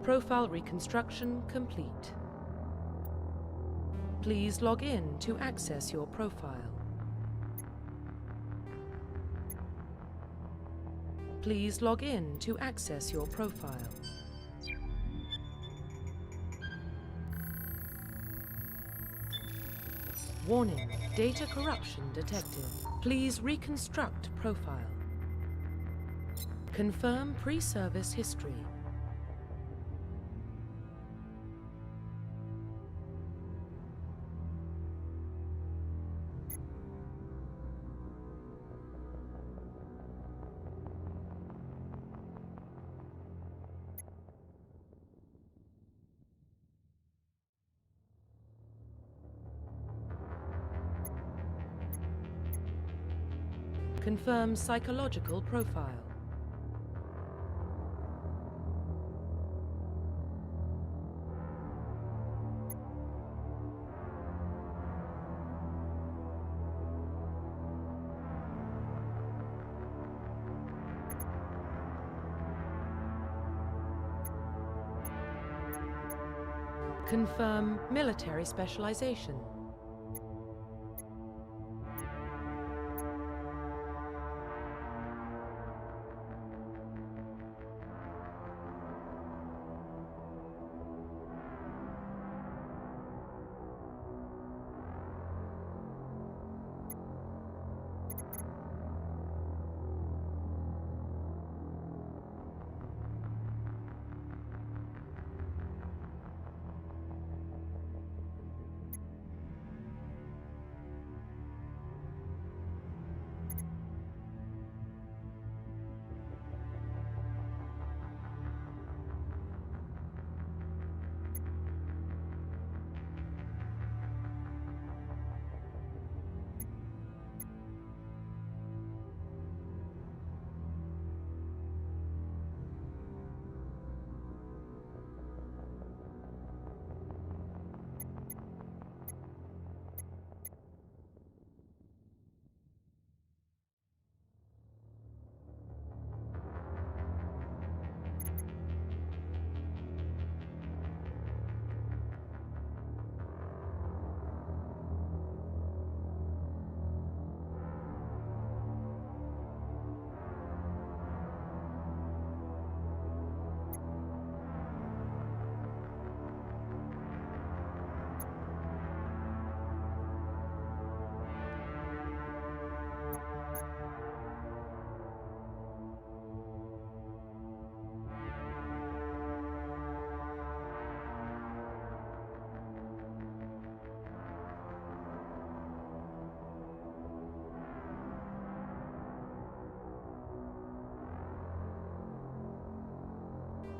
Profile reconstruction complete. Please log in to access your profile. Please log in to access your profile. Warning, data corruption detected. Please reconstruct profile. Confirm pre-service history. Confirm psychological profile. Confirm military specialization.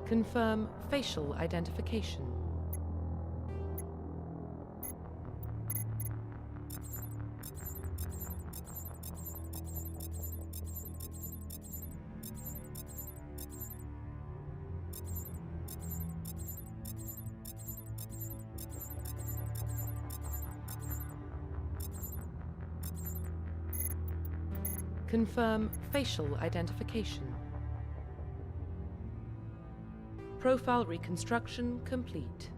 Confirm facial identification. Confirm facial identification. Profile reconstruction complete.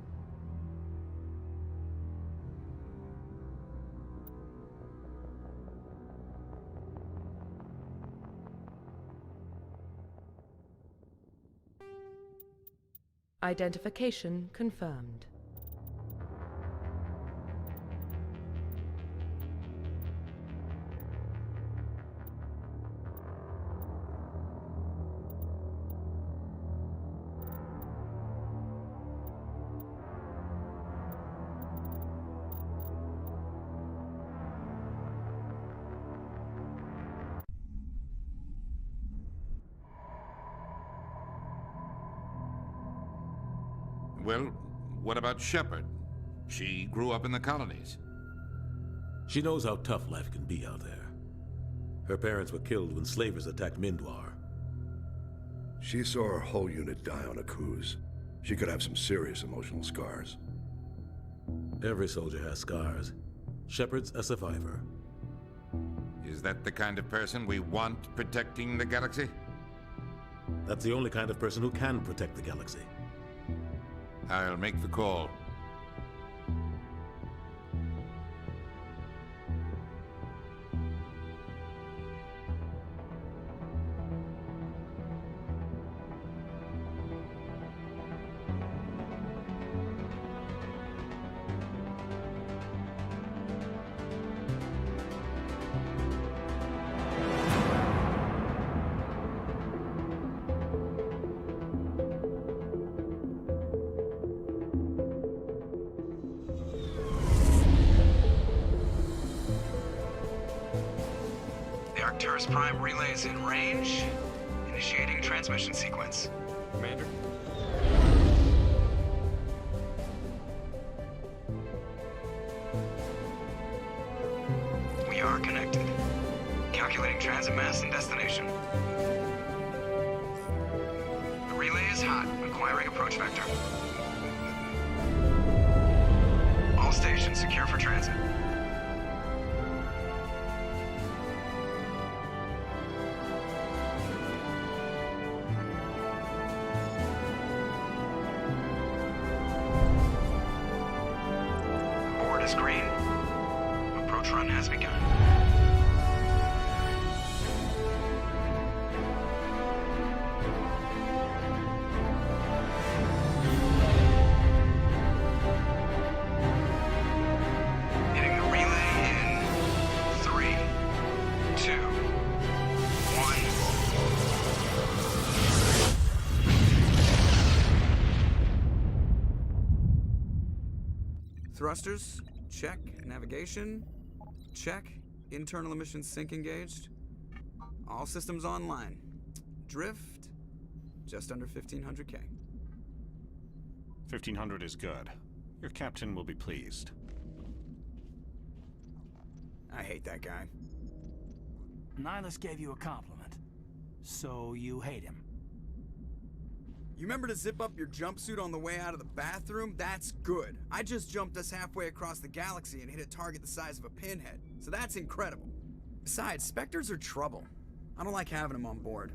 Identification confirmed. Well, what about Shepard? She grew up in the colonies. She knows how tough life can be out there. Her parents were killed when slavers attacked Mindwar. She saw her whole unit die on a cruise. She could have some serious emotional scars. Every soldier has scars. Shepard's a survivor. Is that the kind of person we want protecting the galaxy? That's the only kind of person who can protect the galaxy. I'll make the call. Arcturus Prime relay is in range. Initiating transmission sequence. Commander? We are connected. Calculating transit mass and destination. The relay is hot. Acquiring approach vector. All stations secure for transit. Is green. Approach run has begun. Hitting the relay in 3, 2, 1. Thrusters. Check. Navigation. Check. Internal emissions sync engaged. All systems online. Drift. Just under 1500K. 1500 is good. Your captain will be pleased. I hate that guy. Nihilus gave you a compliment. So you hate him. You remember to zip up your jumpsuit on the way out of the bathroom? That's good. I just jumped us halfway across the galaxy and hit a target the size of a pinhead. So that's incredible. Besides, Spectres are trouble. I don't like having them on board.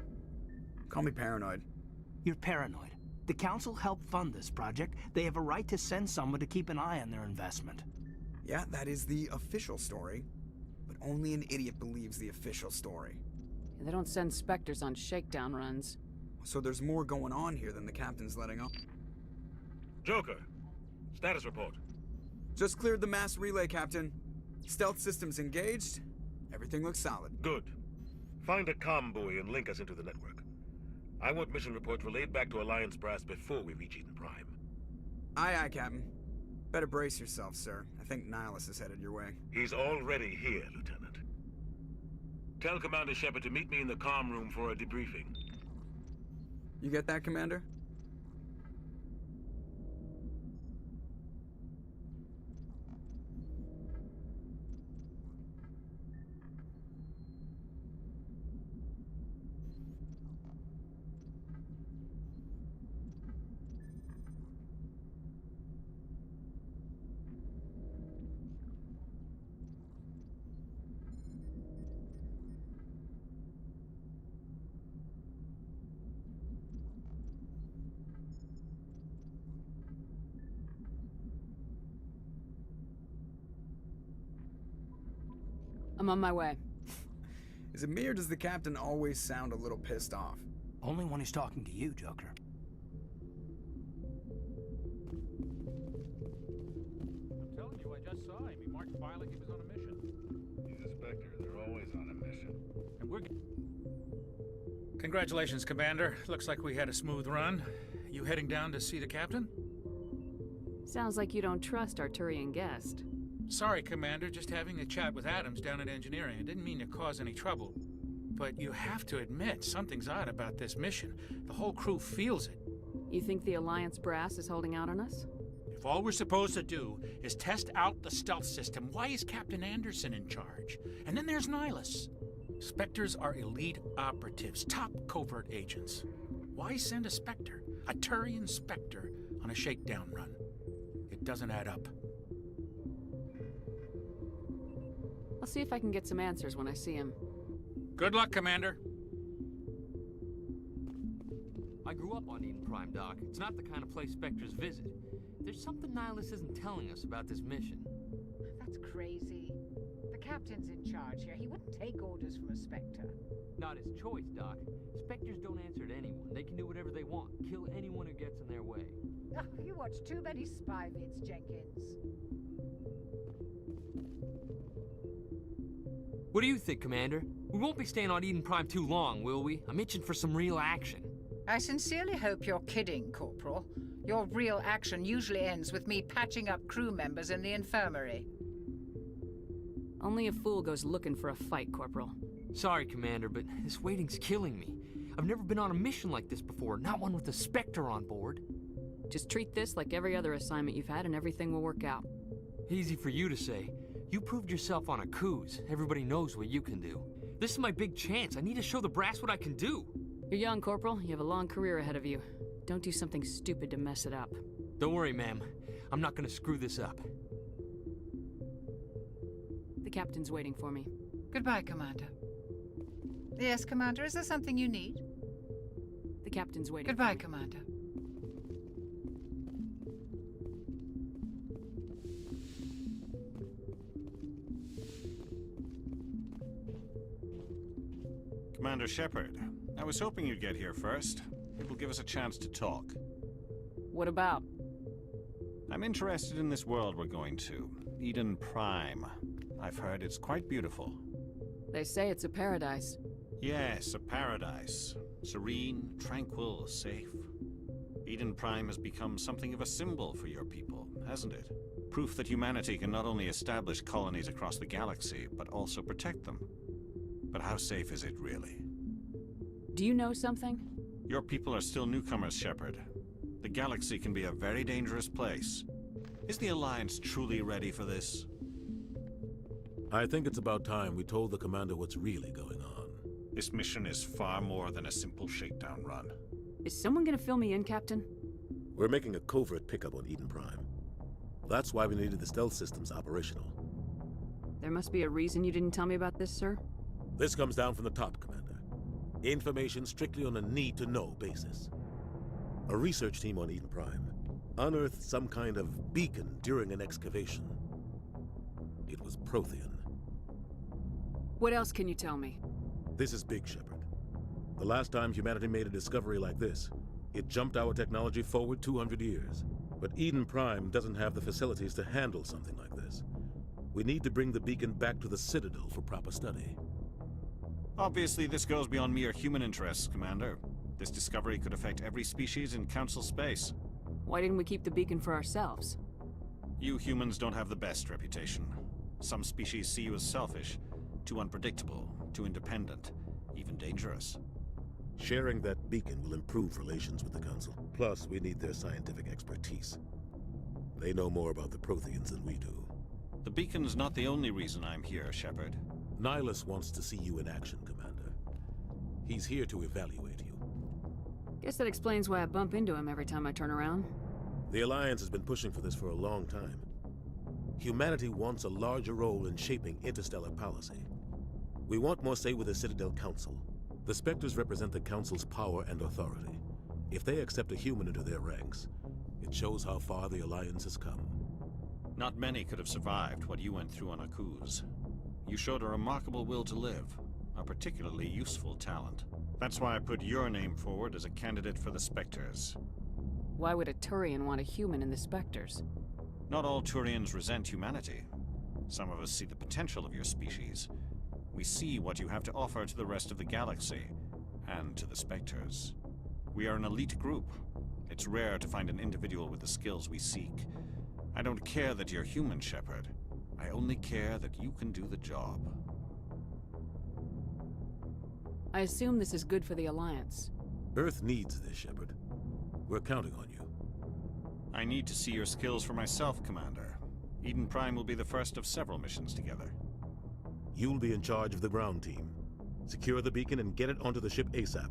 Call me paranoid. You're paranoid. The Council helped fund this project. They have a right to send someone to keep an eye on their investment. Yeah, that is the official story. But only an idiot believes the official story. They don't send Spectres on shakedown runs. So there's more going on here than the captain's letting on. Joker, status report. Just cleared the mass relay, Captain. Stealth systems engaged. Everything looks solid. Good. Find a comm buoy and link us into the network. I want mission reports relayed back to Alliance Brass before we reach Eden Prime. Aye, aye, Captain. Better brace yourself, sir. I think Nihilus is headed your way. He's already here, Lieutenant. Tell Commander Shepard to meet me in the comm room for a debriefing. You get that, Commander? I'm on my way. Is it me or does the captain always sound a little pissed off? Only when he's talking to you, Joker. I'm telling you, I just saw him. He marched by like he was on a mission. He's a Spectre. They're always on a mission. And we're... Congratulations, Commander. Looks like we had a smooth run. You heading down to see the captain? Sounds like you don't trust Arturian guest. Sorry, Commander. Just having a chat with Adams down at engineering. I didn't mean to cause any trouble. But you have to admit, something's odd about this mission. The whole crew feels it. You think the Alliance brass is holding out on us? If all we're supposed to do is test out the stealth system, why is Captain Anderson in charge? And then there's Nihilus. Spectres are elite operatives, top covert agents. Why send a Spectre, a Turian Spectre, on a shakedown run? It doesn't add up. I'll see if I can get some answers when I see him. Good luck, Commander. I grew up on Eden Prime, Doc. It's not the kind of place Spectres visit. There's something Nihilus isn't telling us about this mission. That's crazy. The captain's in charge here. He wouldn't take orders from a Spectre. Not his choice, Doc. Spectres don't answer to anyone. They can do whatever they want, kill anyone who gets in their way. Oh, you watch too many spy vids, Jenkins. What do you think, Commander? We won't be staying on Eden Prime too long, will we? I'm itching for some real action. I sincerely hope you're kidding, Corporal. Your real action usually ends with me patching up crew members in the infirmary. Only a fool goes looking for a fight, Corporal. Sorry, Commander, but this waiting's killing me. I've never been on a mission like this before, not one with a Spectre on board. Just treat this like every other assignment you've had and everything will work out. Easy for you to say. You proved yourself on a cruise. Everybody knows what you can do. This is my big chance. I need to show the brass what I can do. You're young, Corporal. You have a long career ahead of you. Don't do something stupid to mess it up. Don't worry, ma'am. I'm not gonna screw this up. The captain's waiting for me. Goodbye, Commander. Yes, Commander, is there something you need? The captain's waiting Goodbye, for me. Commander. Commander Shepard, I was hoping you'd get here first. It will give us a chance to talk. What about? I'm interested in this world we're going to, Eden Prime. I've heard it's quite beautiful. They say it's a paradise. Yes, a paradise. Serene, tranquil, safe. Eden Prime has become something of a symbol for your people, hasn't it? Proof that humanity can not only establish colonies across the galaxy, but also protect them. But how safe is it really? Do you know something? Your people are still newcomers, Shepard. The galaxy can be a very dangerous place. Is the Alliance truly ready for this? I think it's about time we told the Commander what's really going on. This mission is far more than a simple shakedown run. Is someone gonna fill me in, Captain? We're making a covert pickup on Eden Prime. That's why we needed the stealth systems operational. There must be a reason you didn't tell me about this, sir? This comes down from the top, Commander. Information strictly on a need-to-know basis. A research team on Eden Prime unearthed some kind of beacon during an excavation. It was Prothean. What else can you tell me? This is big, Shepard. The last time humanity made a discovery like this, it jumped our technology forward 200 years. But Eden Prime doesn't have the facilities to handle something like this. We need to bring the beacon back to the Citadel for proper study. Obviously, this goes beyond mere human interests, Commander. This discovery could affect every species in Council space. Why didn't we keep the beacon for ourselves? You humans don't have the best reputation. Some species see you as selfish, too unpredictable, too independent, even dangerous. Sharing that beacon will improve relations with the Council. Plus, we need their scientific expertise. They know more about the Protheans than we do. The beacon's not the only reason I'm here, Shepard. Nihilus wants to see you in action, Commander. He's here to evaluate you. Guess that explains why I bump into him every time I turn around. The Alliance has been pushing for this for a long time. Humanity wants a larger role in shaping interstellar policy. We want more say with the Citadel Council. The Spectres represent the Council's power and authority. If they accept a human into their ranks, it shows how far the Alliance has come. Not many could have survived what you went through on Akuz. You showed a remarkable will to live, a particularly useful talent. That's why I put your name forward as a candidate for the Spectres. Why would a Turian want a human in the Spectres? Not all Turians resent humanity. Some of us see the potential of your species. We see what you have to offer to the rest of the galaxy, and to the Spectres. We are an elite group. It's rare to find an individual with the skills we seek. I don't care that you're human, Shepard. I only care that you can do the job. I assume this is good for the Alliance. Earth needs this, Shepard. We're counting on you. I need to see your skills for myself, Commander. Eden Prime will be the first of several missions together. You'll be in charge of the ground team. Secure the beacon and get it onto the ship ASAP.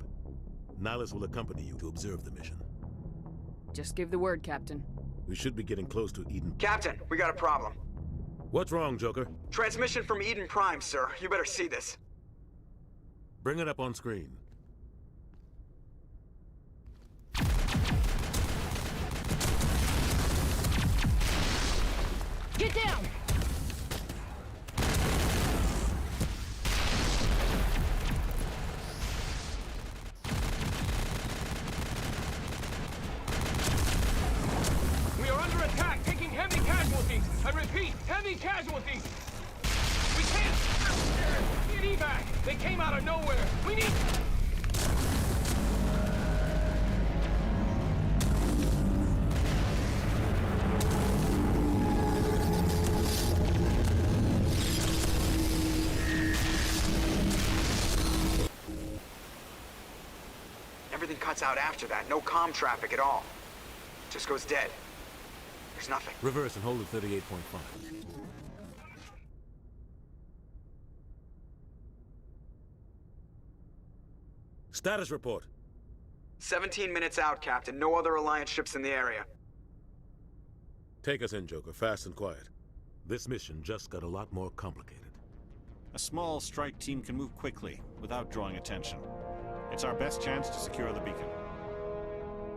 Nihilus will accompany you to observe the mission. Just give the word, Captain. We should be getting close to Eden. Captain, we got a problem. What's wrong, Joker? Transmission from Eden Prime, sir. You better see this. Bring it up on screen. Get down! We are under attack, taking heavy casualties. I repeat, heavy casualties. We can't get evac. They came out of nowhere. We need... Everything cuts out after that. No comm traffic at all. Just goes dead. There's nothing. Reverse and hold at 38.5. Status report. 17 minutes out, Captain. No other Alliance ships in the area. Take us in, Joker, fast and quiet. This mission just got a lot more complicated. A small strike team can move quickly, without drawing attention. It's our best chance to secure the beacon.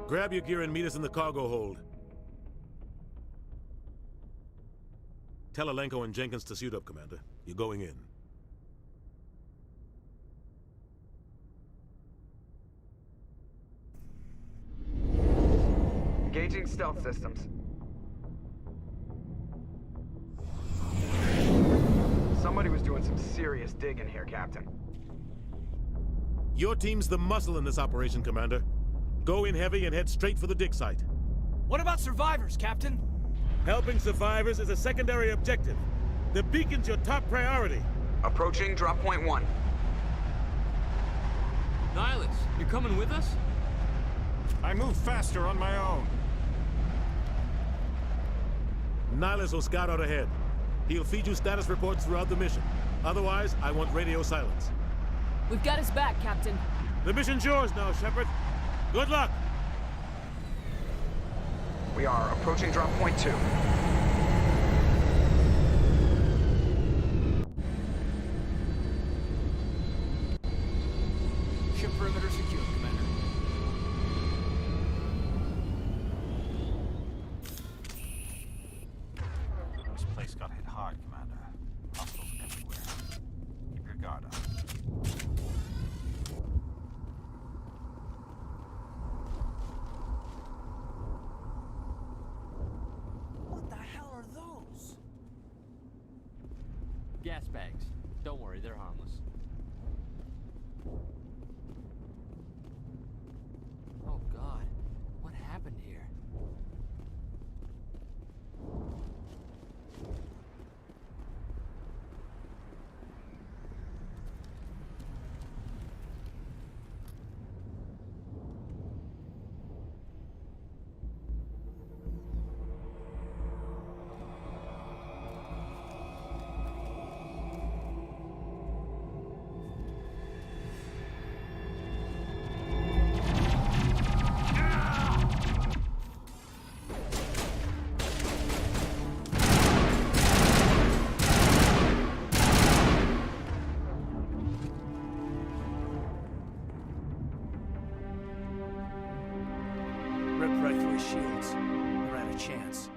Grab your gear and meet us in the cargo hold. Tell Alenko and Jenkins to suit up, Commander. You're going in. Engaging stealth systems. Somebody was doing some serious digging here, Captain. Your team's the muscle in this operation, Commander. Go in heavy and head straight for the dig site. What about survivors, Captain? Helping survivors is a secondary objective. The beacon's your top priority. Approaching drop point 1. Nihilus, you're coming with us? I move faster on my own. Nihilus will scout out ahead. He'll feed you status reports throughout the mission. Otherwise, I want radio silence. We've got his back, Captain. The mission's yours now, Shepard. Good luck! We are approaching drop point 2. Ship perimeter secure, Commander. This place got hit hard, Commander. Hostiles everywhere. Keep your guard up. What the hell are those? Gas bags. Don't worry, they're harmless. Oh God, what happened here? Ripped right through his shields. We're out of chance.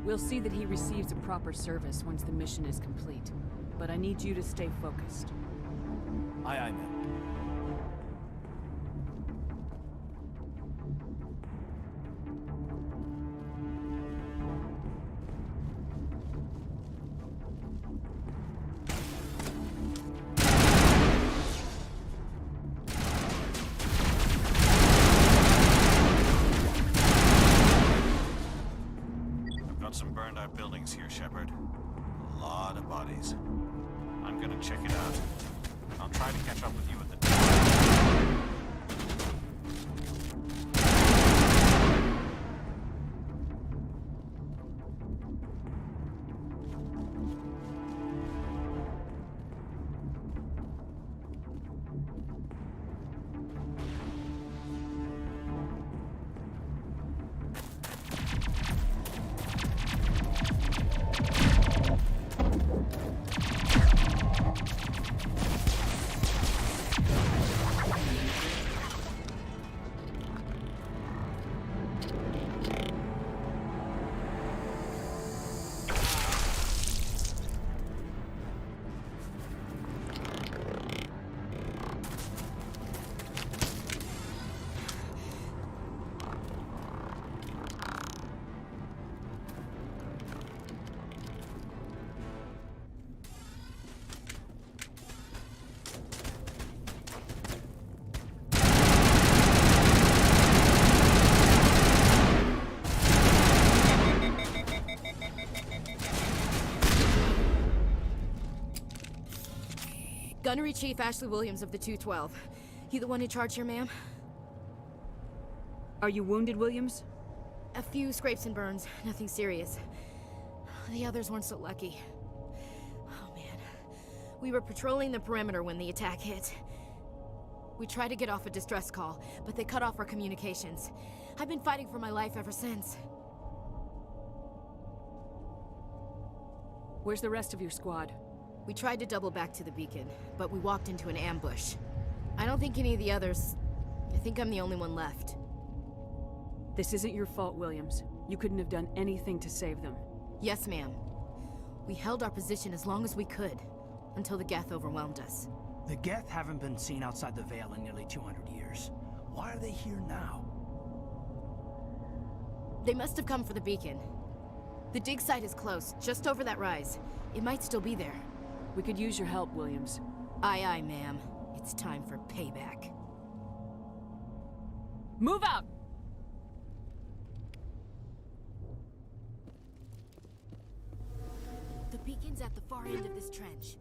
We'll see that he receives a proper service once the mission is complete. But I need you to stay focused. Aye, aye, ma'am. I've got some burned out buildings here, Shepard. A lot of bodies. I'm gonna check it out. I'll try to catch up with you at the... Gunnery Chief Ashley Williams of the 212. You the one in charge here, ma'am? Are you wounded, Williams? A few scrapes and burns, nothing serious. The others weren't so lucky. Oh man. We were patrolling the perimeter when the attack hit. We tried to get off a distress call, but they cut off our communications. I've been fighting for my life ever since. Where's the rest of your squad? We tried to double back to the beacon, but we walked into an ambush. I don't think any of the others... I think I'm the only one left. This isn't your fault, Williams. You couldn't have done anything to save them. Yes, ma'am. We held our position as long as we could, until the Geth overwhelmed us. The Geth haven't been seen outside the Veil in nearly 200 years. Why are they here now? They must have come for the beacon. The dig site is close, just over that rise. It might still be there. We could use your help, Williams. Aye, aye, ma'am. It's time for payback. Move out! The beacon's at the far end of this trench.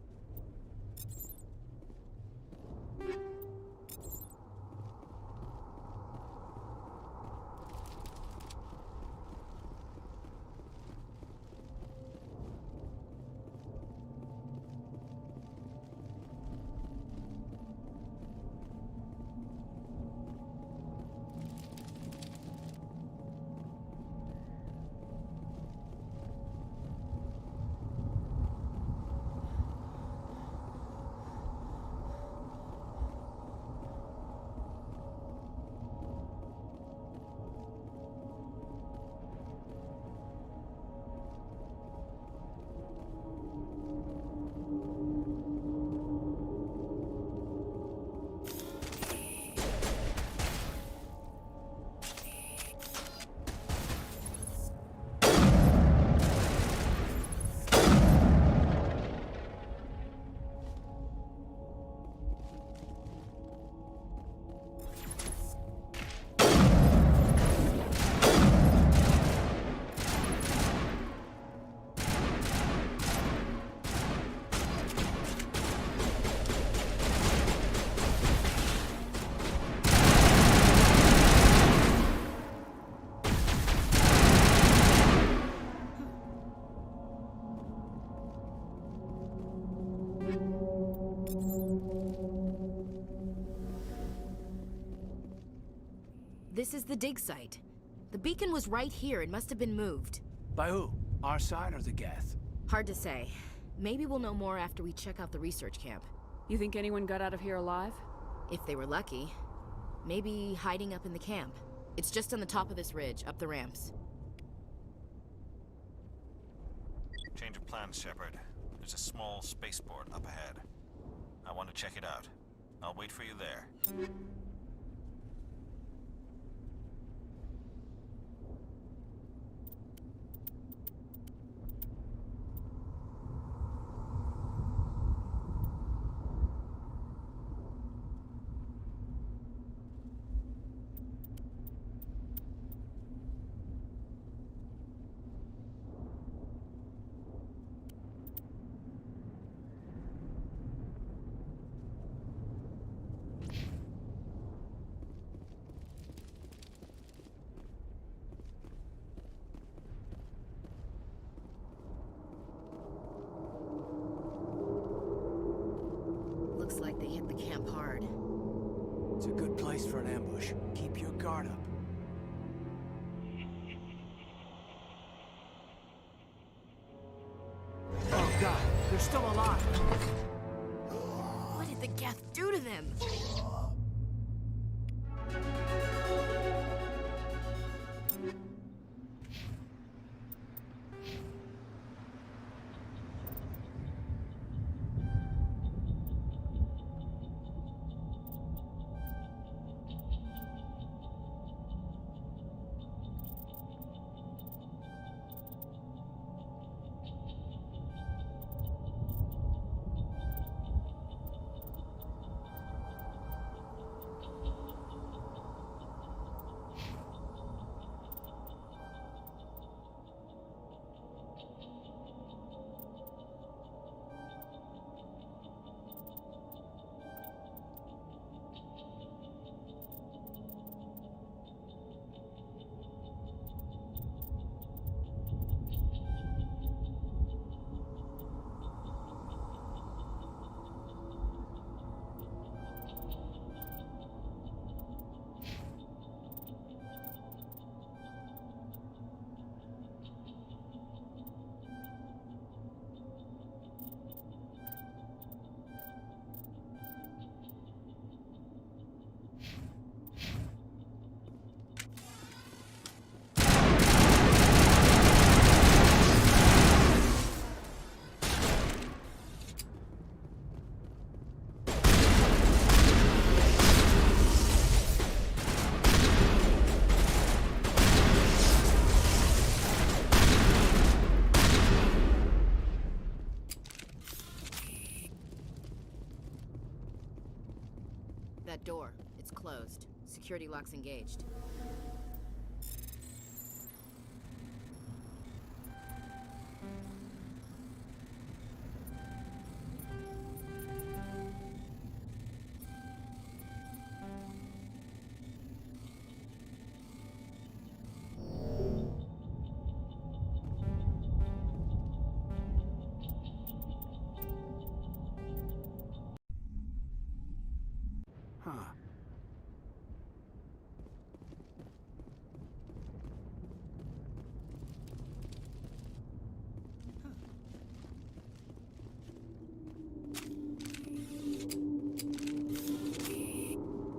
This is the dig site. The beacon was right here. It must have been moved. By who? Our side or the Geth? Hard to say. Maybe we'll know more after we check out the research camp. You think anyone got out of here alive? If they were lucky. Maybe hiding up in the camp. It's just on the top of this ridge, up the ramps. Change of plans, Shepard. There's a small spaceport up ahead. I want to check it out. I'll wait for you there. Looks like they hit the camp hard. It's a good place for an ambush. Keep your guard up. Oh god, they're still alive! What did the Geth do to them? It's closed. Security lock's engaged. Huh.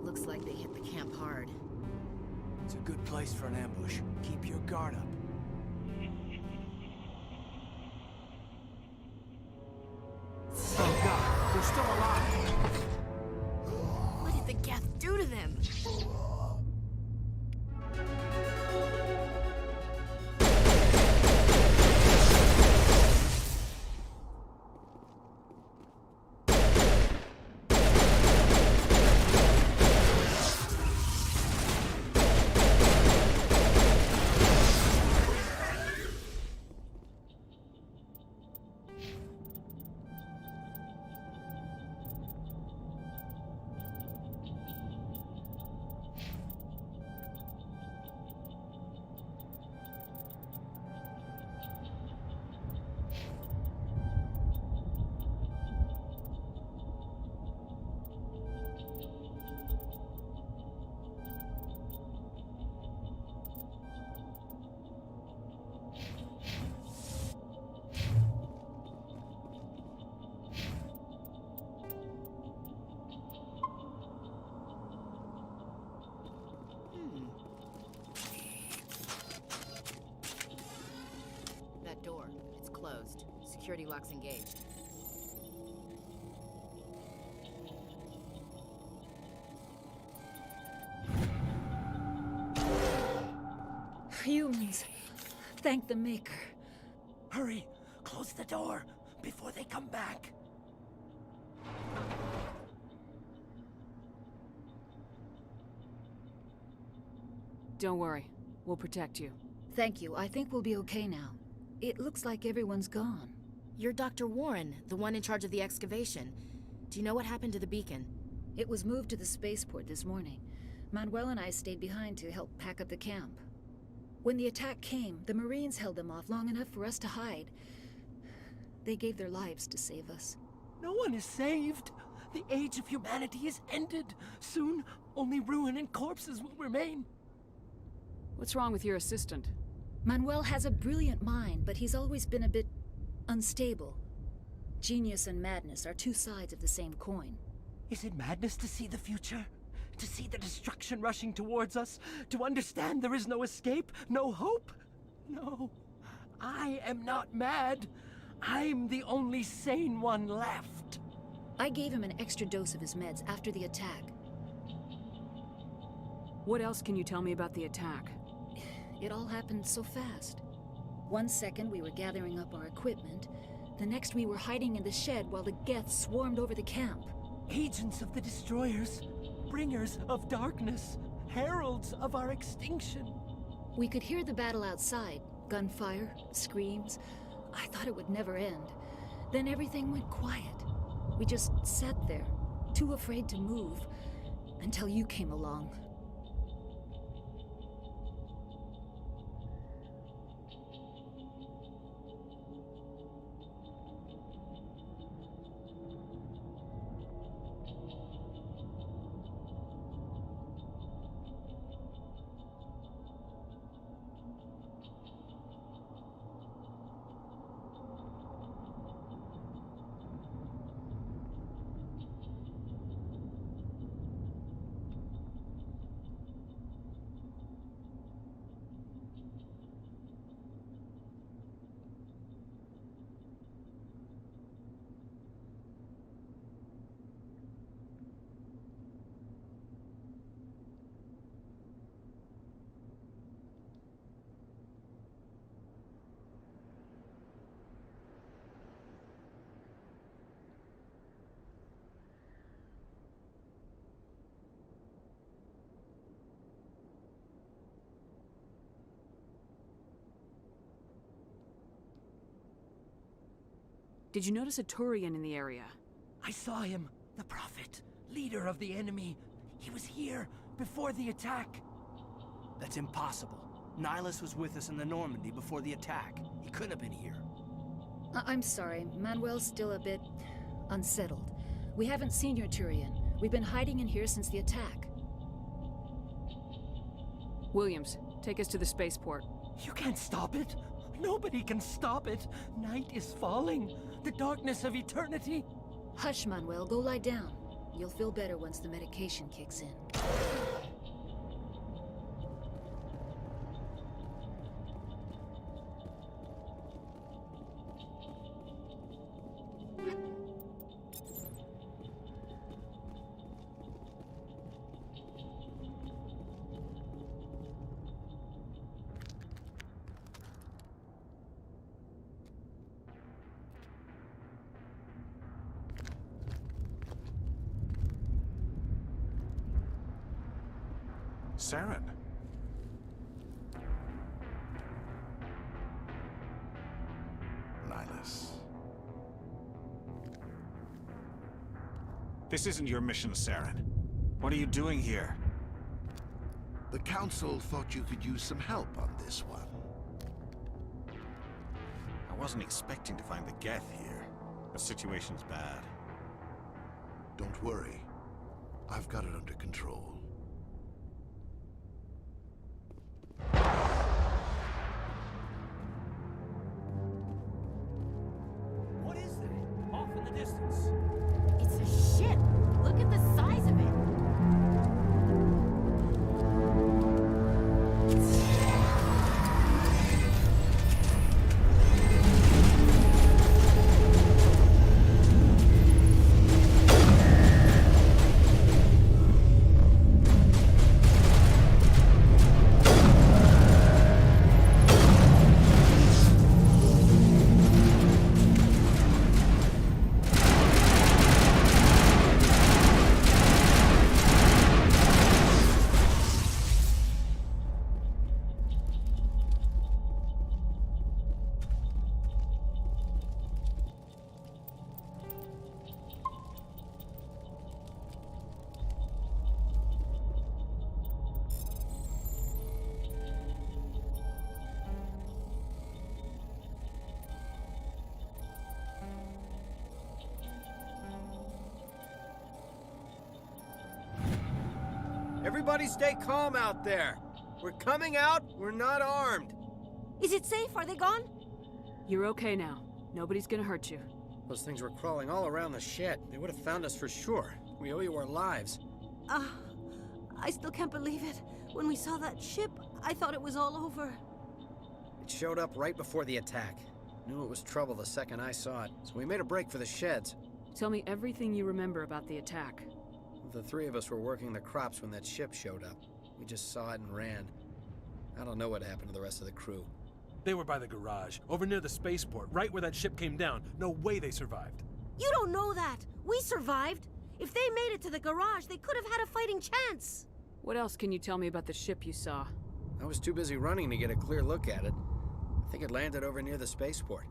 Looks like they hit the camp hard. It's a good place for an ambush. Keep your guard up. Oh god, they're still alive! What did the Geth do to them? That door, it's closed. Security lock's engaged. Humans. Thank the Maker. Hurry! Close the door before they come back! Don't worry. We'll protect you. Thank you. I think we'll be okay now. It looks like everyone's gone. You're Dr. Warren, the one in charge of the excavation. Do you know what happened to the beacon? It was moved to the spaceport this morning. Manuel and I stayed behind to help pack up the camp. When the attack came, the Marines held them off long enough for us to hide. They gave their lives to save us. No one is saved! The age of humanity is ended! Soon, only ruin and corpses will remain! What's wrong with your assistant? Manuel has a brilliant mind, but he's always been a bit unstable. Genius and madness are two sides of the same coin. Is it madness to see the future? To see the destruction rushing towards us? To understand there is no escape? No hope? No. I am not mad. I'm the only sane one left. I gave him an extra dose of his meds after the attack. What else can you tell me about the attack? It all happened so fast. 1 second we were gathering up our equipment. The next we were hiding in the shed while the Geth swarmed over the camp. Agents of the Destroyers. Bringers of darkness. Heralds of our extinction. We could hear the battle outside. Gunfire, screams. I thought it would never end. Then everything went quiet. We just sat there, too afraid to move, until you came along. Did you notice a Turian in the area? I saw him. The Prophet, leader of the enemy. He was here before the attack. That's impossible. Nihilus was with us in the Normandy before the attack. He couldn't have been here. I'm sorry. Manuel's still a bit unsettled. We haven't seen your Turian. We've been hiding in here since the attack. Williams, take us to the spaceport. You can't stop it. Nobody can stop it. Night is falling. The darkness of eternity. Hush, Manuel. Go lie down. You'll feel better once the medication kicks in. Saren. Nihilus. This isn't your mission, Saren. What are you doing here? The Council thought you could use some help on this one. I wasn't expecting to find the Geth here. The situation's bad. Don't worry. I've got it under control. What is that? Off in the distance. It's a ship. Look at the size of it. Everybody stay calm out there. We're coming out, we're not armed. Is it safe? Are they gone? You're okay now. Nobody's gonna hurt you. Those things were crawling all around the shed. They would have found us for sure. We owe you our lives. I still can't believe it. When we saw that ship, I thought it was all over. It showed up right before the attack. Knew it was trouble the second I saw it, so we made a break for the sheds. Tell me everything you remember about the attack. The three of us were working the crops when that ship showed up. We just saw it and ran. I don't know what happened to the rest of the crew. They were by the garage, over near the spaceport, right where that ship came down. No way they survived. You don't know that. We survived. If they made it to the garage, they could have had a fighting chance. What else can you tell me about the ship you saw? I was too busy running to get a clear look at it. I think it landed over near the spaceport.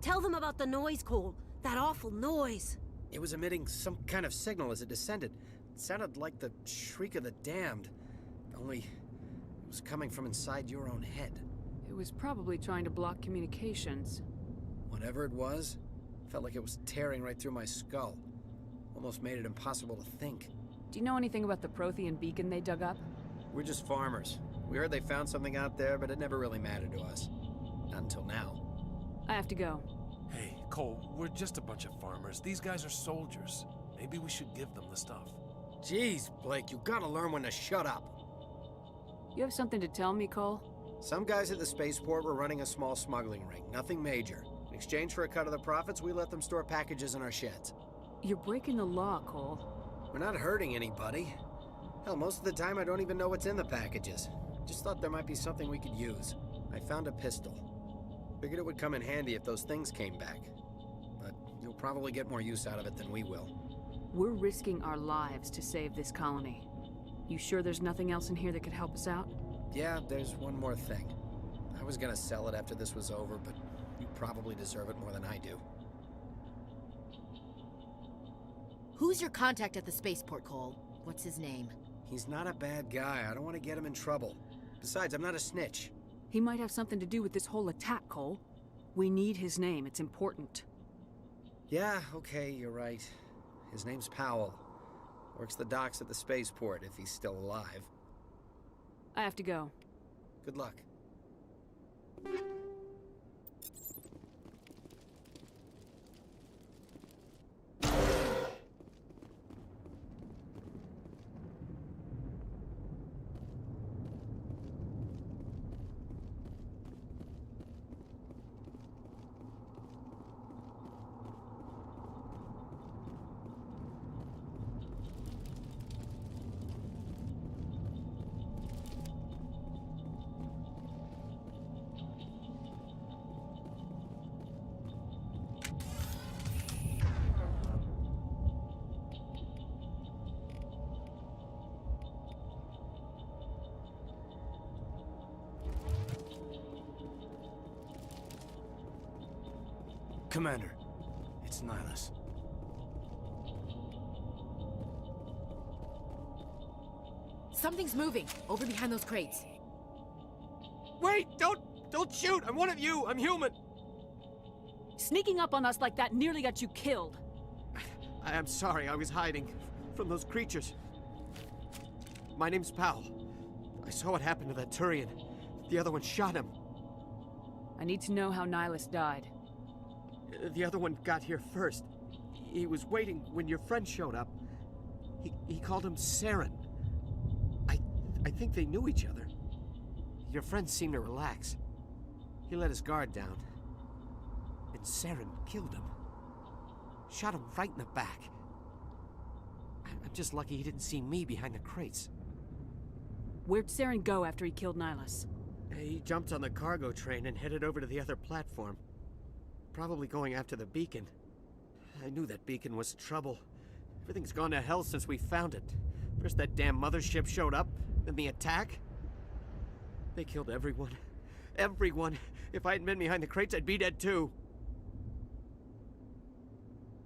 Tell them about the noise, Cole. That awful noise. It was emitting some kind of signal as it descended. It sounded like the shriek of the damned. Only it was coming from inside your own head. It was probably trying to block communications. Whatever it was, felt like it was tearing right through my skull. Almost made it impossible to think. Do you know anything about the Prothean beacon they dug up? We're just farmers. We heard they found something out there, but it never really mattered to us. Not until now. I have to go. Hey, Cole, we're just a bunch of farmers. These guys are soldiers. Maybe we should give them the stuff. Jeez, Blake, you gotta learn when to shut up. You have something to tell me, Cole? Some guys at the spaceport were running a small smuggling ring, nothing major. In exchange for a cut of the profits, we let them store packages in our sheds. You're breaking the law, Cole. We're not hurting anybody. Hell, most of the time I don't even know what's in the packages. Just thought there might be something we could use. I found a pistol. Figured it would come in handy if those things came back. But you'll probably get more use out of it than we will. We're risking our lives to save this colony. You sure there's nothing else in here that could help us out? Yeah, there's one more thing. I was gonna sell it after this was over, but you probably deserve it more than I do. Who's your contact at the spaceport, Cole? What's his name? He's not a bad guy. I don't want to get him in trouble. Besides, I'm not a snitch. He might have something to do with this whole attack, Cole. We need his name. It's important. Yeah, okay, you're right. His name's Powell. Works the docks at the spaceport, if he's still alive. I have to go. Good luck. Commander, it's Nihilus. Something's moving, over behind those crates. Wait! Don't shoot! I'm one of you! I'm human! Sneaking up on us like that nearly got you killed. I am sorry, I was hiding from those creatures. My name's Powell. I saw what happened to that Turian. The other one shot him. I need to know how Nihilus died. The other one got here first. He was waiting when your friend showed up. He called him Saren. I think they knew each other. Your friend seemed to relax. He let his guard down. And Saren killed him. Shot him right in the back. I'm just lucky he didn't see me behind the crates. Where'd Saren go after he killed Nihilus? He jumped on the cargo train and headed over to the other platform. Probably going after the beacon. I knew that beacon was trouble. Everything's gone to hell since we found it. First that damn mothership showed up, then the attack. They killed everyone. Everyone. If I hadn't been behind the crates, I'd be dead too.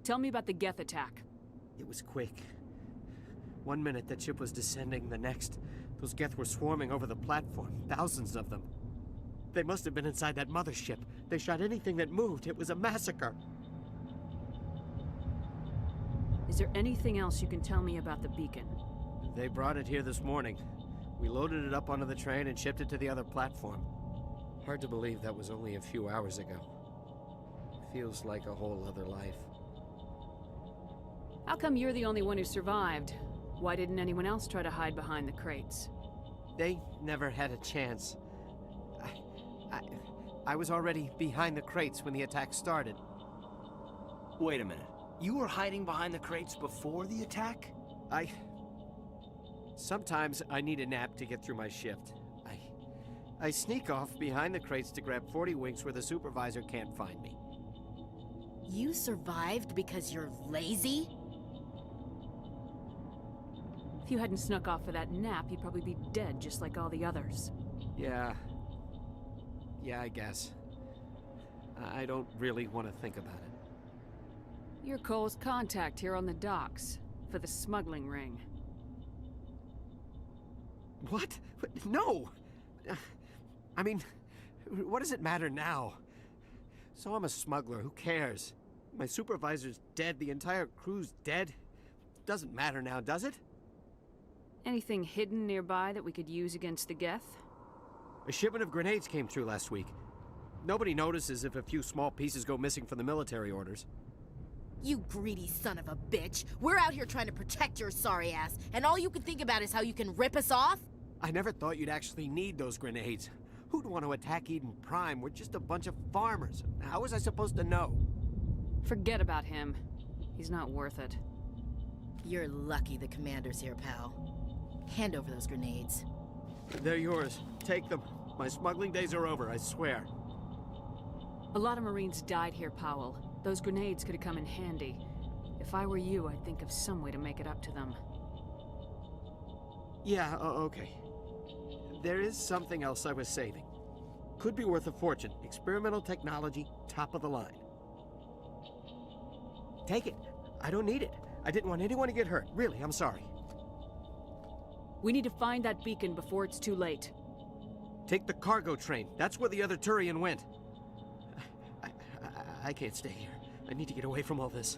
Tell me about the Geth attack. It was quick. 1 minute that ship was descending, the next, those Geth were swarming over the platform. Thousands of them. They must have been inside that mothership. They shot anything that moved. It was a massacre. Is there anything else you can tell me about the beacon? They brought it here this morning. We loaded it up onto the train and shipped it to the other platform. Hard to believe that was only a few hours ago. Feels like a whole other life. How come you're the only one who survived? Why didn't anyone else try to hide behind the crates? They never had a chance. I was already behind the crates when the attack started. Wait a minute. You were hiding behind the crates before the attack? Sometimes I need a nap to get through my shift. I sneak off behind the crates to grab 40 winks where the supervisor can't find me. You survived because you're lazy? If you hadn't snuck off for that nap, you'd probably be dead just like all the others. Yeah, I guess. I don't really want to think about it. You're Cole's contact here on the docks, for the smuggling ring. What? No! I mean, what does it matter now? So I'm a smuggler, who cares? My supervisor's dead, the entire crew's dead. Doesn't matter now, does it? Anything hidden nearby that we could use against the Geth? A shipment of grenades came through last week. Nobody notices if a few small pieces go missing from the military orders. You greedy son of a bitch! We're out here trying to protect your sorry ass, and all you can think about is how you can rip us off? I never thought you'd actually need those grenades. Who'd want to attack Eden Prime? We're just a bunch of farmers. How was I supposed to know? Forget about him. He's not worth it. You're lucky the commander's here, pal. Hand over those grenades. They're yours. Take them. My smuggling days are over, I swear. A lot of Marines died here, Powell. Those grenades could have come in handy. If I were you, I'd think of some way to make it up to them. Yeah, okay. There is something else I was saving. Could be worth a fortune. Experimental technology, top of the line. Take it. I don't need it. I didn't want anyone to get hurt. Really, I'm sorry. We need to find that beacon before it's too late. Take the cargo train. That's where the other Turian went. I can't stay here. I need to get away from all this.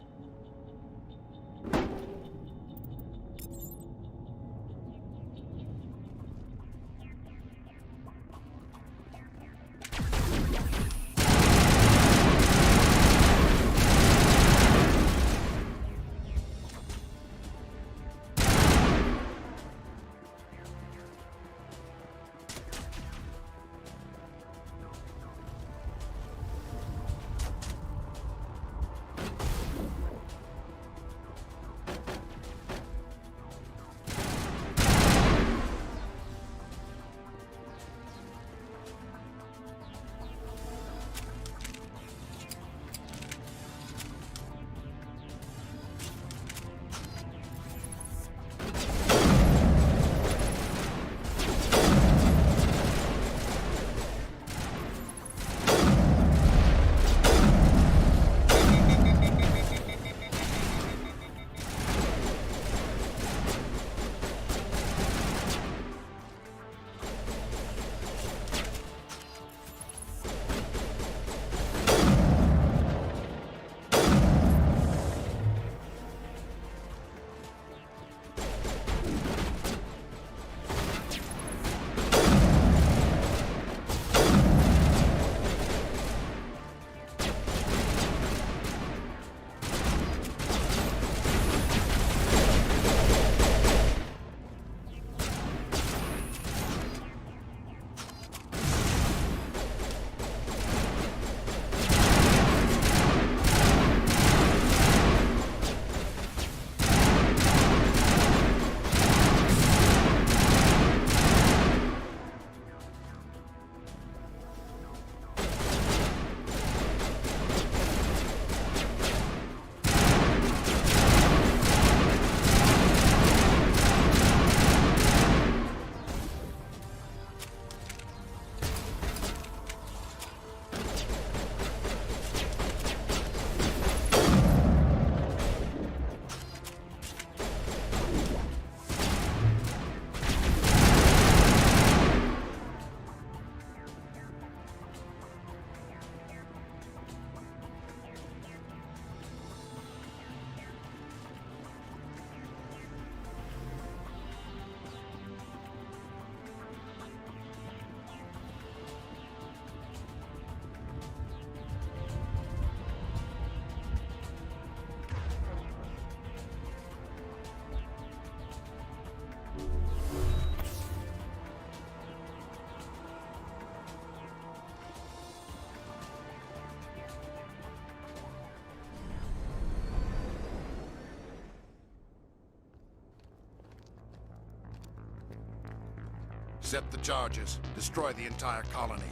Set the charges. Destroy the entire colony.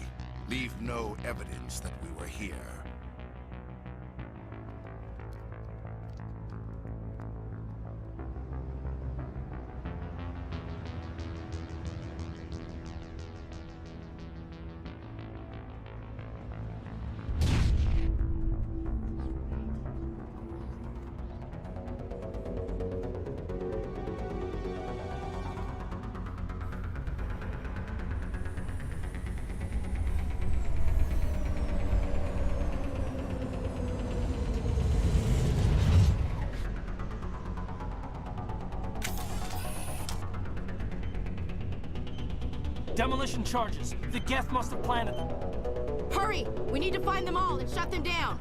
Leave no evidence that we were here. Demolition charges. The Geth must have planted them. Hurry! We need to find them all and shut them down.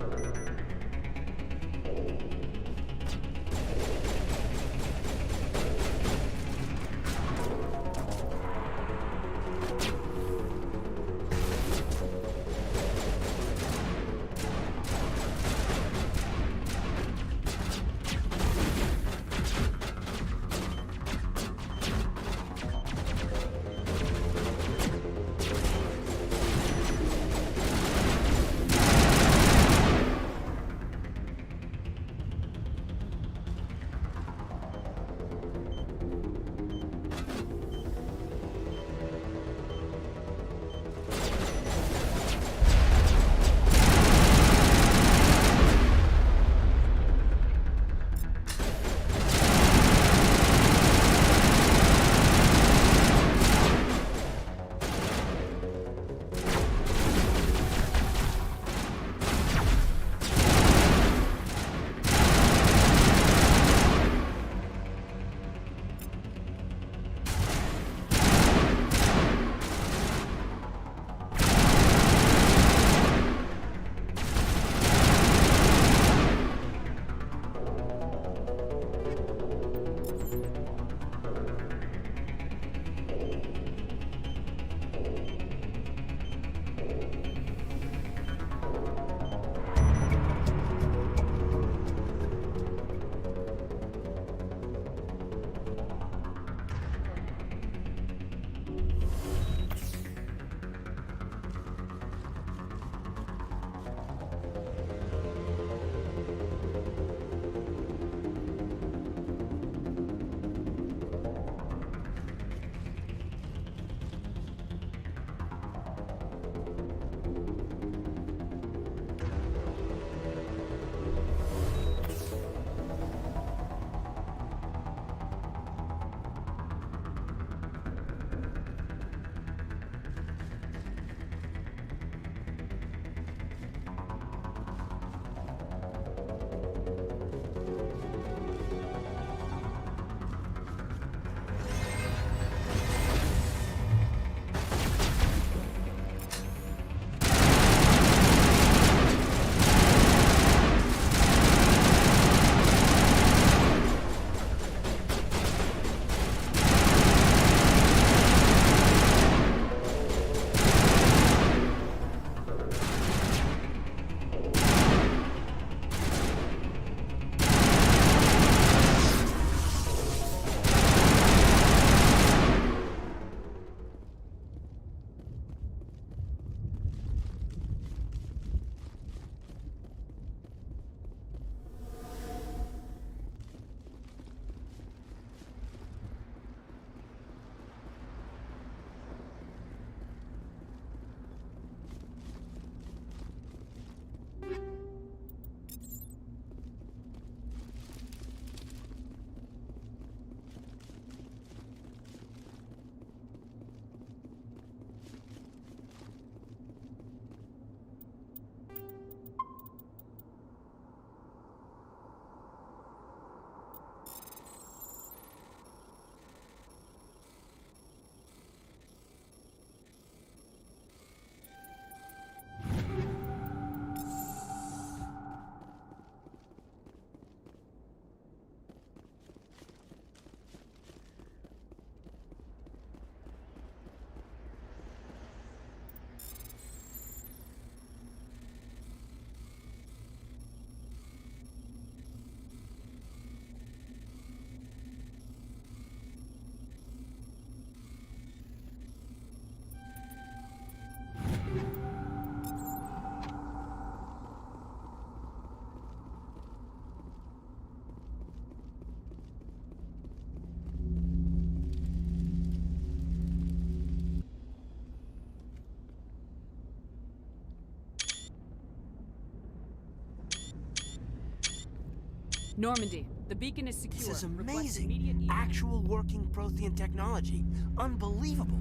Normandy, the beacon is secure. This is Request amazing. immediate evac. Actual working Prothean technology. Unbelievable.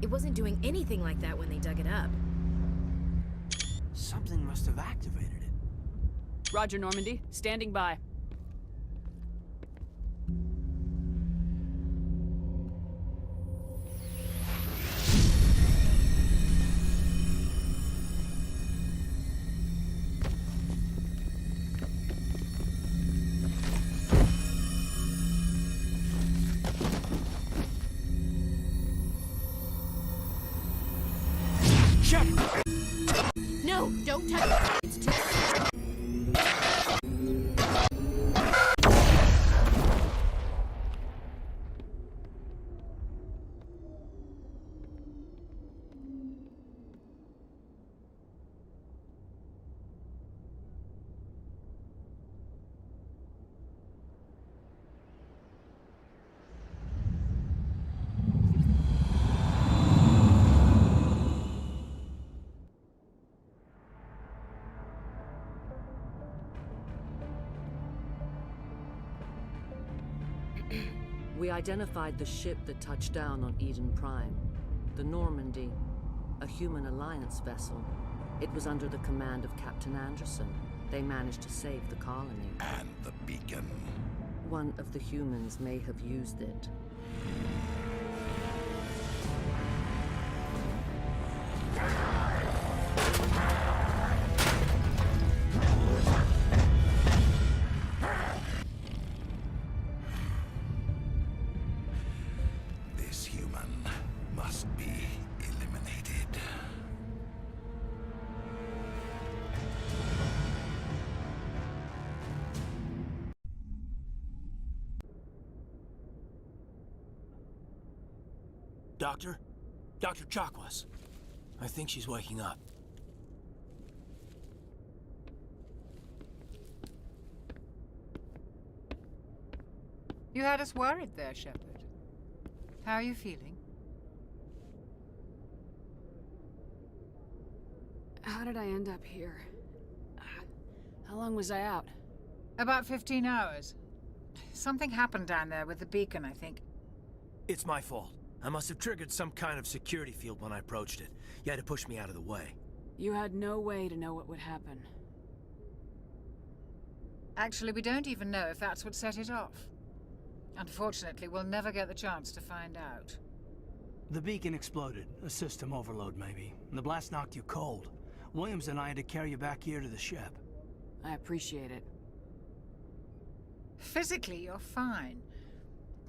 It wasn't doing anything like that when they dug it up. Something must have activated it. Roger, Normandy. Standing by. No, don't touch it. It's too... We identified the ship that touched down on Eden Prime. The Normandy, a human alliance vessel. It was under the command of Captain Anderson. They managed to save the colony. And the beacon. One of the humans may have used it. This human must be eliminated. Doctor? Dr. Chakwas. I think she's waking up. You had us worried there, Shepard. How are you feeling? How did I end up here? How long was I out? About 15 hours. Something happened down there with the beacon, I think. It's my fault. I must have triggered some kind of security field when I approached it. You had to push me out of the way. You had no way to know what would happen. Actually, we don't even know if that's what set it off. Unfortunately, we'll never get the chance to find out. The beacon exploded. A system overload, maybe. The blast knocked you cold. Williams and I had to carry you back here to the ship. I appreciate it. Physically, you're fine.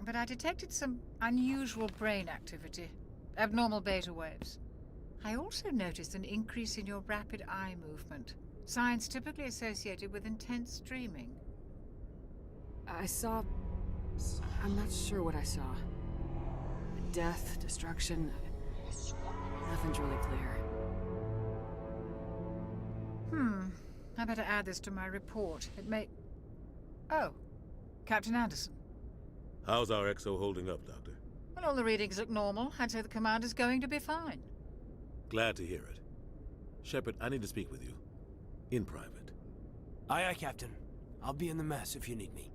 But I detected some unusual brain activity. Abnormal beta waves. I also noticed an increase in your rapid eye movement. Signs typically associated with intense dreaming. I saw... I'm not sure what I saw. Death, destruction... Nothing's really clear. I better add this to my report. It may... Oh, Captain Anderson. How's our XO holding up, Doctor? Well, all the readings look normal. I'd say the commander's going to be fine. Glad to hear it. Shepard, I need to speak with you. In private. Aye, aye, Captain. I'll be in the mess if you need me.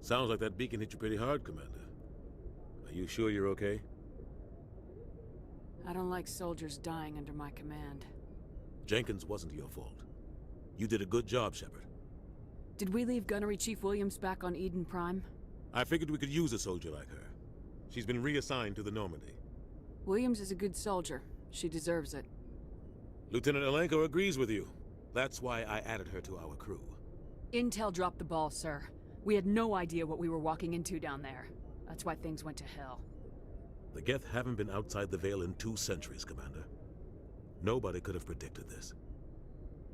Sounds like that beacon hit you pretty hard, Commander. Are you sure you're okay? I don't like soldiers dying under my command. Jenkins wasn't your fault. You did a good job, Shepard. Did we leave Gunnery Chief Williams back on Eden Prime? I figured we could use a soldier like her. She's been reassigned to the Normandy. Williams is a good soldier. She deserves it. Lieutenant Alenko agrees with you. That's why I added her to our crew. Intel dropped the ball, sir. We had no idea what we were walking into down there. That's why things went to hell. The Geth haven't been outside the Veil in 2 centuries, Commander. Nobody could have predicted this.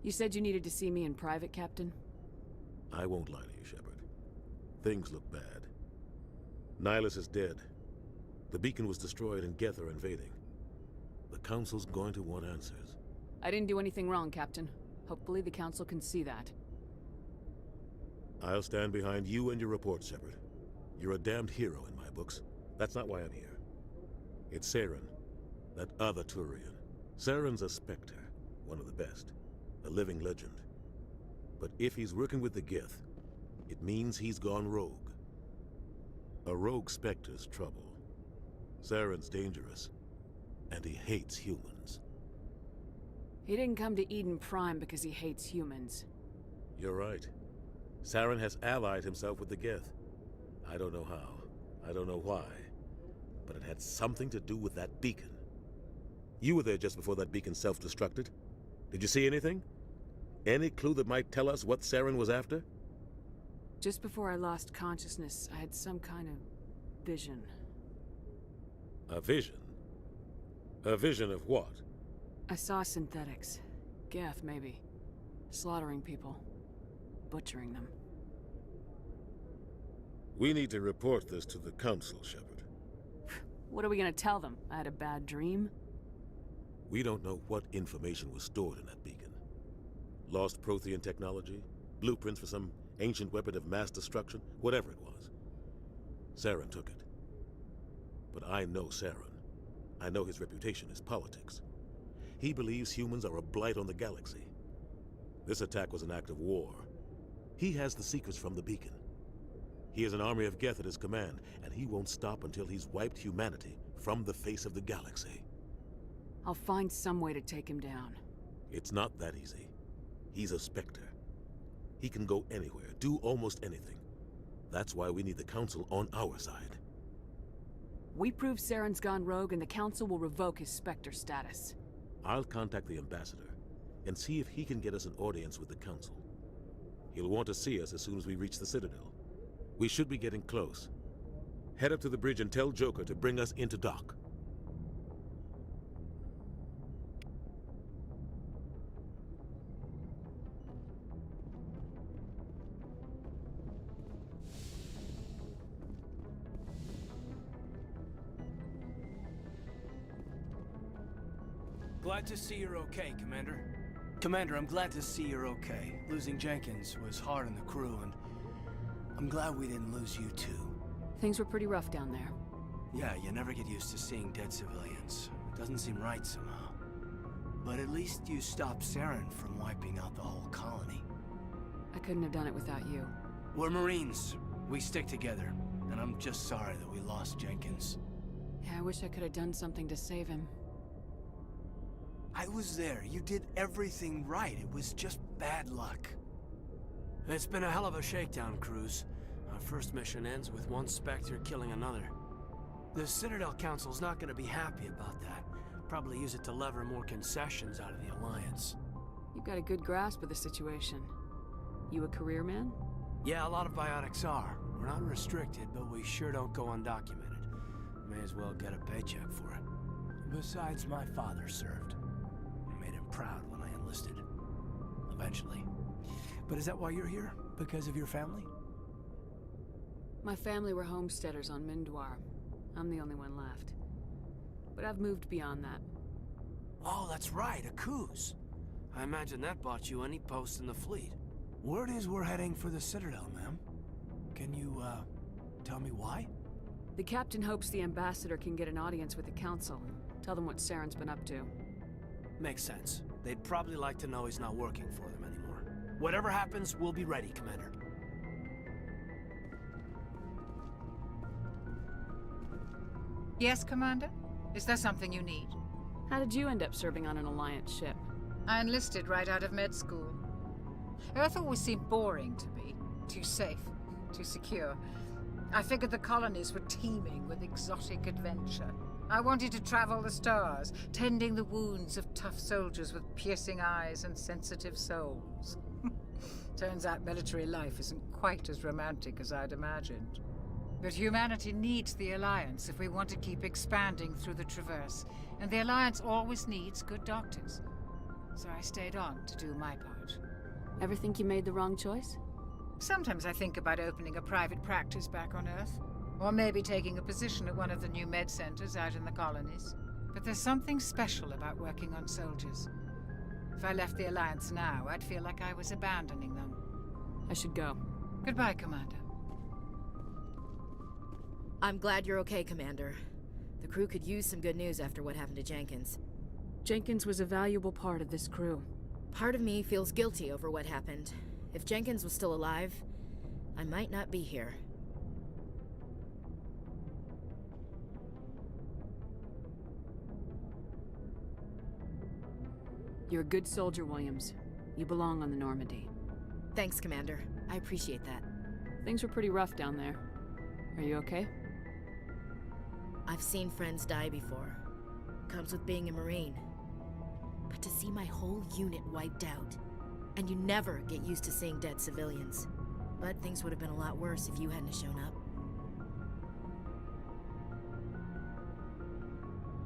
You said you needed to see me in private, Captain? I won't lie to you, Shepard. Things look bad. Nihilus is dead. The beacon was destroyed and Geth are invading. The Council's going to want answers. I didn't do anything wrong, Captain. Hopefully the Council can see that. I'll stand behind you and your report, Shepard. You're a damned hero in my books. That's not why I'm here. It's Saren, that other Turian. Saren's a Spectre, one of the best. A living legend. But if he's working with the Geth, it means he's gone rogue. A rogue Spectre's trouble. Saren's dangerous, and he hates humans. He didn't come to Eden Prime because he hates humans. You're right. Saren has allied himself with the Geth. I don't know how. I don't know why. But it had something to do with that beacon. You were there just before that beacon self-destructed. Did you see anything? Any clue that might tell us what Saren was after? Just before I lost consciousness, I had some kind of vision. A vision? A vision of what? I saw synthetics. Geth, maybe. Slaughtering people. Butchering them. We need to report this to the Council, Shepard. What are we gonna tell them? I had a bad dream? We don't know what information was stored in that beacon. Lost Prothean technology? Blueprints for some ancient weapon of mass destruction? Whatever it was. Saren took it. But I know Saren. I know his reputation is politics. He believes humans are a blight on the galaxy. This attack was an act of war. He has the secrets from the beacon. He has an army of Geth at his command, and he won't stop until he's wiped humanity from the face of the galaxy. I'll find some way to take him down. It's not that easy. He's a Spectre. He can go anywhere, do almost anything. That's why we need the Council on our side. We prove Saren's gone rogue and the Council will revoke his Spectre status. I'll contact the Ambassador and see if he can get us an audience with the Council. He'll want to see us as soon as we reach the Citadel. We should be getting close. Head up to the bridge and tell Joker to bring us into dock. Glad to see you're okay, Commander. Commander, I'm glad to see you're okay. Losing Jenkins was hard on the crew, and I'm glad we didn't lose you too. Things were pretty rough down there. Yeah, you never get used to seeing dead civilians. It doesn't seem right somehow. But at least you stopped Saren from wiping out the whole colony. I couldn't have done it without you. We're Marines. We stick together. And I'm just sorry that we lost Jenkins. Yeah, I wish I could have done something to save him. I was there. You did everything right. It was just bad luck. It's been a hell of a shakedown, Cruz. Our first mission ends with one Spectre killing another. The Citadel Council's not going to be happy about that. Probably use it to lever more concessions out of the Alliance. You've got a good grasp of the situation. You a career man? Yeah, a lot of biotics are. We're not restricted, but we sure don't go undocumented. May as well get a paycheck for it. Besides, my father served. I made him proud when I enlisted. Eventually. But is that why you're here? Because of your family? My family were homesteaders on Mindwar. I'm the only one left. But I've moved beyond that. Oh, that's right, a Coos. I imagine that bought you any post in the fleet. Word is we're heading for the Citadel, ma'am. Can you, tell me why? The captain hopes the ambassador can get an audience with the council. Tell them what Saren's been up to. Makes sense. They'd probably like to know he's not working for them anymore. Whatever happens, we'll be ready, Commander. Yes, Commander? Is there something you need? How did you end up serving on an Alliance ship? I enlisted right out of med school. Earth always seemed boring to me. Too safe, too secure. I figured the colonies were teeming with exotic adventure. I wanted to travel the stars, tending the wounds of tough soldiers with piercing eyes and sensitive souls. Turns out military life isn't quite as romantic as I'd imagined. But humanity needs the Alliance if we want to keep expanding through the Traverse, and the Alliance always needs good doctors. So I stayed on to do my part. Ever think you made the wrong choice? Sometimes I think about opening a private practice back on Earth. Or maybe taking a position at one of the new med centers out in the colonies. But there's something special about working on soldiers. If I left the Alliance now, I'd feel like I was abandoning them. I should go. Goodbye, Commander. I'm glad you're okay, Commander. The crew could use some good news after what happened to Jenkins. Jenkins was a valuable part of this crew. Part of me feels guilty over what happened. If Jenkins was still alive, I might not be here. You're a good soldier, Williams. You belong on the Normandy. Thanks, Commander. I appreciate that. Things were pretty rough down there. Are you okay? I've seen friends die before. Comes with being a Marine. But to see my whole unit wiped out, and you never get used to seeing dead civilians. But things would have been a lot worse if you hadn't shown up.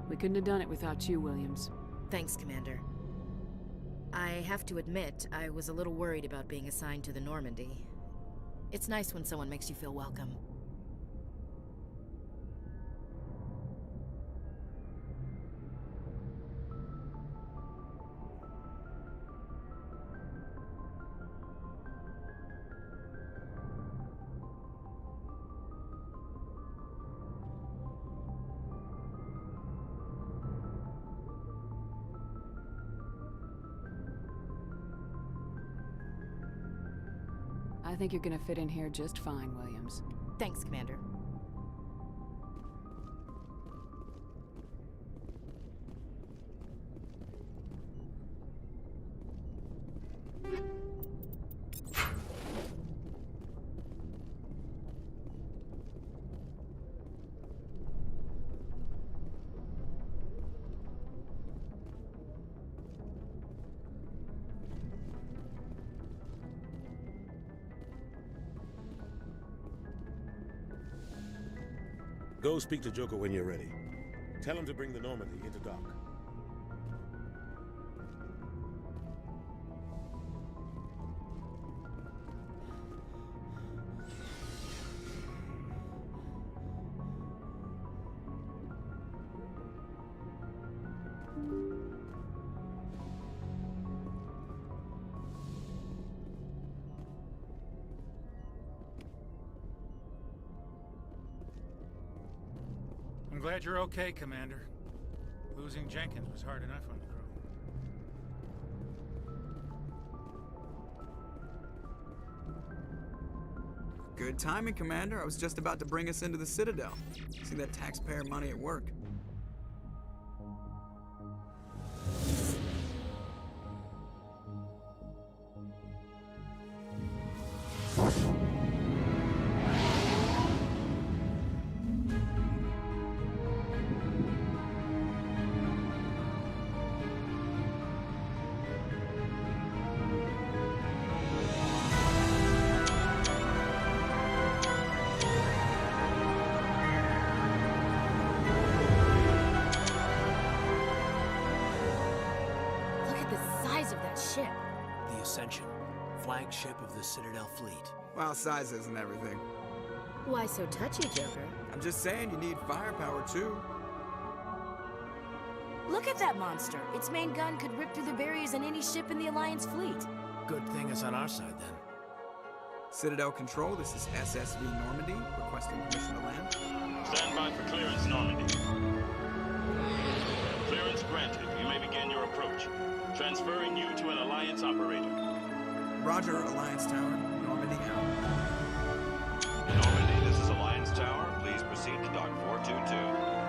We couldn't have done it without you, Williams. Thanks, Commander. I have to admit, I was a little worried about being assigned to the Normandy. It's nice when someone makes you feel welcome. I think you're gonna fit in here just fine, Williams. Thanks, Commander. Go speak to Joker when you're ready. Tell him to bring the Normandy into dock. I'm glad you're okay, Commander. Losing Jenkins was hard enough on the crew. Good timing, Commander. I was just about to bring us into the Citadel. See that taxpayer money at work. The Ascension, flagship of the Citadel fleet. Well, size isn't everything. Why so touchy, Joker? I'm just saying you need firepower, too. Look at that monster. Its main gun could rip through the barriers in any ship in the Alliance fleet. Good thing it's on our side, then. Citadel Control, this is SSV Normandy, requesting permission to land. Stand by for clearance, Normandy. Clearance granted. You may begin your approach. Transferring you to an Alliance operator. Roger, Alliance Tower. Normandy out. Normandy, this is Alliance Tower. Please proceed to Dock 422.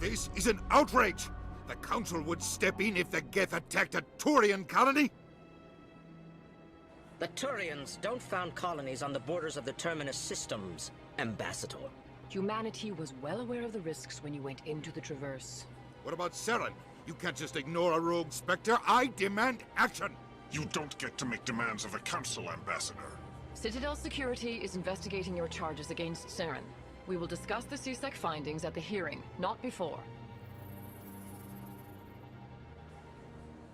This is an outrage! The Council would step in if the Geth attacked a Turian colony? The Turians don't found colonies on the borders of the Terminus systems, Ambassador. Humanity was well aware of the risks when you went into the Traverse. What about Saren? You can't just ignore a rogue Spectre. I demand action! You don't get to make demands of the Council, Ambassador. Citadel Security is investigating your charges against Saren. We will discuss the CSEC findings at the hearing, not before.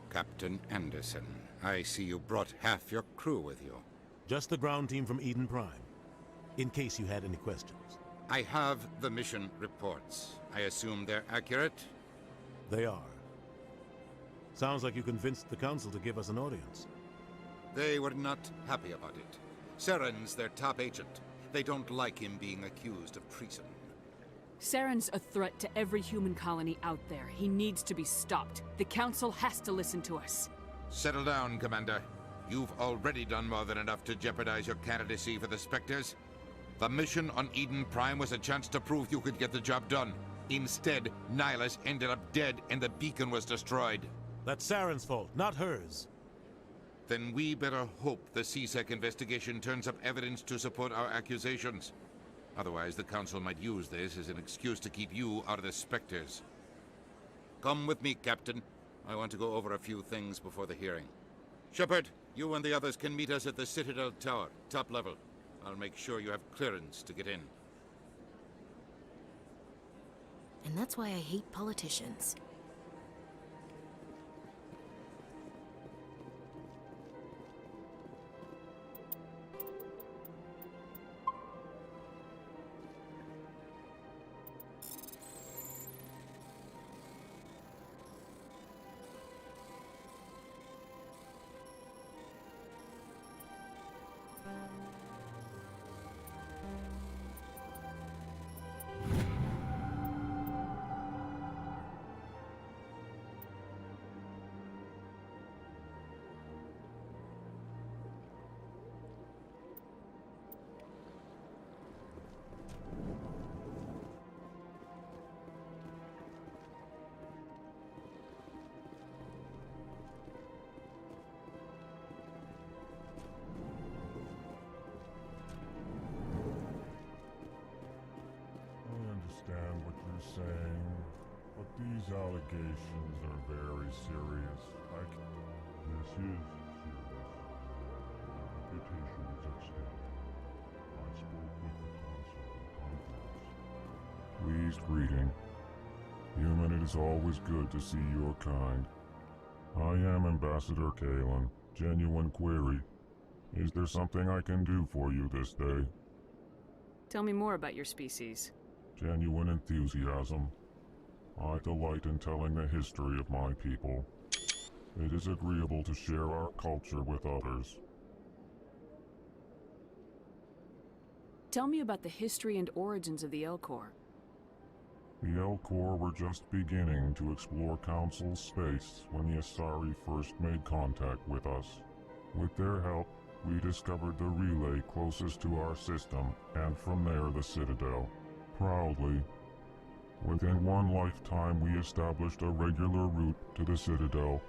Captain Anderson, I see you brought half your crew with you. Just the ground team from Eden Prime, in case you had any questions. I have the mission reports. I assume they're accurate? They are. Sounds like you convinced the Council to give us an audience. They were not happy about it. Saren's their top agent. They don't like him being accused of treason. Saren's a threat to every human colony out there. He needs to be stopped. The Council has to listen to us. Settle down, Commander. You've already done more than enough to jeopardize your candidacy for the Spectres. The mission on Eden Prime was a chance to prove you could get the job done. Instead, Nihilus ended up dead and the beacon was destroyed. That's Saren's fault, not hers. Then we better hope the CSEC investigation turns up evidence to support our accusations. Otherwise, the Council might use this as an excuse to keep you out of the Spectres. Come with me, Captain. I want to go over a few things before the hearing. Shepard, you and the others can meet us at the Citadel Tower, top level. I'll make sure you have clearance to get in. And that's why I hate politicians. These allegations are very serious. This is serious. My reputation is at stake. I spoke with the consul in confidence. Pleased greeting. Human, it is always good to see your kind. I am Ambassador Kalen. Genuine query. Is there something I can do for you this day? Tell me more about your species. Genuine enthusiasm. I delight in telling the history of my people. It is agreeable to share our culture with others. Tell me about the history and origins of the Elcor. The Elcor were just beginning to explore Council's space when the Asari first made contact with us. With their help, we discovered the relay closest to our system, and from there the Citadel. Proudly, within one lifetime we established a regular route to the Citadel,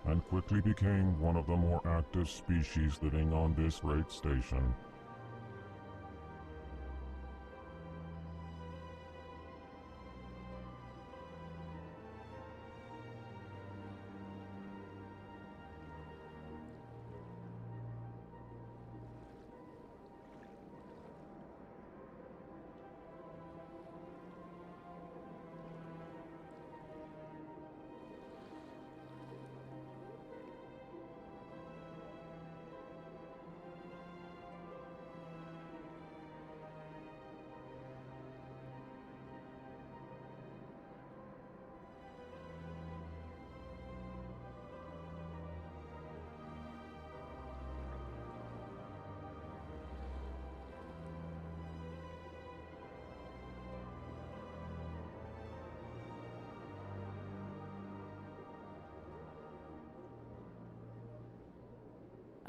and quickly became one of the more active species living on this great station.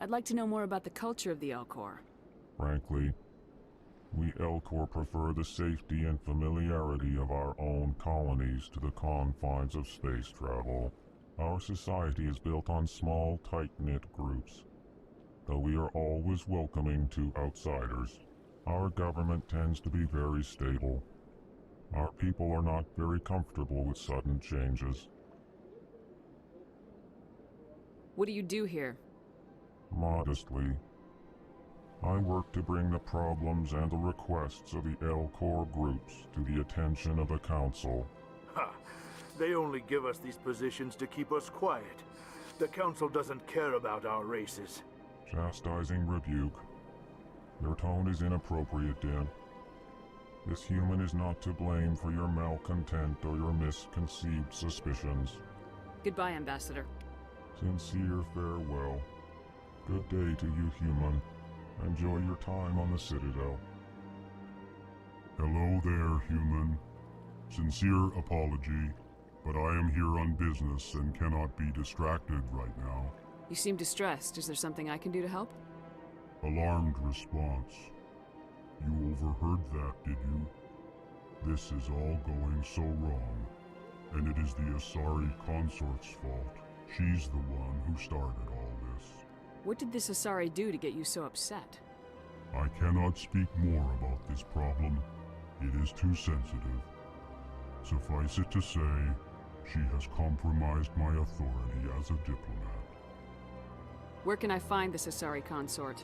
I'd like to know more about the culture of the Elcor. Frankly, we Elcor prefer the safety and familiarity of our own colonies to the confines of space travel. Our society is built on small, tight-knit groups. Though we are always welcoming to outsiders, our government tends to be very stable. Our people are not very comfortable with sudden changes. What do you do here? Modestly, I work to bring the problems and the requests of the Elcor groups to the attention of the Council. Ha! They only give us these positions to keep us quiet. The Council doesn't care about our races. Chastising rebuke. Your tone is inappropriate, Din. This human is not to blame for your malcontent or your misconceived suspicions. Goodbye, Ambassador. Sincere farewell. Good day to you, human. Enjoy your time on the Citadel. Hello there, human. Sincere apology, but I am here on business and cannot be distracted right now. You seem distressed. Is there something I can do to help? Alarmed response. You overheard that, did you? This is all going so wrong, and it is the Asari consort's fault. She's the one who started all this. What did this Asari do to get you so upset? I cannot speak more about this problem. It is too sensitive. Suffice it to say, she has compromised my authority as a diplomat. Where can I find this Asari consort?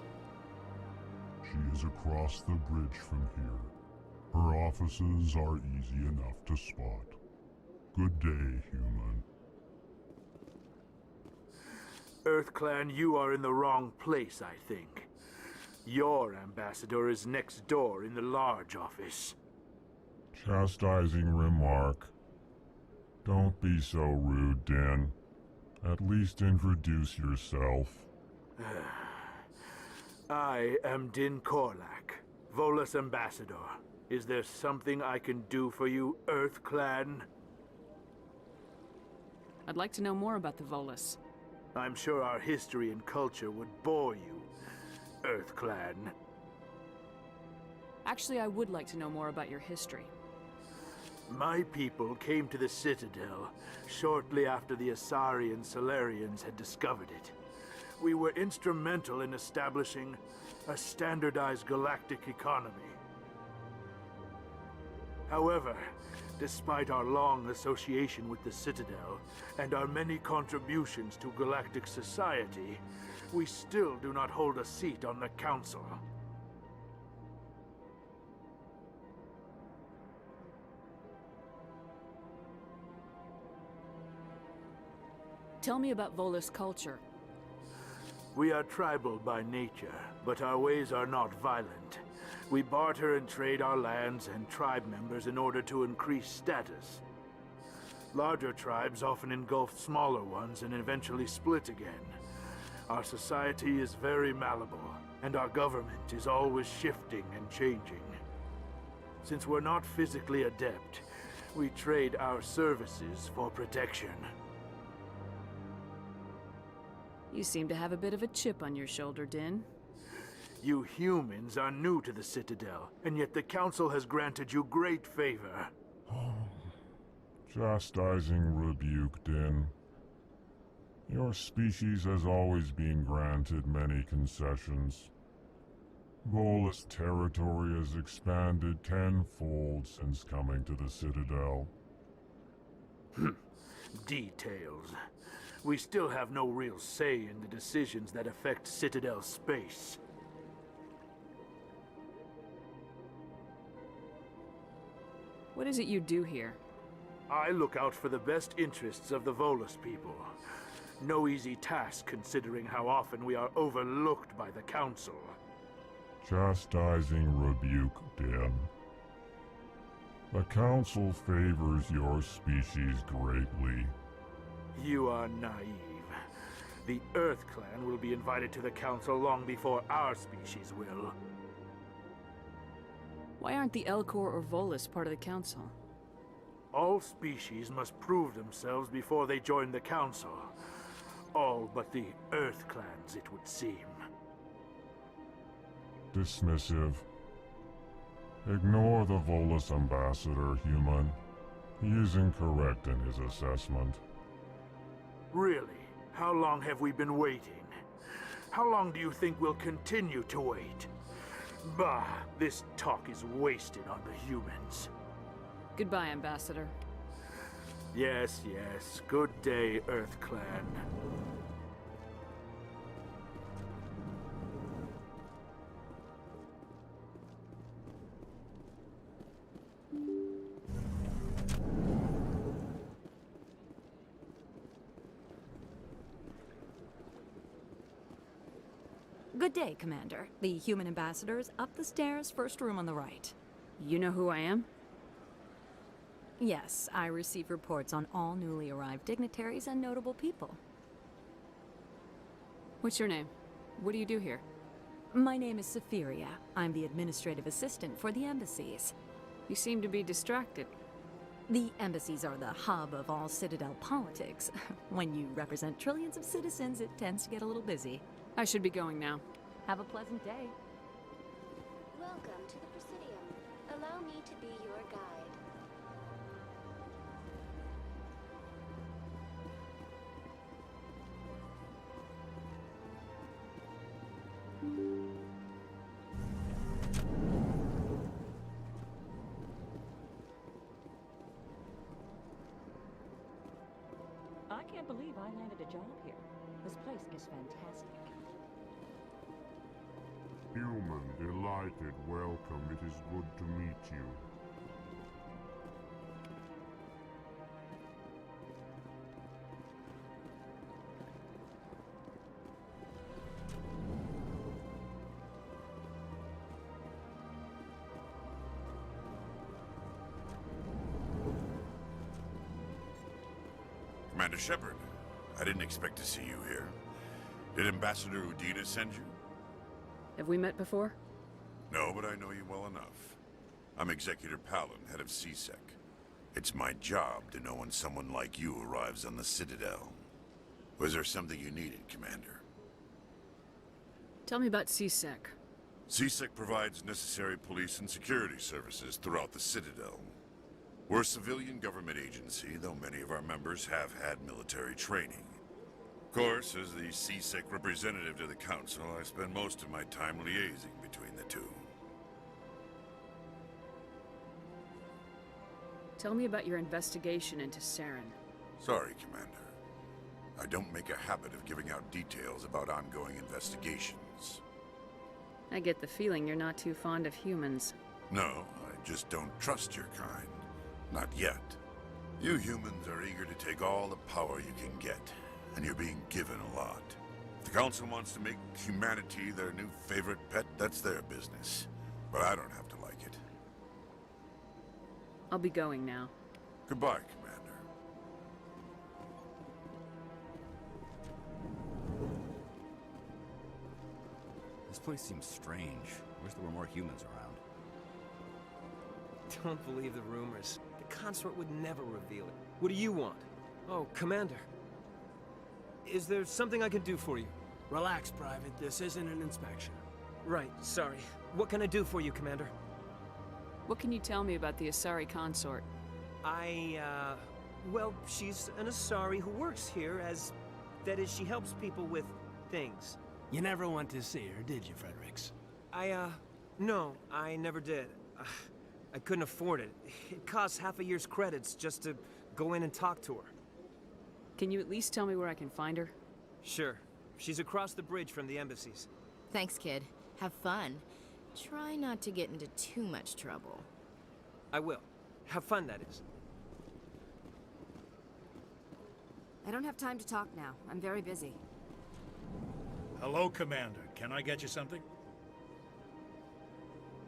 She is across the bridge from here. Her offices are easy enough to spot. Good day, human. EarthClan, you are in the wrong place, I think. Your ambassador is next door in the large office. Chastising remark. Don't be so rude, Din. At least introduce yourself. I am Din Korlak, Volus ambassador. Is there something I can do for you, EarthClan? I'd like to know more about the Volus. I'm sure our history and culture would bore you, EarthClan. Actually, I would like to know more about your history. My people came to the Citadel shortly after the Asari and Solarians had discovered it. We were instrumental in establishing a standardized galactic economy. However, Despite our long association with the Citadel and our many contributions to galactic society, we still do not hold a seat on the Council. Tell me about Volus culture. We are tribal by nature, but our ways are not violent. We barter and trade our lands and tribe members in order to increase status. Larger tribes often engulf smaller ones and eventually split again. Our society is very malleable, and our government is always shifting and changing. Since we're not physically adept, we trade our services for protection. You seem to have a bit of a chip on your shoulder, Din. You humans are new to the Citadel, and yet the Council has granted you great favor. Chastising rebuke, Din. Your species has always been granted many concessions. Volus territory has expanded tenfold since coming to the Citadel. Details. We still have no real say in the decisions that affect Citadel space. What is it you do here? I look out for the best interests of the Volus people. No easy task considering how often we are overlooked by the Council. Chastising rebuke, Din. The Council favors your species greatly. You are naive. The Earth Clan will be invited to the Council long before our species will. Why aren't the Elcor or Volus part of the Council? All species must prove themselves before they join the Council. All but the Earth Clans, it would seem. Dismissive. Ignore the Volus ambassador, human. He is incorrect in his assessment. Really? How long have we been waiting? How long do you think we'll continue to wait? Bah, this talk is wasted on the humans. Goodbye, Ambassador. Yes, yes. Good day, Earth Clan. Good day, Commander. The human ambassador's up the stairs, first room on the right. You know who I am? Yes, I receive reports on all newly arrived dignitaries and notable people. What's your name? What do you do here? My name is Sephiria. I'm the administrative assistant for the embassies. You seem to be distracted. The embassies are the hub of all Citadel politics. When you represent trillions of citizens, it tends to get a little busy. I should be going now. Have a pleasant day. Welcome to the Presidium. Allow me to be your guide. I can't believe I landed a job here. This place is fantastic. Human, delighted, welcome. It is good to meet you. Commander Shepard, I didn't expect to see you here. Did Ambassador Udina send you? Have we met before? No, but I know you well enough. I'm Executor Palin, head of CSEC. It's my job to know when someone like you arrives on the Citadel. Was there something you needed, Commander? Tell me about CSEC. CSEC provides necessary police and security services throughout the Citadel. We're a civilian government agency, though many of our members have had military training. Of course, as the CSEC representative to the Council, I spend most of my time liaising between the two. Tell me about your investigation into Saren. Sorry, Commander. I don't make a habit of giving out details about ongoing investigations. I get the feeling you're not too fond of humans. No, I just don't trust your kind. Not yet. You humans are eager to take all the power you can get, and you're being given a lot. If the Council wants to make humanity their new favorite pet, that's their business. But I don't have to like it. I'll be going now. Goodbye, Commander. This place seems strange. Wish there were more humans around. Don't believe the rumors. The consort would never reveal it. What do you want? Oh, Commander. Is there something I can do for you? Relax, Private. This isn't an inspection. Right, sorry. What can I do for you, Commander? What can you tell me about the Asari consort? Well, she's an Asari who works here as... That is, she helps people with things. You never went to see her, did you, Fredericks? No, I never did. I couldn't afford it. It costs half a year's credits just to go in and talk to her. Can you at least tell me where I can find her? Sure. She's across the bridge from the embassies. Thanks, kid. Have fun. Try not to get into too much trouble. I will. Have fun, that is. I don't have time to talk now. I'm very busy. Hello, Commander. Can I get you something?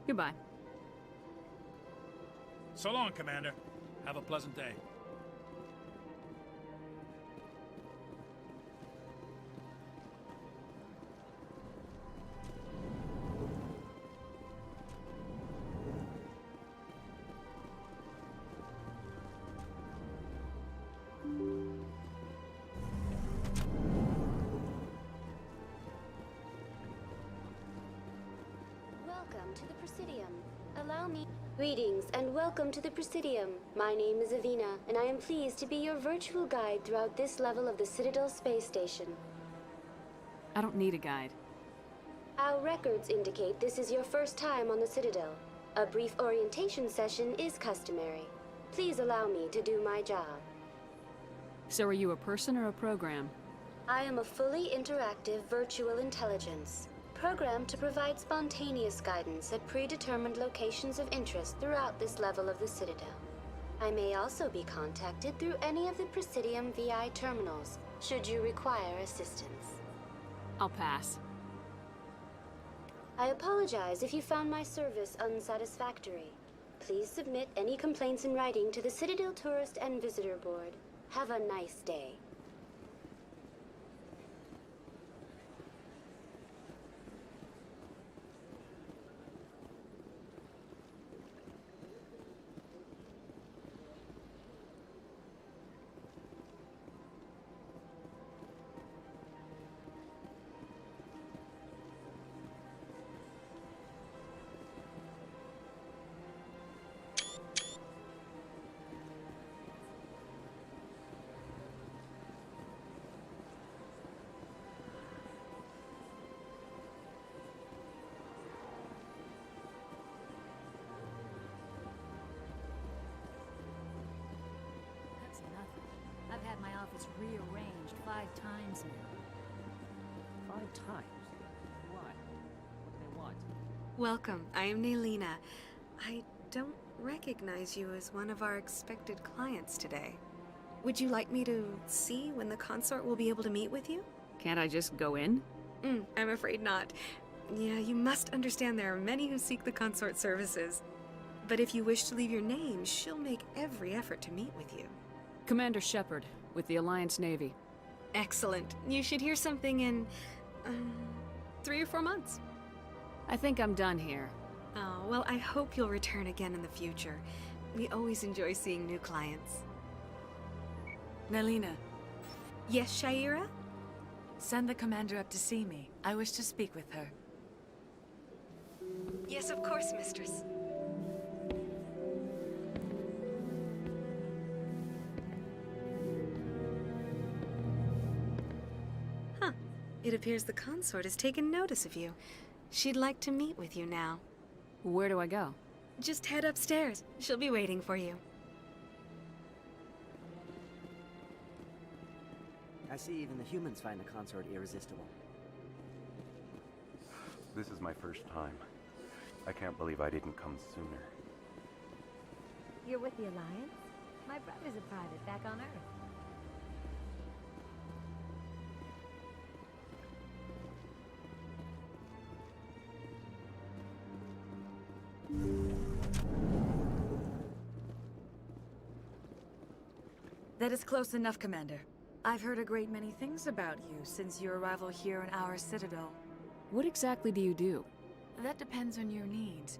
Goodbye. So long, Commander. Have a pleasant day. Welcome to the Presidium. Allow me... Greetings and welcome to the Presidium. My name is Avina, and I am pleased to be your virtual guide throughout this level of the Citadel space station. I don't need a guide. Our records indicate this is your first time on the Citadel. A brief orientation session is customary. Please allow me to do my job. So are you a person or a program? I am a fully interactive virtual intelligence, programmed to provide spontaneous guidance at predetermined locations of interest throughout this level of the Citadel. I may also be contacted through any of the Presidium VI terminals, should you require assistance. I'll pass. I apologize if you found my service unsatisfactory. Please submit any complaints in writing to the Citadel Tourist and Visitor Board. Have a nice day. That's nothing. I've had my office rearranged 5 times now. 5 times? Why? What do they want? Welcome, I am Nailina. I don't recognize you as one of our expected clients today. Would you like me to see when the consort will be able to meet with you? Can't I just go in? I'm afraid not. Yeah, you must understand there are many who seek the consort services. But if you wish to leave your name, she'll make every effort to meet with you. Commander Shepard, with the Alliance Navy. Excellent. You should hear something in, 3 or 4 months. I think I'm done here. Oh, well, I hope you'll return again in the future. We always enjoy seeing new clients. Nalina. Yes, Shaira? Send the commander up to see me. I wish to speak with her. Yes, of course, mistress. Huh. It appears the consort has taken notice of you. She'd like to meet with you now. Where do I go? Just head upstairs. She'll be waiting for you. I see even the humans find the consort irresistible. This is my first time. I can't believe I didn't come sooner. You're with the Alliance? My brother's a private back on Earth. That is close enough, Commander. I've heard a great many things about you since your arrival here in our citadel. What exactly do you do? That depends on your needs.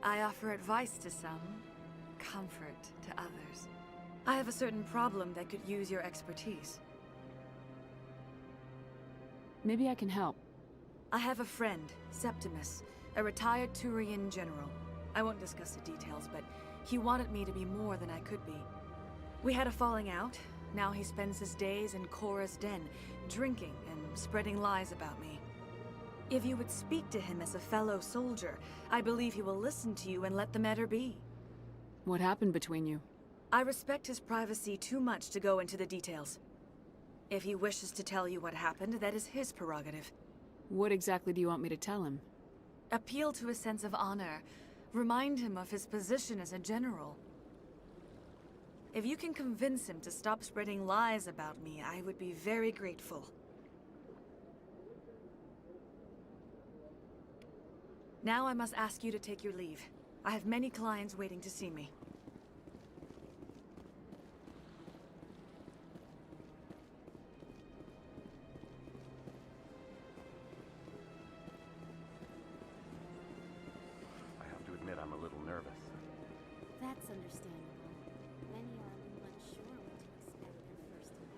I offer advice to some, comfort to others. I have a certain problem that could use your expertise. Maybe I can help. I have a friend, Septimus, a retired Turian general. I won't discuss the details, but he wanted me to be more than I could be. We had a falling out. Now he spends his days in Korra's den, drinking and spreading lies about me. If you would speak to him as a fellow soldier, I believe he will listen to you and let the matter be. What happened between you? I respect his privacy too much to go into the details. If he wishes to tell you what happened, that is his prerogative. What exactly do you want me to tell him? Appeal to his sense of honor. Remind him of his position as a general. If you can convince him to stop spreading lies about me, I would be very grateful. Now I must ask you to take your leave. I have many clients waiting to see me. I have to admit I'm a little nervous. That's understandable. Many are a little unsure what to expect their first time.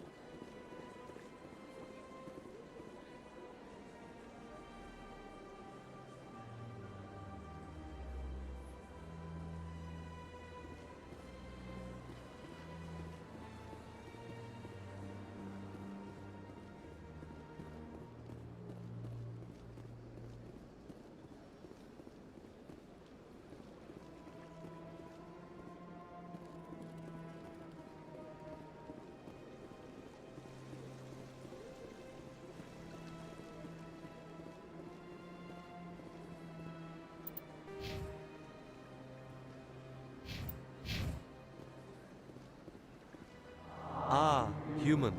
Ah, human.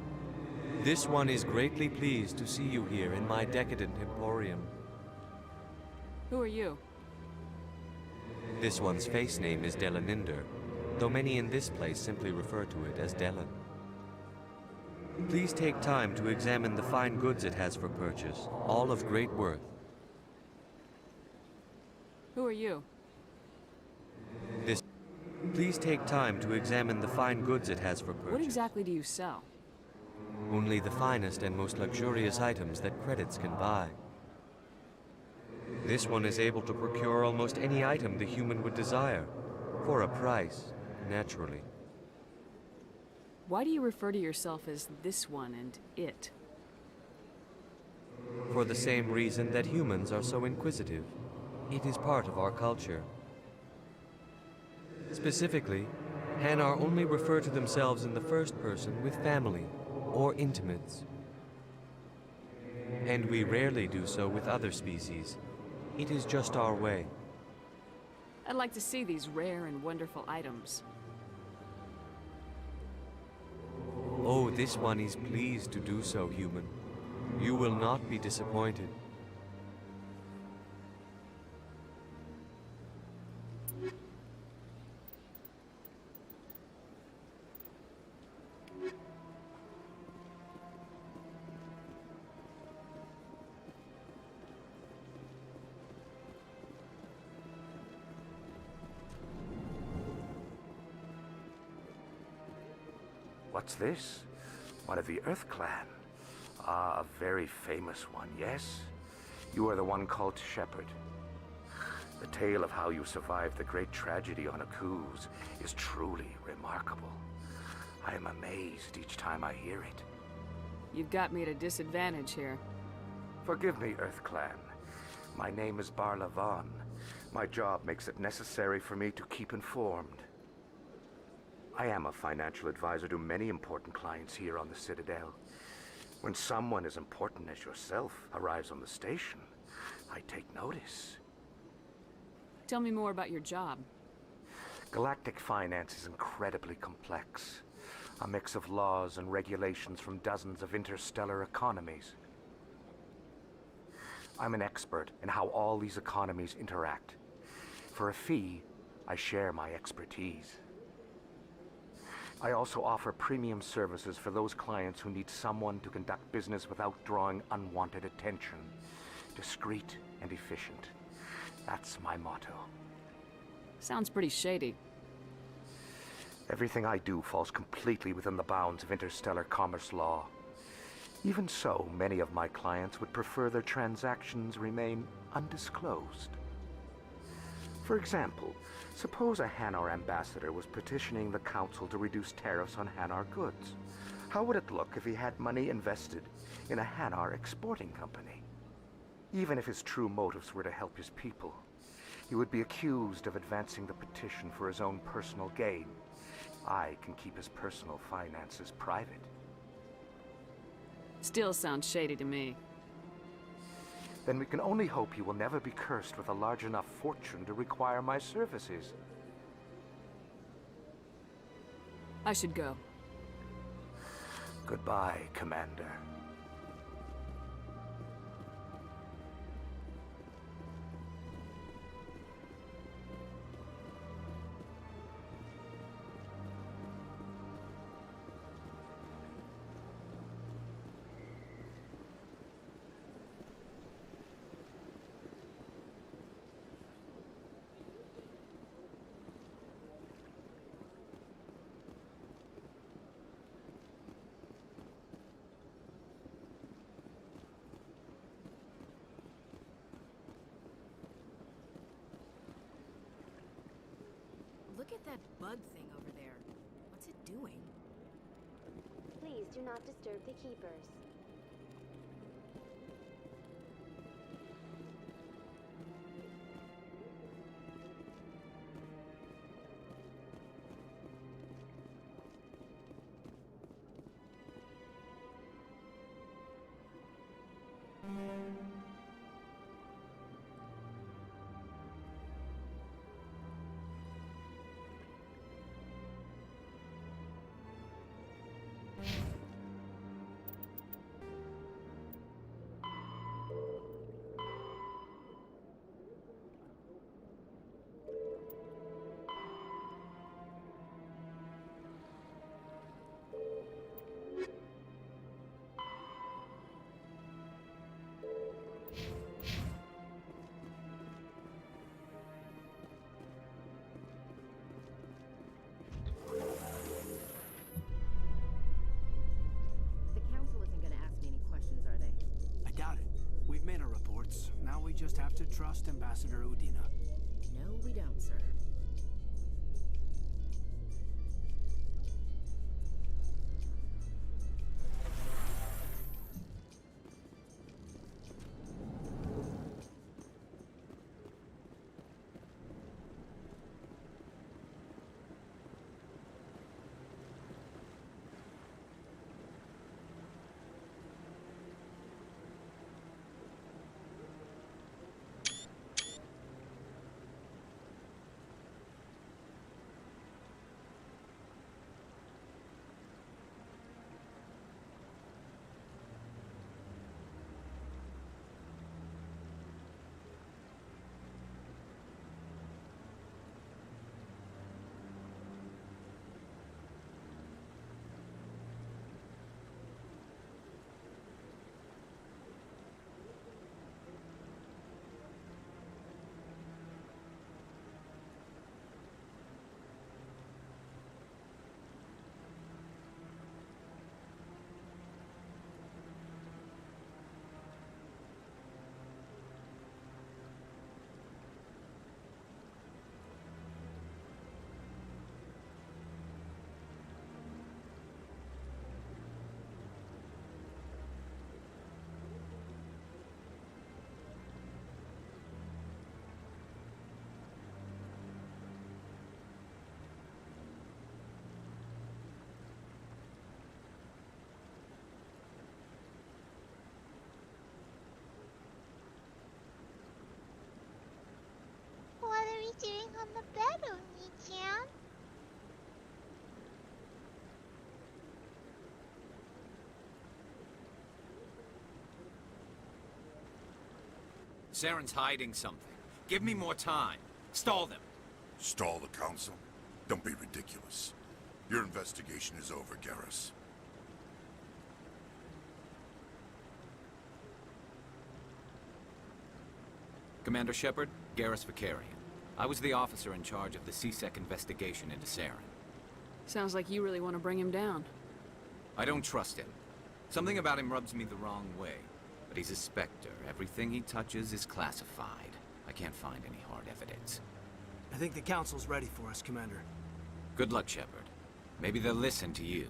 This one is greatly pleased to see you here in my decadent emporium. Who are you? This one's face name is Delaninder, though many in this place simply refer to it as Delan. Please take time to examine the fine goods it has for purchase, all of great worth. Who are you? Please take time to examine the fine goods it has for purchase. What exactly do you sell? Only the finest and most luxurious items that credits can buy. This one is able to procure almost any item the human would desire, for a price, naturally. Why do you refer to yourself as this one and it? For the same reason that humans are so inquisitive. It is part of our culture. Specifically, Hanar only refer to themselves in the first person with family or intimates. And we rarely do so with other species. It is just our way. I'd like to see these rare and wonderful items. Oh, this one is pleased to do so, human. You will not be disappointed. What's this? One of the Earth Clan. Ah, a very famous one, yes? You are the one called Shepherd. The tale of how you survived the great tragedy on Akuz is truly remarkable. I am amazed each time I hear it. You've got me at a disadvantage here. Forgive me, Earth Clan. My name is Barla Vaughn. My job makes it necessary for me to keep informed. I am a financial advisor to many important clients here on the Citadel. When someone as important as yourself arrives on the station, I take notice. Tell me more about your job. Galactic finance is incredibly complex. A mix of laws and regulations from dozens of interstellar economies. I'm an expert in how all these economies interact. For a fee, I share my expertise. I also offer premium services for those clients who need someone to conduct business without drawing unwanted attention. Discreet and efficient. That's my motto. Sounds pretty shady. Everything I do falls completely within the bounds of interstellar commerce law. Even so, many of my clients would prefer their transactions remain undisclosed. For example, suppose a Hanar ambassador was petitioning the council to reduce tariffs on Hanar goods. How would it look if he had money invested in a Hanar exporting company? Even if his true motives were to help his people, he would be accused of advancing the petition for his own personal gain. I can keep his personal finances private. Still sounds shady to me. Then we can only hope he will never be cursed with a large enough fortune to require my services. I should go. Goodbye, Commander. Look at that bug thing over there. What's it doing? Please do not disturb the keepers. We've made our reports. Now we just have to trust Ambassador Udina. No, we don't, sir. the better, Nichan. Saren's hiding something. Give me more time. Stall them. Stall the council? Don't be ridiculous. Your investigation is over, Garrus. Commander Shepard, Garrus Vicarian. I was the officer in charge of the CSEC investigation into Saren. Sounds like you really want to bring him down. I don't trust him. Something about him rubs me the wrong way. But he's a Spectre. Everything he touches is classified. I can't find any hard evidence. I think the council's ready for us, Commander. Good luck, Shepard. Maybe they'll listen to you.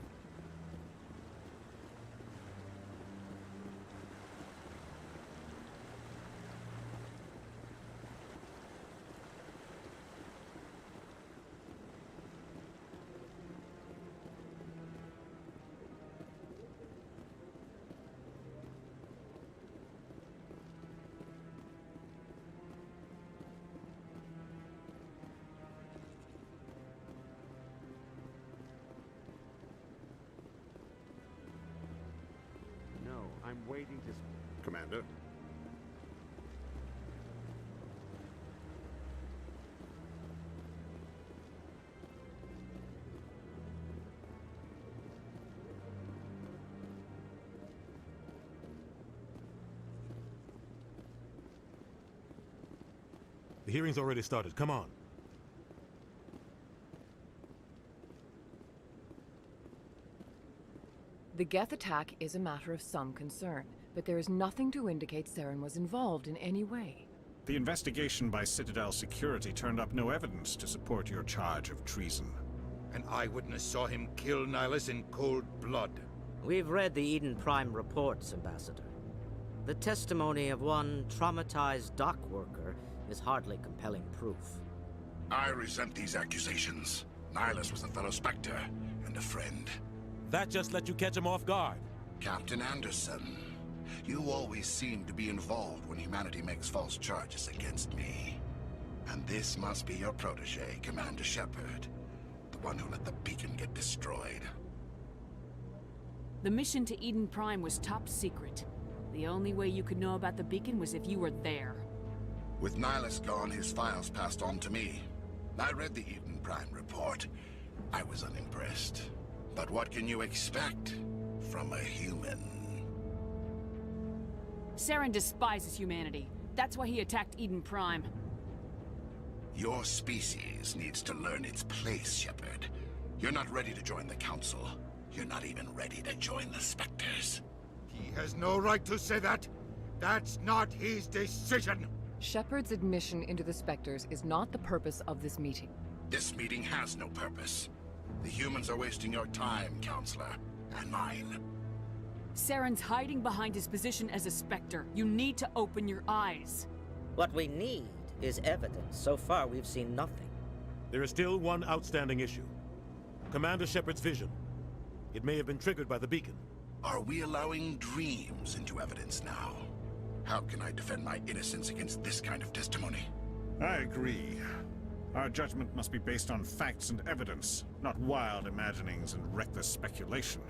I'm waiting to... Commander? The hearing's already started. Come on. The Geth attack is a matter of some concern, but there is nothing to indicate Saren was involved in any way. The investigation by Citadel Security turned up no evidence to support your charge of treason. An eyewitness saw him kill Nihilus in cold blood. We've read the Eden Prime reports, Ambassador. The testimony of one traumatized dock worker is hardly compelling proof. I resent these accusations. Nihilus was a fellow Spectre and a friend. That just let you catch him off guard. Captain Anderson, you always seem to be involved when humanity makes false charges against me. And this must be your protege, Commander Shepard. The one who let the beacon get destroyed. The mission to Eden Prime was top secret. The only way you could know about the beacon was if you were there. With Nihilus gone, his files passed on to me. I read the Eden Prime report. I was unimpressed. But what can you expect from a human? Saren despises humanity. That's why he attacked Eden Prime. Your species needs to learn its place, Shepard. You're not ready to join the Council. You're not even ready to join the Spectres. He has no right to say that. That's not his decision. Shepard's admission into the Spectres is not the purpose of this meeting. This meeting has no purpose. The humans are wasting your time, Counselor, and mine. Saren's hiding behind his position as a Spectre. You need to open your eyes. What we need is evidence. So far, we've seen nothing. There is still one outstanding issue. Commander Shepard's vision. It may have been triggered by the beacon. Are we allowing dreams into evidence now? How can I defend my innocence against this kind of testimony? I agree. Our judgment must be based on facts and evidence, not wild imaginings and reckless speculation.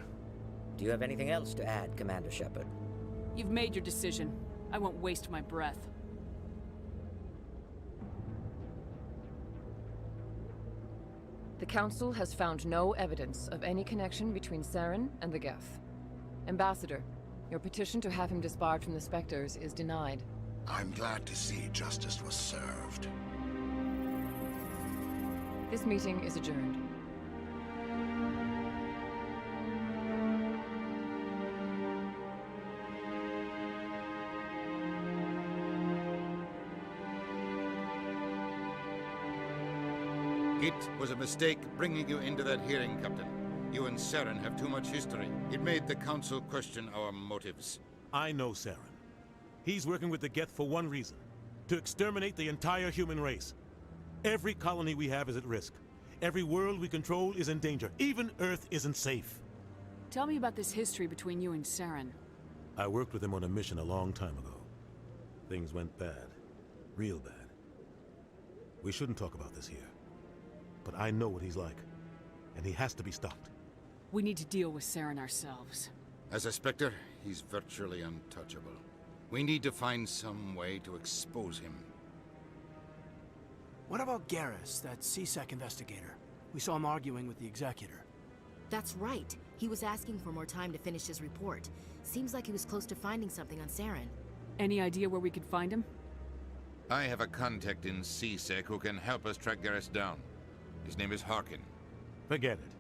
Do you have anything else to add, Commander Shepard? You've made your decision. I won't waste my breath. The Council has found no evidence of any connection between Saren and the Geth. Ambassador, your petition to have him disbarred from the Spectres is denied. I'm glad to see justice was served. This meeting is adjourned. It was a mistake bringing you into that hearing, Captain. You and Saren have too much history. It made the Council question our motives. I know Saren. He's working with the Geth for one reason. To exterminate the entire human race. Every colony we have is at risk. Every world we control is in danger. Even Earth isn't safe. Tell me about this history between you and Saren. I worked with him on a mission a long time ago. Things went bad. Real bad. We shouldn't talk about this here. But I know what he's like, and he has to be stopped. We need to deal with Saren ourselves. As a Spectre, he's virtually untouchable. We need to find some way to expose him. What about Garrus, that CSEC investigator? We saw him arguing with the executor. That's right. He was asking for more time to finish his report. Seems like he was close to finding something on Saren. Any idea where we could find him? I have a contact in CSEC who can help us track Garrus down. His name is Harkin. Forget it.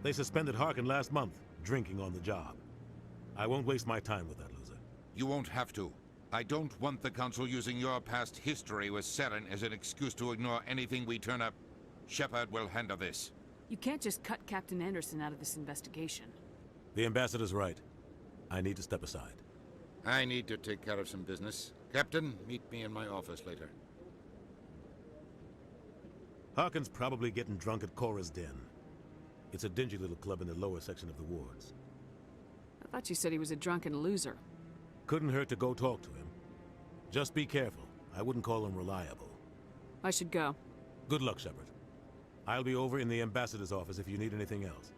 They suspended Harkin last month, drinking on the job. I won't waste my time with that loser. You won't have to. I don't want the Council using your past history with Saren as an excuse to ignore anything we turn up. Shepard will handle this. You can't just cut Captain Anderson out of this investigation. The ambassador's right. I need to step aside. I need to take care of some business. Captain, meet me in my office later. Harkin's probably getting drunk at Cora's Den. It's a dingy little club in the lower section of the wards. I thought you said he was a drunken loser. Couldn't hurt to go talk to him. Just be careful. I wouldn't call him reliable. I should go. Good luck, Shepard. I'll be over in the ambassador's office if you need anything else.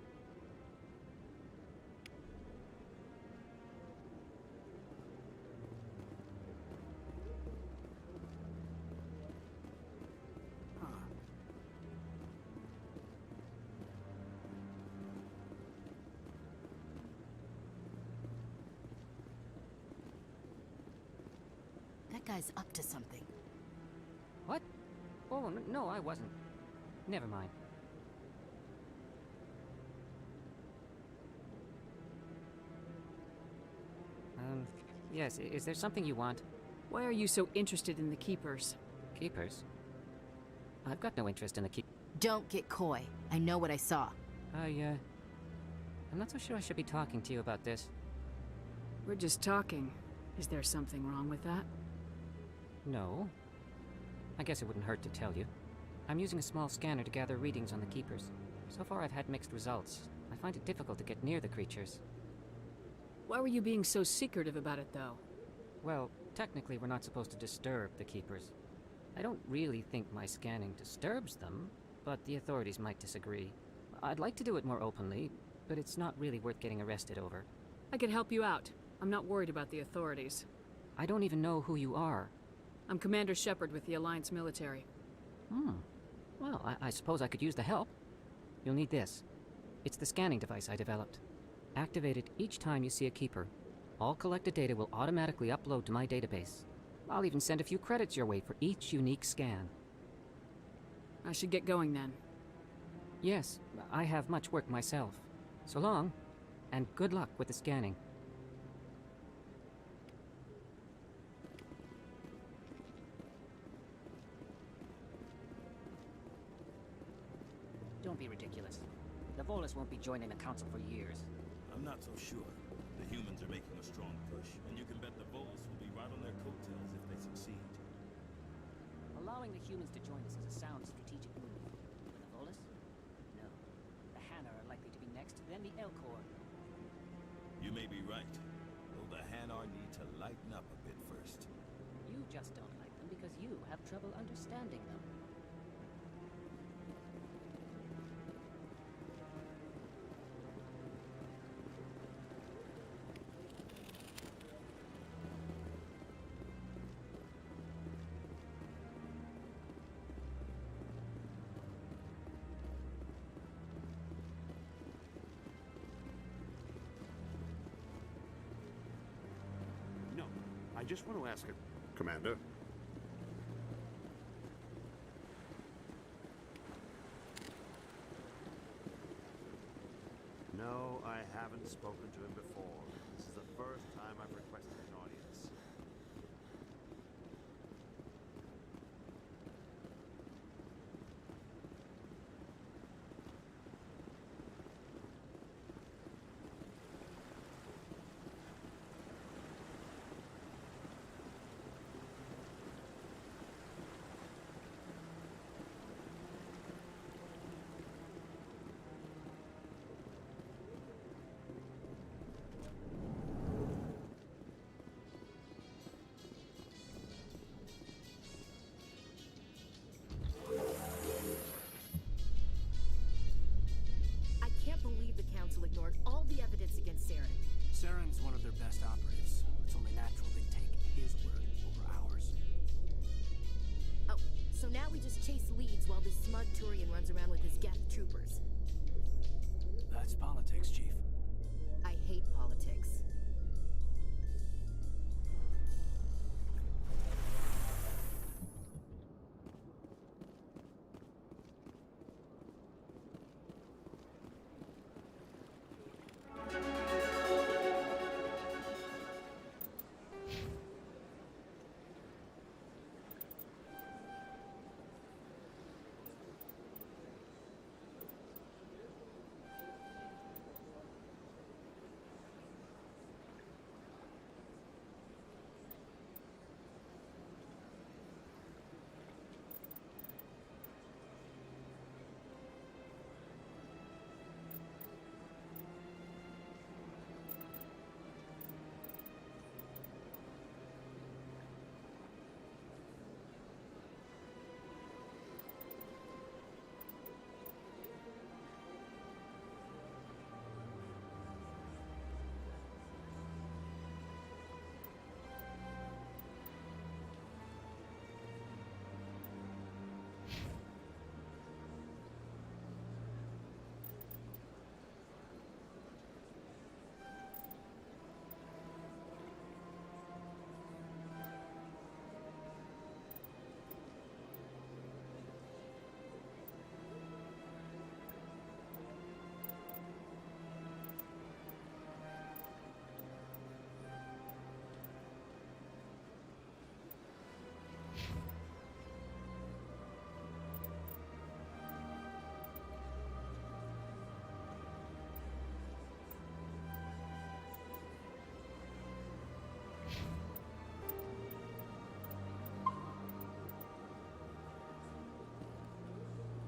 That guy's up to something. What? Oh, no, I wasn't. Never mind. Yes, is there something you want? Why are you so interested in the Keepers? Keepers? I've got no interest in the Don't get coy. I know what I saw. I'm not so sure I should be talking to you about this. We're just talking. Is there something wrong with that? No. I guess it wouldn't hurt to tell you. I'm using a small scanner to gather readings on the Keepers. So far I've had mixed results. I find it difficult to get near the creatures. Why were you being so secretive about it, though? Well, technically we're not supposed to disturb the Keepers. I don't really think my scanning disturbs them, but the authorities might disagree. I'd like to do it more openly, but it's not really worth getting arrested over. I could help you out. I'm not worried about the authorities. I don't even know who you are. I'm Commander Shepard with the Alliance military. Well, I suppose I could use the help. You'll need this. It's the scanning device I developed. Activate it each time you see a Keeper. All collected data will automatically upload to my database. I'll even send a few credits your way for each unique scan. I should get going then. Yes, I have much work myself. So long, and good luck with the scanning. Don't be ridiculous. The Volus won't be joining the Council for years. I'm not so sure. The humans are making a strong push, and you can bet the Volus will be right on their coattails if they succeed. Allowing the humans to join us is a sound strategic move. But the Volus? No. The Hanna are likely to be next, then the Elcor. You may be right, though the Hanar need to lighten up a bit first. You just don't like them because you have trouble understanding them. I just want to ask a... Commander? No, I haven't spoken to him before. This is the first time I've requested an audience. now we just chase leads while this smart Turian runs around with his Geth troopers. That's politics, Chief. I hate politics.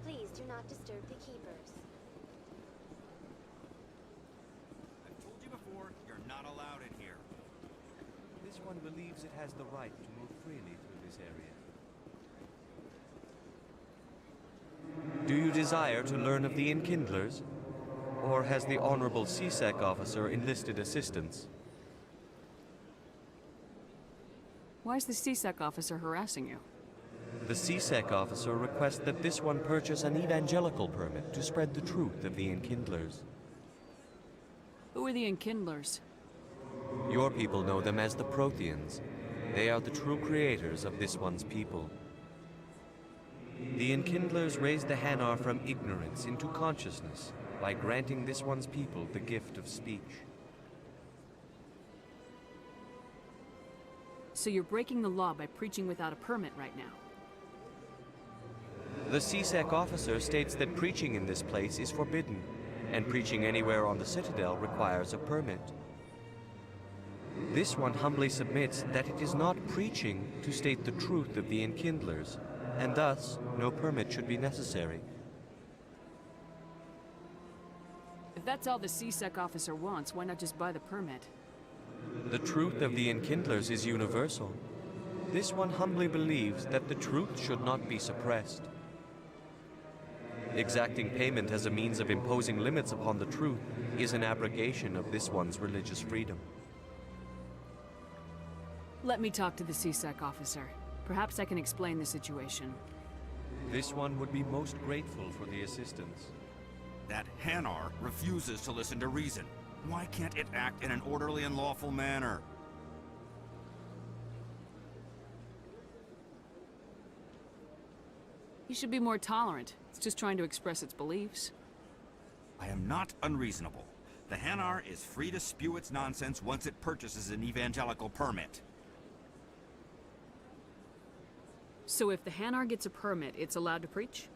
Please do not disturb the keepers. I've told you before, you're not allowed in here. This one believes it has the right to move freely through this area. Do you desire to learn of the Enkindlers? Or has the Honorable CSEC officer enlisted assistance? Why is the CSEC officer harassing you? The CSEC officer requests that this one purchase an evangelical permit to spread the truth of the Enkindlers. Who are the Enkindlers? Your people know them as the Protheans. They are the true creators of this one's people. The Enkindlers raised the Hanar from ignorance into consciousness by granting this one's people the gift of speech. So you're breaking the law by preaching without a permit right now? The CSEC officer states that preaching in this place is forbidden, and preaching anywhere on the Citadel requires a permit. This one humbly submits that it is not preaching to state the truth of the Enkindlers, and thus no permit should be necessary. If that's all the CSEC officer wants, why not just buy the permit? The truth of the Enkindlers is universal. This one humbly believes that the truth should not be suppressed. Exacting payment as a means of imposing limits upon the truth is an abrogation of this one's religious freedom. Let me talk to the CSEC officer. Perhaps I can explain the situation. This one would be most grateful for the assistance. That Hanar refuses to listen to reason. Why can't it act in an orderly and lawful manner? You should be more tolerant. It's just trying to express its beliefs. I am not unreasonable. The Hanar is free to spew its nonsense once it purchases an evangelical permit. So if the Hanar gets a permit, it's allowed to preach?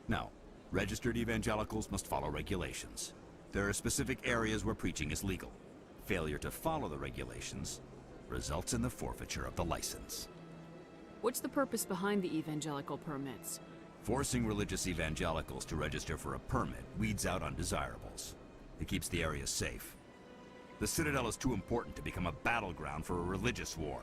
No. Registered evangelicals must follow regulations. There are specific areas where preaching is legal. Failure to follow the regulations results in the forfeiture of the license. What's the purpose behind the evangelical permits? Forcing religious evangelicals to register for a permit weeds out undesirables. It keeps the area safe. The Citadel is too important to become a battleground for a religious war.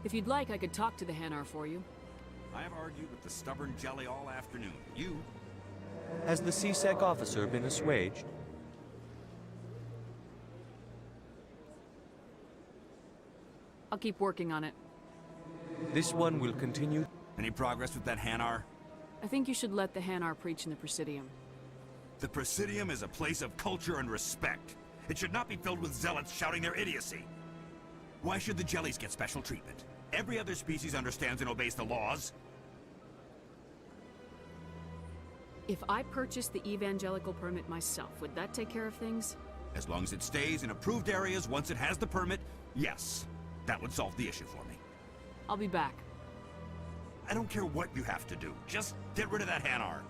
If you'd like, I could talk to the Hanar for you. I have argued with the stubborn jelly all afternoon. You? Has the CSEC officer been assuaged? I'll keep working on it. This one will continue. Any progress with that Hanar? I think you should let the Hanar preach in the Presidium. The Presidium is a place of culture and respect. It should not be filled with zealots shouting their idiocy. Why should the jellies get special treatment? Every other species understands and obeys the laws. If I purchased the evangelical permit myself, would that take care of things? As long as it stays in approved areas once it has the permit, yes. That would solve the issue for me. I'll be back. I don't care what you have to do. Just get rid of that Hanar.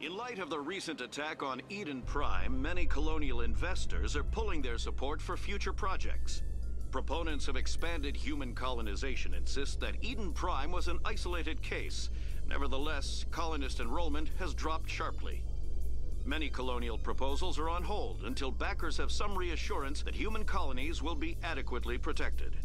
In light of the recent attack on Eden Prime, many colonial investors are pulling their support for future projects. Proponents of expanded human colonization insist that Eden Prime was an isolated case. Nevertheless, colonist enrollment has dropped sharply. Many colonial proposals are on hold until backers have some reassurance that human colonies will be adequately protected.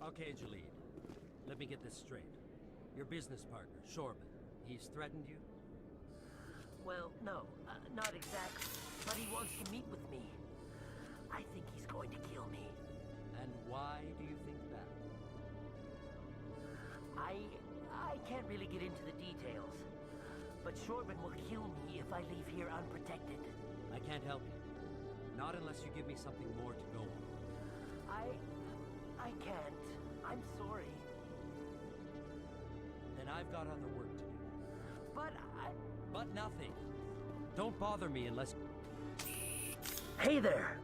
Okay, Jalid. Let me get this straight. Your business partner, Shorban, he's threatened you? Well, no, not exactly. But he wants to meet with me. I think he's going to kill me. And why do you think that? I can't really get into the details. But Shorban will kill me if I leave here unprotected. I can't help you. Not unless you give me something more to go on. I can't. I'm sorry. Then I've got other work to do. But But nothing. Don't bother me unless... Hey there!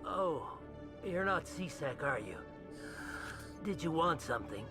Oh, you're not C-Sec, are you? Did you want something?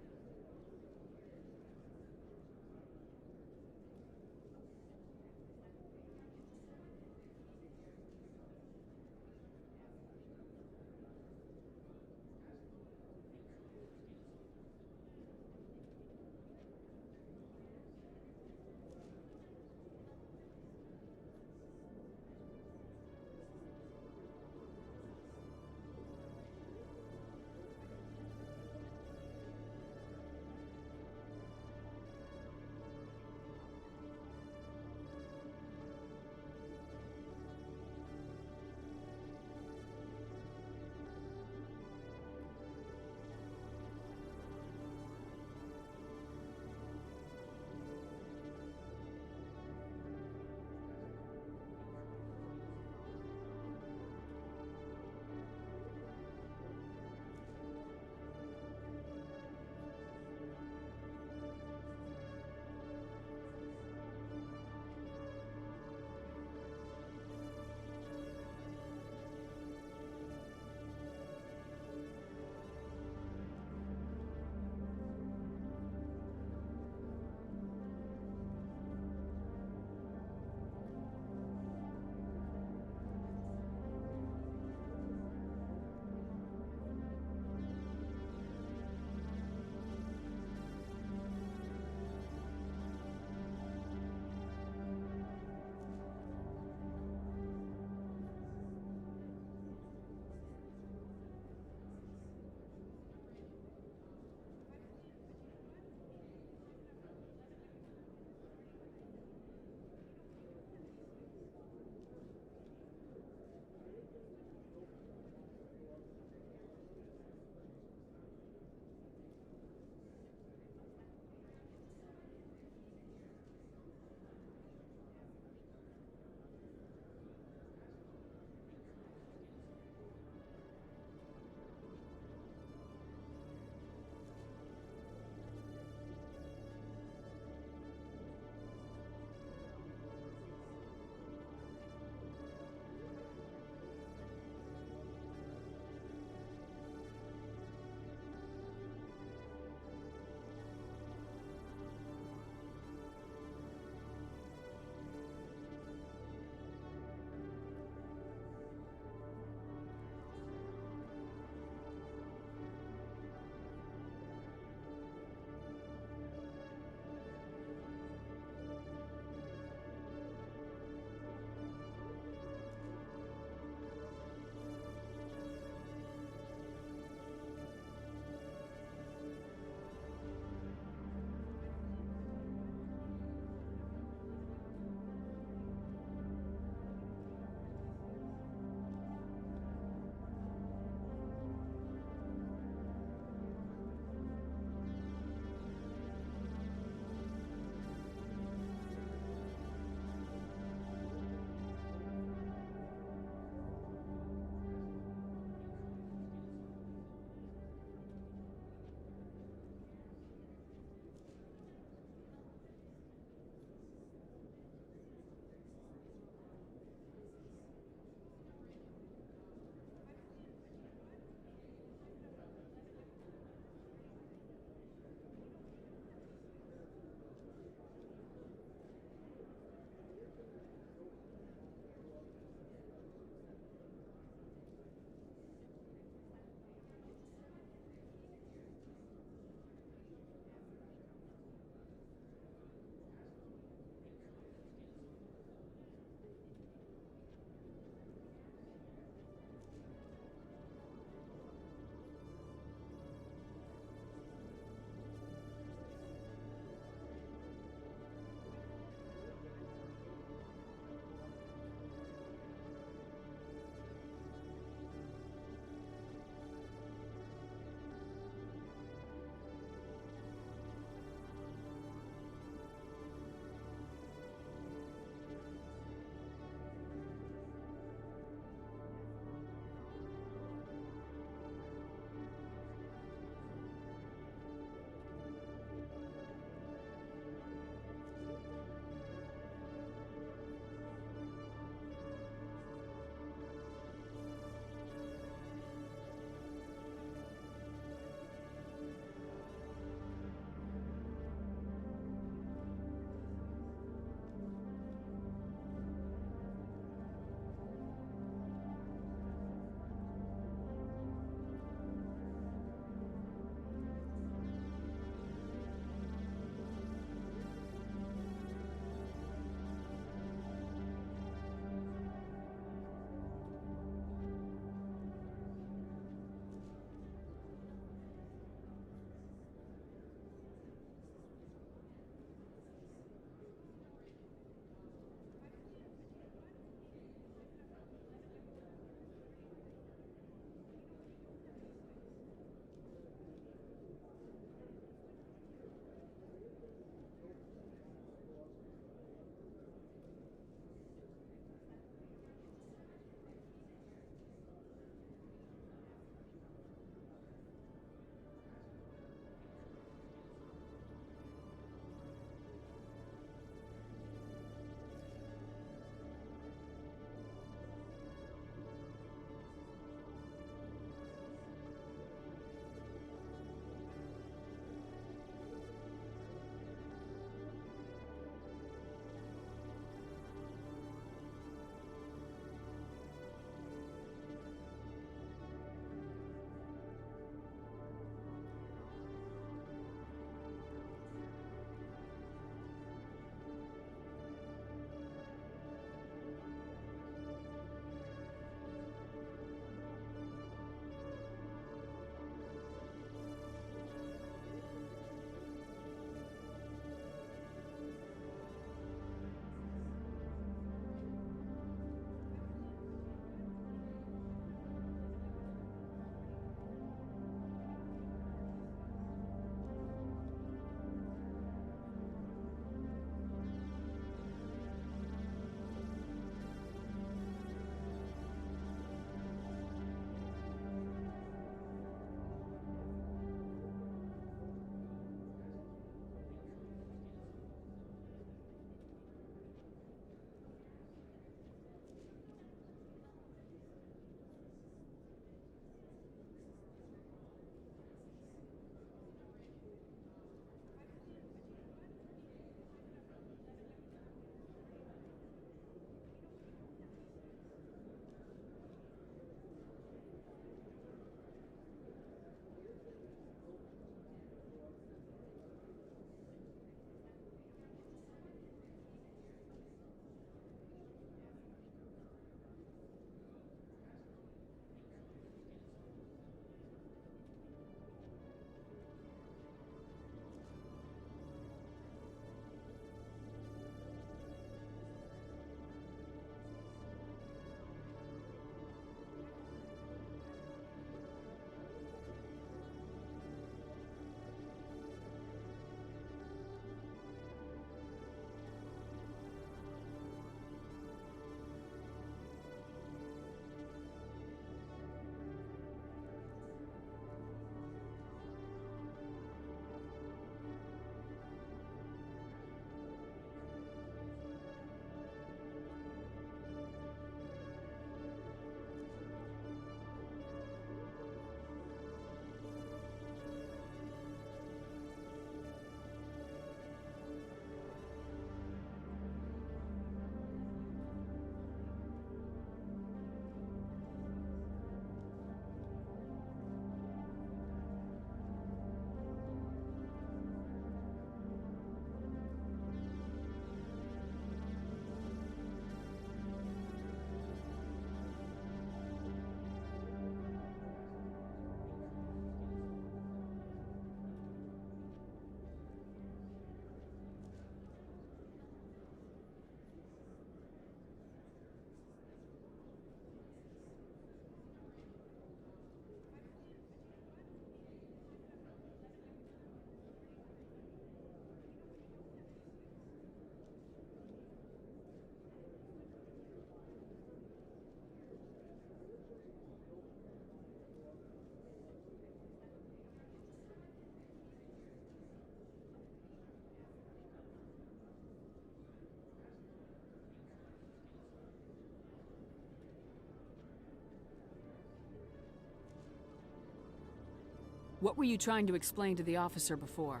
What were you trying to explain to the officer before?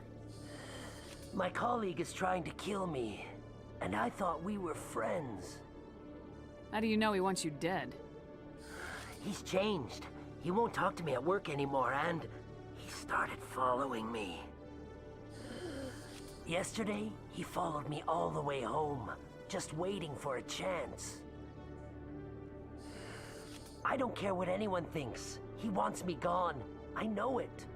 My colleague is trying to kill me, and I thought we were friends. How do you know he wants you dead? He's changed. He won't talk to me at work anymore, and he started following me. Yesterday, he followed me all the way home, just waiting for a chance. I don't care what anyone thinks. He wants me gone. I know it.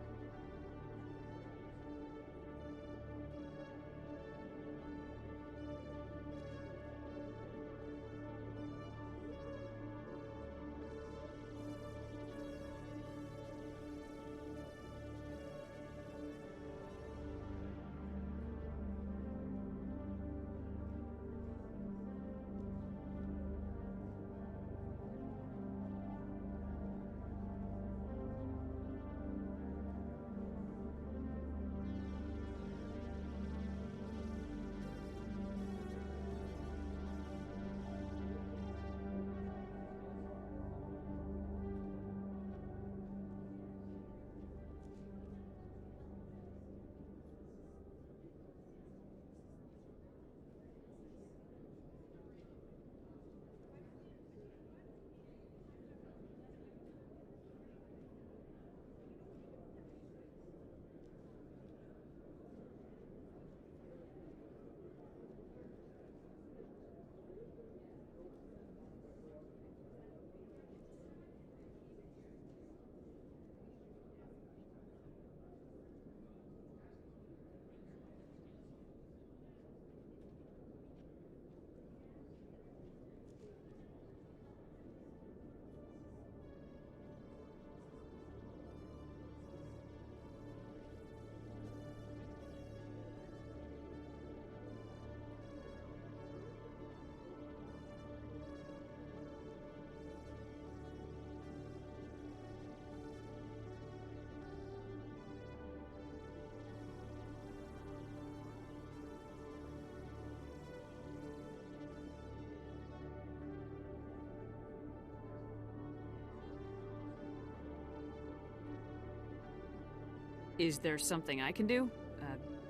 Is there something I can do?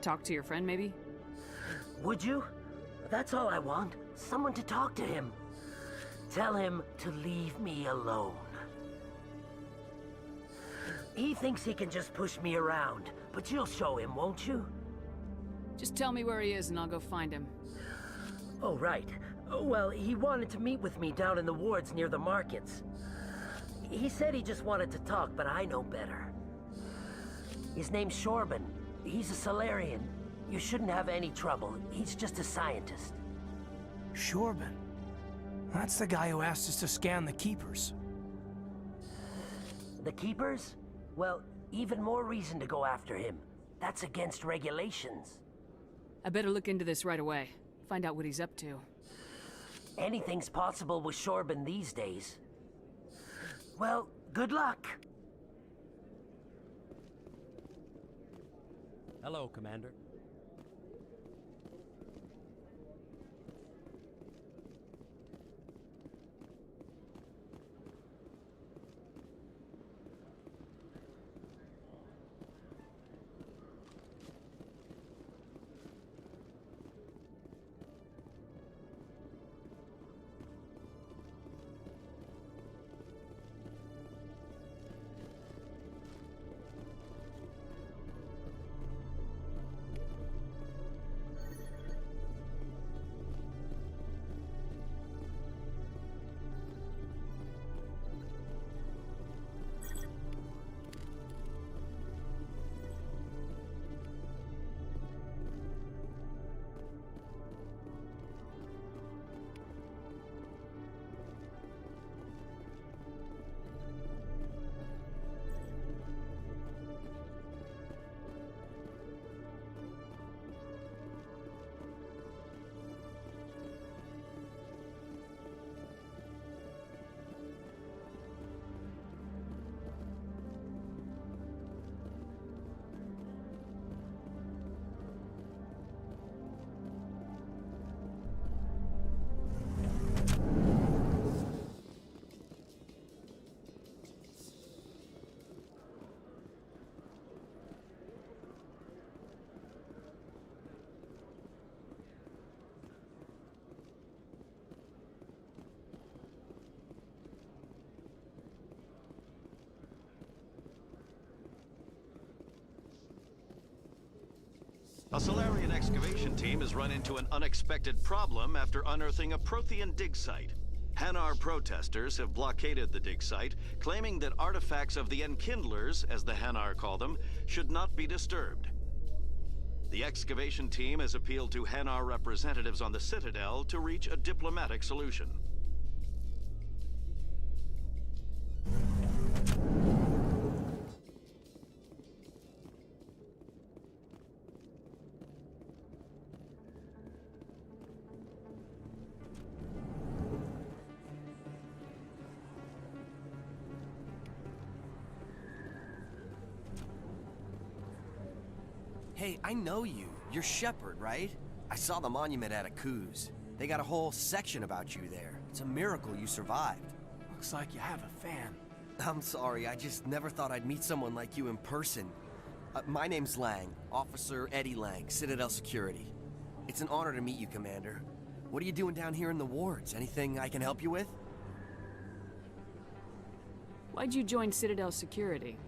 Talk to your friend, maybe? Would you? That's all I want. Someone to talk to him. Tell him to leave me alone. He thinks he can just push me around, but you'll show him, won't you? Just tell me where he is and I'll go find him. Oh, right. Well, he wanted to meet with me down in the wards near the markets. He said he just wanted to talk, but I know better. His name's Shorban. He's a Solarian. You shouldn't have any trouble. He's just a scientist. Shorban? That's the guy who asked us to scan the Keepers. The Keepers? Well, even more reason to go after him. That's against regulations. I better look into this right away. Find out what he's up to. Anything's possible with Shorban these days. Well, good luck. Hello, Commander. A Solarian excavation team has run into an unexpected problem after unearthing a Prothean dig site. Hanar protesters have blockaded the dig site, claiming that artifacts of the Enkindlers, as the Hanar call them, should not be disturbed. The excavation team has appealed to Hanar representatives on the Citadel to reach a diplomatic solution. Hey, I know you. You're Shepard, right? I saw the monument at Akuz. They got a whole section about you there. It's a miracle you survived. Looks like you have a fan. I'm sorry, I just never thought I'd meet someone like you in person. My name's Lang, Officer Eddie Lang, Citadel Security. It's an honor to meet you, Commander. What are you doing down here in the wards? Anything I can help you with? Why'd you join Citadel Security?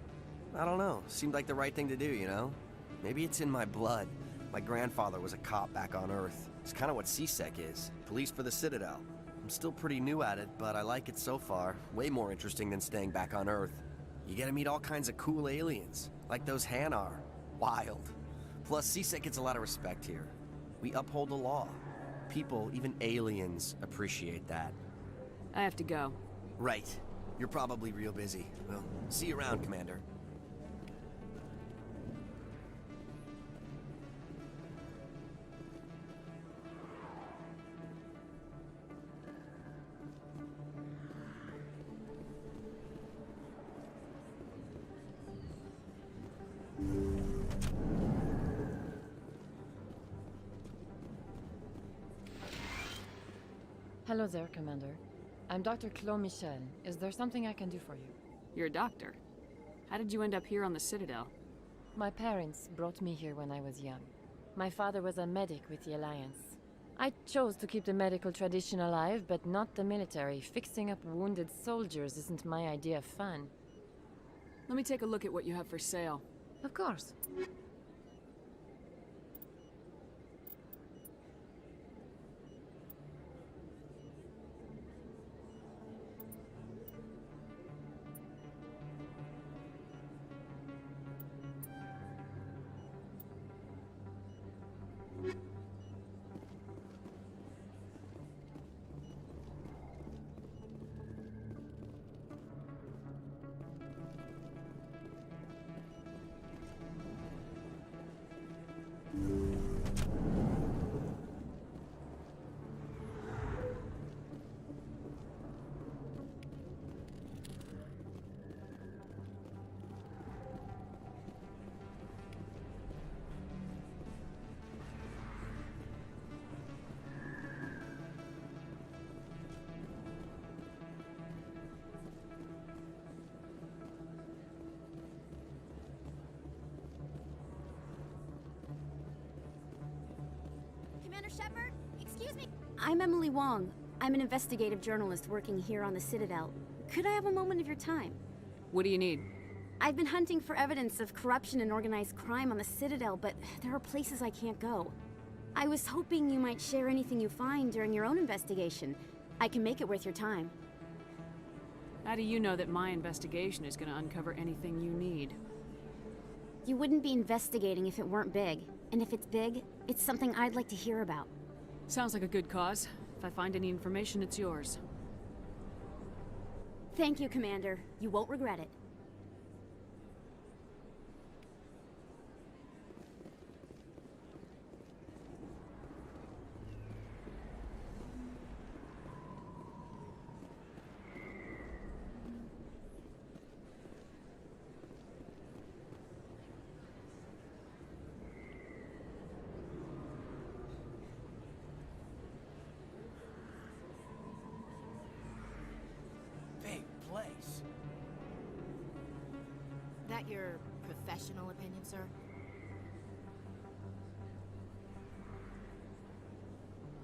I don't know. Seemed like the right thing to do, you know? Maybe it's in my blood. My grandfather was a cop back on Earth. It's kind of what CSEC is. Police for the Citadel. I'm still pretty new at it, but I like it so far. Way more interesting than staying back on Earth. You get to meet all kinds of cool aliens, like those Hanar. Wild. Plus, CSEC gets a lot of respect here. We uphold the law. People, even aliens, appreciate that. I have to go. Right. You're probably real busy. Well, see you around, Commander. Hello there, Commander. I'm Dr. Claude Michel. Is there something I can do for you? You're a doctor. How did you end up here on the Citadel? My parents brought me here when I was young. My father was a medic with the Alliance. I chose to keep the medical tradition alive, but not the military. Fixing up wounded soldiers isn't my idea of fun. Let me take a look at what you have for sale. Of course. Commander Shepard? Excuse me. I'm Emily Wong. I'm an investigative journalist working here on the Citadel. Could I have a moment of your time? What do you need? I've been hunting for evidence of corruption and organized crime on the Citadel, but there are places I can't go. I was hoping you might share anything you find during your own investigation. I can make it worth your time. How do you know that my investigation is going to uncover anything you need? You wouldn't be investigating if it weren't big. And if it's big, it's something I'd like to hear about. Sounds like a good cause. If I find any information, it's yours. Thank you, Commander. You won't regret it. Place. That your professional opinion, sir?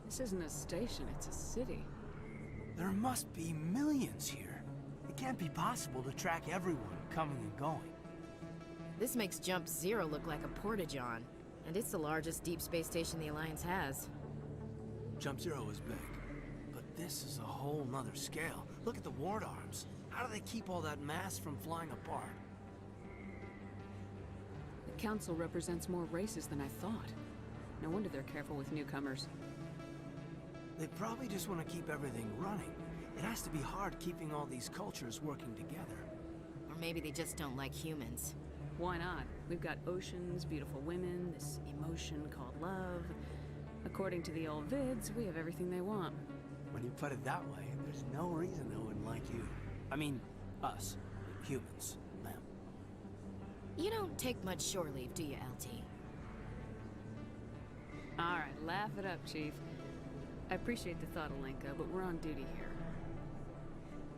This isn't a station, it's a city. There must be millions here. It can't be possible to track everyone coming and going. This makes Jump Zero look like a porta-john. And it's the largest deep space station the Alliance has. Jump Zero was big, but this is a whole nother scale. Look at the ward arms. How do they keep all that mass from flying apart? The Council represents more races than I thought. No wonder they're careful with newcomers. They probably just want to keep everything running. It has to be hard keeping all these cultures working together. Or maybe they just don't like humans. Why not? We've got oceans, beautiful women, this emotion called love. According to the old vids, we have everything they want. When you put it that way, there's no reason they wouldn't like you. I mean, us. Humans, ma'am. You don't take much shore leave, do you, LT? Alright, laugh it up, Chief. I appreciate the thought, Alenka, but we're on duty here.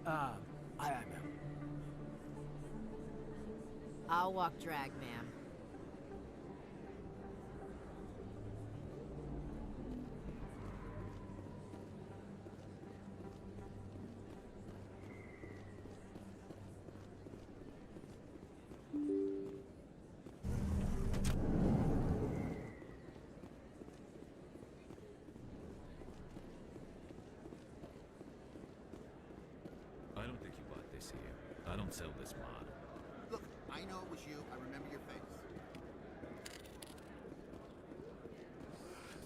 Aye, ma'am. I'll walk drag, ma'am. I don't think you bought this here. I don't sell this mod. Look, I know it was you. I remember your face.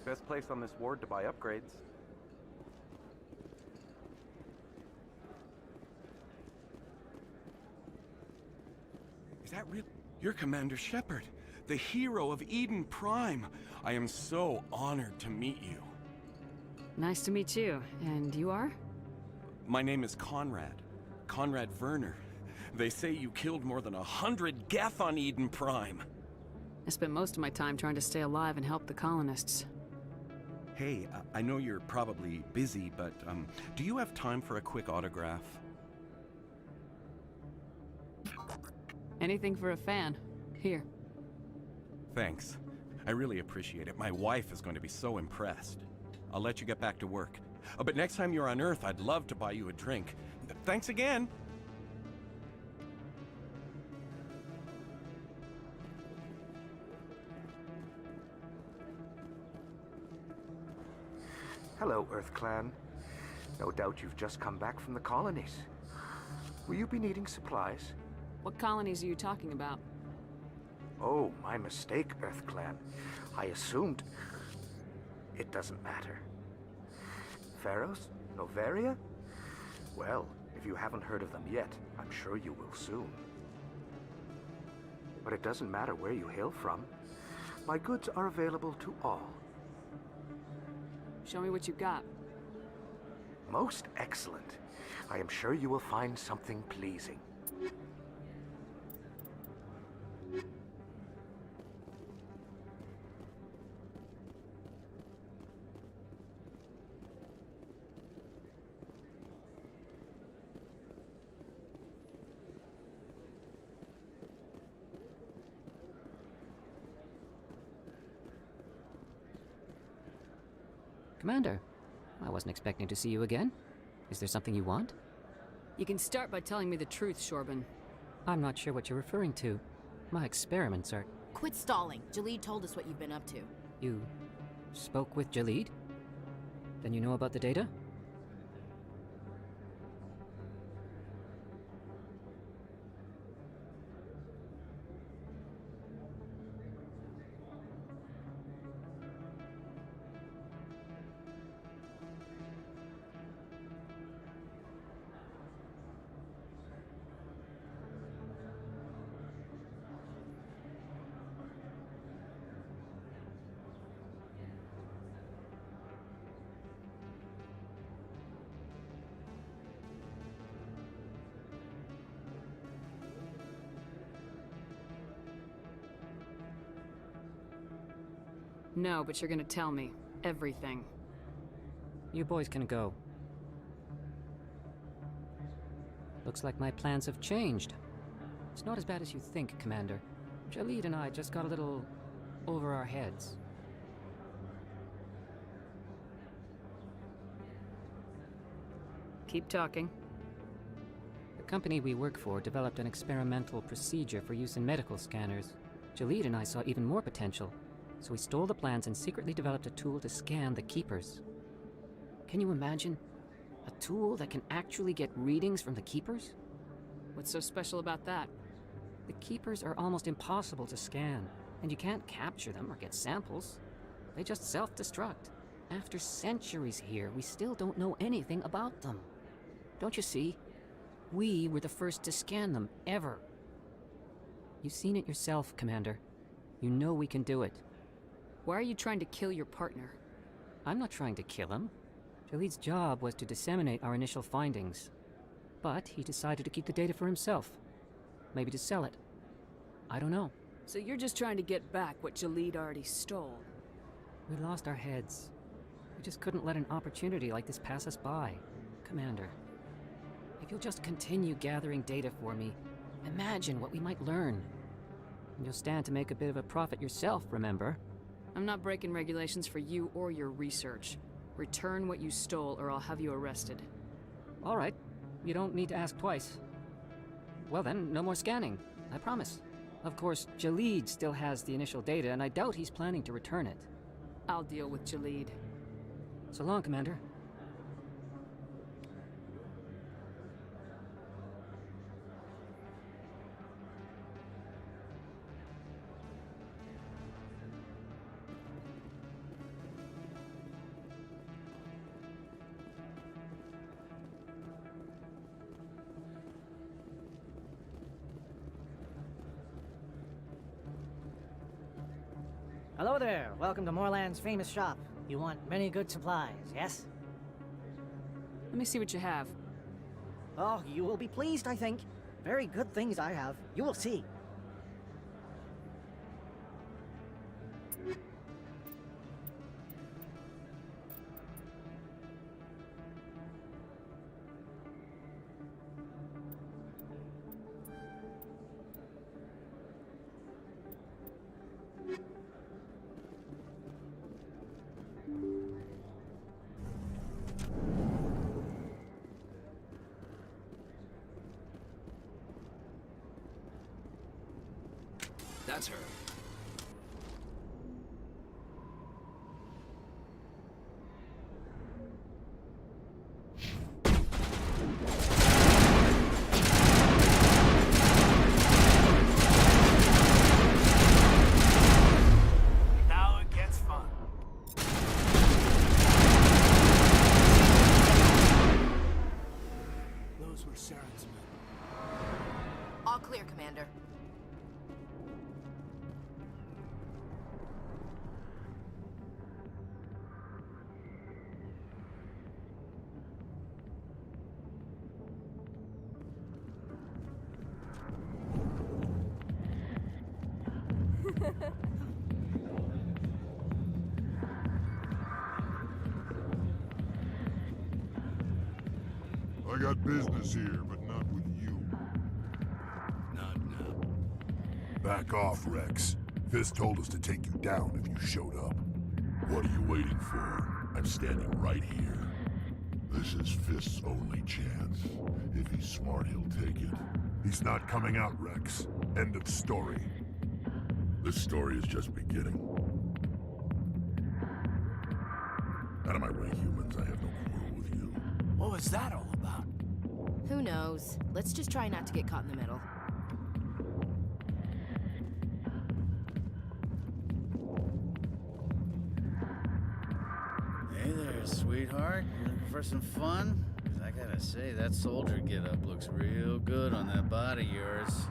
Best place on this ward to buy upgrades. Is that real? You're Commander Shepard, the hero of Eden Prime. I am so honored to meet you. Nice to meet you. And you are? My name is Conrad. Conrad Werner. They say you killed more than 100 Geth on Eden Prime. I spent most of my time trying to stay alive and help the colonists. Hey, I know you're probably busy, but do you have time for a quick autograph? Anything for a fan. Here. Thanks. I really appreciate it. My wife is going to be so impressed. I'll let you get back to work. But next time you're on Earth, I'd love to buy you a drink. Thanks again! Hello, Earth Clan. No doubt you've just come back from the colonies. Will you be needing supplies? What colonies are you talking about? Oh, my mistake, Earth Clan. I assumed... It doesn't matter. Pharos? Novaria? Well, if you haven't heard of them yet, I'm sure you will soon. But it doesn't matter where you hail from. My goods are available to all. Show me what you've got. Most excellent. I am sure you will find something pleasing. Commander, I wasn't expecting to see you again. Is there something you want? You can start by telling me the truth, Shorban. I'm not sure what you're referring to. My experiments are... Quit stalling. Jalid told us what you've been up to. You spoke with Jalid? Then you know about the data? No, but you're gonna tell me. Everything. You boys can go. Looks like my plans have changed. It's not as bad as you think, Commander. Jalid and I just got a little over our heads. Keep talking. The company we work for developed an experimental procedure for use in medical scanners. Jalid and I saw even more potential. So he stole the plans and secretly developed a tool to scan the Keepers. Can you imagine? A tool that can actually get readings from the Keepers? What's so special about that? The Keepers are almost impossible to scan, and you can't capture them or get samples. They just self-destruct. After centuries here, we still don't know anything about them. Don't you see? We were the first to scan them, ever. You've seen it yourself, Commander. You know we can do it. Why are you trying to kill your partner? I'm not trying to kill him. Jalid's job was to disseminate our initial findings. But he decided to keep the data for himself. Maybe to sell it. I don't know. So you're just trying to get back what Jalid already stole? We lost our heads. We just couldn't let an opportunity like this pass us by. Commander, if you'll just continue gathering data for me, imagine what we might learn. And you'll stand to make a bit of a profit yourself, remember? I'm not breaking regulations for you or your research. Return what you stole or I'll have you arrested. All right. You don't need to ask twice. Well then, no more scanning. I promise. Of course, Jalid still has the initial data, and I doubt he's planning to return it. I'll deal with Jalid. So long, Commander. Hello there. Welcome to Moorland's famous shop. You want many good supplies, yes? Let me see what you have. Oh, you will be pleased, I think. Very good things I have. You will see. That's her. Now it gets fun. Those were Saren's men. All clear, Commander. I got business here, but not with you. Not now. Back off, Rex. Fist told us to take you down if you showed up. What are you waiting for? I'm standing right here. This is Fist's only chance. If he's smart, he'll take it. He's not coming out, Rex. End of story. This story is just beginning. Out of my way, humans. I have no quarrel with you. What was that all about? Who knows? Let's just try not to get caught in the middle. Hey there, sweetheart. You looking for some fun? 'Cause I gotta say, that soldier getup looks real good on that body of yours.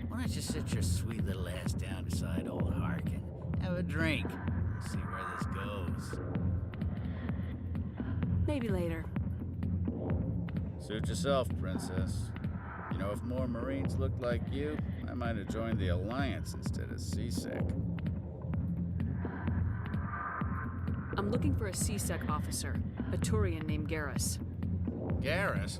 Why don't you sit your sweet little ass down beside old Harkin? Have a drink. See where this goes. Maybe later. Suit yourself, princess. You know, if more Marines looked like you, I might have joined the Alliance instead of CSEC. I'm looking for a CSEC officer, a Turian named Garrus. Garrus?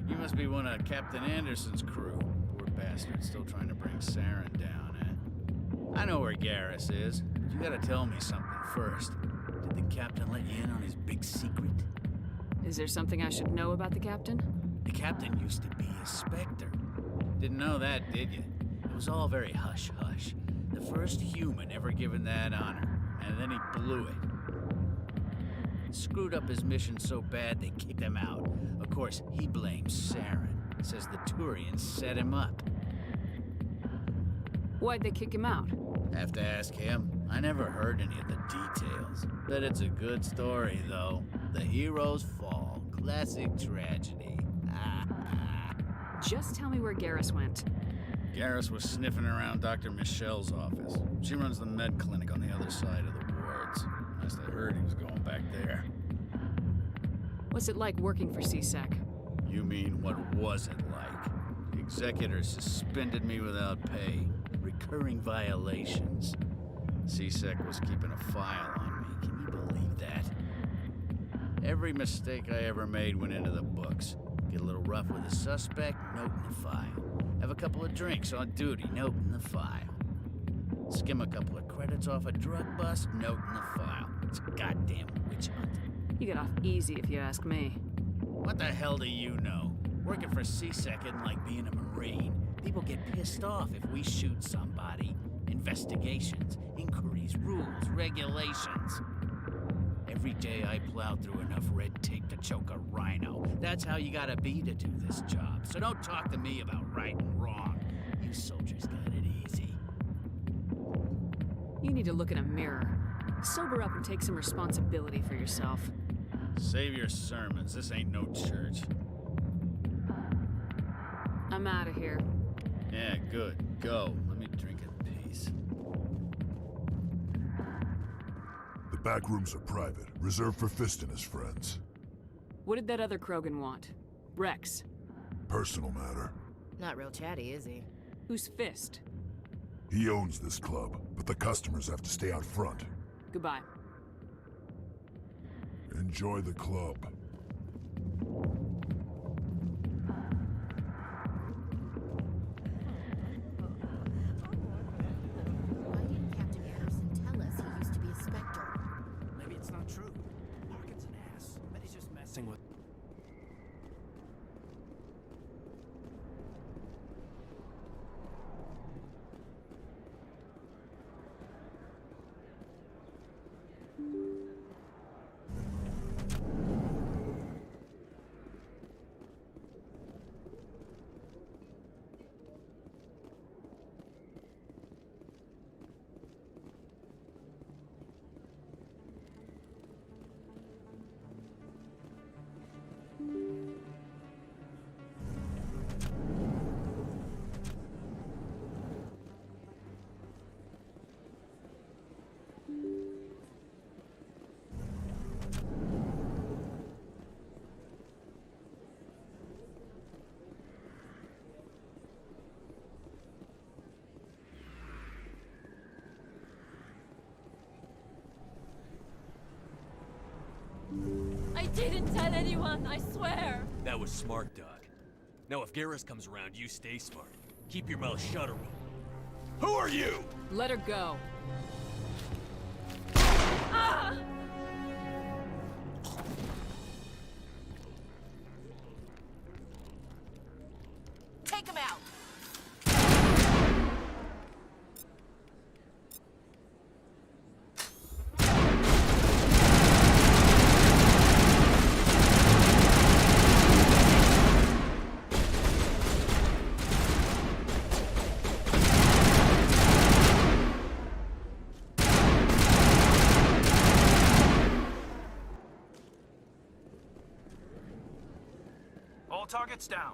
You must be one of Captain Anderson's crew. Poor bastard, still trying to bring Saren down, eh? I know where Garrus is, but you gotta tell me something first. Did the captain let you in on his big secret? Is there something I should know about the captain? The captain used to be a Spectre. Didn't know that, did you? It was all very hush-hush. The first human ever given that honor, and then he blew it. Screwed up his mission so bad they kicked him out. Of course, he blames Saren. Says the Turians set him up. Why'd they kick him out? Have to ask him. I never heard any of the details. Bet it's a good story, though. The heroes fall. Classic tragedy. Just tell me where Garrus went. Garrus was sniffing around Dr. Michelle's office. She runs the med clinic on the other side of the wards. Last I heard, he was going back there. What's it like working for CSEC? You mean, what was it like? The executors suspended me without pay. Recurring violations. CSEC was keeping a file on me. Can you believe that? Every mistake I ever made went into the books. Get a little rough with a suspect, note in the file. Have a couple of drinks on duty, note in the file. Skim a couple of credits off a drug bust, note in the file. It's a goddamn witch hunt. You get off easy if you ask me. What the hell do you know? Working for CSEC isn't like being a Marine. People get pissed off if we shoot somebody. Investigations, inquiries, rules, regulations. Every day I plow through enough red tape to choke a rhino. That's how you gotta be to do this job. So don't talk to me about right and wrong. You soldiers got it easy. You need to look in a mirror. Sober up and take some responsibility for yourself. Save your sermons. This ain't no church. I'm out of here. Yeah, good. Go. Let me drink in peace. The back rooms are private, reserved for Fist and his friends. What did that other Krogan want? Rex. Personal matter. Not real chatty, is he? Who's Fist? He owns this club, but the customers have to stay out front. Goodbye. Enjoy the club. Why didn't Captain Anderson tell us he used to be a Spectre? Maybe it's not true. Harkin's an ass. Bet he's just messing with... I didn't tell anyone, I swear! That was smart, Doug. Now if Garrus comes around, you stay smart. Keep your mouth shut or we'll... Who are you? Let her go. Ah! Take him out! All targets down.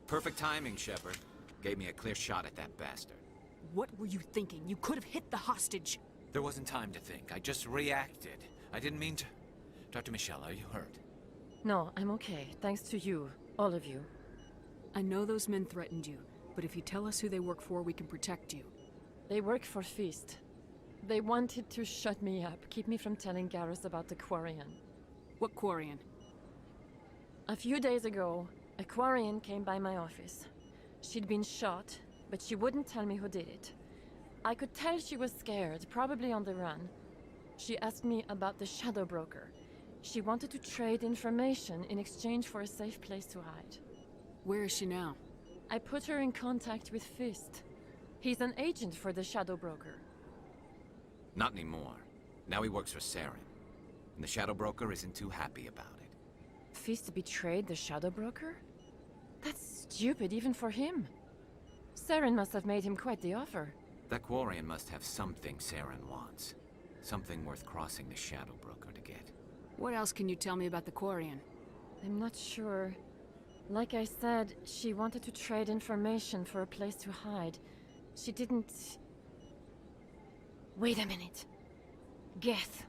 Perfect timing, Shepard. Gave me a clear shot at that bastard. What were you thinking? You could have hit the hostage. There wasn't time to think. I just reacted. I didn't mean to... Dr. Michelle, are you hurt? No, I'm okay. Thanks to you. All of you. I know those men threatened you, but if you tell us who they work for, we can protect you. They work for Feast. They wanted to shut me up, keep me from telling Garrus about the Quarian. What Quarian? A few days ago, a Quarian came by my office. She'd been shot, but she wouldn't tell me who did it. I could tell she was scared, probably on the run. She asked me about the Shadow Broker. She wanted to trade information in exchange for a safe place to hide. Where is she now? I put her in contact with Fist. He's an agent for the Shadow Broker. Not anymore. Now he works for Saren. And the Shadow Broker isn't too happy about it. Fist betrayed the Shadow Broker? That's stupid even for him. Saren must have made him quite the offer. That Quarian must have something Saren wants. Something worth crossing the Shadow Broker to get. What else can you tell me about the Quarian? I'm not sure. Like I said, she wanted to trade information for a place to hide. She didn't... Wait a minute. Geth.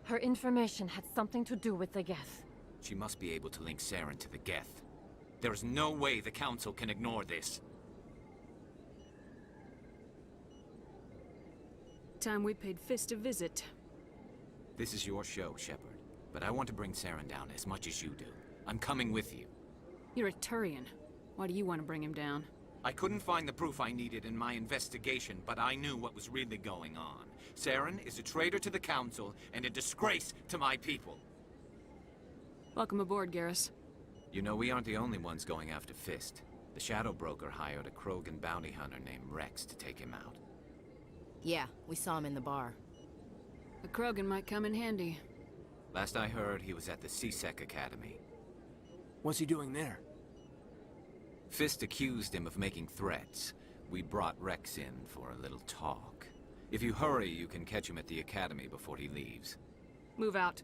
Her information had something to do with the Geth. She must be able to link Saren to the Geth. There is no way the Council can ignore this. Time we paid Fist a visit. This is your show, Shepard. But I want to bring Saren down as much as you do. I'm coming with you. You're a Turian. Why do you want to bring him down? I couldn't find the proof I needed in my investigation, but I knew what was really going on. Saren is a traitor to the Council and a disgrace to my people. Welcome aboard, Garrus. You know, we aren't the only ones going after Fist. The Shadow Broker hired a Krogan bounty hunter named Rex to take him out. Yeah, we saw him in the bar. A Krogan might come in handy. Last I heard, he was at the CSEC Academy. What's he doing there? Fist accused him of making threats. We brought Rex in for a little talk. If you hurry, you can catch him at the Academy before he leaves. Move out.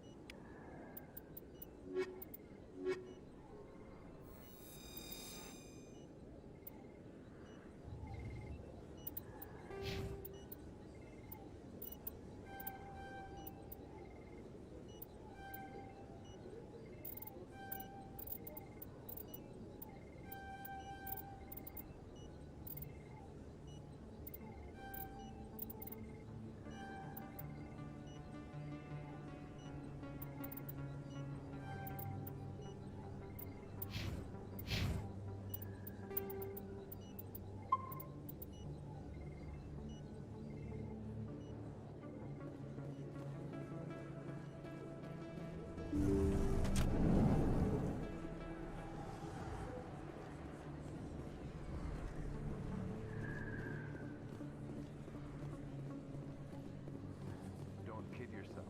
Don't kid yourself.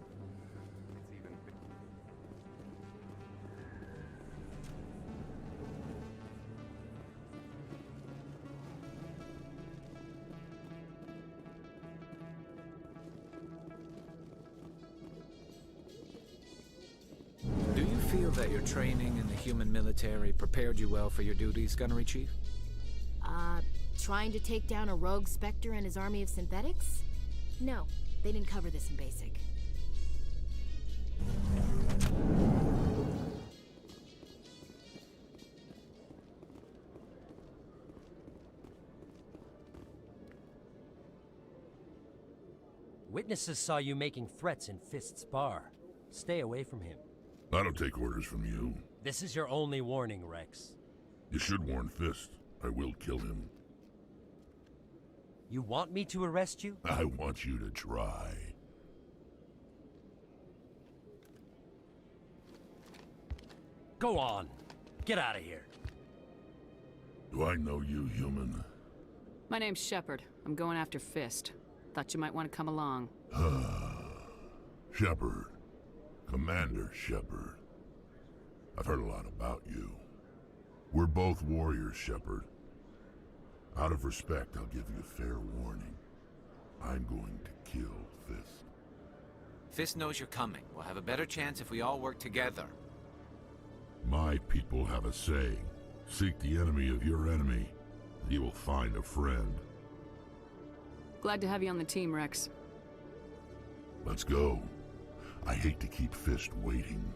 It's even... Do you feel that your training in the human military prepared you well for your duties, Gunnery Chief? Trying to take down a rogue Spectre and his army of synthetics? No, they didn't cover this in basic. Witnesses saw you making threats in Fist's bar. Stay away from him. I don't take orders from you. This is your only warning, Rex. You should warn Fist. I will kill him. You want me to arrest you? I want you to try. Go on. Get out of here. Do I know you, human? My name's Shepard. I'm going after Fist. Thought you might want to come along. Shepard. Commander Shepard. I've heard a lot about you. We're both warriors, Shepard. Out of respect, I'll give you a fair warning. I'm going to kill Fist. Fist knows you're coming. We'll have a better chance if we all work together. My people have a saying. Seek the enemy of your enemy, and you will find a friend. Glad to have you on the team, Rex. Let's go. I hate to keep Fist waiting.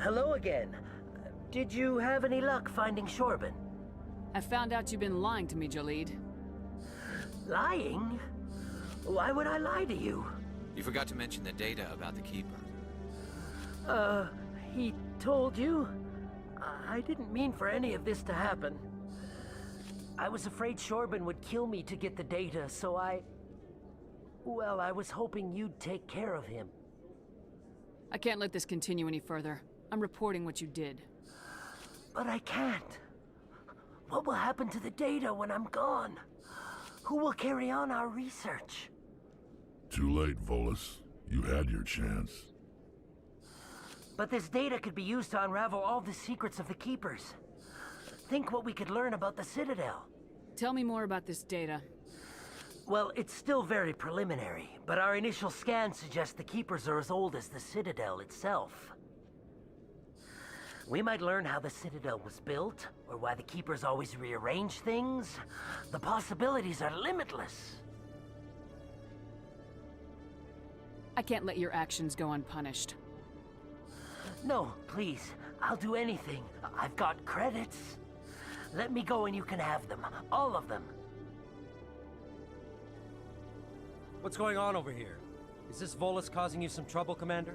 hello again. Did you have any luck finding Shorban? I found out you've been lying to me, Jalid. Lying? Why would I lie to you? You forgot to mention the data about the Keeper. He told you? I didn't mean for any of this to happen. I was afraid Shorban would kill me to get the data, so well, I was hoping you'd take care of him. I can't let this continue any further. I'm reporting what you did. But I can't. What will happen to the data when I'm gone? Who will carry on our research? Too late, Volus. You had your chance. But this data could be used to unravel all the secrets of the Keepers. Think what we could learn about the Citadel. Tell me more about this data. Well, it's still very preliminary, but our initial scans suggest the Keepers are as old as the Citadel itself. We might learn how the Citadel was built, or why the Keepers always rearrange things. The possibilities are limitless. I can't let your actions go unpunished. No, please. I'll do anything. I've got credits. Let me go and you can have them. All of them. What's going on over here? Is this Volus causing you some trouble, Commander?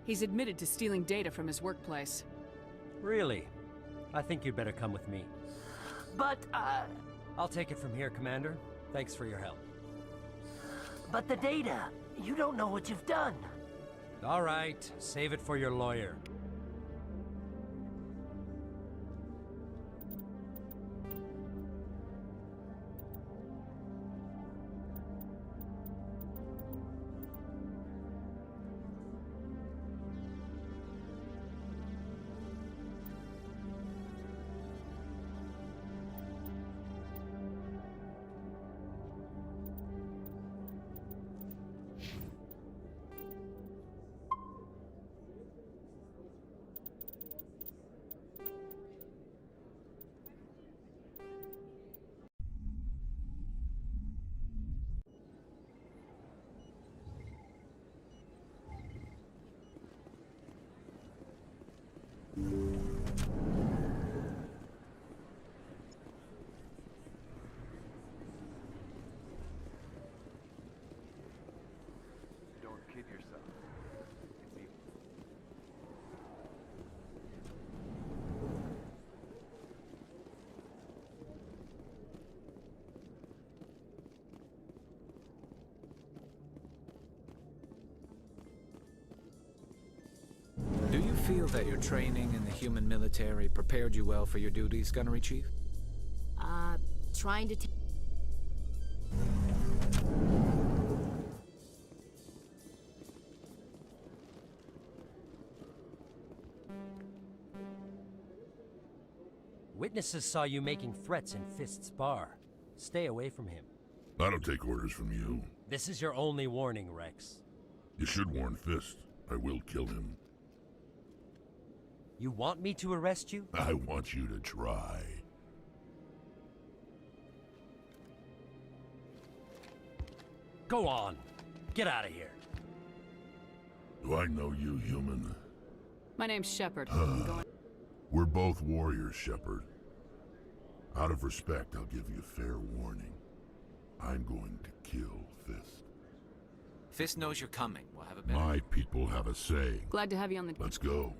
He's admitted to stealing data from his workplace. Really? I think you'd better come with me. But, I'll take it from here, Commander. Thanks for your help. But the data, you don't know what you've done. All right, save it for your lawyer. Don't kid yourself. It's even... Do you feel that your training in the human military prepared you well for your duties, Gunnery Chief? Trying to Witnesses saw you making threats in Fist's bar. Stay away from him. I don't take orders from you. This is your only warning, Rex. You should warn Fist. I will kill him. You want me to arrest you? I want you to try. Go on. Get out of here. Do I know you, human? My name's Shepard. I'm going... We're both warriors, Shepard. Out of respect, I'll give you fair warning. I'm going to kill Fist. Fist knows you're coming. We'll have a better... My people have a say. Glad to have you on the... Let's go.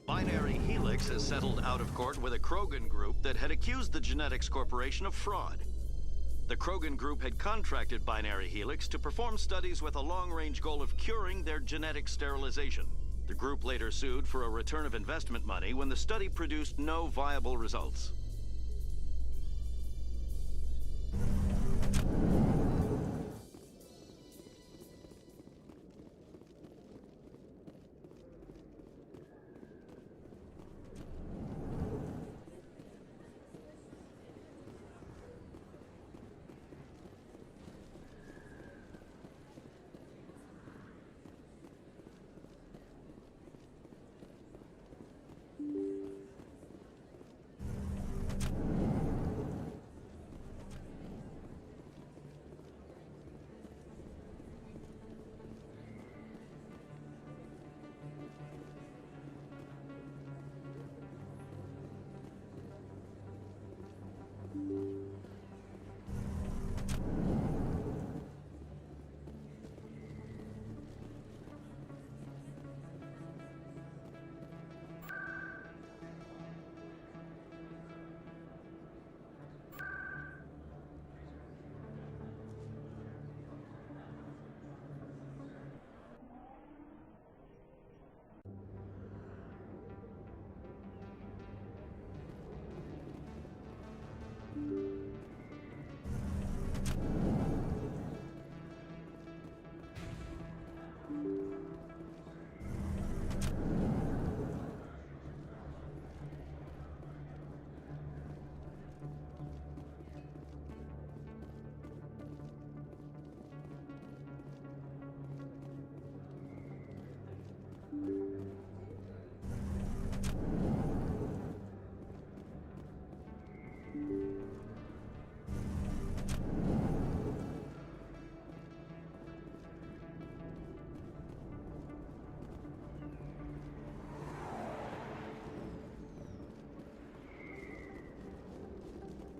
Binary Helix has settled out of court with a Krogan group that had accused the Genetics Corporation of fraud. The Krogan group had contracted Binary Helix to perform studies with a long-range goal of curing their genetic sterilization. The group later sued for a return of investment money when the study produced no viable results.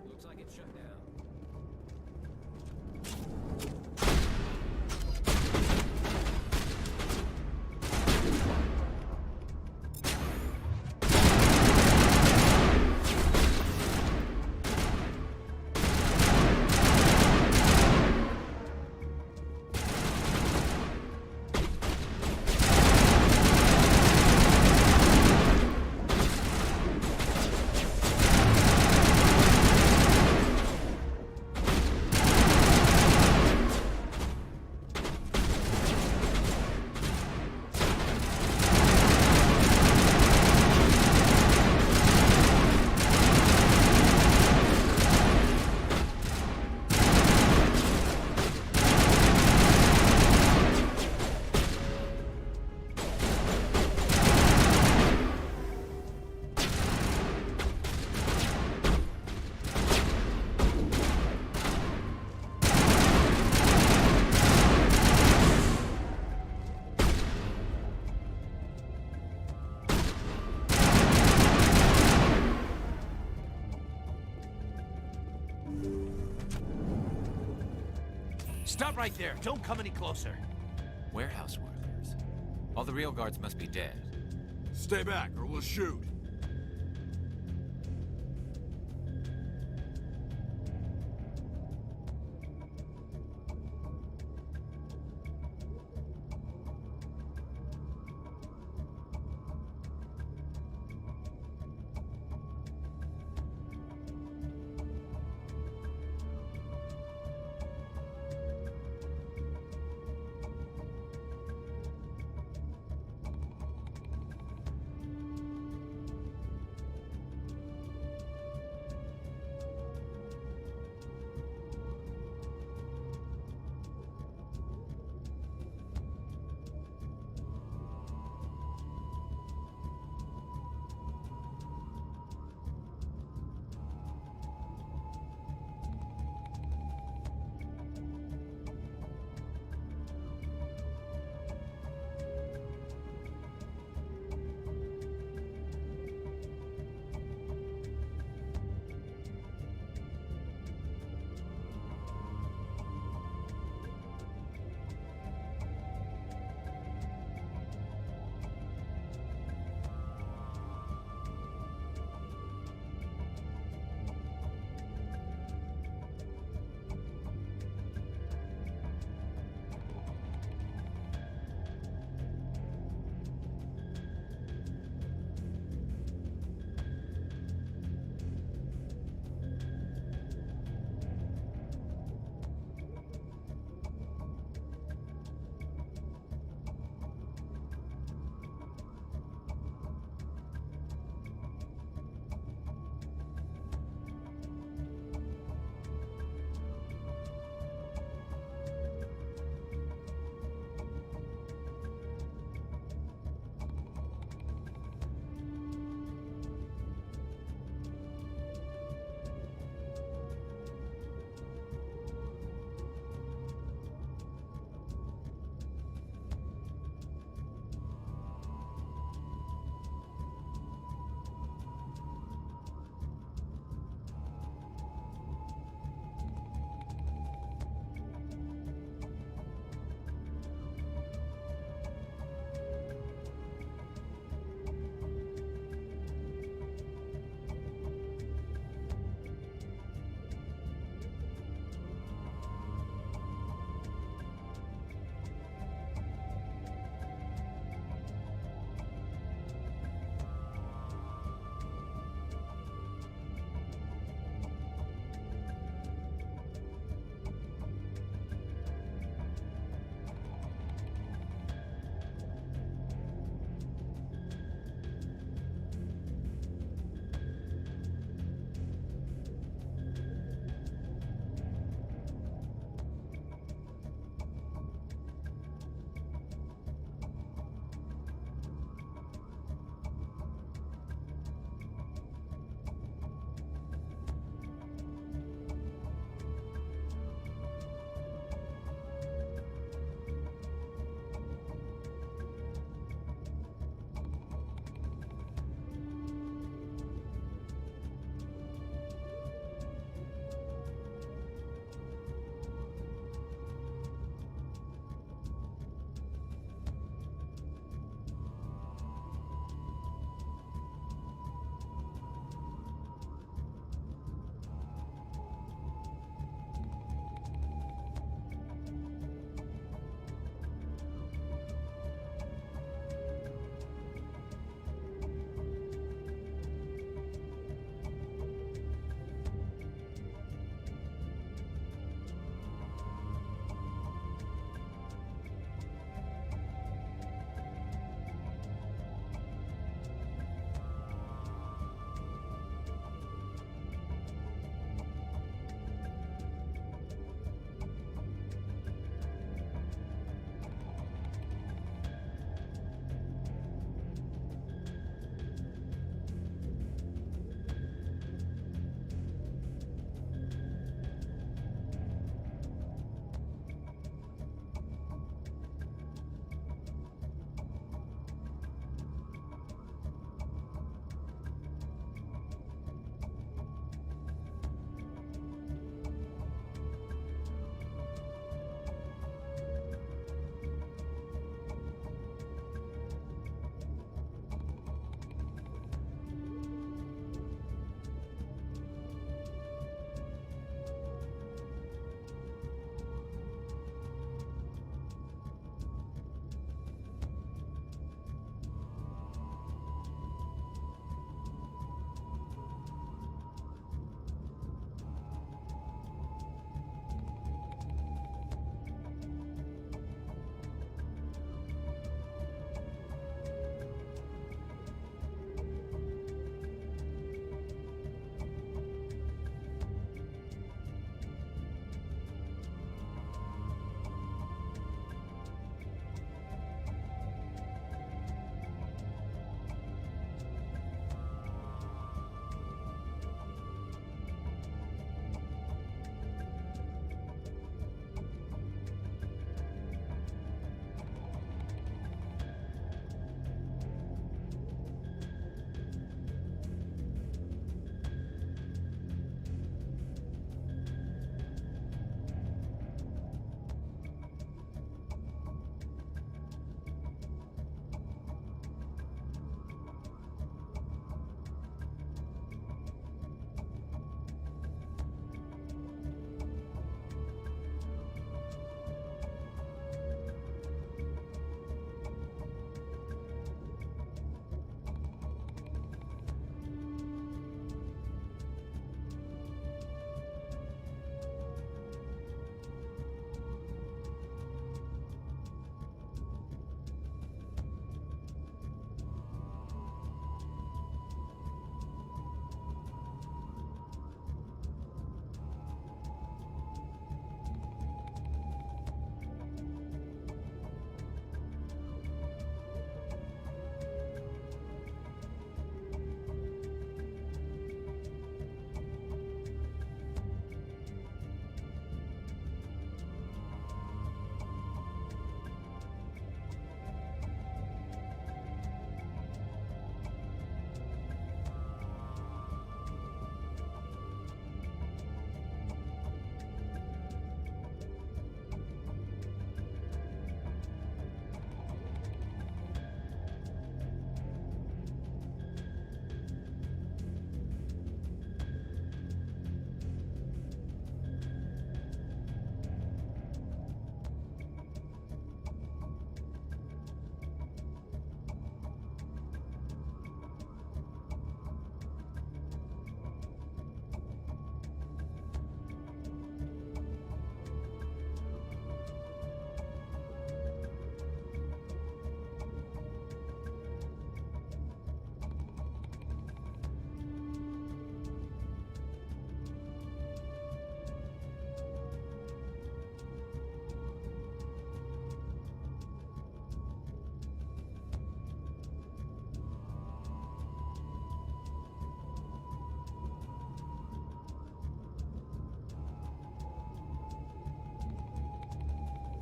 Looks like it's shut down. Stop right there. Don't come any closer. Warehouse workers. All the real guards must be dead. Stay back, or we'll shoot.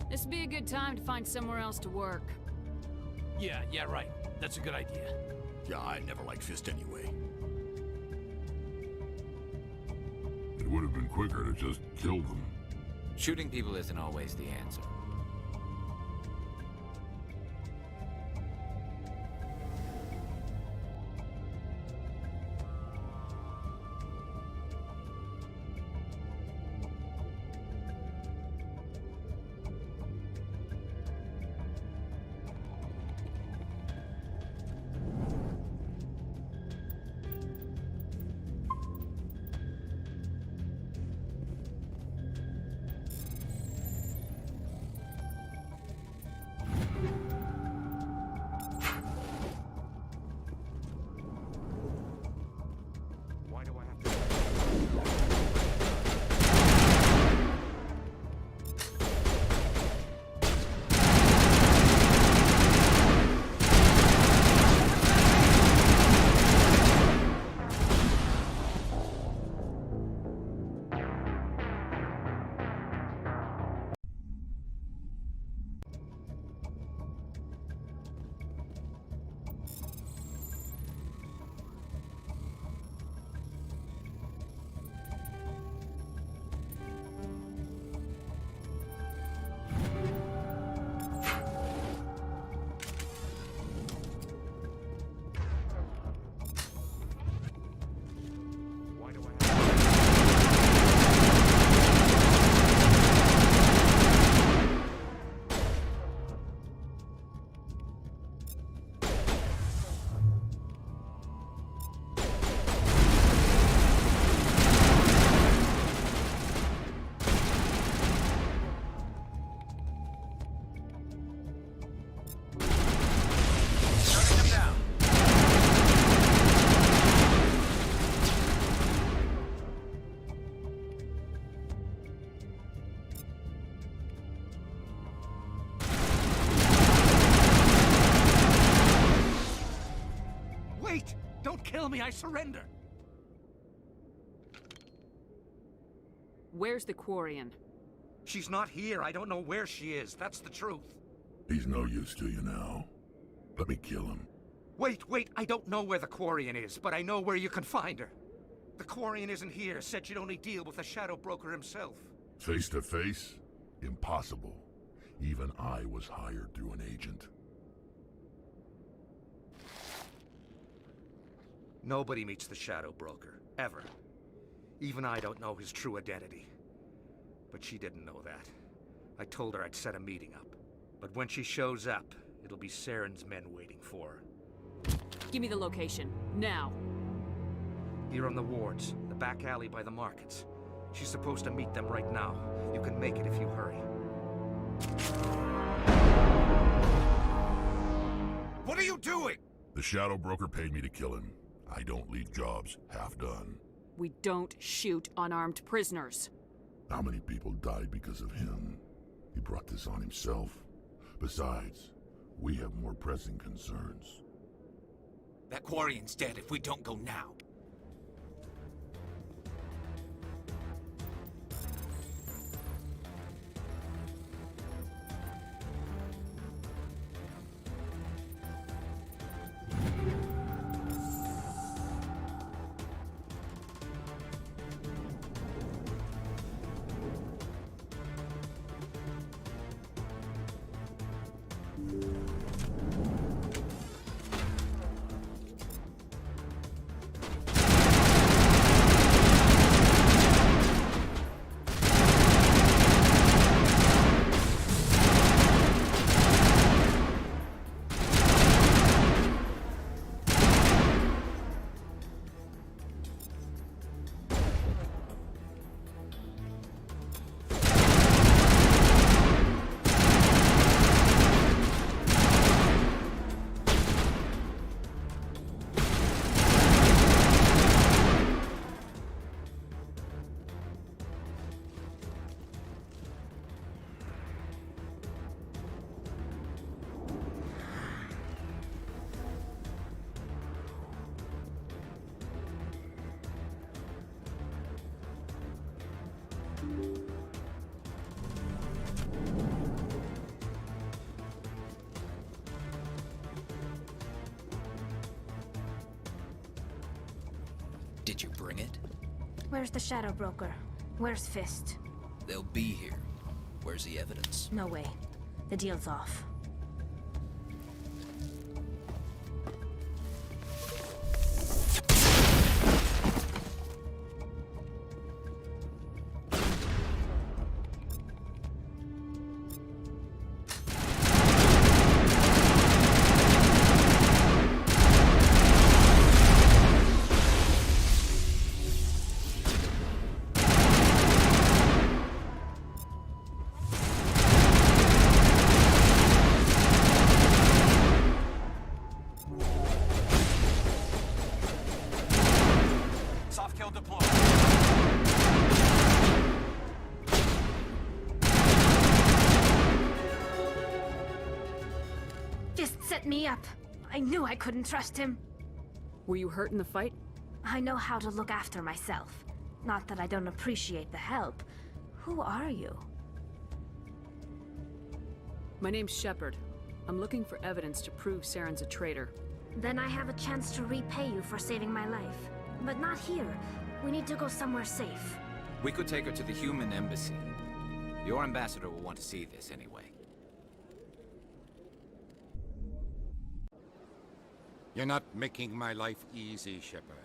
This'd be a good time to find somewhere else to work. Yeah, right. That's a good idea. Yeah, I never liked Fist anyway. It would have been quicker to just kill them. Shooting people isn't always the answer. Wait! Don't kill me, I surrender! Where's the Quarian? She's not here. I don't know where she is. That's the truth. He's no use to you now. Let me kill him. Wait, I don't know where the Quarian is, but I know where you can find her. The Quarian isn't here. Said you'd only deal with the Shadow Broker himself. Face to face? Impossible. Even I was hired through an agent. Nobody meets the Shadow Broker, ever. Even I don't know his true identity. But she didn't know that. I told her I'd set a meeting up. But when she shows up, it'll be Saren's men waiting for her. Give me the location, now. Here on the wards, the back alley by the markets. She's supposed to meet them right now. You can make it if you hurry. What are you doing? The Shadow Broker paid me to kill him. I don't leave jobs half done. We don't shoot unarmed prisoners. How many people died because of him? He brought this on himself. Besides, we have more pressing concerns. That Quarian's dead if we don't go now. Did you bring it? Where's the Shadow Broker? Where's Fist? They'll be here. Where's the evidence? No way. The deal's off. Soft kill deployed. Fist set me up. I knew I couldn't trust him. Were you hurt in the fight? I know how to look after myself. Not that I don't appreciate the help. Who are you? My name's Shepard. I'm looking for evidence to prove Saren's a traitor. Then I have a chance to repay you for saving my life. But not here. We need to go somewhere safe. We could take her to the human embassy. Your ambassador will want to see this anyway. You're not making my life easy, Shepard.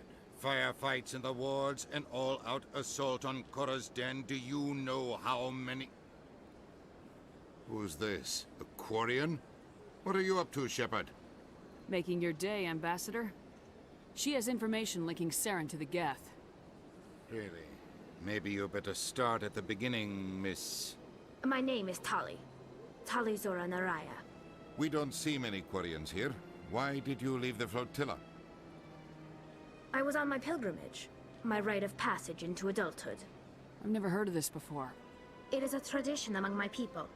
Firefights in the wards, an all-out assault on Korra's den. Do you know how many... Who's this? A Quarian? What are you up to, Shepard? Making your day, Ambassador. She has information linking Saren to the Geth. Really? Maybe you better start at the beginning, Miss... My name is Tali. Tali Zora Naraya. We don't see many Quarians here. Why did you leave the flotilla? I was on my pilgrimage. My rite of passage into adulthood. I've never heard of this before. It is a tradition among my people.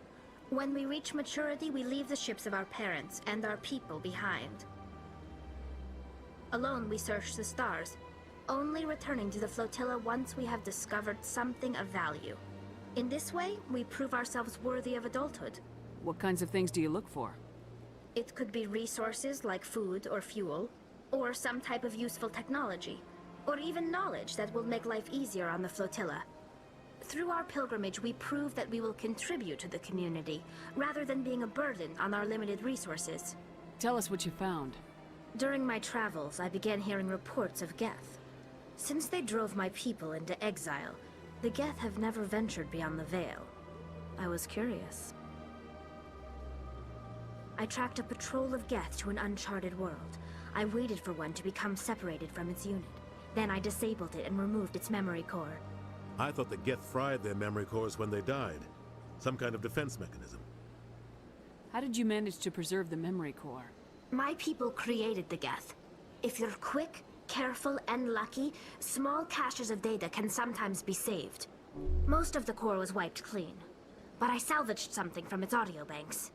When we reach maturity, we leave the ships of our parents and our people behind. Alone, we search the stars, only returning to the flotilla once we have discovered something of value. In this way, we prove ourselves worthy of adulthood. What kinds of things do you look for? It could be resources like food or fuel, or some type of useful technology, or even knowledge that will make life easier on the flotilla. Through our pilgrimage, we prove that we will contribute to the community, rather than being a burden on our limited resources. Tell us what you found. During my travels, I began hearing reports of Geth. Since they drove my people into exile, the Geth have never ventured beyond the Veil. I was curious. I tracked a patrol of Geth to an uncharted world. I waited for one to become separated from its unit. Then I disabled it and removed its memory core. I thought the Geth fried their memory cores when they died. Some kind of defense mechanism. How did you manage to preserve the memory core? My people created the Geth. If you're quick, careful, and lucky, small caches of data can sometimes be saved. Most of the core was wiped clean, but I salvaged something from its audio banks.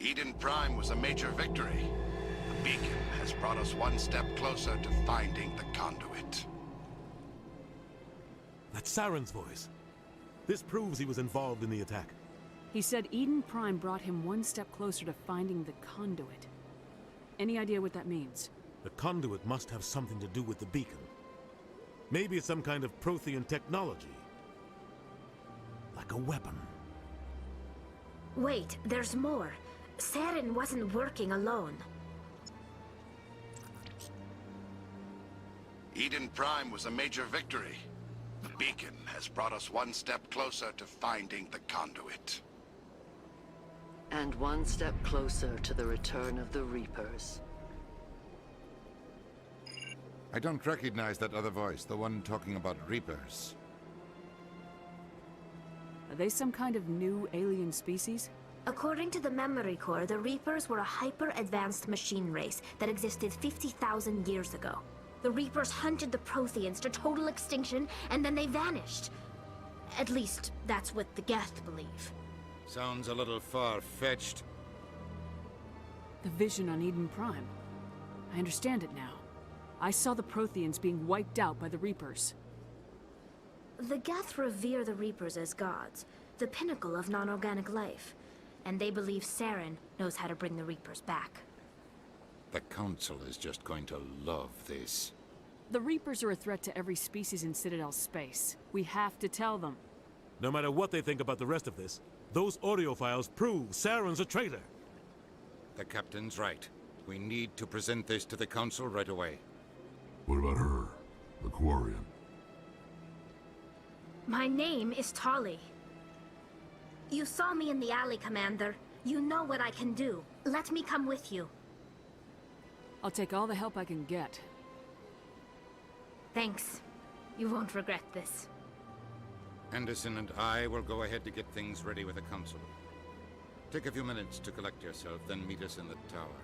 Eden Prime was a major victory. The beacon has brought us one step closer to finding the conduit. That's Saren's voice. This proves he was involved in the attack. He said Eden Prime brought him one step closer to finding the conduit. Any idea what that means? The conduit must have something to do with the beacon. Maybe it's some kind of Prothean technology. Like a weapon. Wait, there's more. Saren wasn't working alone. Eden Prime was a major victory. The beacon has brought us one step closer to finding the conduit. And one step closer to the return of the Reapers. I don't recognize that other voice, the one talking about Reapers. Are they some kind of new alien species? According to the memory core, the Reapers were a hyper-advanced machine race that existed 50,000 years ago. The Reapers hunted the Protheans to total extinction, and then they vanished. At least, that's what the Geth believe. Sounds a little far-fetched. The vision on Eden Prime. I understand it now. I saw the Protheans being wiped out by the Reapers. The Geth revere the Reapers as gods, the pinnacle of non-organic life. And they believe Saren knows how to bring the Reapers back. The Council is just going to love this. The Reapers are a threat to every species in Citadel space. We have to tell them. No matter what they think about the rest of this, those audio files prove Saren's a traitor. The Captain's right. We need to present this to the Council right away. What about her? The Quarian? My name is Tolly. You saw me in the alley, Commander. You know what I can do. Let me come with you. I'll take all the help I can get. Thanks. You won't regret this. Anderson and I will go ahead to get things ready with the Council. Take a few minutes to collect yourself, then meet us in the tower.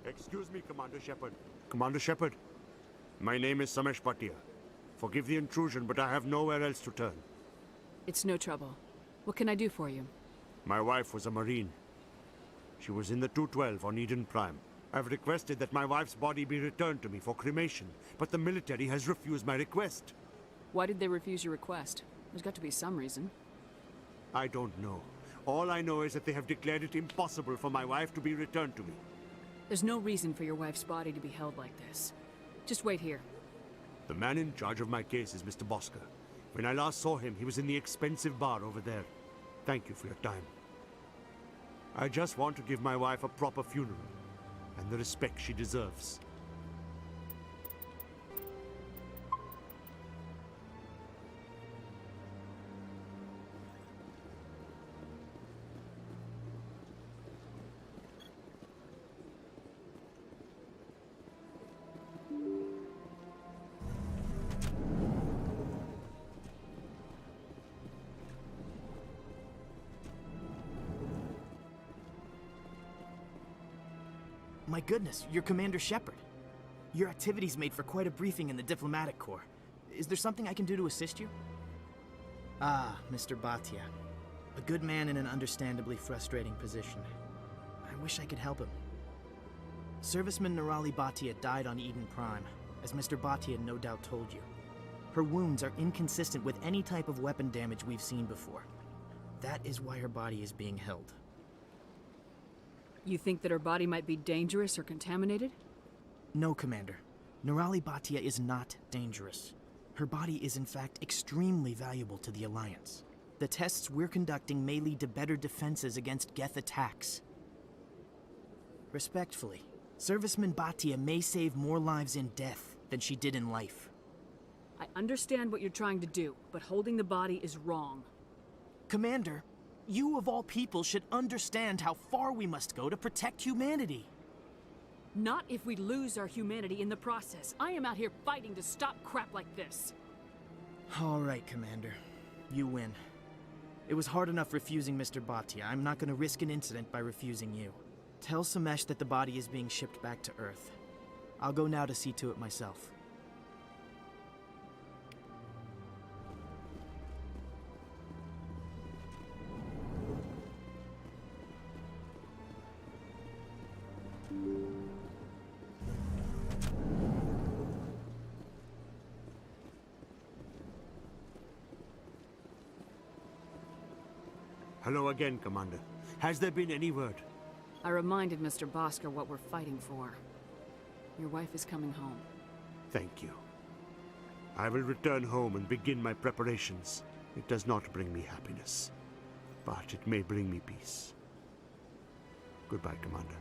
Excuse me, Commander Shepard. Commander Shepard, my name is Samesh Bhatia. Forgive the intrusion, but I have nowhere else to turn. It's no trouble. What can I do for you? My wife was a Marine. She was in the 212 on Eden Prime. I've requested that my wife's body be returned to me for cremation, but the military has refused my request. Why did they refuse your request? There's got to be some reason. I don't know. All I know is that they have declared it impossible for my wife to be returned to me. There's no reason for your wife's body to be held like this. Just wait here. The man in charge of my case is Mr. Bosker. When I last saw him, he was in the expensive bar over there. Thank you for your time. I just want to give my wife a proper funeral, and the respect she deserves. My goodness, you're Commander Shepard. Your activities made for quite a briefing in the Diplomatic Corps. Is there something I can do to assist you? Ah, Mr. Bhatia. A good man in an understandably frustrating position. I wish I could help him. Serviceman Nirali Bhatia died on Eden Prime, as Mr. Bhatia no doubt told you. Her wounds are inconsistent with any type of weapon damage we've seen before. That is why her body is being held. You think that her body might be dangerous or contaminated? No, Commander. Nirali Bhatia is not dangerous. Her body is in fact extremely valuable to the Alliance. The tests we're conducting may lead to better defenses against Geth attacks. Respectfully, Serviceman Bhatia may save more lives in death than she did in life. I understand what you're trying to do, but holding the body is wrong. Commander, you of all people should understand how far we must go to protect humanity. Not if we lose our humanity in the process. I am out here fighting to stop crap like this. All right, Commander. You win. It was hard enough refusing Mr. Bhatia. I'm not going to risk an incident by refusing you. Tell Samesh that the body is being shipped back to Earth. I'll go now to see to it myself. Hello again, Commander. Has there been any word? I reminded Mr. Bosker what we're fighting for. Your wife is coming home. Thank you. I will return home and begin my preparations. It does not bring me happiness, but it may bring me peace. Goodbye, Commander.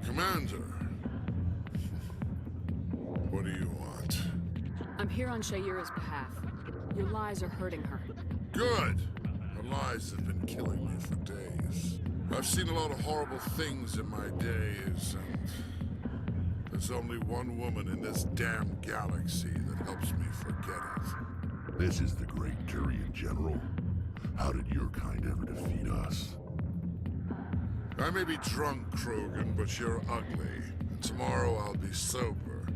Commander, what do you want? I'm here on Shaira's behalf. Your lies are hurting her. Good! Her lies have been killing me for days. I've seen a lot of horrible things in my days, and there's only one woman in this damn galaxy that helps me forget it. This is the great Turian General. How did your kind ever defeat us? I may be drunk, Krogan, but you're ugly. And tomorrow I'll be sober.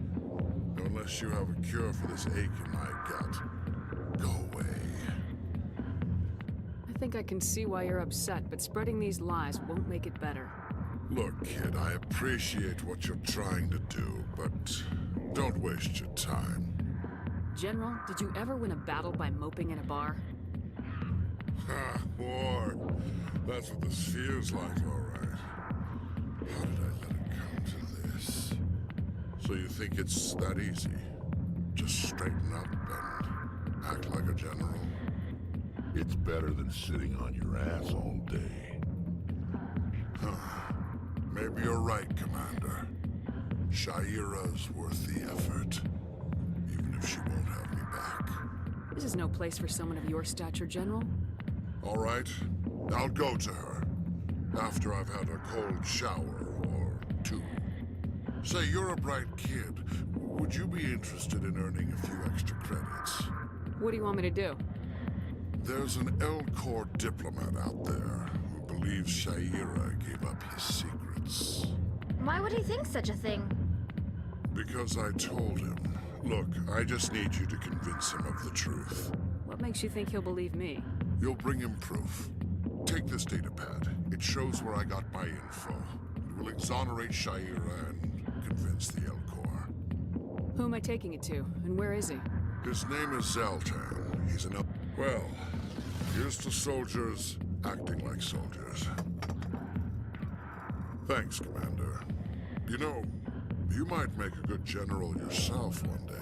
Unless you have a cure for this ache in my gut. Go away. I think I can see why you're upset, but spreading these lies won't make it better. Look, kid, I appreciate what you're trying to do, but don't waste your time. General, did you ever win a battle by moping in a bar? Ha, boy. That's what this feels like, all right. How did I let it come to this? So you think it's that easy? Just straighten up and act like a general? It's better than sitting on your ass all day. Huh. Maybe you're right, Commander. Shaira's worth the effort. Even if she won't have me back. This is no place for someone of your stature, General. All right. I'll go to her. After I've had a cold shower or two. Say, you're a bright kid. Would you be interested in earning a few extra credits? What do you want me to do? There's an L-Corps diplomat out there who believes Shaira gave up his secrets. Why would he think such a thing? Because I told him. Look, I just need you to convince him of the truth. What makes you think he'll believe me? You'll bring him proof. Take this datapad. It shows where I got my info. It will exonerate Shaira and convince the L-Corps. Who am I taking it to, and where is he? His name is Zaltan. He's an... Well, here's to soldiers acting like soldiers. Thanks, Commander. You know, you might make a good general yourself one day.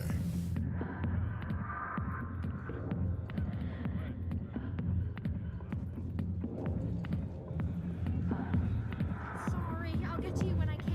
Sorry, I'll get to you when I can.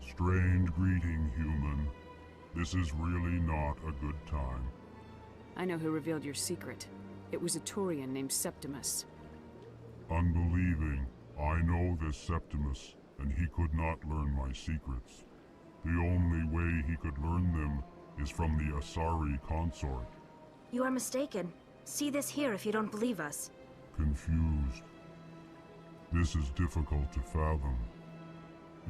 Strange greeting, human. This is really not a good time. I know who revealed your secret. It was a Turian named Septimus. Unbelieving. I know this Septimus, and he could not learn my secrets. The only way he could learn them is from the Asari consort. You are mistaken. See this here if you don't believe us. Confused. This is difficult to fathom.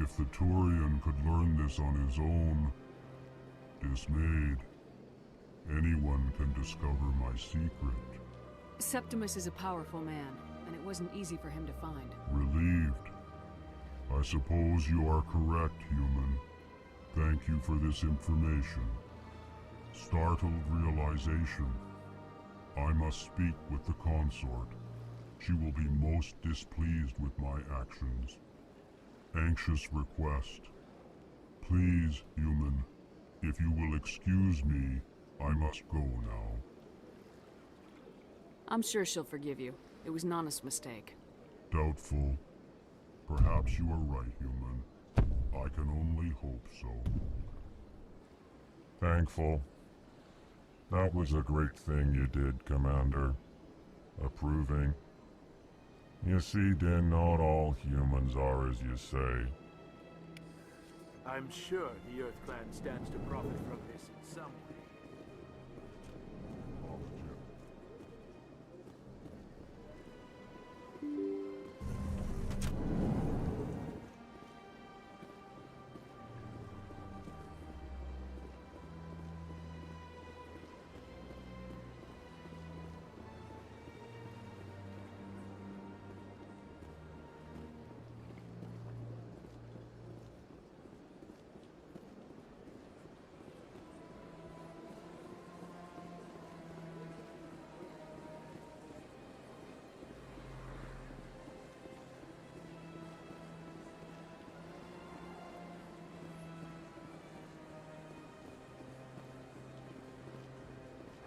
If the Turian could learn this on his own, dismayed, anyone can discover my secret. Septimus is a powerful man, and it wasn't easy for him to find. Relieved. I suppose you are correct, human. Thank you for this information. Startled realization. I must speak with the consort. She will be most displeased with my actions. Anxious request. Please, human, if you will excuse me, I must go now. I'm sure she'll forgive you. It was Nana's mistake. Doubtful. Perhaps you are right, human. I can only hope so. Thankful. That was a great thing you did, Commander. Approving. You see, Din, not all humans are as you say. I'm sure the Earth Clan stands to profit from this in some way.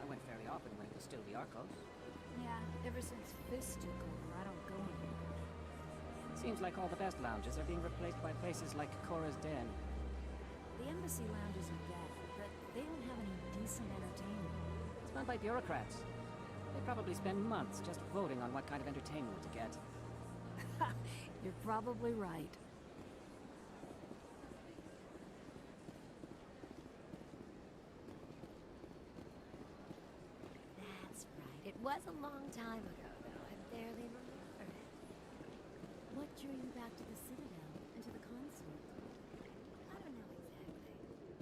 I went fairly often when it was still the Arcos. Yeah, ever since Fist took over, I don't go anymore. Seems like all the best lounges are being replaced by places like Cora's Den. The Embassy lounges are bad, but they don't have any decent entertainment. It's run by bureaucrats. They probably spend months just voting on what kind of entertainment to get. You're probably right. That's right. It was a long time ago, though. I barely remember it. What drew you back to the Citadel and to the consort? I don't know exactly.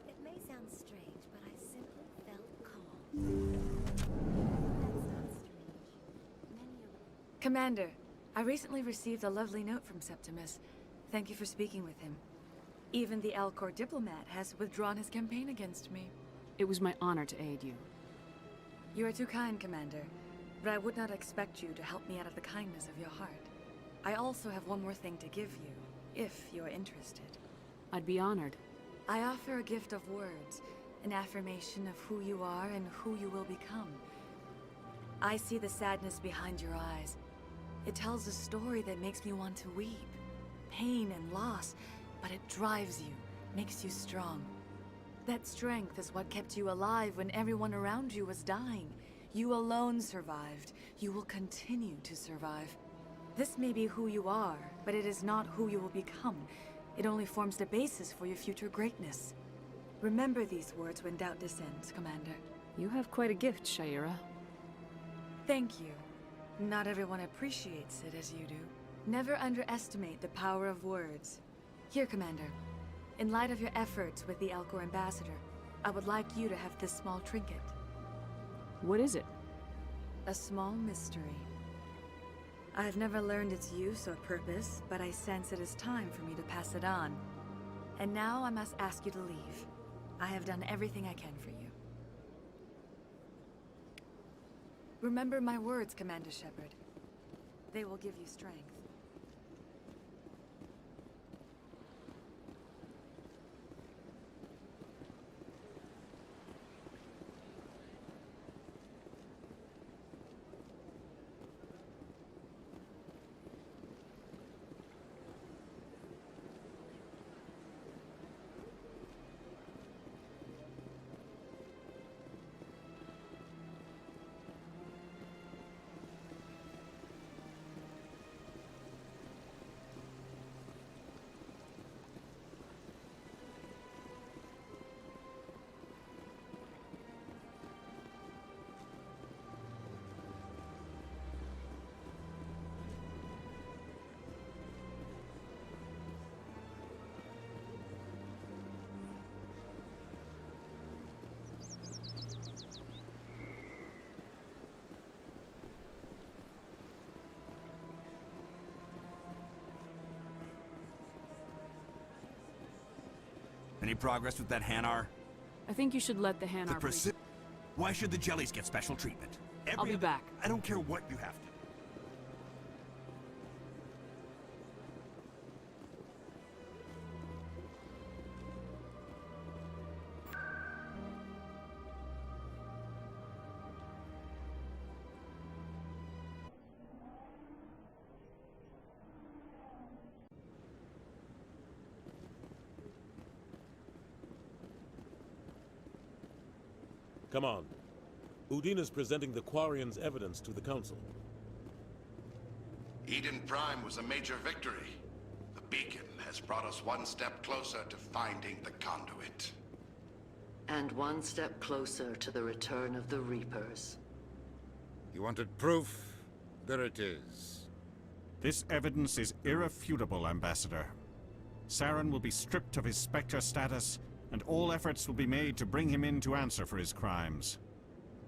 It may sound strange, but I simply felt called. That's not strange. Many of Commander, I recently received a lovely note from Septimus. Thank you for speaking with him. Even the Alcor diplomat has withdrawn his campaign against me. It was my honor to aid you. You are too kind, Commander, but I would not expect you to help me out of the kindness of your heart. I also have one more thing to give you, if you are interested. I'd be honored. I offer a gift of words, an affirmation of who you are and who you will become. I see the sadness behind your eyes. It tells a story that makes me want to weep. Pain and loss, but it drives you, makes you strong. That strength is what kept you alive when everyone around you was dying. You alone survived. You will continue to survive. This may be who you are, but it is not who you will become. It only forms the basis for your future greatness. Remember these words when doubt descends, Commander. You have quite a gift, Shaira. Thank you. Not everyone appreciates it as you do. Never underestimate the power of words. Here, Commander. In light of your efforts with the Elcor Ambassador, I would like you to have this small trinket. What is it? A small mystery. I have never learned its use or purpose, but I sense it is time for me to pass it on. And now I must ask you to leave. I have done everything I can for you. Remember my words, Commander Shepard. They will give you strength. Any progress with that Hanar? I think you should let the Hanar breathe. Why should the jellies get special treatment? I'll be back. I don't care what you have to. Come on. Udina's presenting the Quarians' evidence to the Council. Eden Prime was a major victory. The beacon has brought us one step closer to finding the conduit. And one step closer to the return of the Reapers. You wanted proof? There it is. This evidence is irrefutable, Ambassador. Saren will be stripped of his Spectre status, and all efforts will be made to bring him in to answer for his crimes.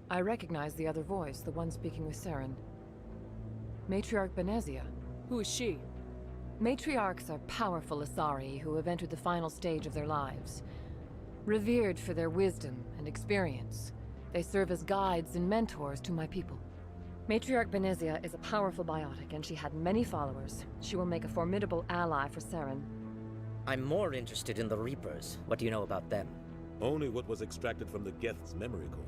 I recognize the other voice, the one speaking with Saren. Matriarch Benezia. Who is she? Matriarchs are powerful Asari who have entered the final stage of their lives. Revered for their wisdom and experience, they serve as guides and mentors to my people. Matriarch Benezia is a powerful biotic, and she had many followers. She will make a formidable ally for Saren. I'm more interested in the Reapers. What do you know about them? Only what was extracted from the Geth's memory core.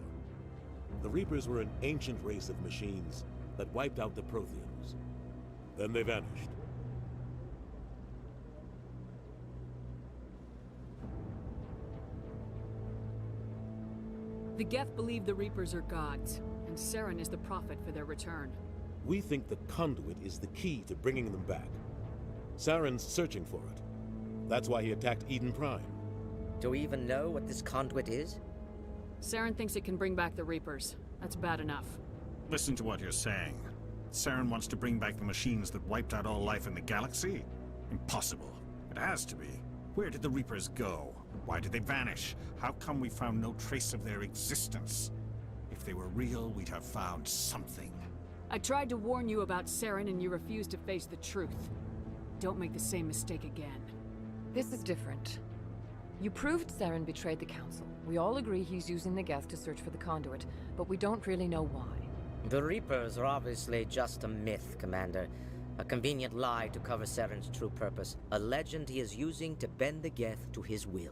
The Reapers were an ancient race of machines that wiped out the Protheans. Then they vanished. The Geth believe the Reapers are gods, and Saren is the prophet for their return. We think the conduit is the key to bringing them back. Saren's searching for it. That's why he attacked Eden Prime. Do we even know what this conduit is? Saren thinks it can bring back the Reapers. That's bad enough. Listen to what you're saying. Saren wants to bring back the machines that wiped out all life in the galaxy? Impossible. It has to be. Where did the Reapers go? Why did they vanish? How come we found no trace of their existence? If they were real, we'd have found something. I tried to warn you about Saren and you refused to face the truth. Don't make the same mistake again. This is different. You proved Saren betrayed the Council. We all agree he's using the Geth to search for the conduit, but we don't really know why. The Reapers are obviously just a myth, Commander. A convenient lie to cover Saren's true purpose. A legend he is using to bend the Geth to his will.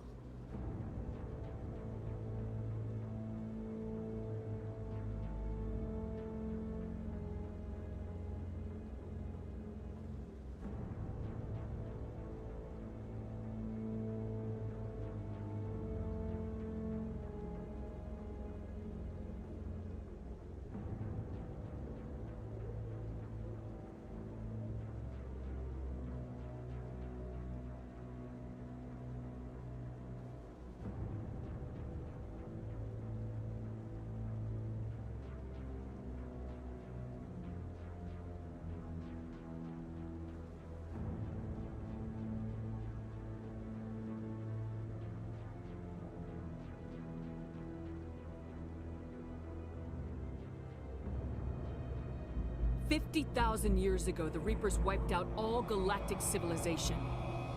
50,000 years ago, the Reapers wiped out all galactic civilization.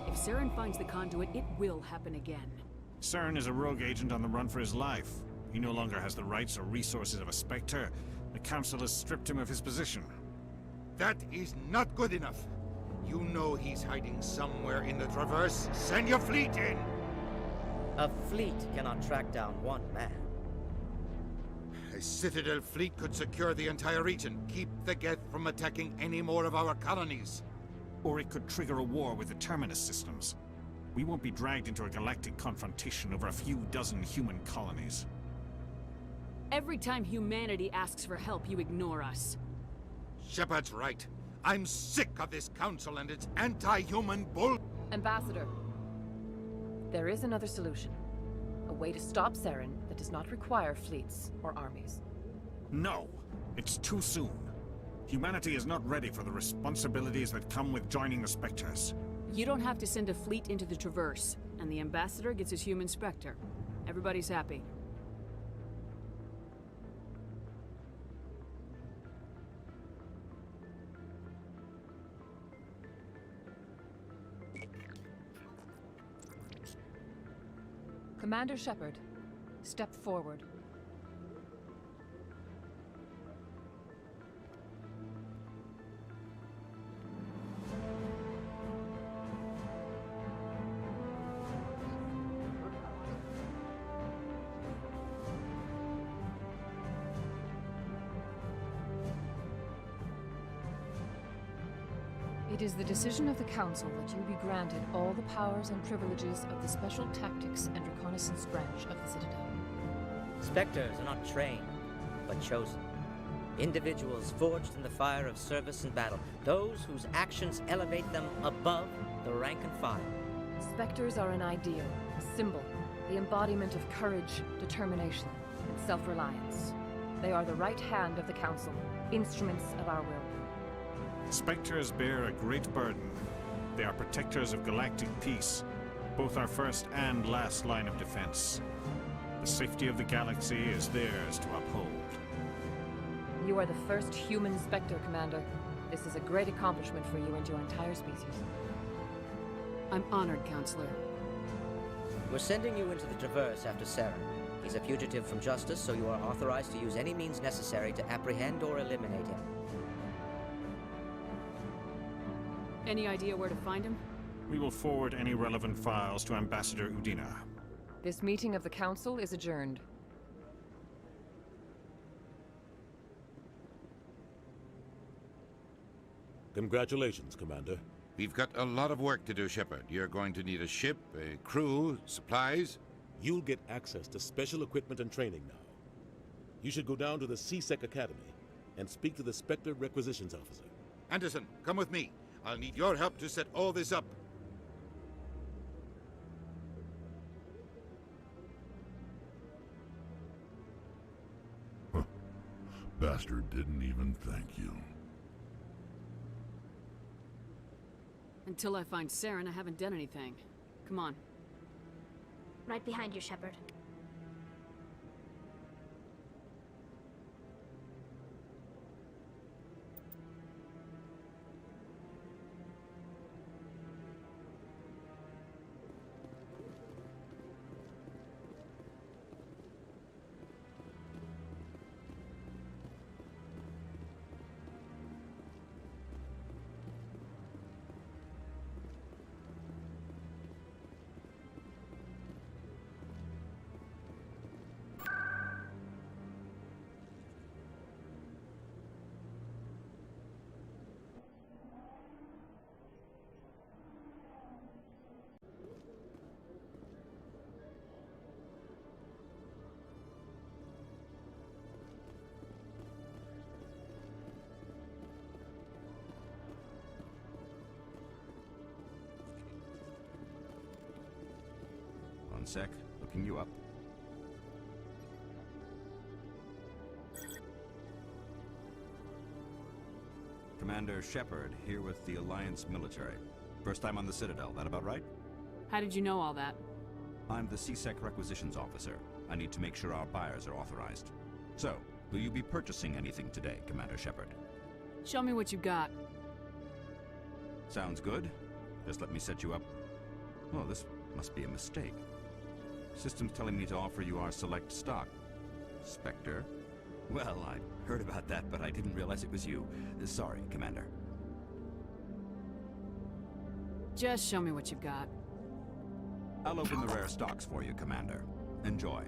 If Saren finds the conduit, it will happen again. Saren is a rogue agent on the run for his life. He no longer has the rights or resources of a Spectre. The Council has stripped him of his position. That is not good enough. You know he's hiding somewhere in the Traverse. Send your fleet in! A fleet cannot track down one man. A Citadel fleet could secure the entire region, keep the Geth from attacking any more of our colonies. Or it could trigger a war with the Terminus systems. We won't be dragged into a galactic confrontation over a few dozen human colonies. Every time humanity asks for help, you ignore us. Shepard's right. I'm sick of this council and its anti-human bull... Ambassador, there is another solution. A way to stop Saren that does not require fleets or armies. No! It's too soon. Humanity is not ready for the responsibilities that come with joining the Spectres. You don't have to send a fleet into the Traverse, and the Ambassador gets his human Spectre. Everybody's happy. Commander Shepard, step forward. It is the decision of the Council that you be granted all the powers and privileges of the Special Tactics and Reconnaissance branch of the Citadel. Spectres are not trained, but chosen. Individuals forged in the fire of service and battle. Those whose actions elevate them above the rank and file. Spectres are an ideal, a symbol, the embodiment of courage, determination, and self-reliance. They are the right hand of the Council, instruments of our will. Spectres bear a great burden. They are protectors of galactic peace, both our first and last line of defense. The safety of the galaxy is theirs to uphold. You are the first human Spectre, Commander. This is a great accomplishment for you and your entire species. I'm honored, Counselor. We're sending you into the Traverse after Saren. He's a fugitive from justice, so you are authorized to use any means necessary to apprehend or eliminate him. Any idea where to find him? We will forward any relevant files to Ambassador Udina. This meeting of the Council is adjourned. Congratulations, Commander. We've got a lot of work to do, Shepard. You're going to need a ship, a crew, supplies. You'll get access to special equipment and training now. You should go down to the CSEC Academy and speak to the Spectre Requisitions Officer. Anderson, come with me. I'll need your help to set all this up. Bastard didn't even thank you. Until I find Saren, I haven't done anything. Come on. Right behind you, Shepard. One sec, looking you up. Commander Shepard, here with the Alliance military. First time on the Citadel, that about right? How did you know all that? I'm the CSEC Requisitions Officer. I need to make sure our buyers are authorized. So, will you be purchasing anything today, Commander Shepard? Show me what you got. Sounds good. Just let me set you up. Oh, this must be a mistake. System's telling me to offer you our select stock. Spectre? Well, I heard about that, but I didn't realize it was you. Sorry, Commander. Just show me what you've got. I'll open the rare stocks for you, Commander. Enjoy.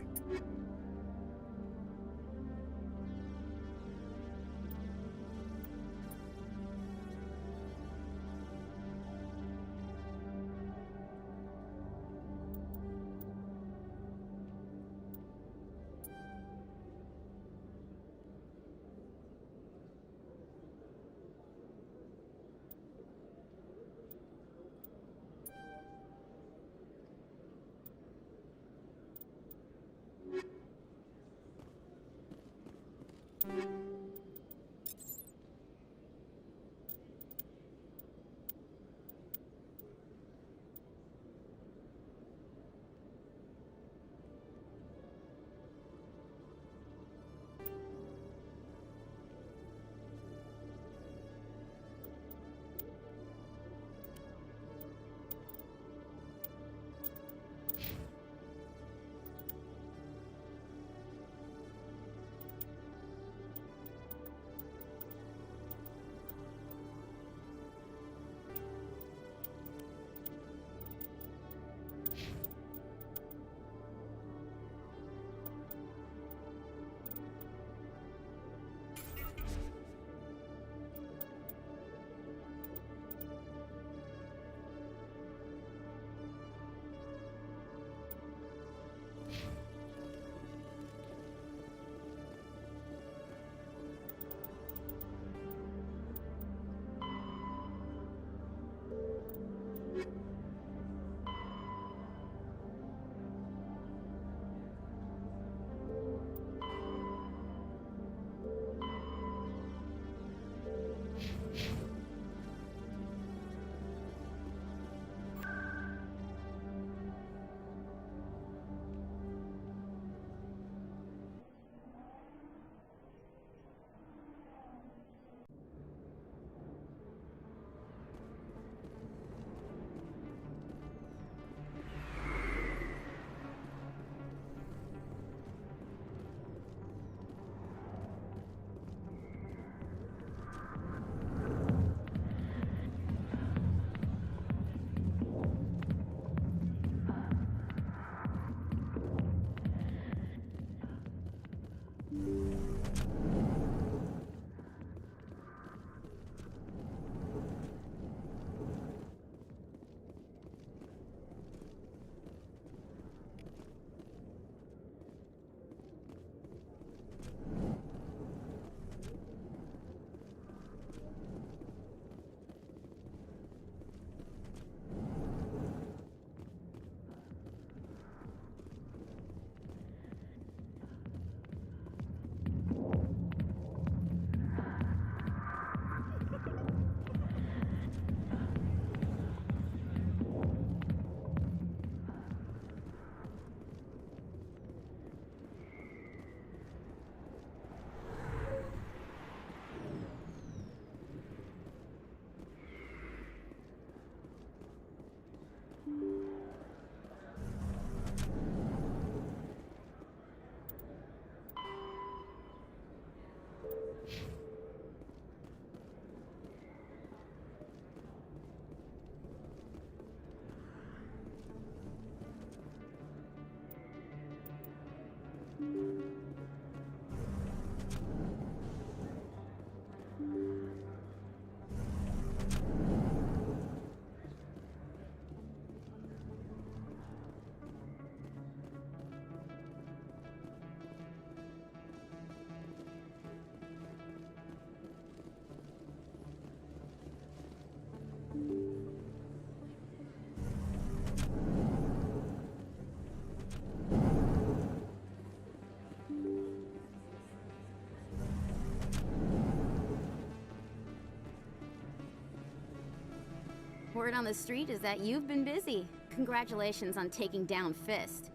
Word on the street is that you've been busy. Congratulations on taking down Fist.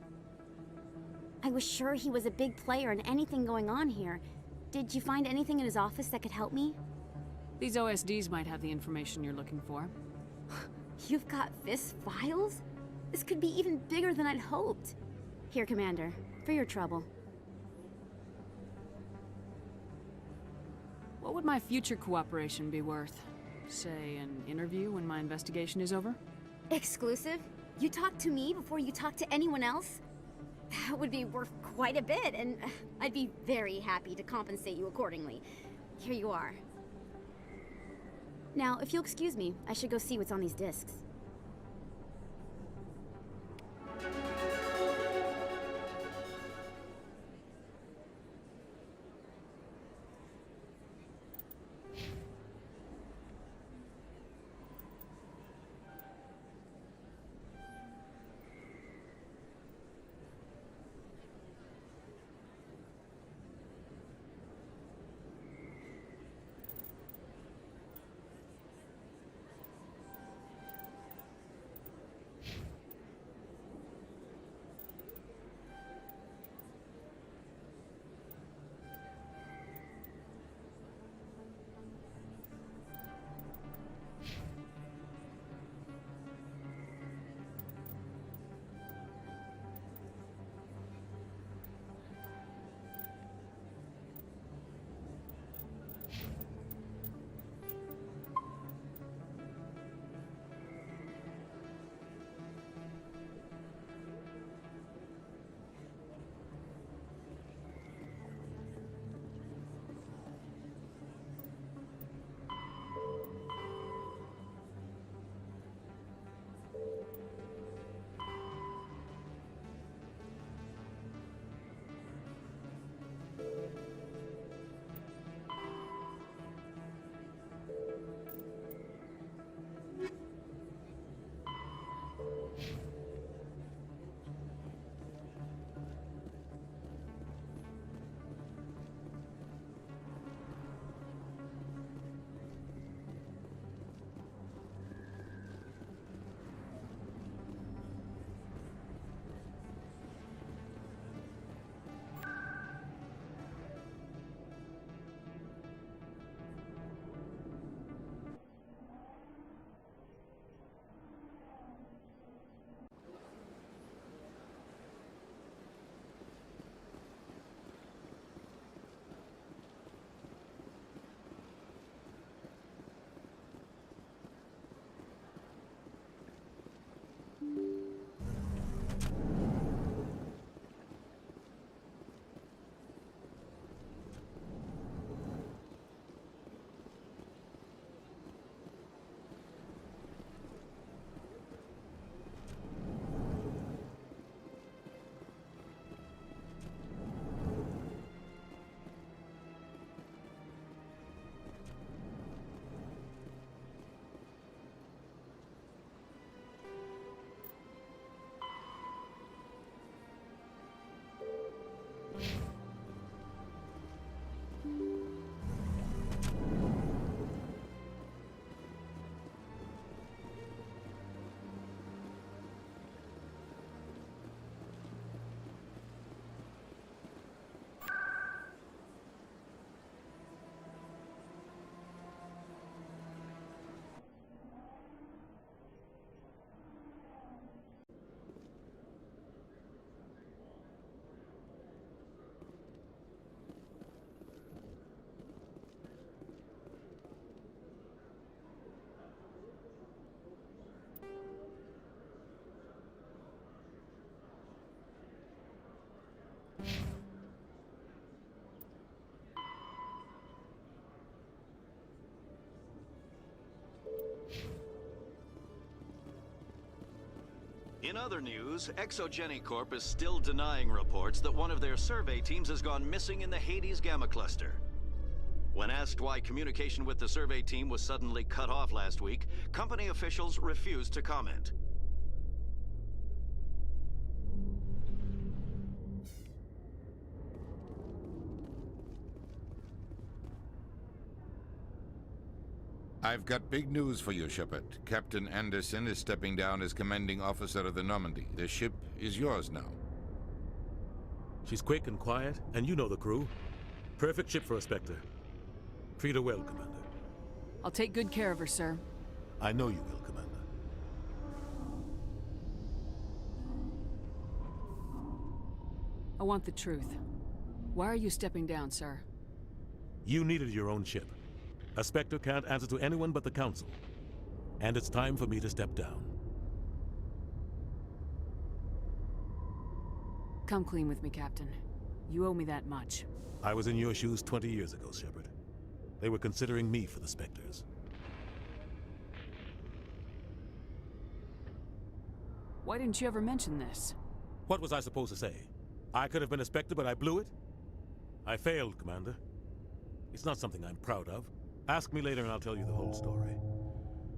I was sure he was a big player in anything going on here. Did you find anything in his office that could help me? These OSDs might have the information you're looking for. You've got Fist's files? This could be even bigger than I'd hoped. Here, Commander, for your trouble. What would my future cooperation be worth? Say, an interview when my investigation is over? Exclusive? You talk to me before you talk to anyone else? That would be worth quite a bit, and I'd be very happy to compensate you accordingly. Here you are. Now, if you'll excuse me, I should go see what's on these discs. In other news, Exogeny Corp is still denying reports that one of their survey teams has gone missing in the Hades Gamma Cluster. When asked why communication with the survey team was suddenly cut off last week, company officials refused to comment. I've got big news for you, Shepard. Captain Anderson is stepping down as commanding officer of the Normandy. The ship is yours now. She's quick and quiet, and you know the crew. Perfect ship for a Spectre. Treat her well, Commander. I'll take good care of her, sir. I know you will, Commander. I want the truth. Why are you stepping down, sir? You needed your own ship. A Spectre can't answer to anyone but the Council. And it's time for me to step down. Come clean with me, Captain. You owe me that much. I was in your shoes 20 years ago, Shepard. They were considering me for the Spectres. Why didn't you ever mention this? What was I supposed to say? I could have been a Spectre, but I blew it? I failed, Commander. It's not something I'm proud of. Ask me later and I'll tell you the whole story.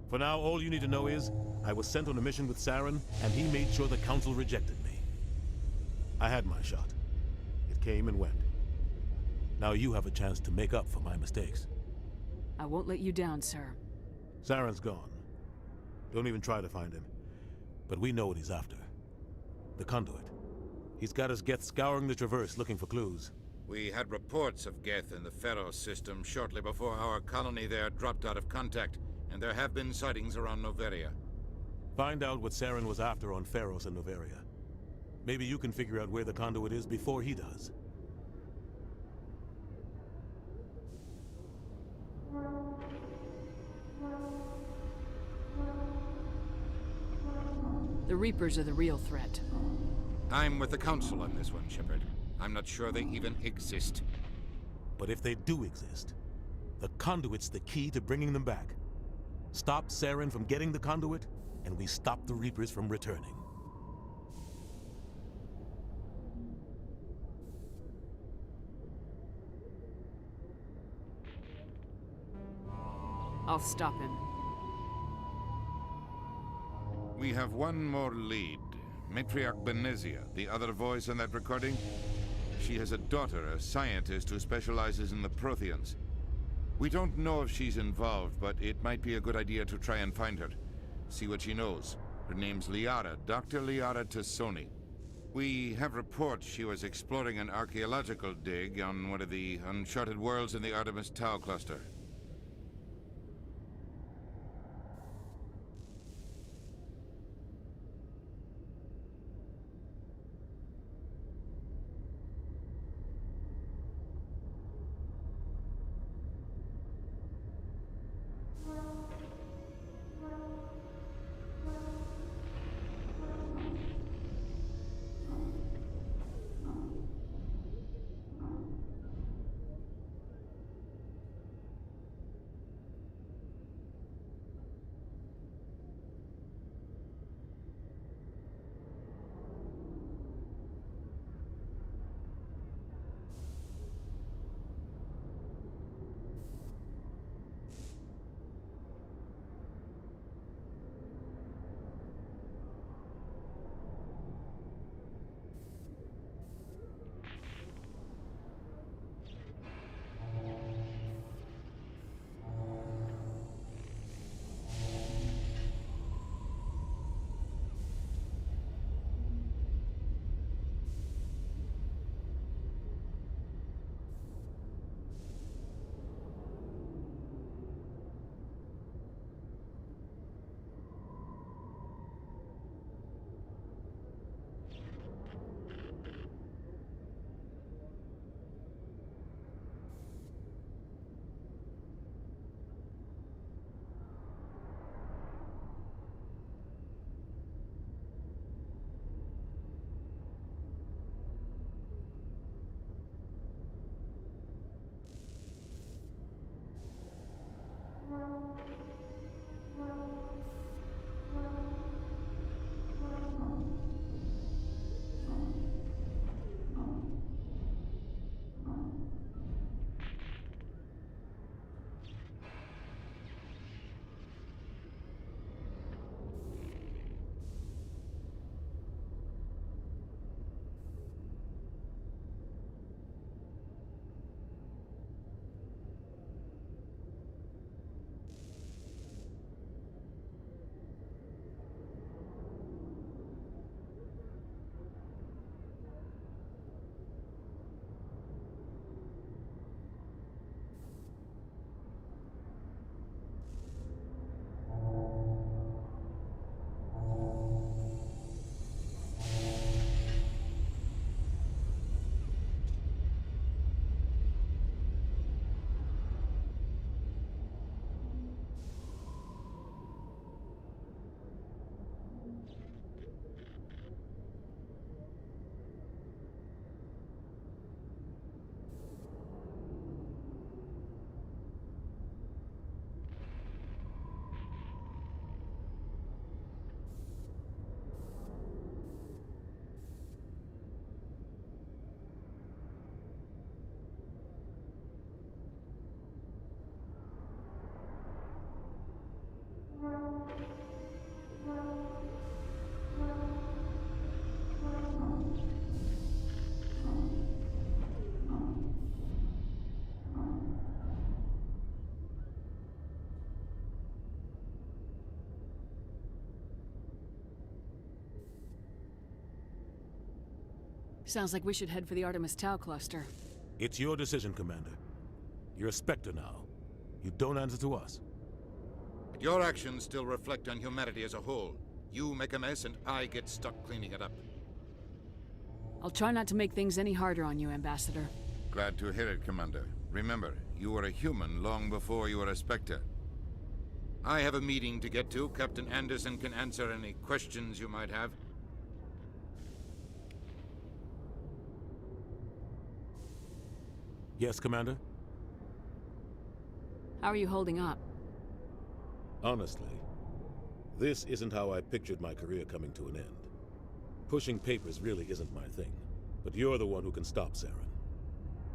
For now, all you need to know is, I was sent on a mission with Saren, and he made sure the Council rejected me. I had my shot. It came and went. Now you have a chance to make up for my mistakes. I won't let you down, sir. Saren's gone. Don't even try to find him. But we know what he's after. The conduit. He's got his Geth scouring the Traverse looking for clues. We had reports of Geth in the Pharaoh system shortly before our colony there dropped out of contact, and there have been sightings around Noveria. Find out what Saren was after on Pharos and Noveria. Maybe you can figure out where the conduit is before he does. The Reapers are the real threat. I'm with the Council on this one, Shepard. I'm not sure they even exist. But if they do exist, the conduit's the key to bringing them back. Stop Saren from getting the conduit, and we stop the Reapers from returning. I'll stop him. We have one more lead. Matriarch Benezia, the other voice on that recording. She has a daughter, a scientist who specializes in the Protheans. We don't know if she's involved, but it might be a good idea to try and find her. See what she knows. Her name's Liara, Dr. Liara Tassoni. We have reports she was exploring an archaeological dig on one of the uncharted worlds in the Artemis Tau cluster. Sounds like we should head for the Artemis Tau cluster. It's your decision, Commander. You're a Spectre now. You don't answer to us. But your actions still reflect on humanity as a whole. You make a mess and I get stuck cleaning it up. I'll try not to make things any harder on you, Ambassador. Glad to hear it, Commander. Remember, you were a human long before you were a Spectre. I have a meeting to get to. Captain Anderson can answer any questions you might have. Yes, Commander? How are you holding up? Honestly, this isn't how I pictured my career coming to an end. Pushing papers really isn't my thing, but you're the one who can stop Saren.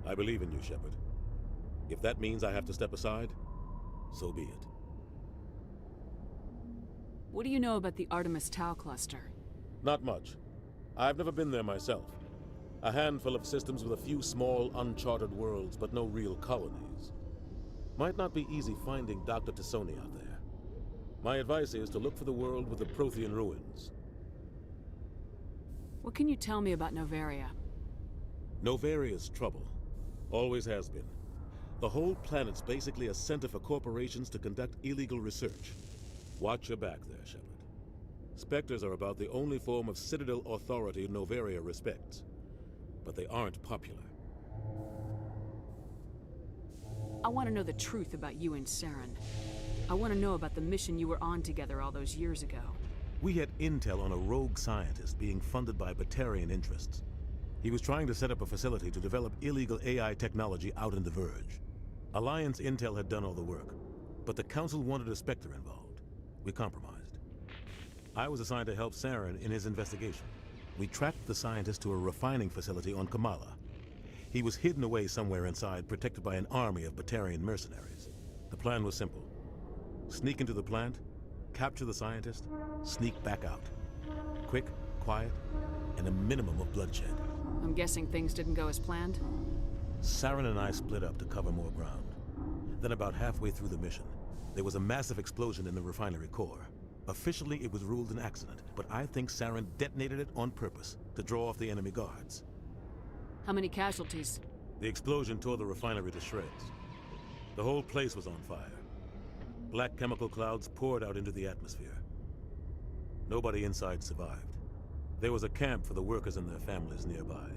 I believe in you, Shepard. If that means I have to step aside, so be it. What do you know about the Artemis Tau cluster? Not much. I've never been there myself. A handful of systems with a few small, uncharted worlds, but no real colonies. Might not be easy finding Dr. Tassoni out there. My advice is to look for the world with the Prothean ruins. What can you tell me about Novaria? Novaria's trouble. Always has been. The whole planet's basically a center for corporations to conduct illegal research. Watch your back there, Shepard. Spectres are about the only form of Citadel authority Novaria respects. But they aren't popular. I want to know the truth about you and Saren. I want to know about the mission you were on together all those years ago. We had intel on a rogue scientist being funded by Batarian interests. He was trying to set up a facility to develop illegal AI technology out in the Verge. Alliance intel had done all the work, but the Council wanted a Spectre involved. We compromised. I was assigned to help Saren in his investigation. We tracked the scientist to a refining facility on Kamala. He was hidden away somewhere inside, protected by an army of Batarian mercenaries. The plan was simple. Sneak into the plant, capture the scientist, sneak back out. Quick, quiet, and a minimum of bloodshed. I'm guessing things didn't go as planned? Saren and I split up to cover more ground. Then about halfway through the mission, there was a massive explosion in the refinery core. Officially, it was ruled an accident, but I think Saren detonated it on purpose to draw off the enemy guards. How many casualties? The explosion tore the refinery to shreds. The whole place was on fire. Black chemical clouds poured out into the atmosphere. Nobody inside survived. There was a camp for the workers and their families nearby.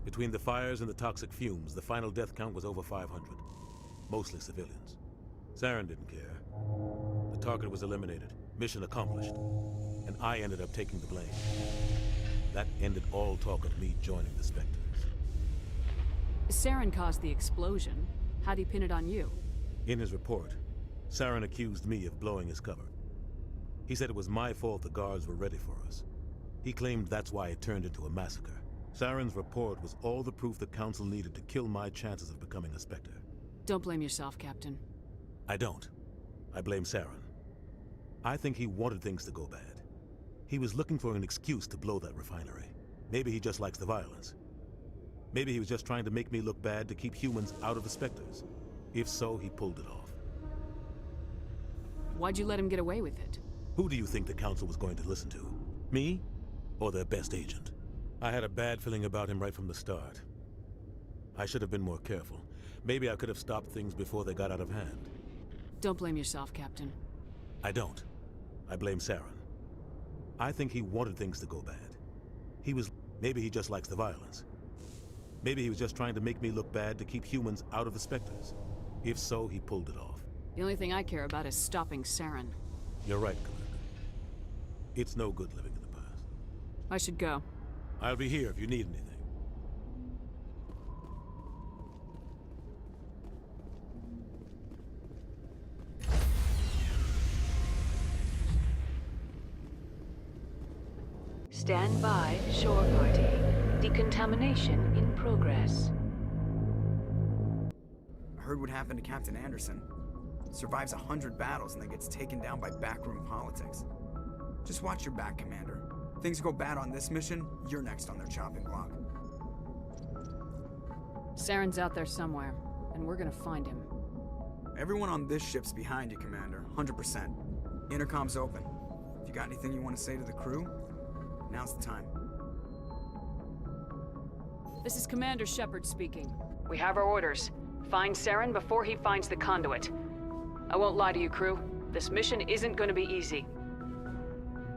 Between the fires and the toxic fumes, the final death count was over 500. Mostly civilians. Saren didn't care. The target was eliminated. Mission accomplished. And I ended up taking the blame. That ended all talk of me joining the Spectres. Saren caused the explosion. How'd he pin it on you? In his report, Saren accused me of blowing his cover. He said it was my fault the guards were ready for us. He claimed that's why it turned into a massacre. Saren's report was all the proof the Council needed to kill my chances of becoming a Spectre. Don't blame yourself, Captain. I don't. I blame Saren. I think he wanted things to go bad. He was looking for an excuse to blow that refinery. Maybe he just likes the violence. Maybe he was just trying to make me look bad to keep humans out of the Spectres. If so, he pulled it off. Why'd you let him get away with it? Who do you think the Council was going to listen to? Me? Or their best agent? I had a bad feeling about him right from the start. I should have been more careful. Maybe I could have stopped things before they got out of hand. Don't blame yourself, Captain. I don't. I blame Saren. I think he wanted things to go bad. Maybe he just likes the violence. Maybe he was just trying to make me look bad to keep humans out of the Spectres. If so, he pulled it off. The only thing I care about is stopping Saren. You're right, Commander. It's no good living in the past. I should go. I'll be here if you need anything. Stand by, shore party. Decontamination in progress. I heard what happened to Captain Anderson. Survives 100 battles and then gets taken down by backroom politics. Just watch your back, Commander. Things go bad on this mission, you're next on their chopping block. Saren's out there somewhere, and we're gonna find him. Everyone on this ship's behind you, Commander. 100%. Intercom's open. If you got anything you want to say to the crew, now's the time. This is Commander Shepard speaking. We have our orders. Find Saren before he finds the conduit. I won't lie to you, crew. This mission isn't going to be easy.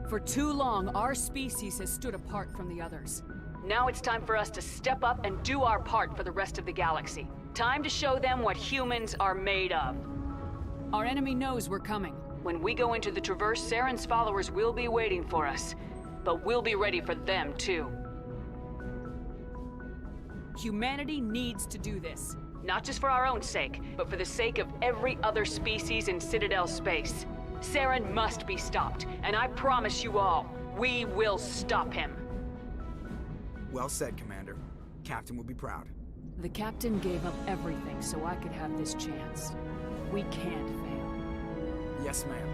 For too long, our species has stood apart from the others. Now it's time for us to step up and do our part for the rest of the galaxy. Time to show them what humans are made of. Our enemy knows we're coming. When we go into the Traverse, Saren's followers will be waiting for us. But we'll be ready for them, too. Humanity needs to do this. Not just for our own sake, but for the sake of every other species in Citadel space. Saren must be stopped, and I promise you all, we will stop him. Well said, Commander. Captain will be proud. The Captain gave up everything so I could have this chance. We can't fail. Yes, ma'am.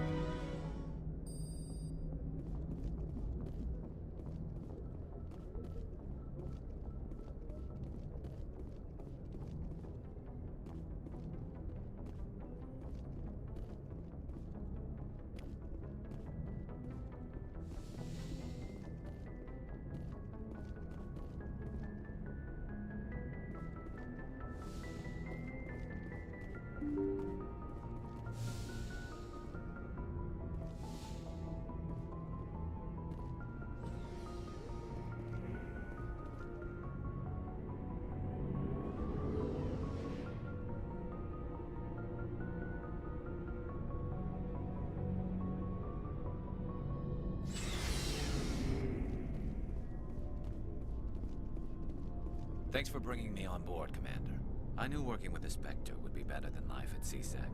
Thanks for bringing me on board, Commander. I knew working with the Spectre would be better than life at CSEC.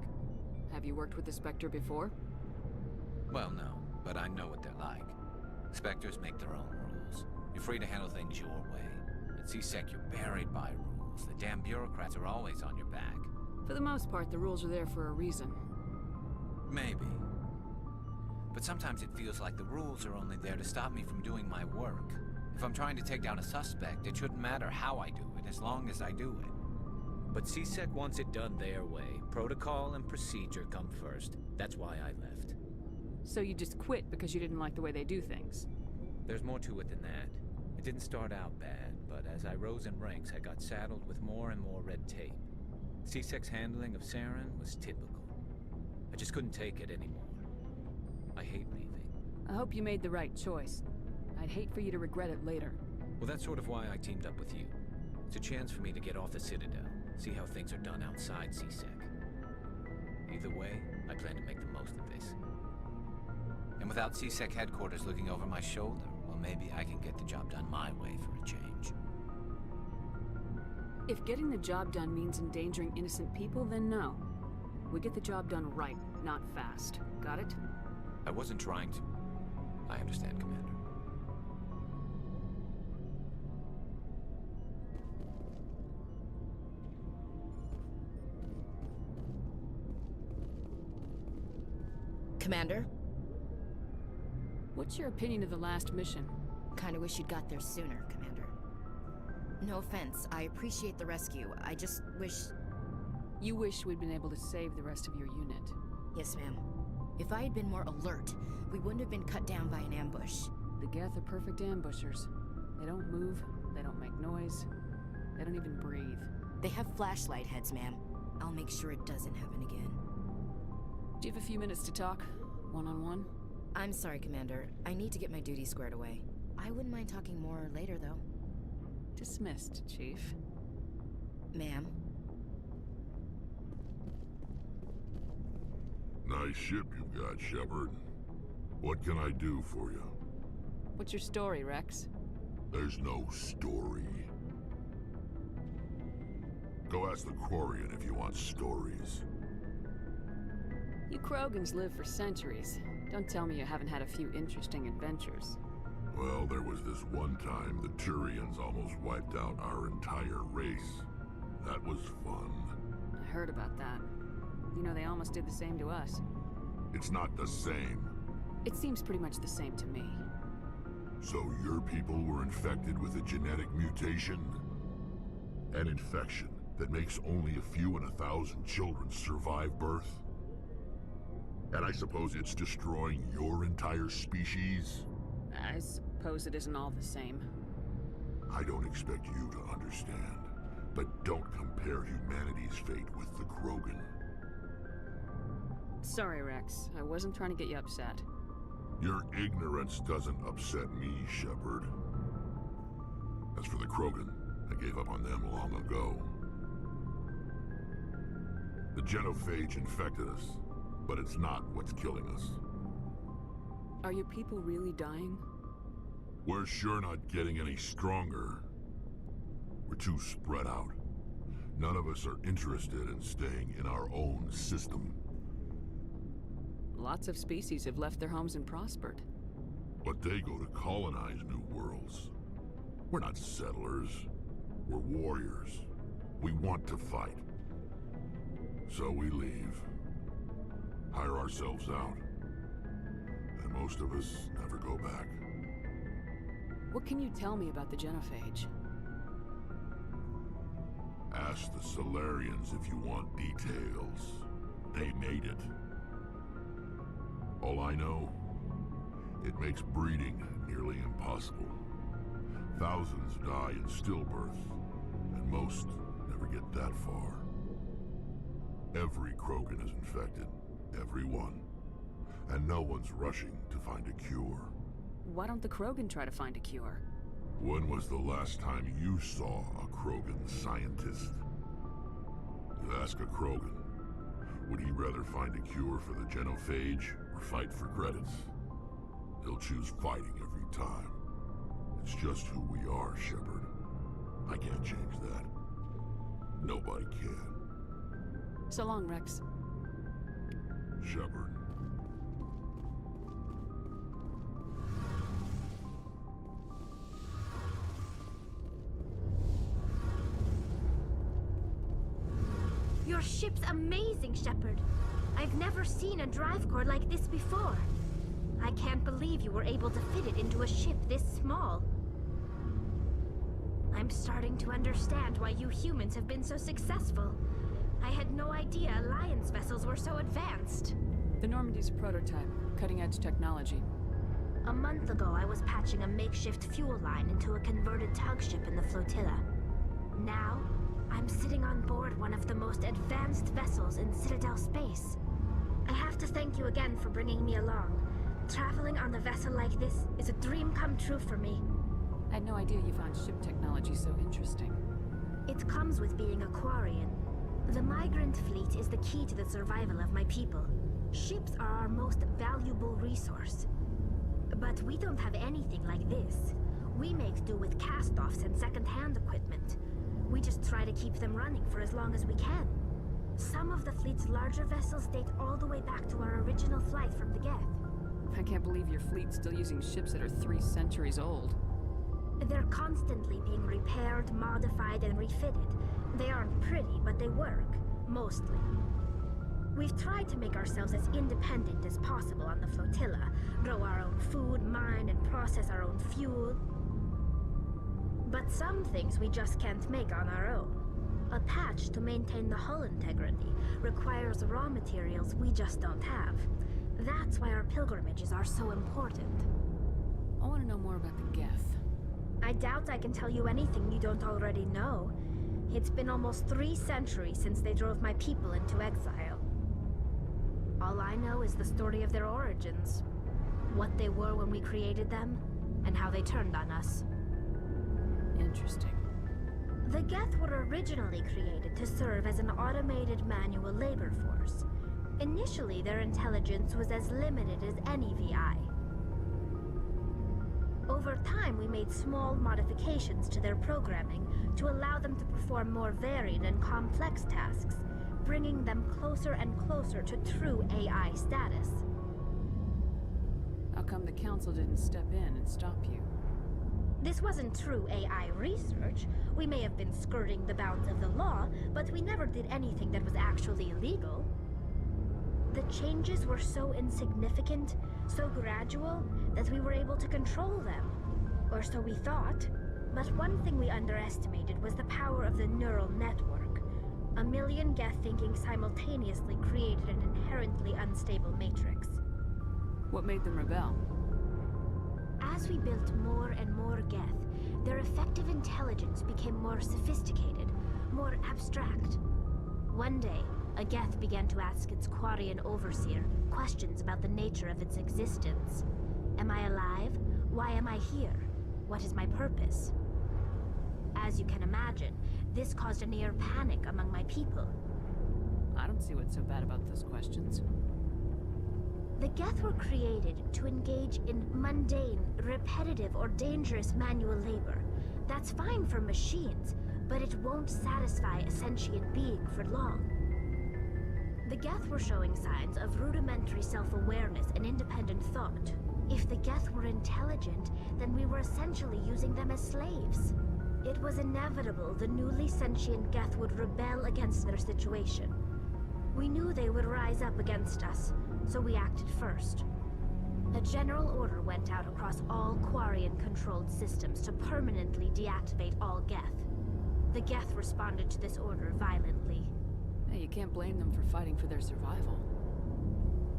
Have you worked with the Spectre before? Well, no, but I know what they're like. Spectres make their own rules. You're free to handle things your way. At CSEC, you're buried by rules. The damn bureaucrats are always on your back. For the most part, the rules are there for a reason. Maybe. But sometimes it feels like the rules are only there to stop me from doing my work. If I'm trying to take down a suspect, it shouldn't matter how I do it, as long as I do it. But CSEC wants it done their way. Protocol and procedure come first. That's why I left. So you just quit because you didn't like the way they do things? There's more to it than that. It didn't start out bad, but as I rose in ranks, I got saddled with more and more red tape. CSEC's handling of Saren was typical. I just couldn't take it anymore. I hate leaving. I hope you made the right choice. I'd hate for you to regret it later. Well, that's sort of why I teamed up with you. It's a chance for me to get off the Citadel, see how things are done outside CSEC. Either way, I plan to make the most of this. And without CSEC headquarters looking over my shoulder, well, maybe I can get the job done my way for a change. If getting the job done means endangering innocent people, then no. We get the job done right, not fast. Got it? I wasn't trying to... I understand, Commander. Commander? What's your opinion of the last mission? Kinda wish you'd got there sooner, Commander. No offense, I appreciate the rescue. I just wish... You wish we'd been able to save the rest of your unit. Yes, ma'am. If I had been more alert, we wouldn't have been cut down by an ambush. The Geth are perfect ambushers. They don't move, they don't make noise, they don't even breathe. They have flashlight heads, ma'am. I'll make sure it doesn't happen again. Do you have a few minutes to talk? One-on-one? I'm sorry, Commander. I need to get my duties squared away. I wouldn't mind talking more later, though. Dismissed, Chief. Ma'am? Nice ship you've got, Shepard. What can I do for you? What's your story, Rex? There's no story. Go ask the Quarian if you want stories. You Krogans live for centuries. Don't tell me you haven't had a few interesting adventures. Well, there was this one time the Turians almost wiped out our entire race. That was fun. I heard about that. You know, they almost did the same to us. It's not the same. It seems pretty much the same to me. So your people were infected with a genetic mutation? An infection that makes only a few in 1,000 children survive birth? And I suppose it's destroying your entire species? I suppose it isn't all the same. I don't expect you to understand, but don't compare humanity's fate with the Krogan. Sorry, Rex. I wasn't trying to get you upset. Your ignorance doesn't upset me, Shepard. As for the Krogan, I gave up on them long ago. The genophage infected us, but it's not what's killing us. Are your people really dying? We're sure not getting any stronger. We're too spread out. None of us are interested in staying in our own system. Lots of species have left their homes and prospered. But they go to colonize new worlds. We're not settlers. We're warriors. We want to fight. So we leave. Hire ourselves out. And most of us never go back. What can you tell me about the genophage? Ask the Solarians if you want details. They made it. All I know, it makes breeding nearly impossible. Thousands die in stillbirth, and most never get that far. Every Krogan is infected, every one. And no one's rushing to find a cure. Why don't the Krogan try to find a cure? When was the last time you saw a Krogan scientist? You ask a Krogan, would he rather find a cure for the genophage or fight for credits? He'll choose fighting every time. It's just who we are, Shepard. I can't change that. Nobody can. So long, Rex. Shepard. Your ship's amazing, Shepard. I've never seen a drive core like this before. I can't believe you were able to fit it into a ship this small. I'm starting to understand why you humans have been so successful. I had no idea Alliance vessels were so advanced. The Normandy's a prototype, cutting-edge technology. A month ago, I was patching a makeshift fuel line into a converted tug ship in the flotilla. Now, I'm sitting on board one of the most advanced vessels in Citadel space. I have to thank you again for bringing me along. Traveling on a vessel like this is a dream come true for me. I had no idea you found ship technology so interesting. It comes with being a Quarian. The migrant fleet is the key to the survival of my people. Ships are our most valuable resource. But we don't have anything like this. We make do with cast-offs and second-hand equipment. We just try to keep them running for as long as we can. Some of the fleet's larger vessels date all the way back to our original flight from the Geth. I can't believe your fleet's still using ships that are 3 centuries old. They're constantly being repaired, modified, and refitted. They aren't pretty, but they work. Mostly. We've tried to make ourselves as independent as possible on the flotilla. Grow our own food, mine, and process our own fuel. But some things we just can't make on our own. A patch to maintain the hull integrity requires raw materials we just don't have. That's why our pilgrimages are so important. I want to know more about the Geth. I doubt I can tell you anything you don't already know. It's been almost 3 centuries since they drove my people into exile. All I know is the story of their origins. What they were when we created them, and how they turned on us. Interesting. The Geth were originally created to serve as an automated manual labor force. Initially, their intelligence was as limited as any VI. Over time, we made small modifications to their programming to allow them to perform more varied and complex tasks, bringing them closer and closer to true AI status. How come the Council didn't step in and stop you? This wasn't true AI research. We may have been skirting the bounds of the law, but we never did anything that was actually illegal. The changes were so insignificant, so gradual, that we were able to control them. Or so we thought. But one thing we underestimated was the power of the neural network. A million Geth thinking simultaneously created an inherently unstable matrix. What made them rebel? As we built more and more Geth, their effective intelligence became more sophisticated, more abstract. One day, a Geth began to ask its Quarian overseer questions about the nature of its existence. Am I alive? Why am I here? What is my purpose? As you can imagine, this caused a near panic among my people. I don't see what's so bad about those questions. The Geth were created to engage in mundane, repetitive, or dangerous manual labor. That's fine for machines, but it won't satisfy a sentient being for long. The Geth were showing signs of rudimentary self-awareness and independent thought. If the Geth were intelligent, then we were essentially using them as slaves. It was inevitable the newly sentient Geth would rebel against their situation. We knew they would rise up against us, so we acted first. A general order went out across all Quarian-controlled systems to permanently deactivate all Geth. The Geth responded to this order violently. Hey, you can't blame them for fighting for their survival.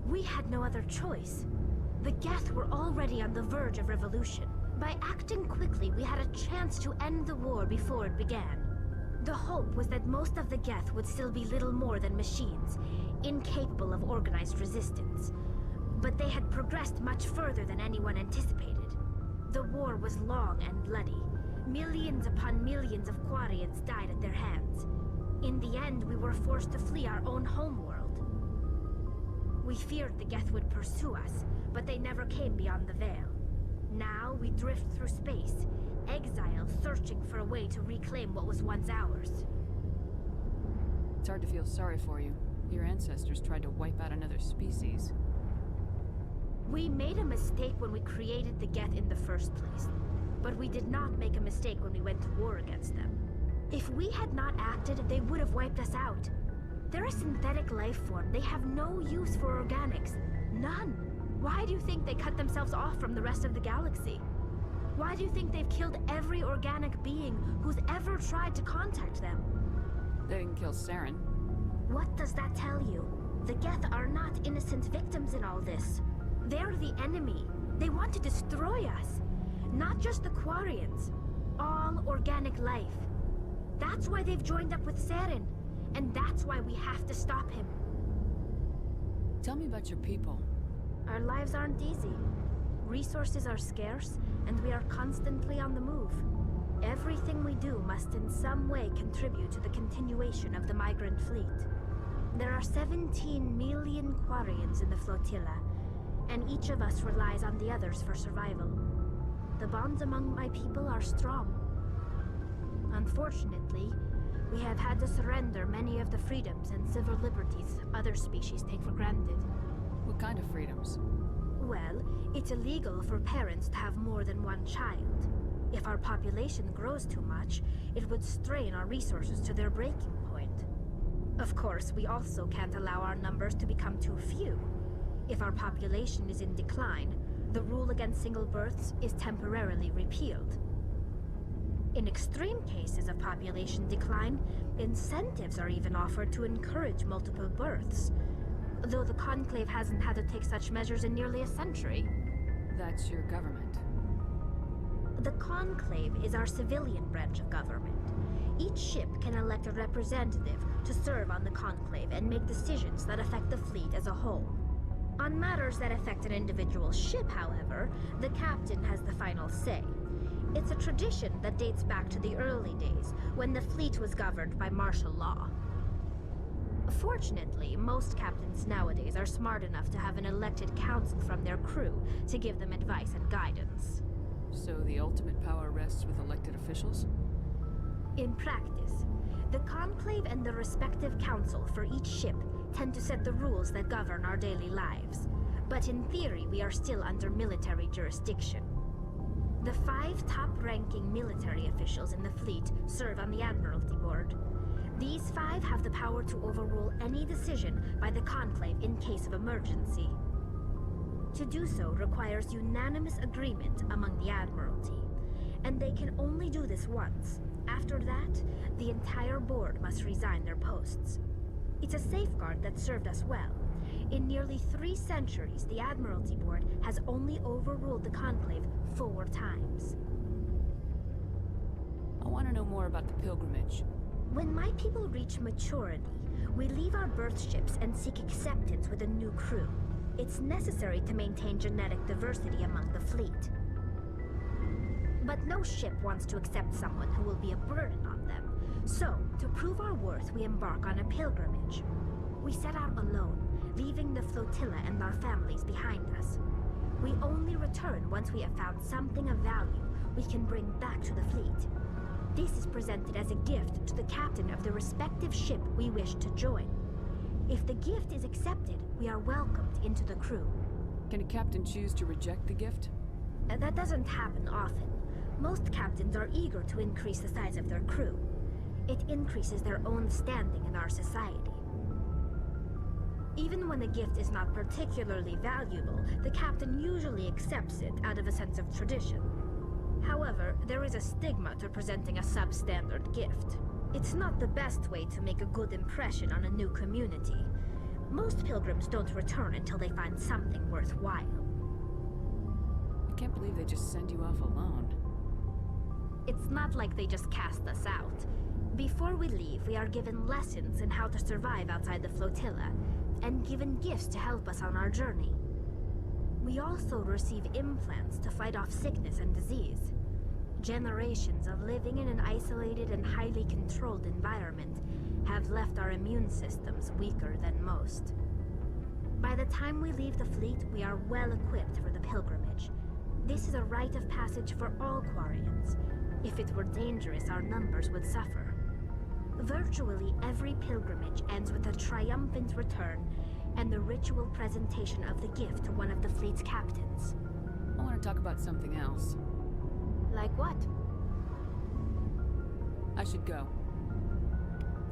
We had no other choice. The Geth were already on the verge of revolution. By acting quickly, we had a chance to end the war before it began. The hope was that most of the Geth would still be little more than machines, incapable of organized resistance. But they had progressed much further than anyone anticipated. The war was long and bloody. Millions upon millions of Quarians died at their hands. In the end, we were forced to flee our own homeworld. We feared the Geth would pursue us, but they never came beyond the Veil. Now we drift through space, exiled, searching for a way to reclaim what was once ours. It's hard to feel sorry for you. Your ancestors tried to wipe out another species. We made a mistake when we created the Geth in the first place, but we did not make a mistake when we went to war against them. If we had not acted, they would have wiped us out. They're a synthetic life form. They have no use for organics. None. Why do you think they cut themselves off from the rest of the galaxy? Why do you think they've killed every organic being who's ever tried to contact them? They didn't kill Saren. What does that tell you? The Geth are not innocent victims in all this. They're the enemy. They want to destroy us. Not just the Quarians. All organic life. That's why they've joined up with Saren. And that's why we have to stop him. Tell me about your people. Our lives aren't easy. Resources are scarce, and we are constantly on the move. Everything we do must in some way contribute to the continuation of the migrant fleet. There are 17 million Quarians in the flotilla, and each of us relies on the others for survival. The bonds among my people are strong. Unfortunately, we have had to surrender many of the freedoms and civil liberties other species take for granted. What kind of freedoms? Well, it's illegal for parents to have more than one child. If our population grows too much, it would strain our resources to their breaking point. Of course, we also can't allow our numbers to become too few. If our population is in decline, the rule against single births is temporarily repealed. In extreme cases of population decline, incentives are even offered to encourage multiple births, though the Conclave hasn't had to take such measures in nearly a century. That's your government. The Conclave is our civilian branch of government. Each ship can elect a representative to serve on the Conclave and make decisions that affect the fleet as a whole. On matters that affect an individual ship, however, the captain has the final say. It's a tradition that dates back to the early days, when the fleet was governed by martial law. Fortunately, most captains nowadays are smart enough to have an elected council from their crew to give them advice and guidance. So the ultimate power rests with elected officials? In practice, the Conclave and the respective council for each ship tend to set the rules that govern our daily lives. But in theory, we are still under military jurisdiction. The 5 top-ranking military officials in the fleet serve on the Admiralty Board. These 5 have the power to overrule any decision by the Conclave in case of emergency. To do so requires unanimous agreement among the Admiralty, and they can only do this once. After that, the entire board must resign their posts. It's a safeguard that served us well. In nearly 3 centuries, the Admiralty Board has only overruled the Conclave 4 times. more about the pilgrimage. When my people reach maturity, we leave our birth ships and seek acceptance with a new crew. It's necessary to maintain genetic diversity among the fleet. But no ship wants to accept someone who will be a burden on them. So, to prove our worth, we embark on a pilgrimage. We set out alone, leaving the flotilla and our families behind us. We only return once we have found something of value we can bring back to the fleet. This is presented as a gift to the captain of the respective ship we wish to join. If the gift is accepted, we are welcomed into the crew. Can a captain choose to reject the gift? That doesn't happen often. Most captains are eager to increase the size of their crew. It increases their own standing in our society. Even when a gift is not particularly valuable, the captain usually accepts it out of a sense of tradition. However, there is a stigma to presenting a substandard gift. It's not the best way to make a good impression on a new community. Most pilgrims don't return until they find something worthwhile. I can't believe they just send you off alone. It's not like they just cast us out. Before we leave, we are given lessons in how to survive outside the flotilla, and given gifts to help us on our journey. We also receive implants to fight off sickness and disease. Generations of living in an isolated and highly controlled environment have left our immune systems weaker than most. By the time we leave the fleet, we are well equipped for the pilgrimage. This is a rite of passage for all Quarians. If it were dangerous, our numbers would suffer. Virtually every pilgrimage ends with a triumphant return and the ritual presentation of the gift to one of the fleet's captains. I want to talk about something else. Like what? I should go.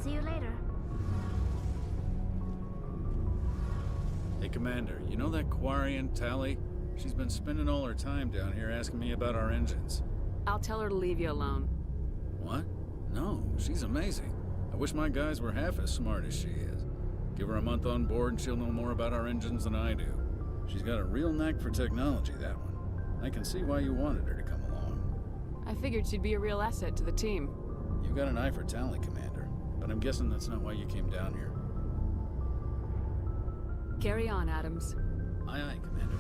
See you later. Hey, Commander, you know that Quarian, Tally? She's been spending all her time down here asking me about our engines. I'll tell her to leave you alone. What? No, she's amazing. I wish my guys were half as smart as she is. Give her a month on board and she'll know more about our engines than I do. She's got a real knack for technology, that one. I can see why you wanted her to come along. I figured she'd be a real asset to the team. You've got an eye for talent, Commander, but I'm guessing that's not why you came down here. Carry on, Adams. Aye, aye, Commander.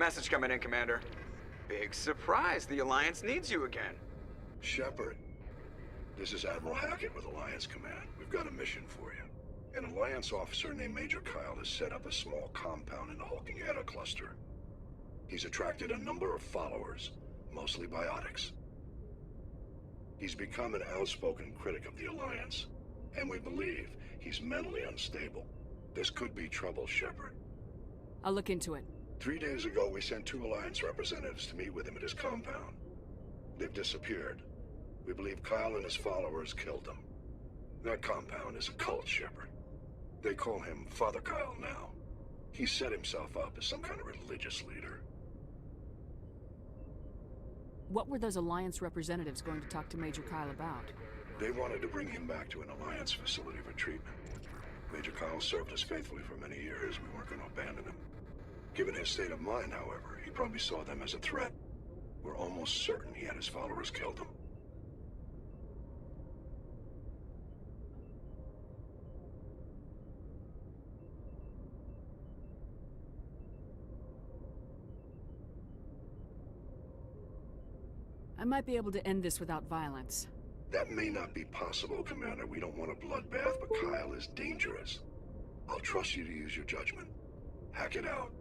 Message coming in, Commander. Big surprise, the Alliance needs you again. Shepard, this is Admiral Hackett with Alliance Command. We've got a mission for you. An Alliance officer named Major Kyle has set up a small compound in the Hulking Eta cluster. He's attracted a number of followers, mostly biotics. He's become an outspoken critic of the Alliance, and we believe he's mentally unstable. This could be trouble, Shepard. I'll look into it. 3 days ago, we sent 2 Alliance representatives to meet with him at his compound. They've disappeared. We believe Kyle and his followers killed them. That compound is a cult, Shepard. They call him Father Kyle now. He set himself up as some kind of religious leader. What were those Alliance representatives going to talk to Major Kyle about? They wanted to bring him back to an Alliance facility for treatment. Major Kyle served us faithfully for many years. We weren't going to abandon him. Given his state of mind, however, he probably saw them as a threat. We're almost certain he had his followers killed him. I might be able to end this without violence. That may not be possible, Commander. We don't want a bloodbath, but Kyle is dangerous. I'll trust you to use your judgment. Hack it out.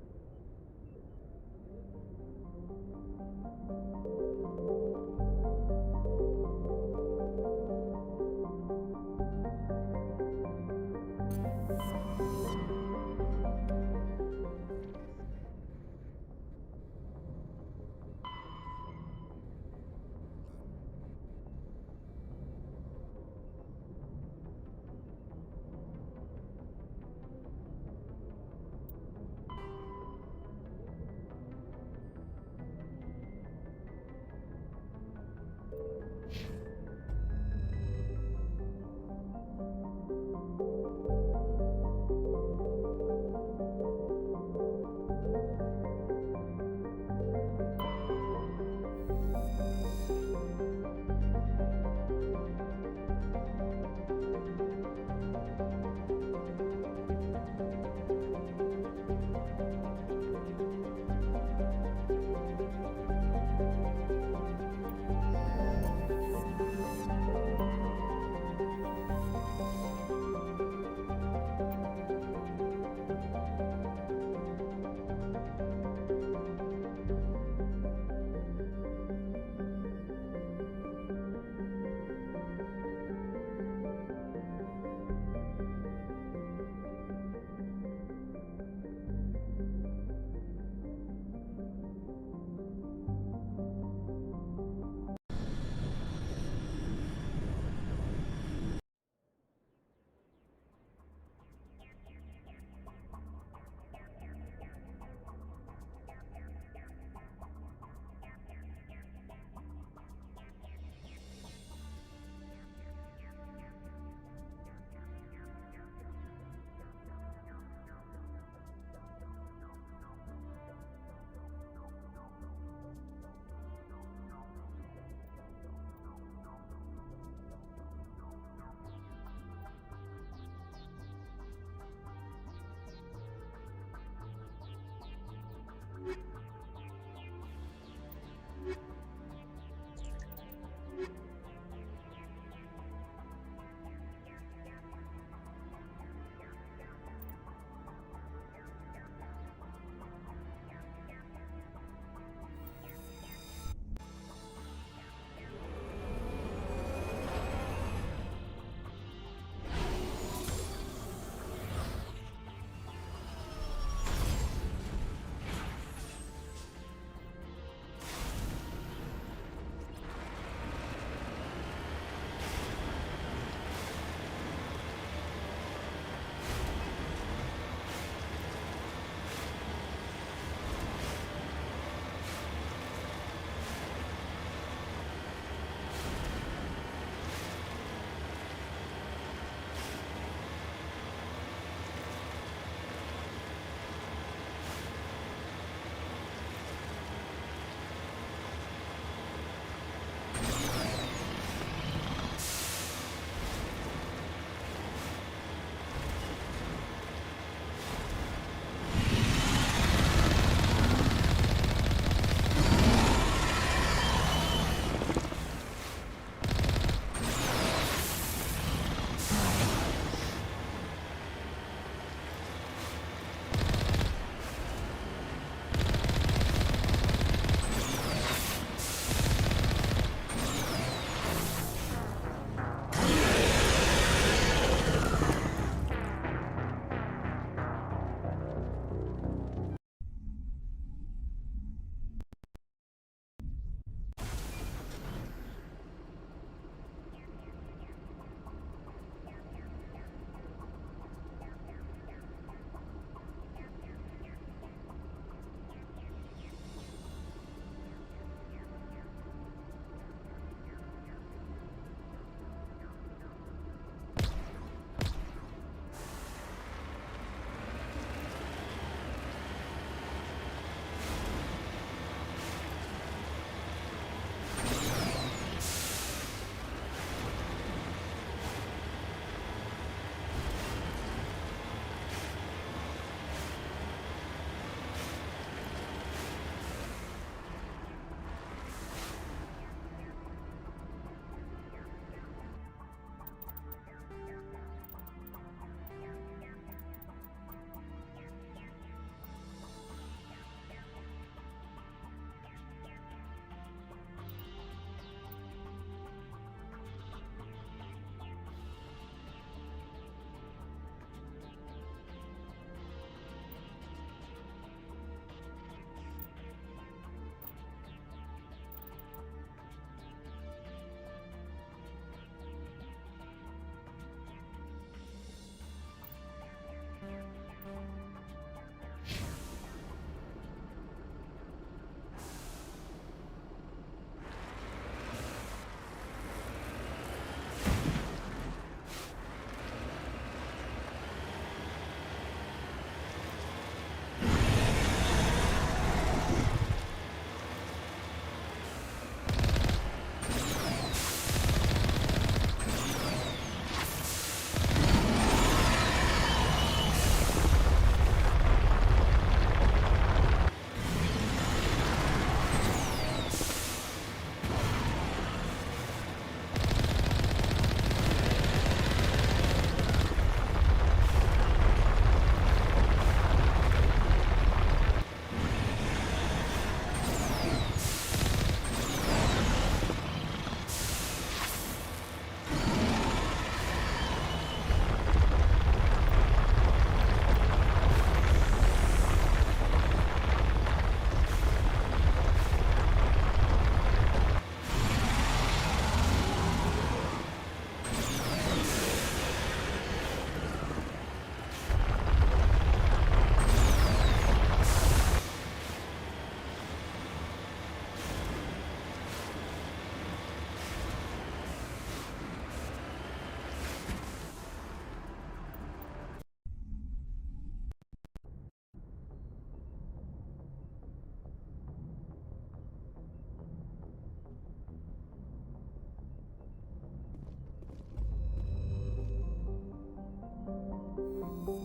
What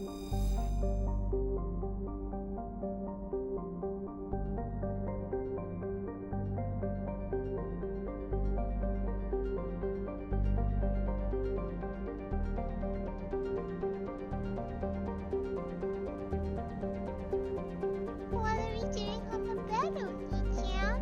are we doing on the battle, Nichan?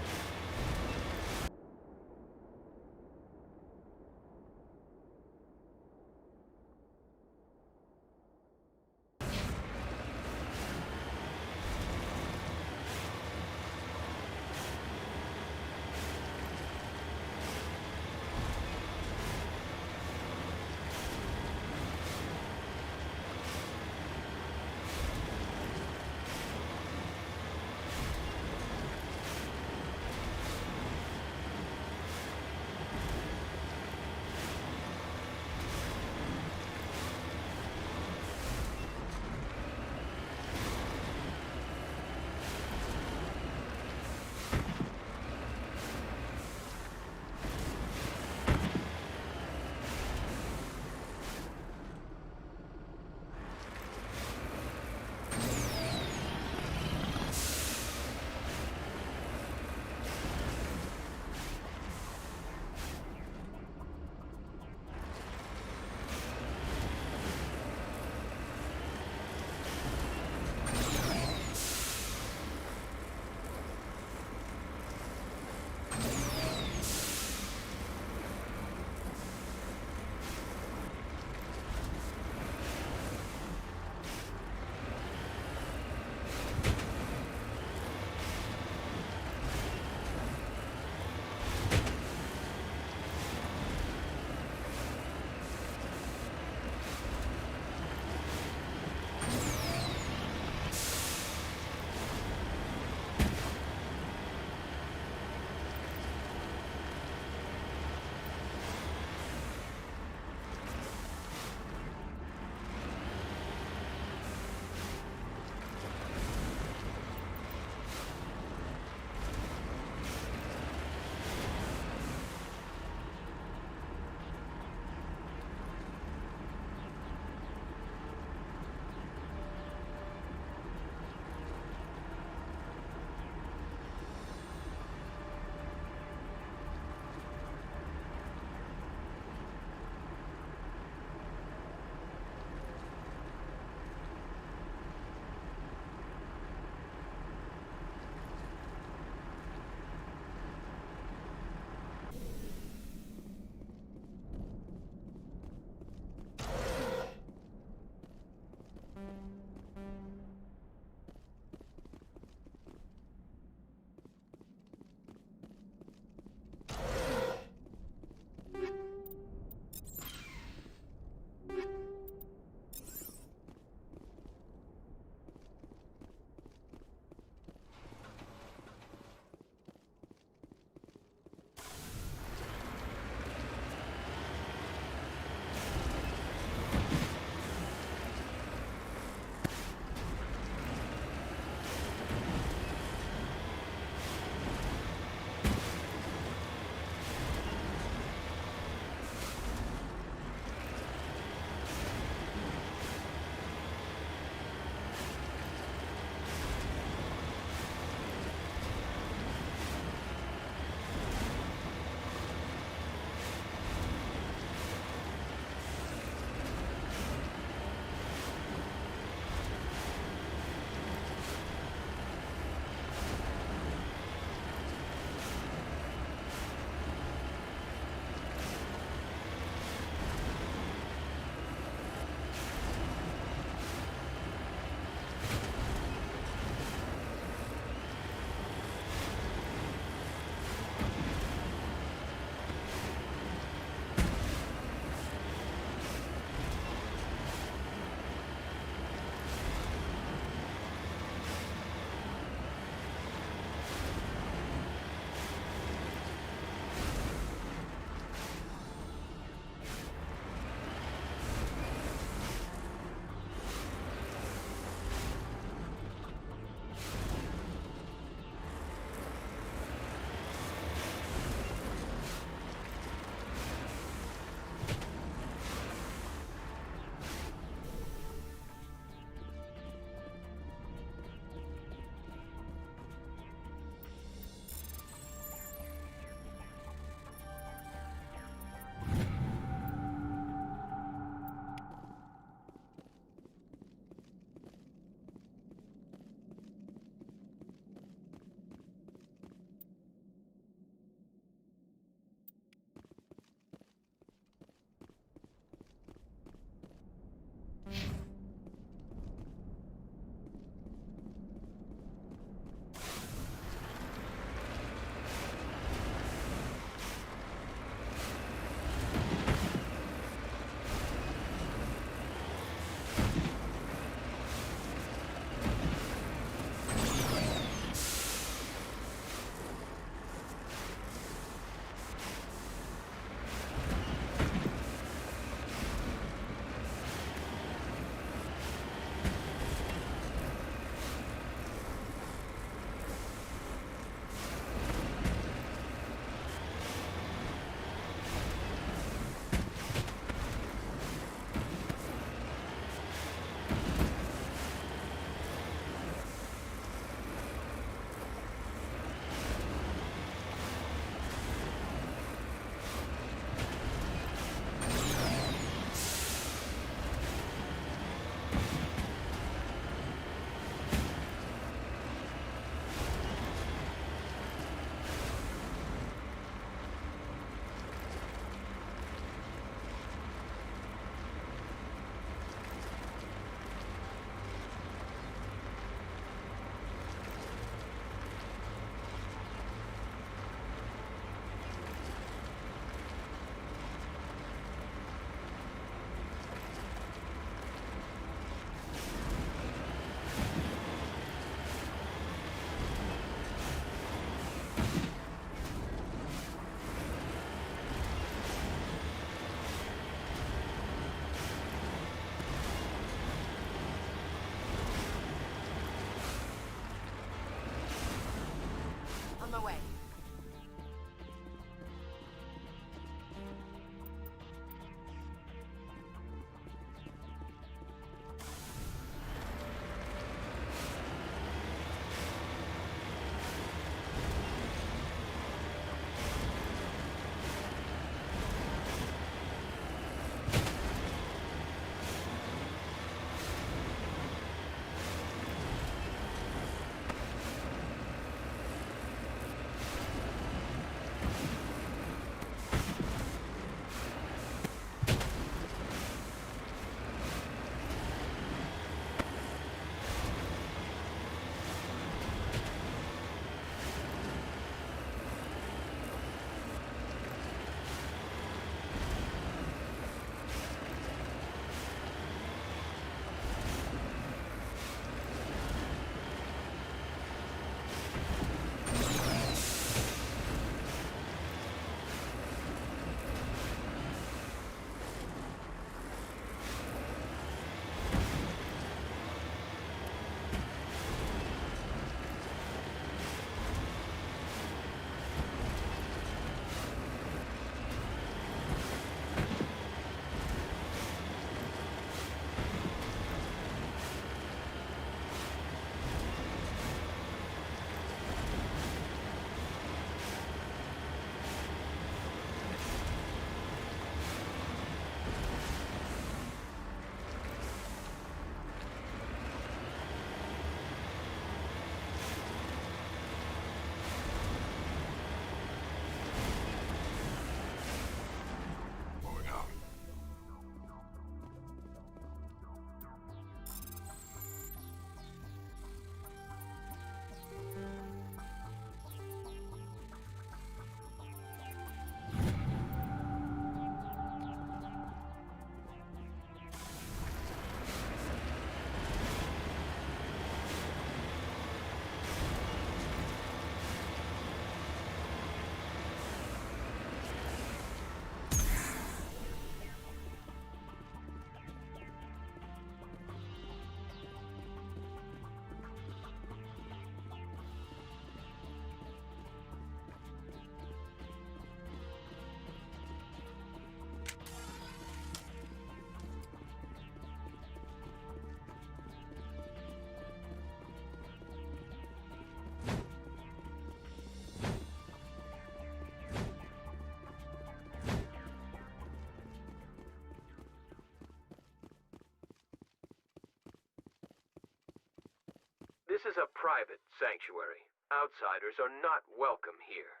This is a private sanctuary. Outsiders are not welcome here.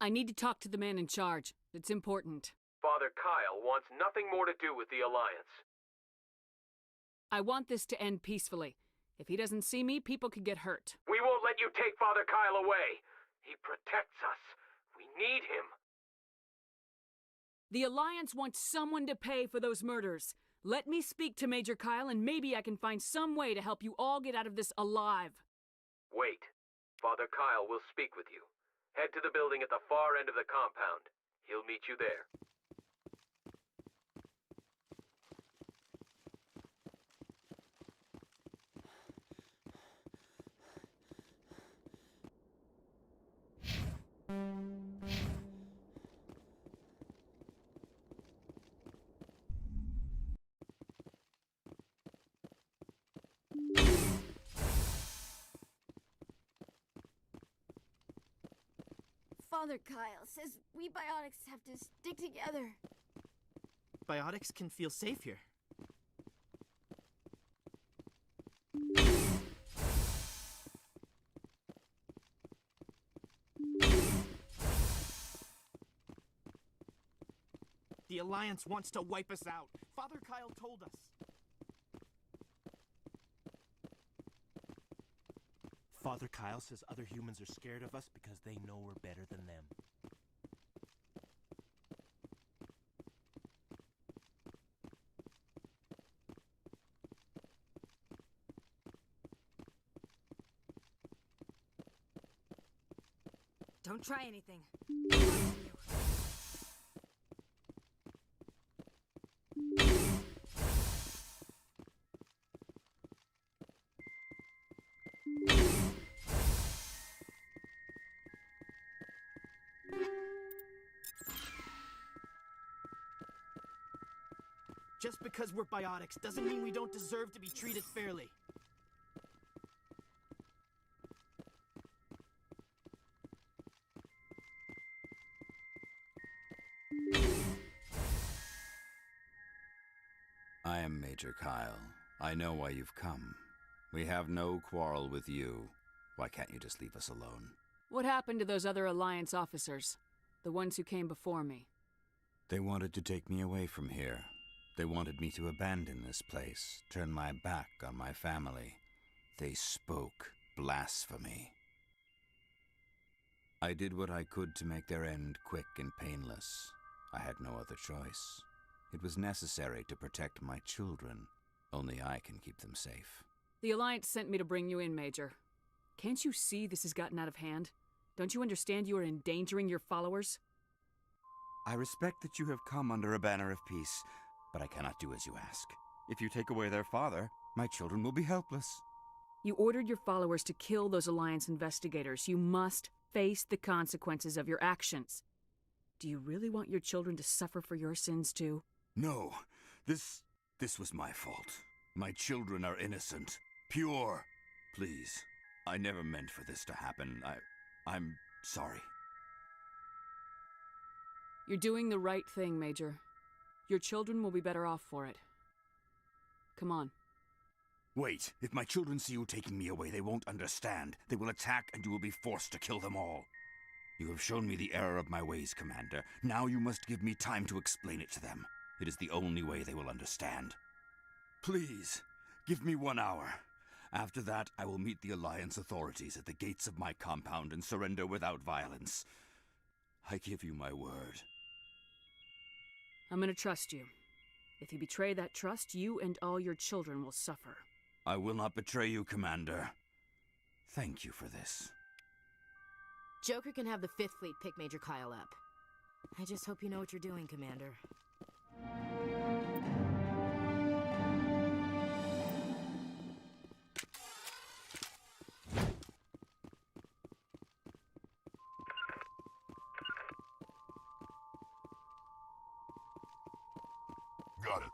I need to talk to the man in charge. It's important. Father Kyle wants nothing more to do with the Alliance. I want this to end peacefully. If he doesn't see me, people could get hurt. We won't let you take Father Kyle away. He protects us. We need him. The Alliance wants someone to pay for those murders. Let me speak to Major Kyle, and maybe I can find some way to help you all get out of this alive. Wait. Father Kyle will speak with you. Head to the building at the far end of the compound. He'll meet you there. Father Kyle says we biotics have to stick together. Biotics can feel safe here. The Alliance wants to wipe us out. Father Kyle told us. Father Kyle says other humans are scared of us because they know we're better than them. Don't try anything. Just because we're biotics doesn't mean we don't deserve to be treated fairly. I am Major Kyle. I know why you've come. We have no quarrel with you. Why can't you just leave us alone? What happened to those other Alliance officers? The ones who came before me? They wanted to take me away from here. They wanted me to abandon this place, turn my back on my family. They spoke blasphemy. I did what I could to make their end quick and painless. I had no other choice. It was necessary to protect my children. Only I can keep them safe. The Alliance sent me to bring you in, Major. Can't you see this has gotten out of hand? Don't you understand you are endangering your followers? I respect that you have come under a banner of peace, but I cannot do as you ask. If you take away their father, my children will be helpless. You ordered your followers to kill those Alliance investigators. You must face the consequences of your actions. Do you really want your children to suffer for your sins too? No, this was my fault. My children are innocent, pure. Please, I never meant for this to happen. I'm sorry. You're doing the right thing, Major. Your children will be better off for it. Come on. Wait, if my children see you taking me away, they won't understand. They will attack and you will be forced to kill them all. You have shown me the error of my ways, Commander. Now you must give me time to explain it to them. It is the only way they will understand. Please, give me 1 hour. After that, I will meet the Alliance authorities at the gates of my compound and surrender without violence. I give you my word. I'm gonna trust you. If you betray that trust, you and all your children will suffer. I will not betray you, Commander. Thank you for this. Joker can have the 5th Fleet pick Major Kyle up. I just hope you know what you're doing, Commander. Got it.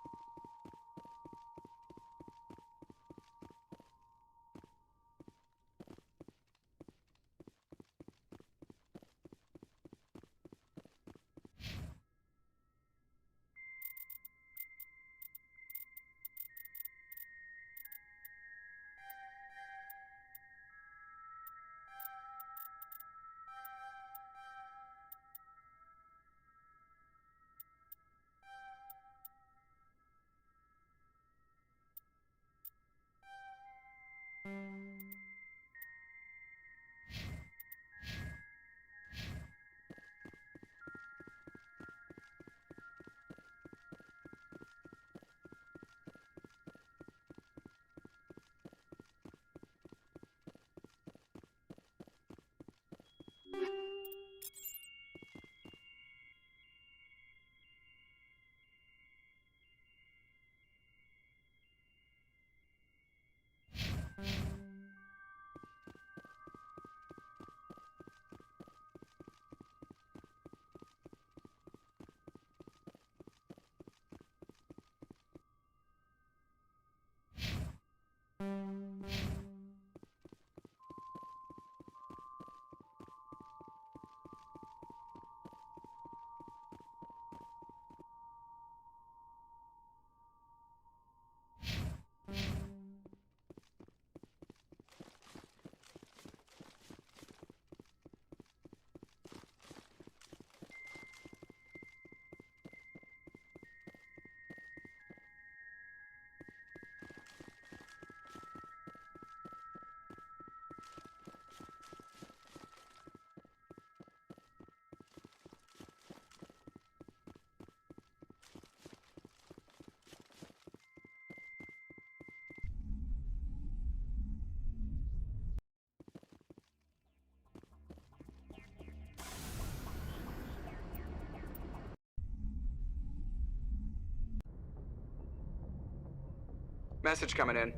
Message coming in.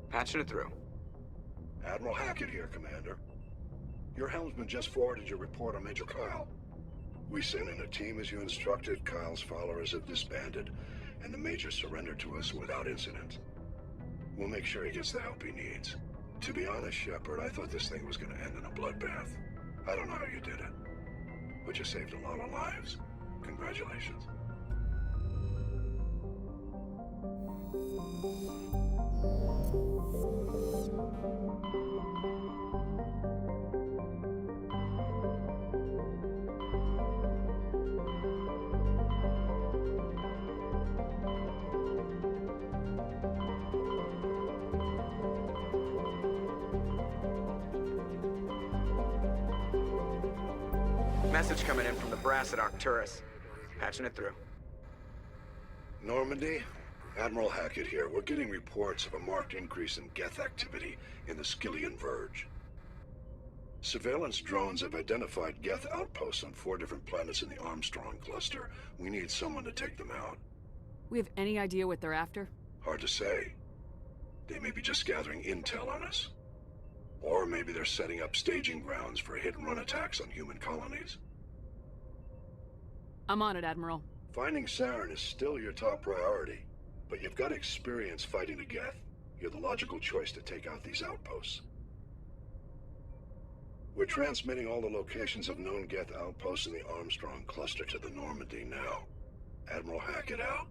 Patching it through. Admiral Hackett here, Commander. Your helmsman just forwarded your report on Major Kyle. We sent in a team as you instructed. Kyle's followers have disbanded, and the Major surrendered to us without incident. We'll make sure he gets the help he needs. To be honest, Shepard, I thought this thing was gonna end in a bloodbath. I don't know how you did it, but you saved a lot of lives. Congratulations. Message coming in from the brass at Arcturus. Patching it through. Normandy, Admiral Hackett here. We're getting reports of a marked increase in Geth activity in the Skyllian Verge. Surveillance drones have identified Geth outposts on 4 different planets in the Armstrong cluster. We need someone to take them out. We have any idea what they're after? Hard to say. They may be just gathering intel on us. Or maybe they're setting up staging grounds for hit-and-run attacks on human colonies. I'm on it, Admiral. Finding Saren is still your top priority, but you've got experience fighting the Geth. You're the logical choice to take out these outposts. We're transmitting all the locations of known Geth outposts in the Armstrong cluster to the Normandy now. Admiral Hackett out.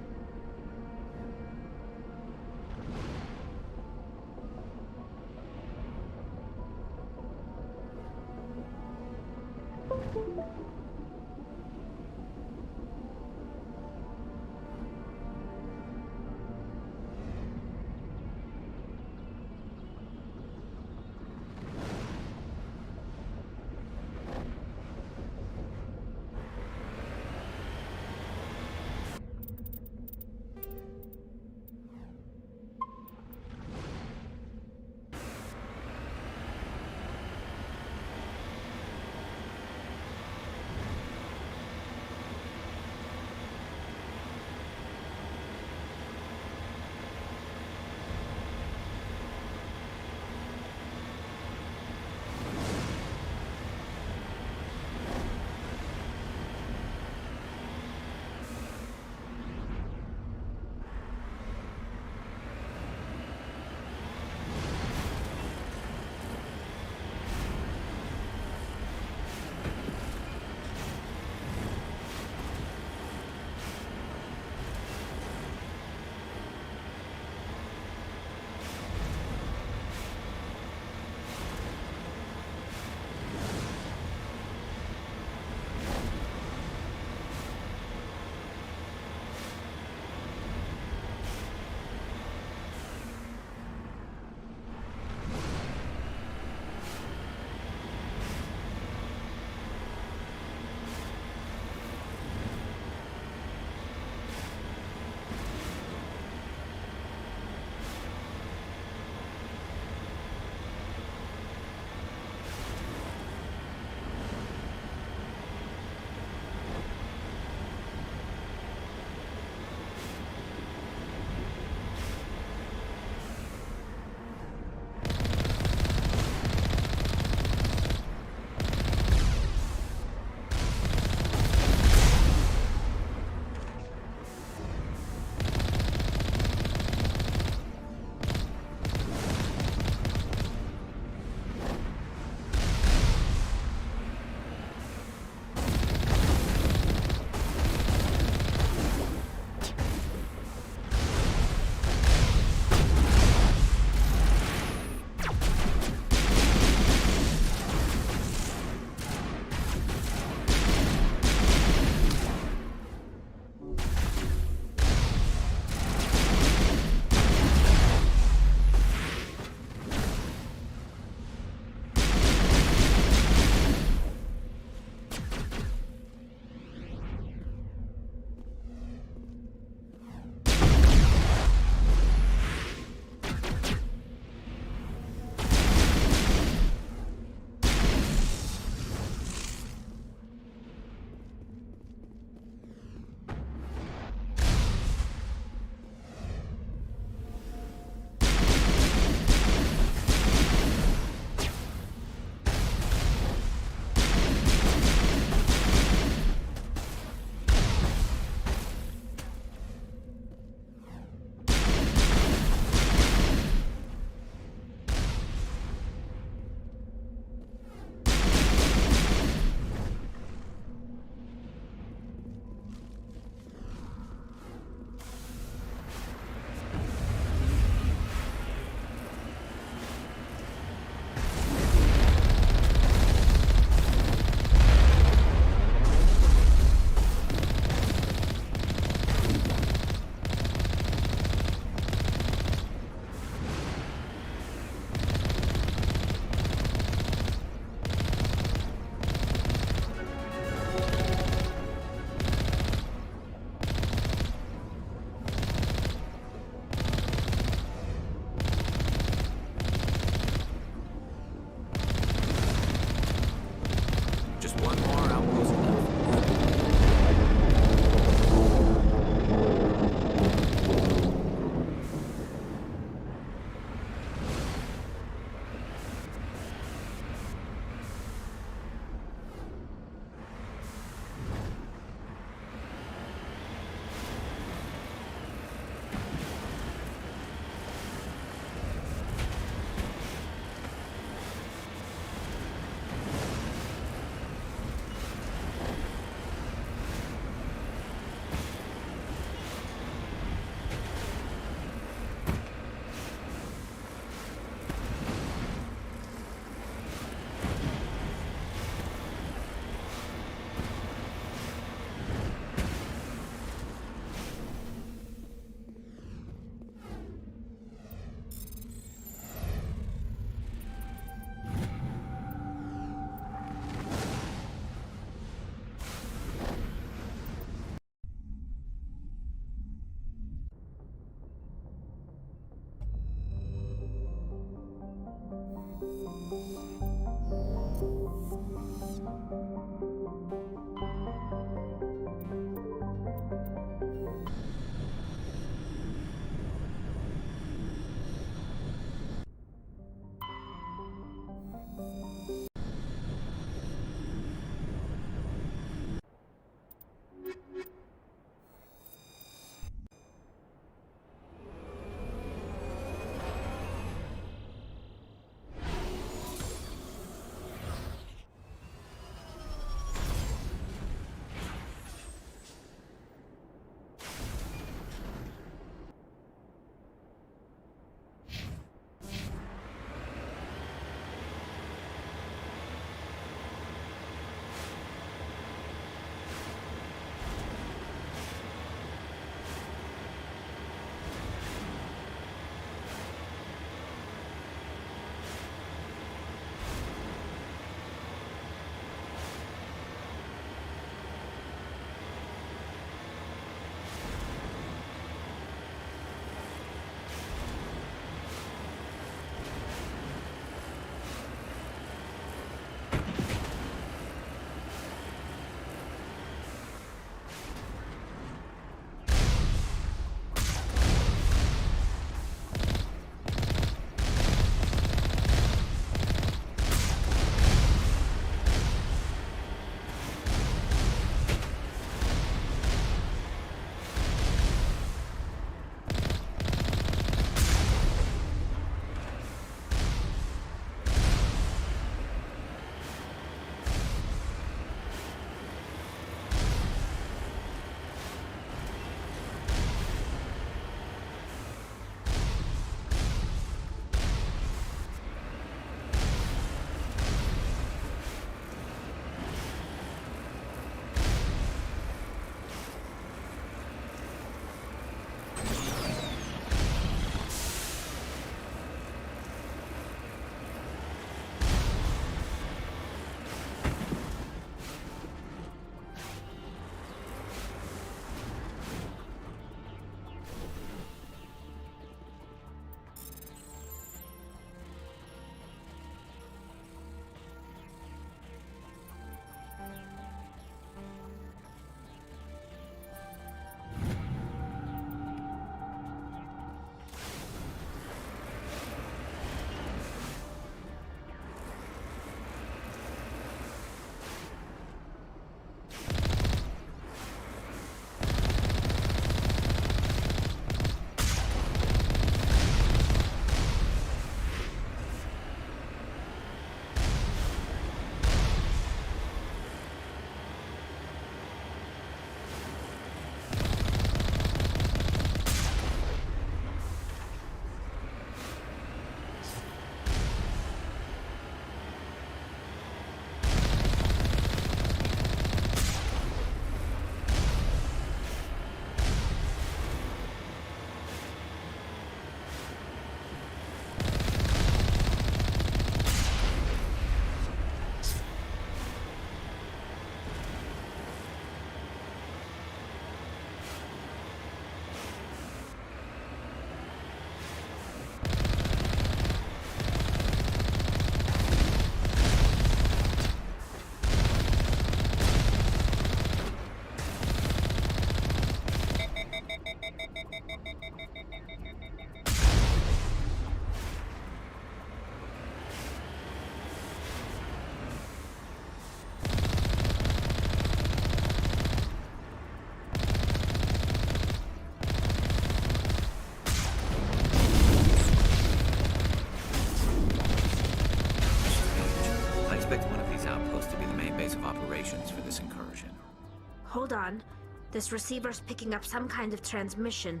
This receiver's picking up some kind of transmission.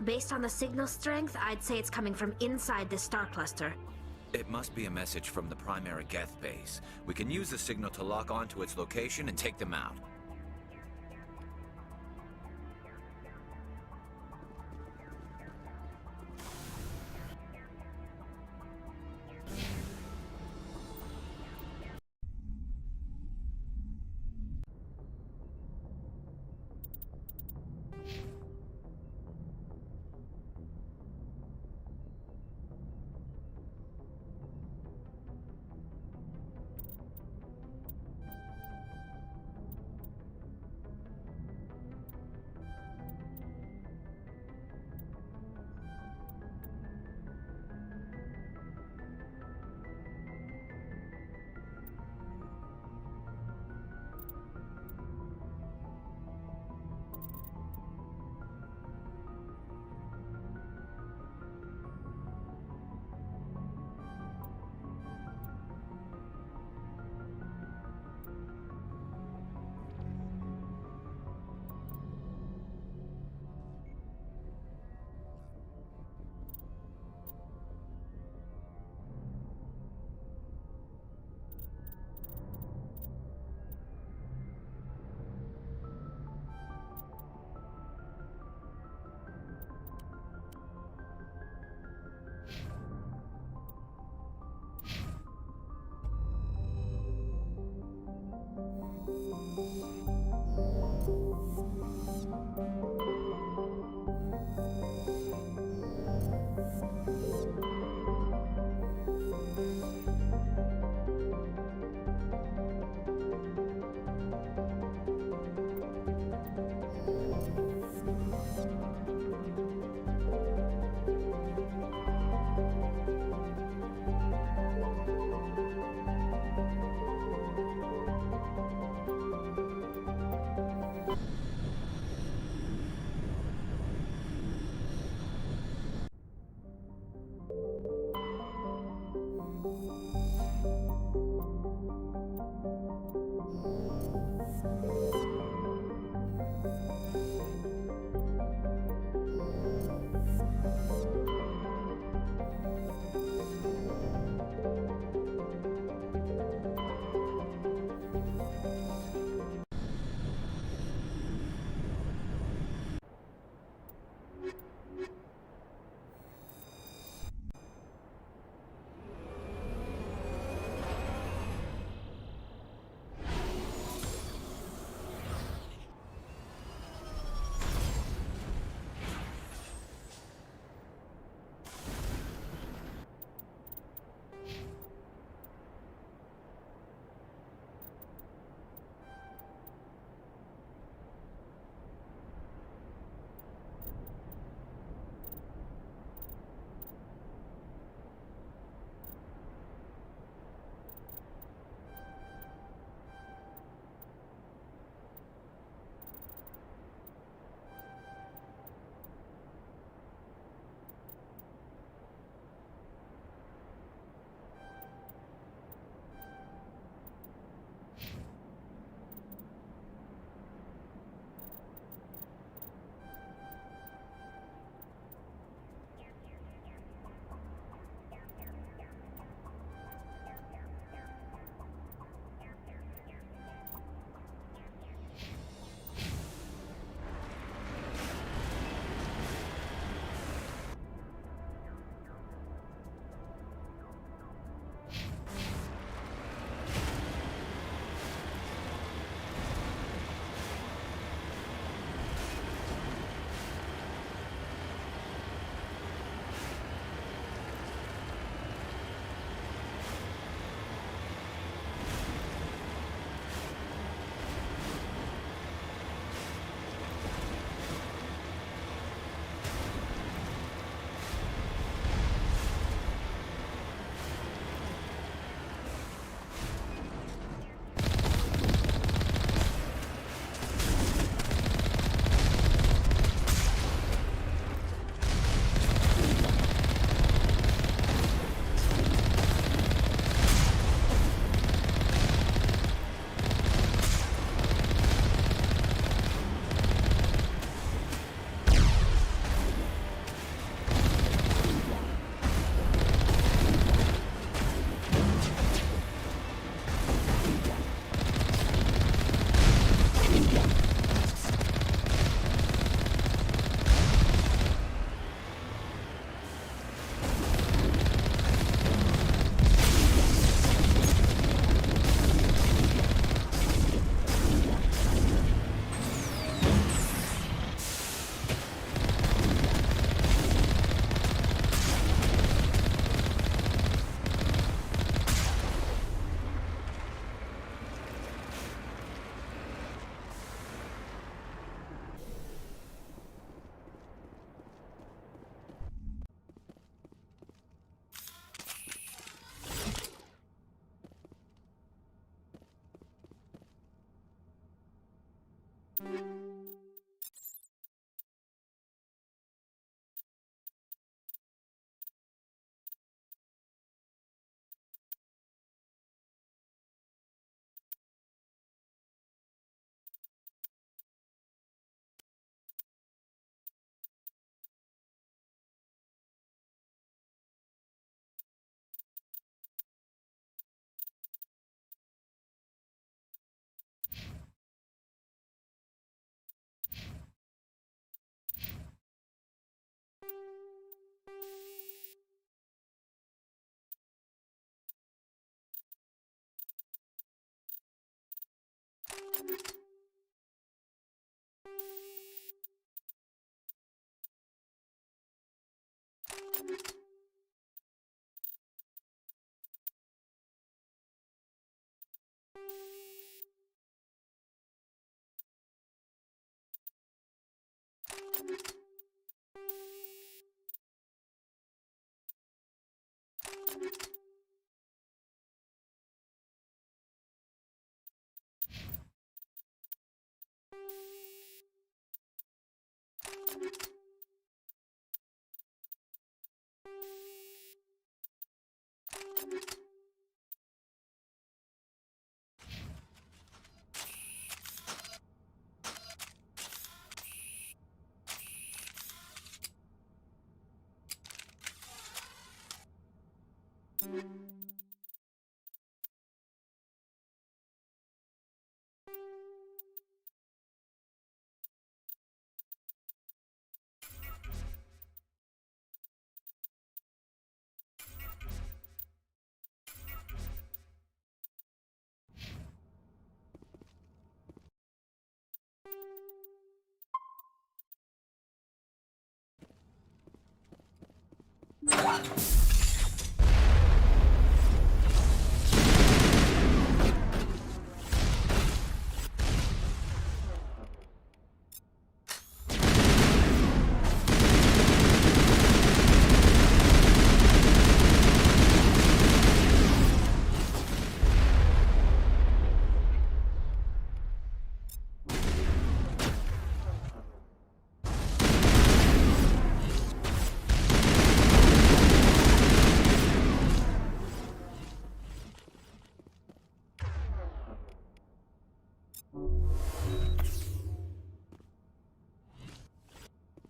Based on the signal strength, I'd say it's coming from inside this star cluster. It must be a message from the primary Geth base. We can use the signal to lock onto its location and take them out.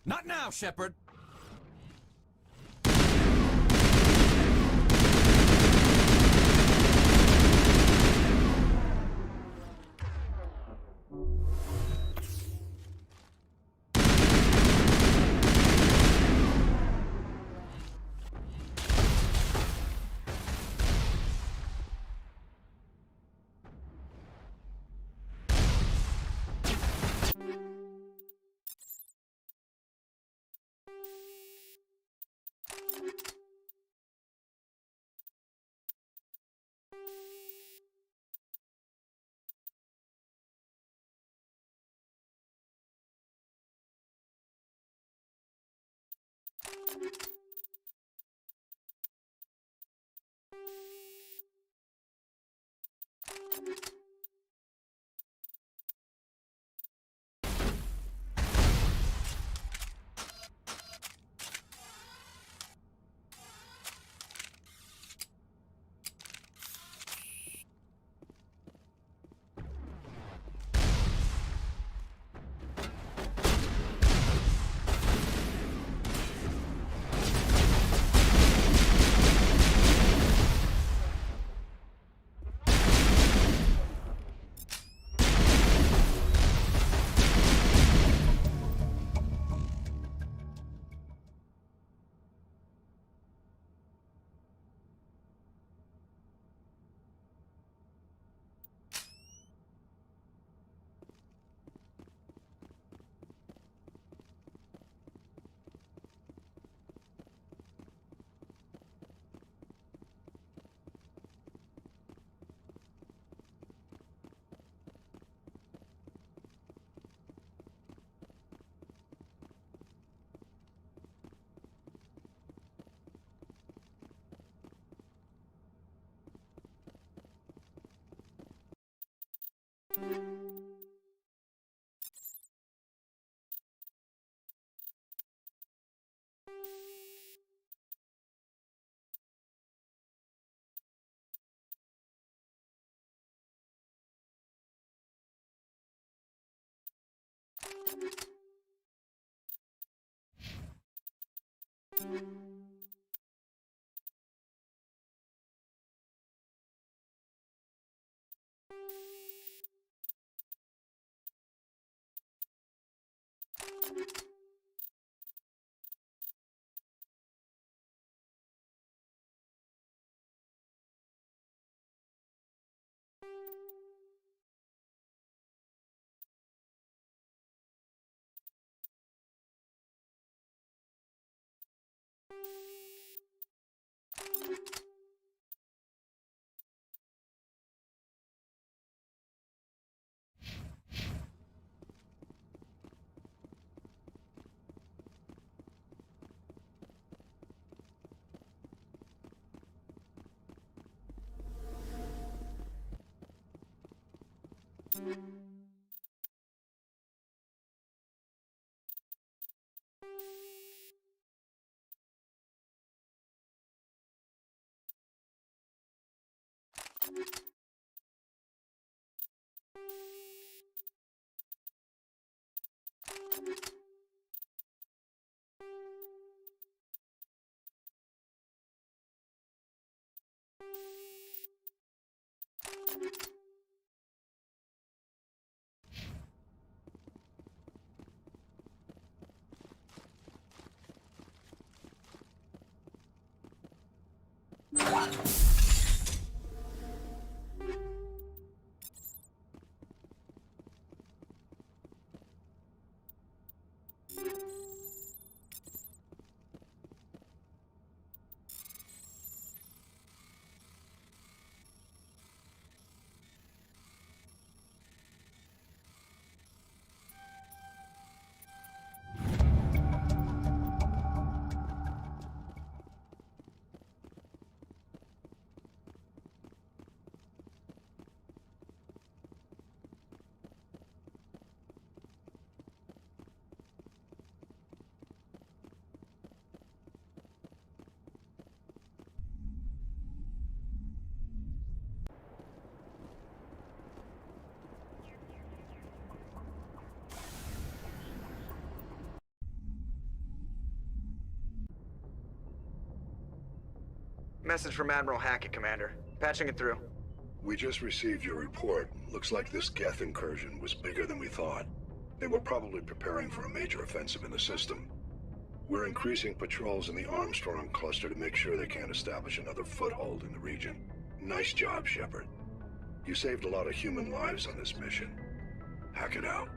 Not now, Shepard! Message from Admiral Hackett, Commander. Patching it through. We just received your report. Looks like this Geth incursion was bigger than we thought. They were probably preparing for a major offensive in the system. We're increasing patrols in the Armstrong cluster to make sure they can't establish another foothold in the region. Nice job, Shepard. You saved a lot of human lives on this mission. Hackett out.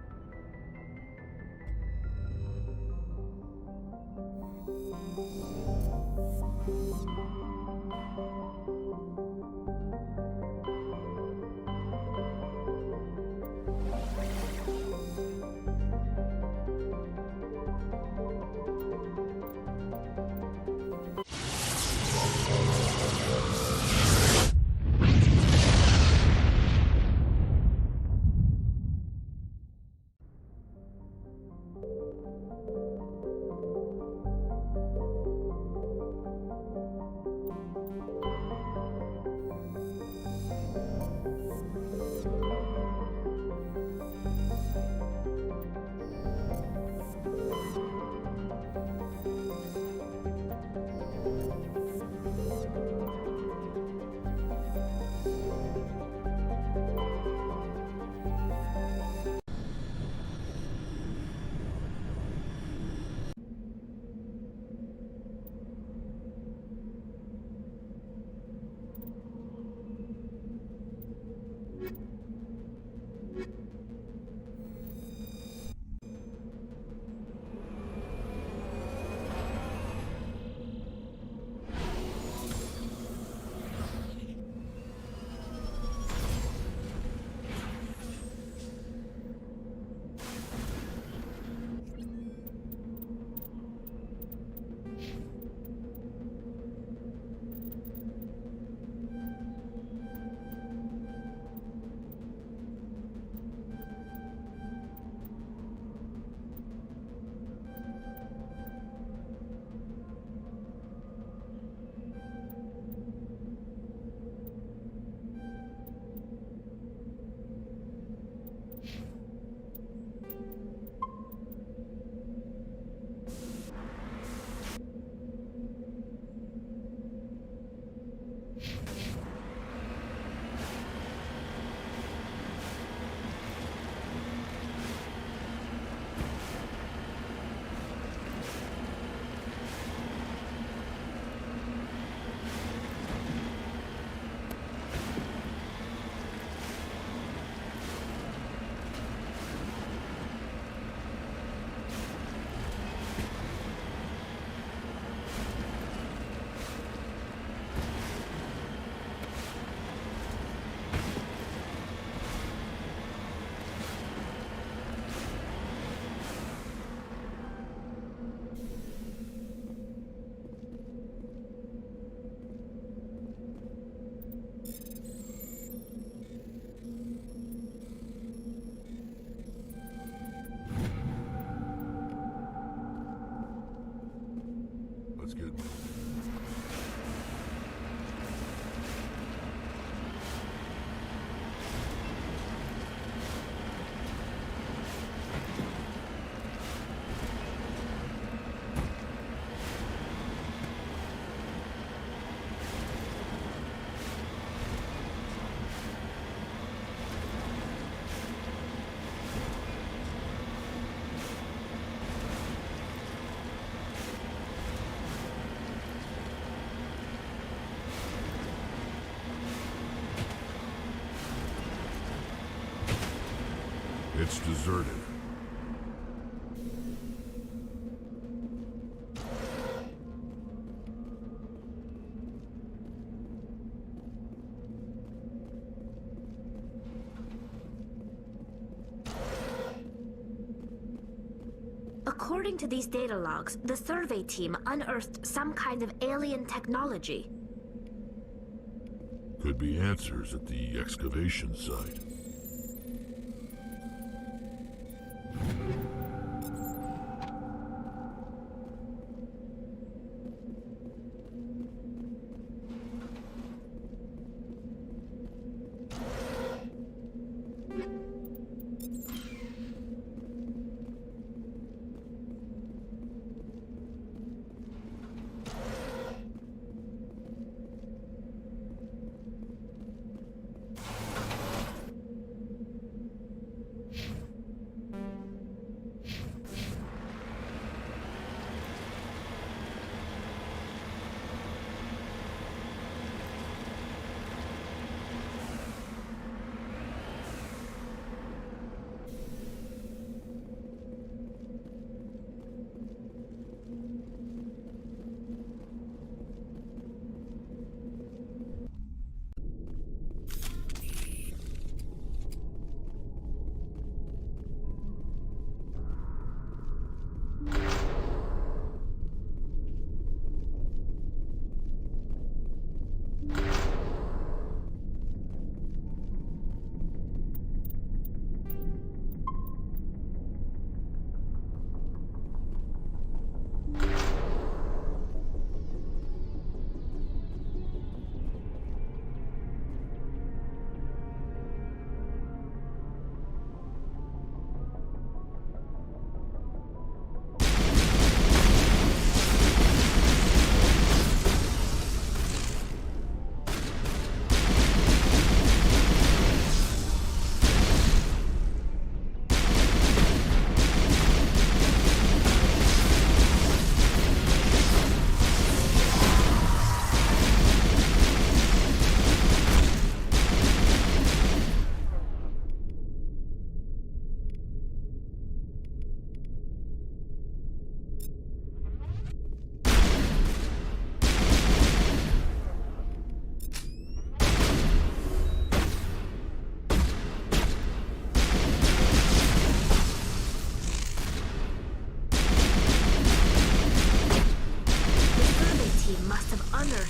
Let's get moving. It's deserted. According to these data logs, the survey team unearthed some kind of alien technology. Could be answers at the excavation site.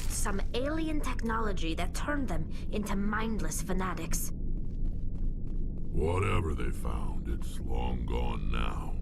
Some alien technology that turned them into mindless fanatics. Whatever they found, it's long gone now.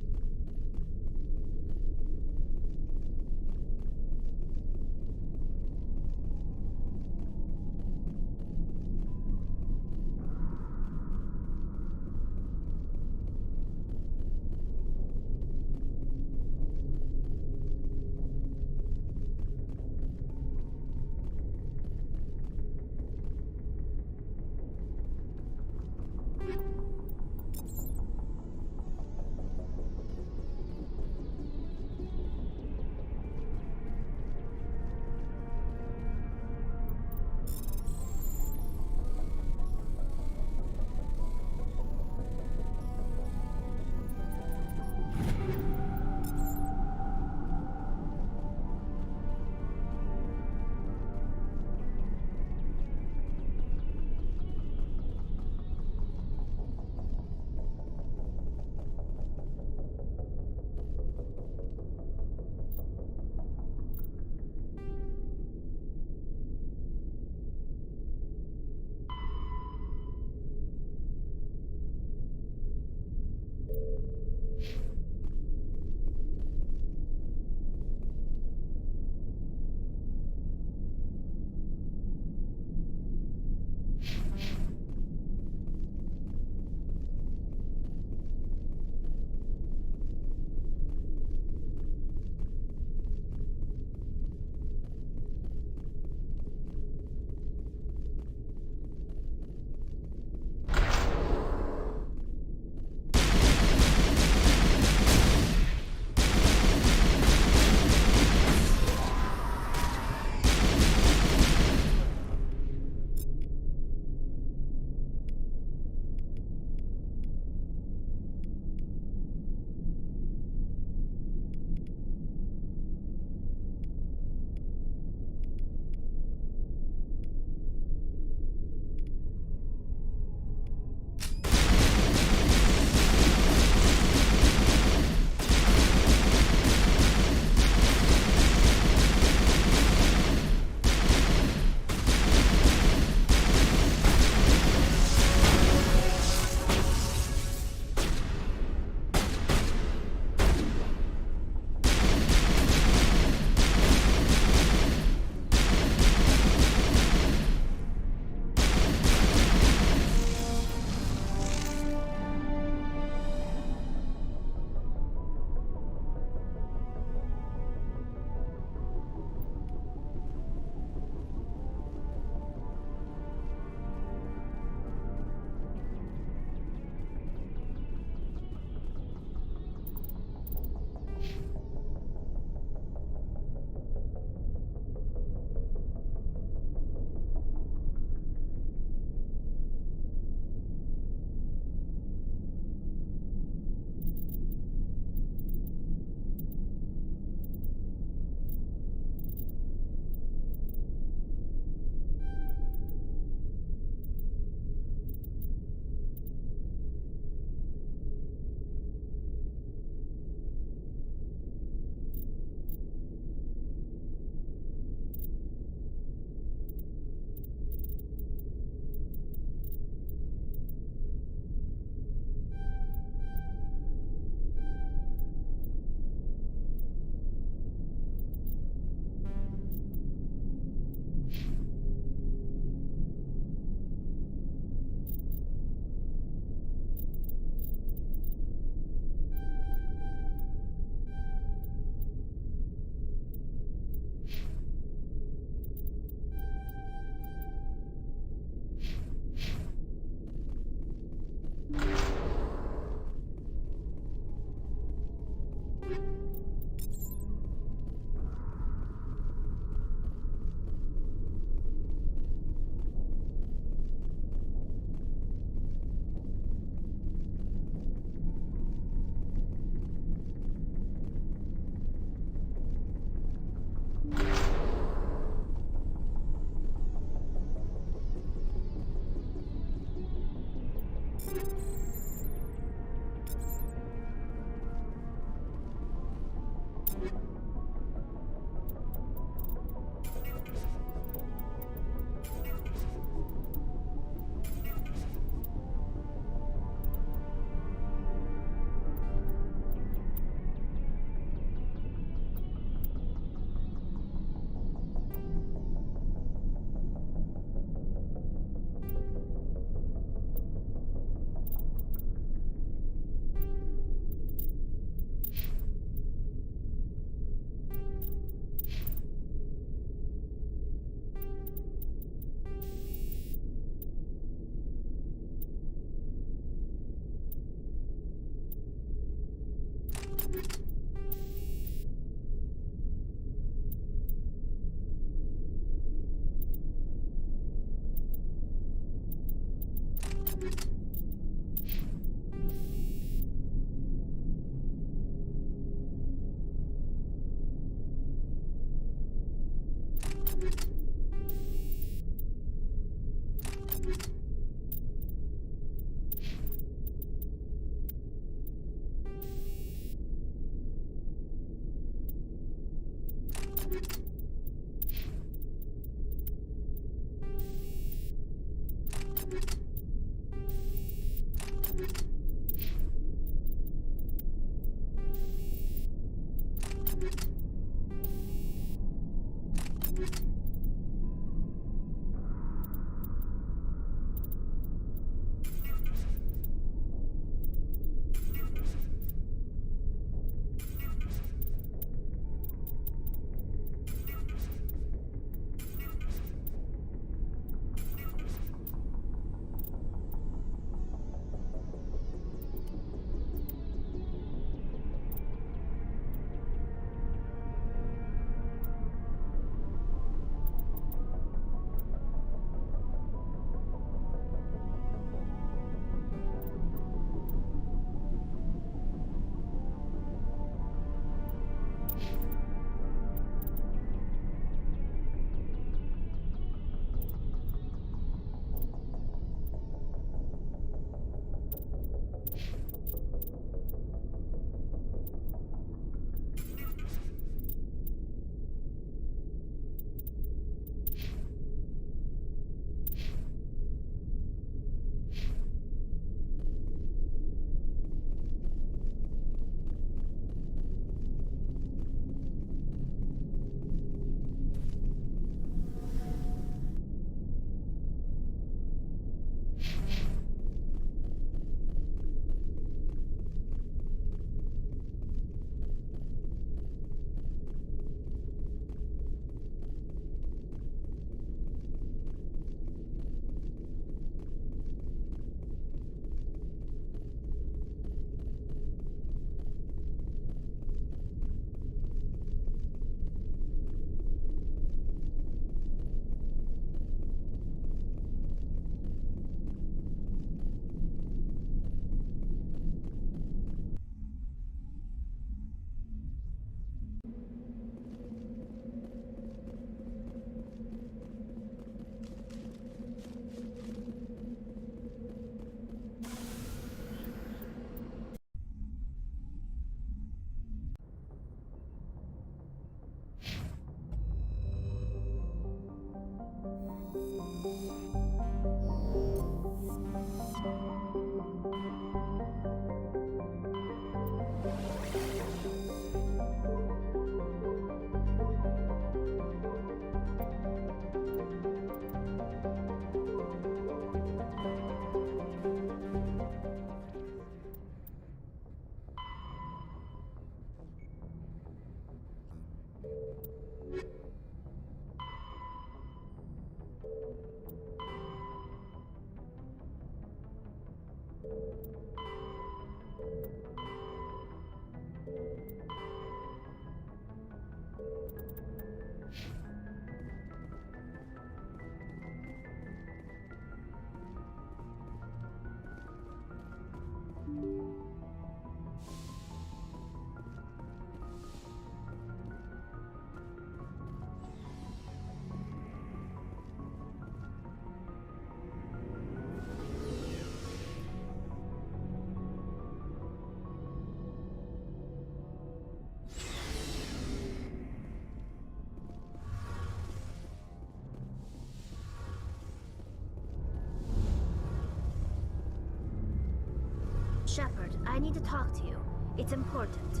Shepard, I need to talk to you. It's important.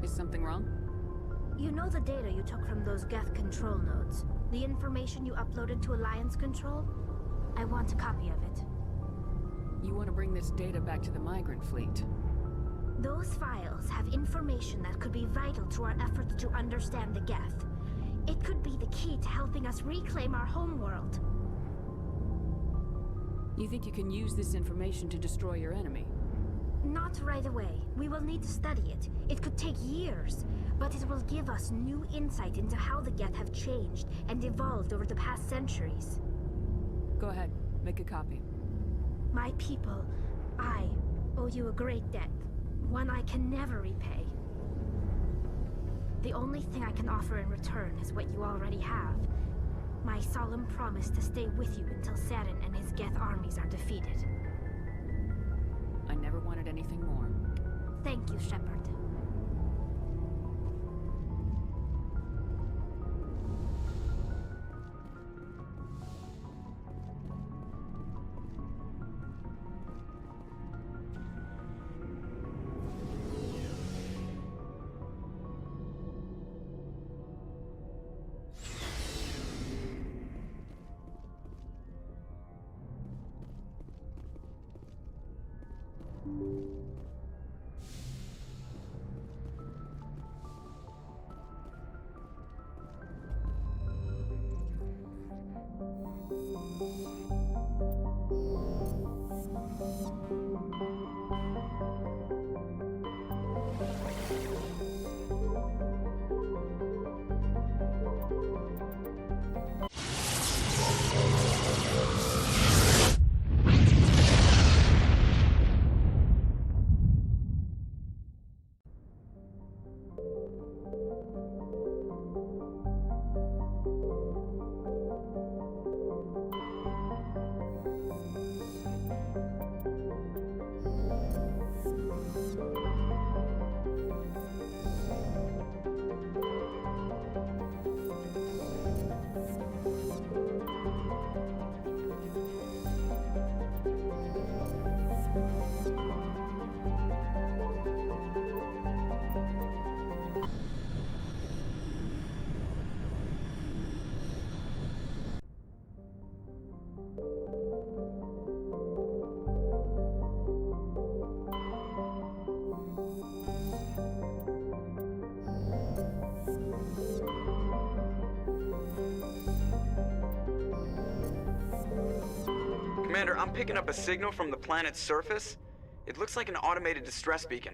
Is something wrong? You know the data you took from those Geth control nodes? The information you uploaded to Alliance Control? I want a copy of it. You want to bring this data back to the migrant fleet? Those files have information that could be vital to our efforts to understand the Geth. It could be the key to helping us reclaim our homeworld. You think you can use this information to destroy your enemy? Not right away. We will need to study it. It could take years, but it will give us new insight into how the Geth have changed and evolved over the past centuries. Go ahead, make a copy. My people, I owe you a great debt. One I can never repay. The only thing I can offer in return is what you already have. My solemn promise to stay with you until Saren and his Geth armies are defeated. I never wanted anything more. Thank you, Shepard. Commander, I'm picking up a signal from the planet's surface. It looks like an automated distress beacon.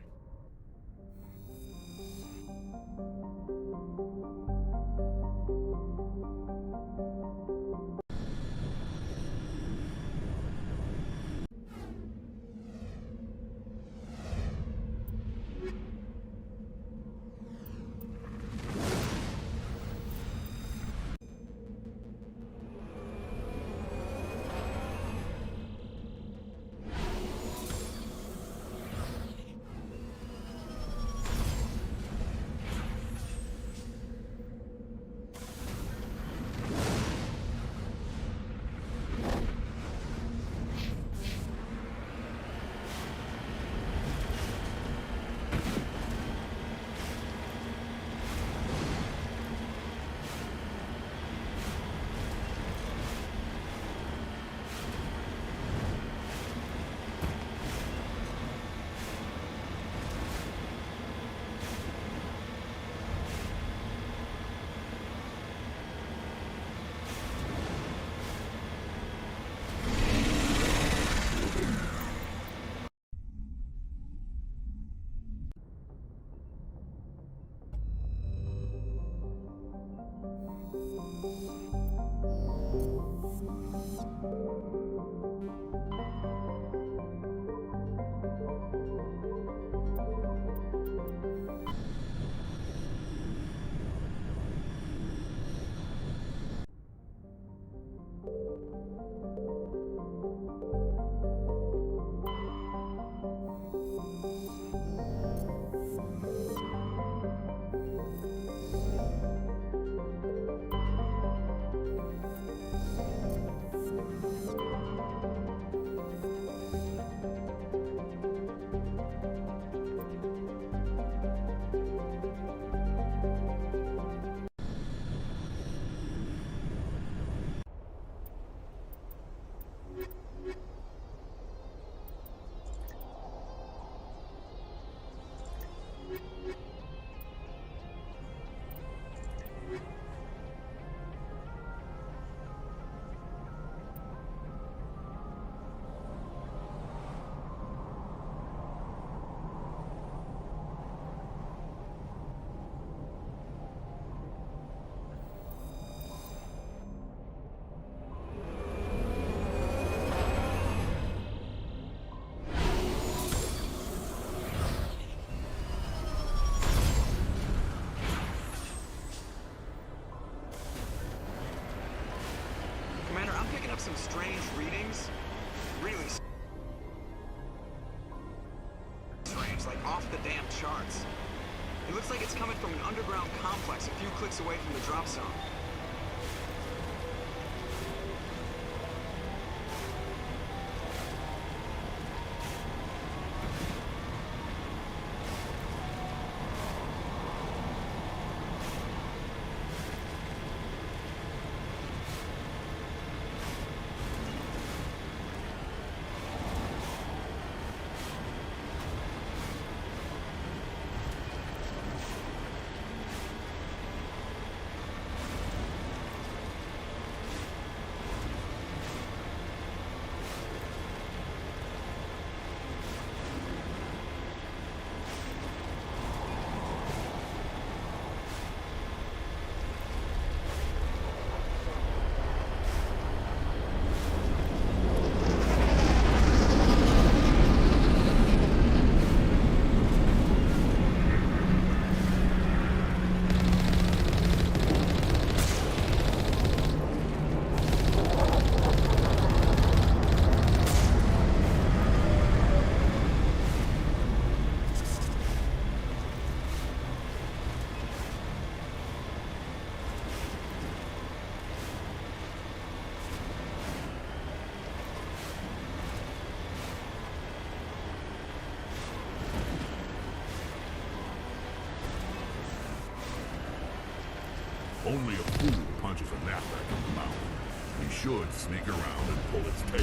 strange readings. Really strange, like off the damn charts. It looks like it's coming from an underground complex a few clicks away from the drop zone. Only a fool punches a gnat back in the mouth. He should sneak around and pull its tail.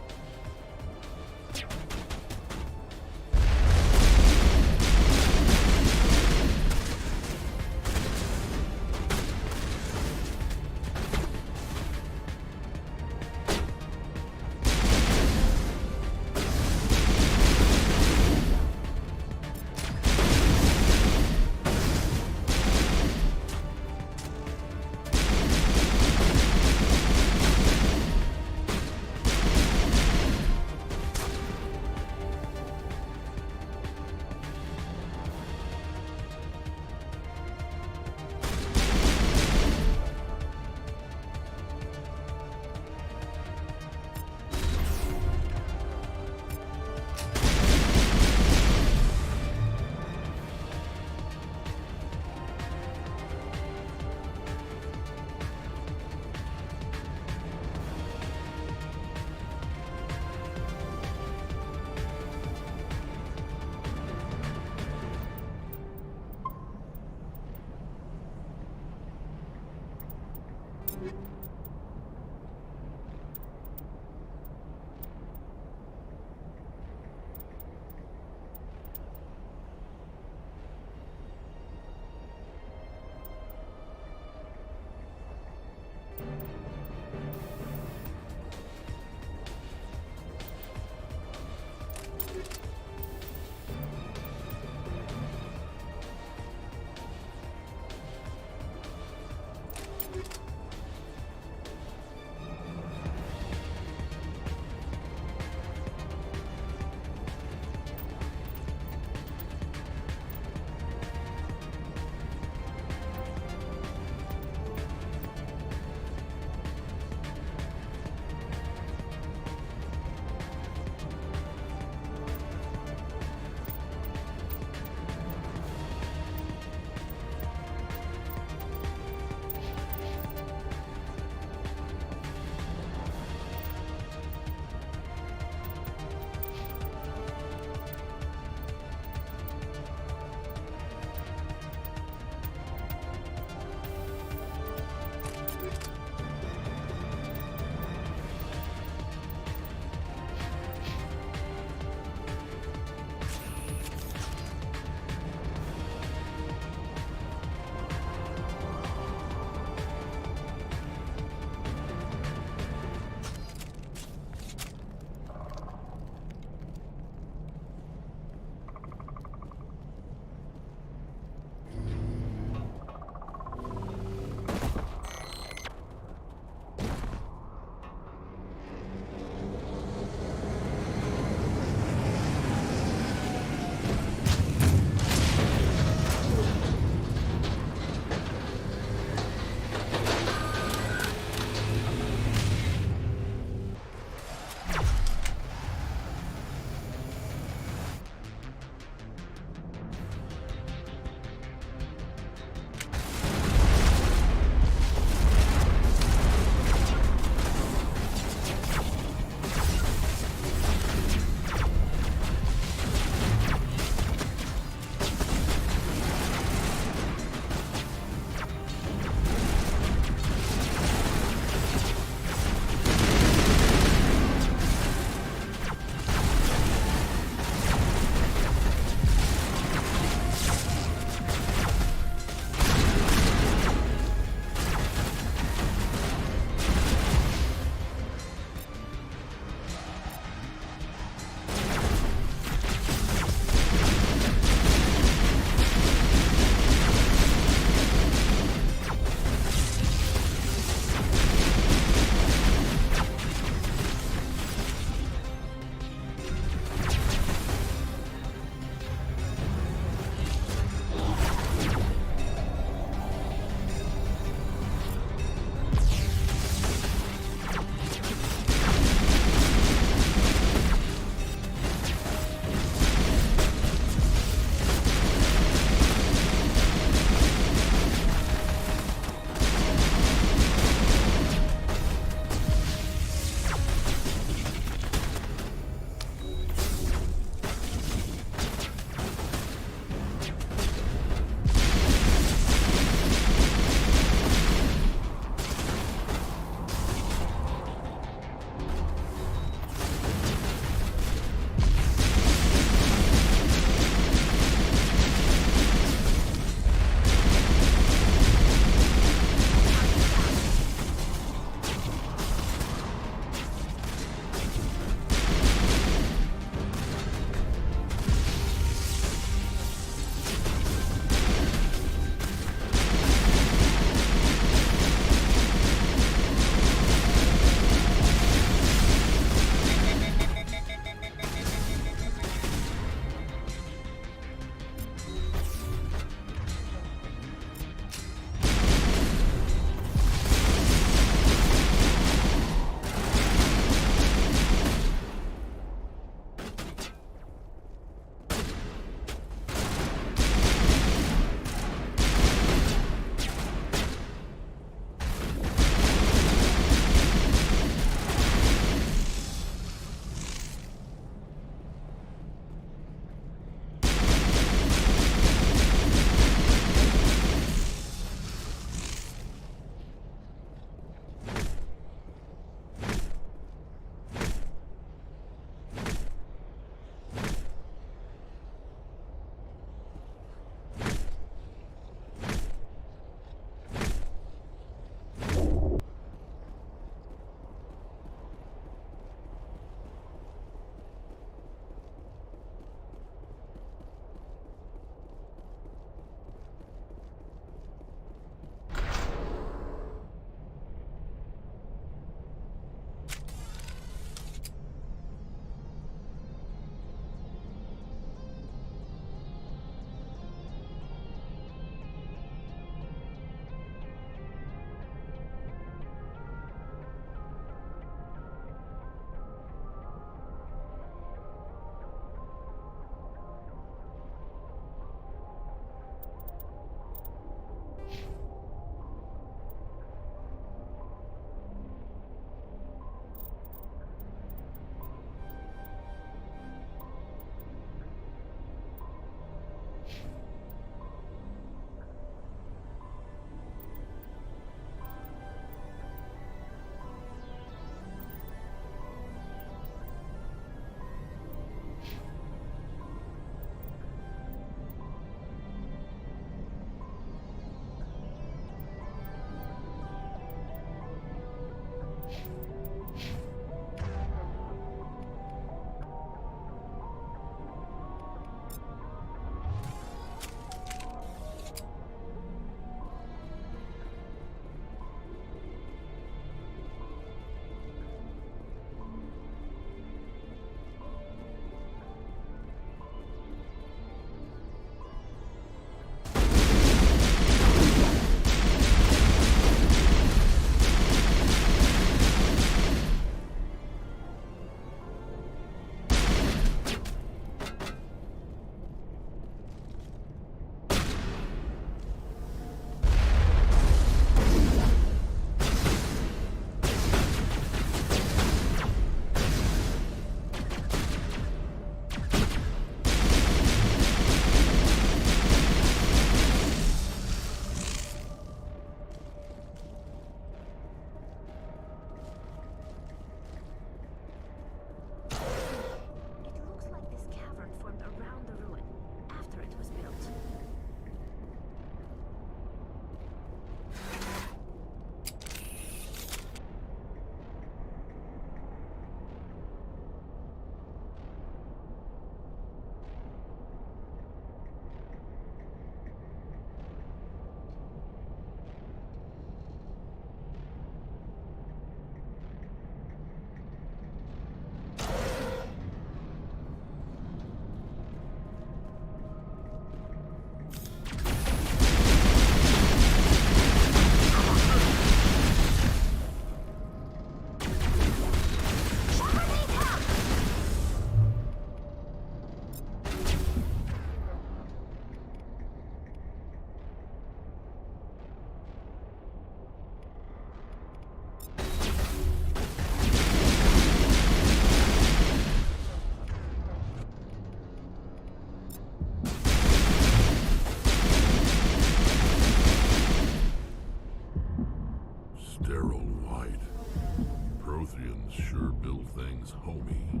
handle things, homie.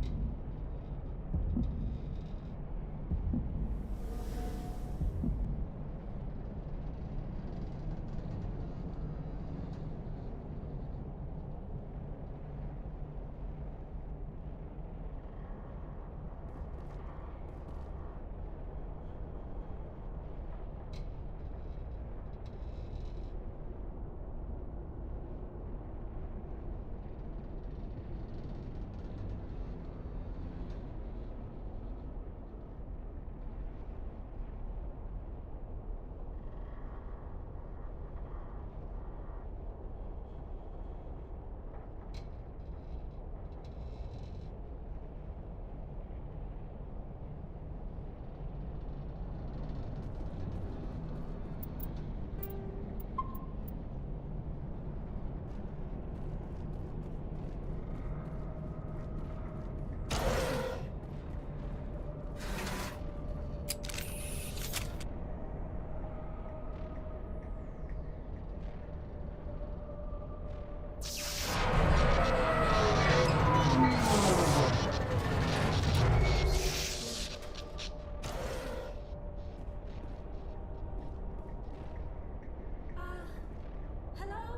Hello?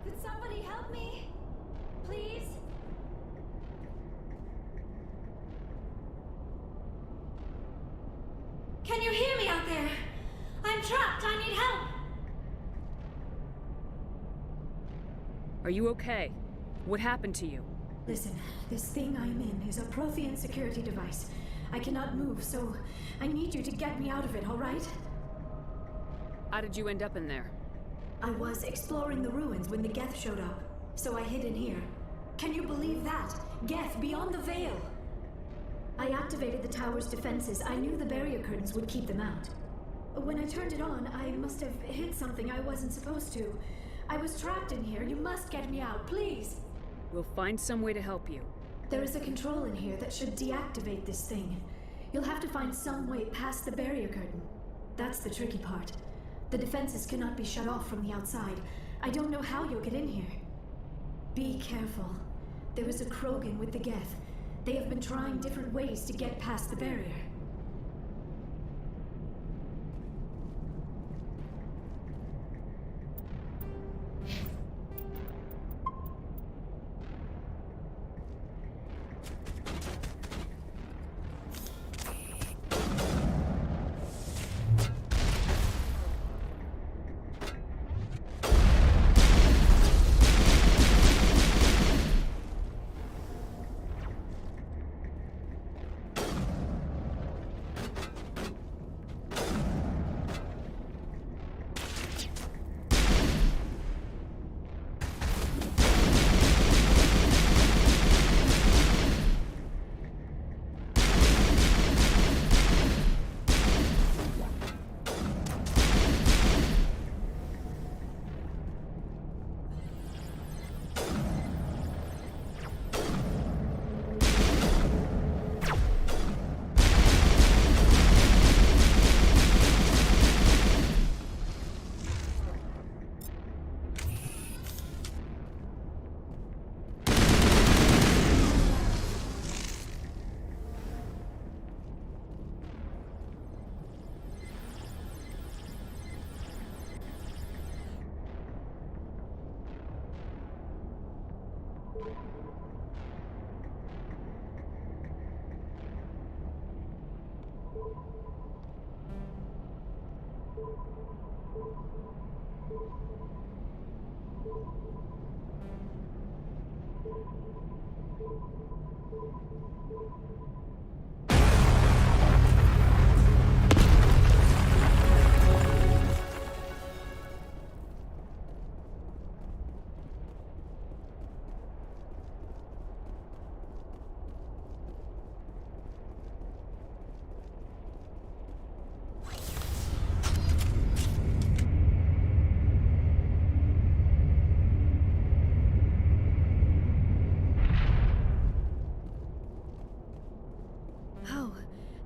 Could somebody help me? Please? Can you hear me out there? I'm trapped. I need help. Are you okay? What happened to you? Listen, this thing I'm in is a Prothean security device. I cannot move, so I need you to get me out of it, all right? How did you end up in there? I was exploring the ruins when the Geth showed up, so I hid in here. Can you believe that? Geth beyond the veil! I activated the tower's defenses. I knew the barrier curtains would keep them out. When I turned it on, I must have hit something I wasn't supposed to. I was trapped in here. You must get me out, please! We'll find some way to help you. There is a control in here that should deactivate this thing. You'll have to find some way past the barrier curtain. That's the tricky part. The defenses cannot be shut off from the outside. I don't know how you'll get in here. Be careful. There is a Krogan with the Geth. They have been trying different ways to get past the barrier.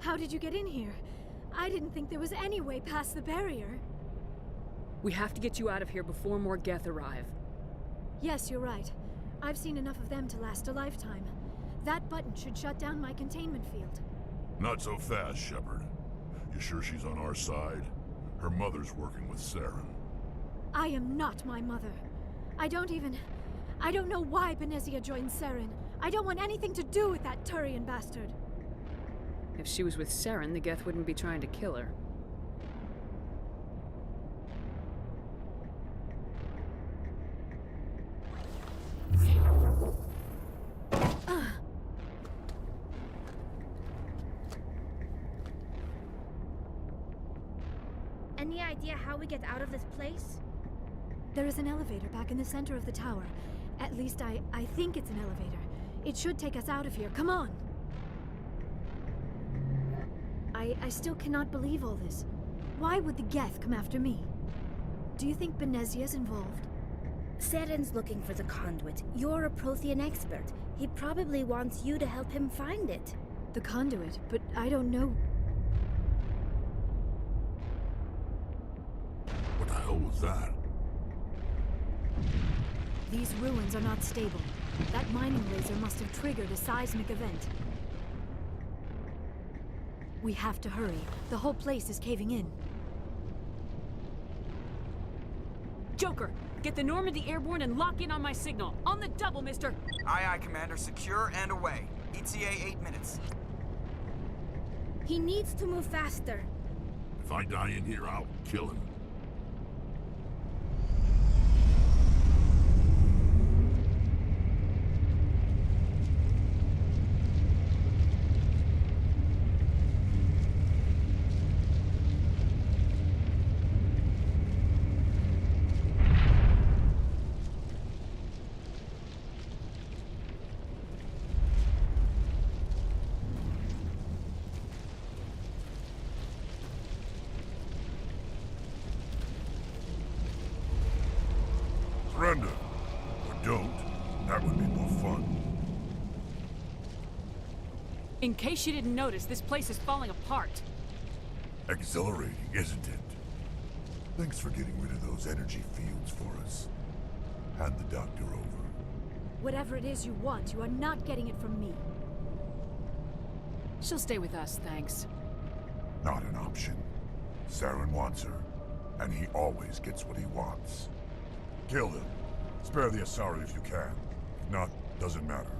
How did you get in here? I didn't think there was any way past the barrier. We have to get you out of here before more Geth arrive. Yes, you're right. I've seen enough of them to last a lifetime. That button should shut down my containment field. Not so fast, Shepard. You sure she's on our side? Her mother's working with Saren. I am not my mother. I don't know why Benezia joined Saren. I don't want anything to do with that Turian bastard. If she was with Saren, the Geth wouldn't be trying to kill her. Any idea how we get out of this place? There is an elevator back in the center of the tower. At least I think it's an elevator. It should take us out of here. Come on! I still cannot believe all this. Why would the Geth come after me? Do you think Benezia's involved? Saren's looking for the conduit. You're a Prothean expert. He probably wants you to help him find it. The conduit? But I don't know... What the hell was that? These ruins are not stable. That mining laser must have triggered a seismic event. We have to hurry. The whole place is caving in. Joker, get the Normandy airborne and lock in on my signal. On the double, mister! Aye, aye, Commander. Secure and away. ETA 8 minutes. He needs to move faster. If I die in here, I'll kill him. Surrender. Or don't. That would be more fun. In case you didn't notice, this place is falling apart. Exhilarating, isn't it? Thanks for getting rid of those energy fields for us. Hand the doctor over. Whatever it is you want, you are not getting it from me. She'll stay with us, thanks. Not an option. Saren wants her, and he always gets what he wants. Kill him. Spare the Asari if you can. If not, doesn't matter.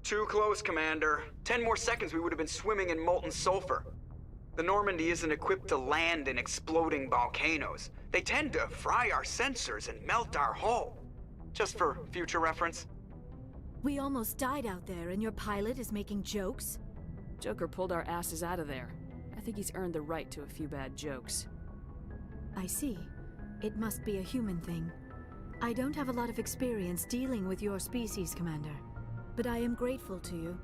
Too close, Commander. 10 more seconds we would have been swimming in molten sulfur. The Normandy isn't equipped to land in exploding volcanoes. They tend to fry our sensors and melt our hull. Just for future reference. We almost died out there, and your pilot is making jokes? Joker pulled our asses out of there. I think he's earned the right to a few bad jokes. I see. It must be a human thing. I don't have a lot of experience dealing with your species, Commander. But I am grateful to you.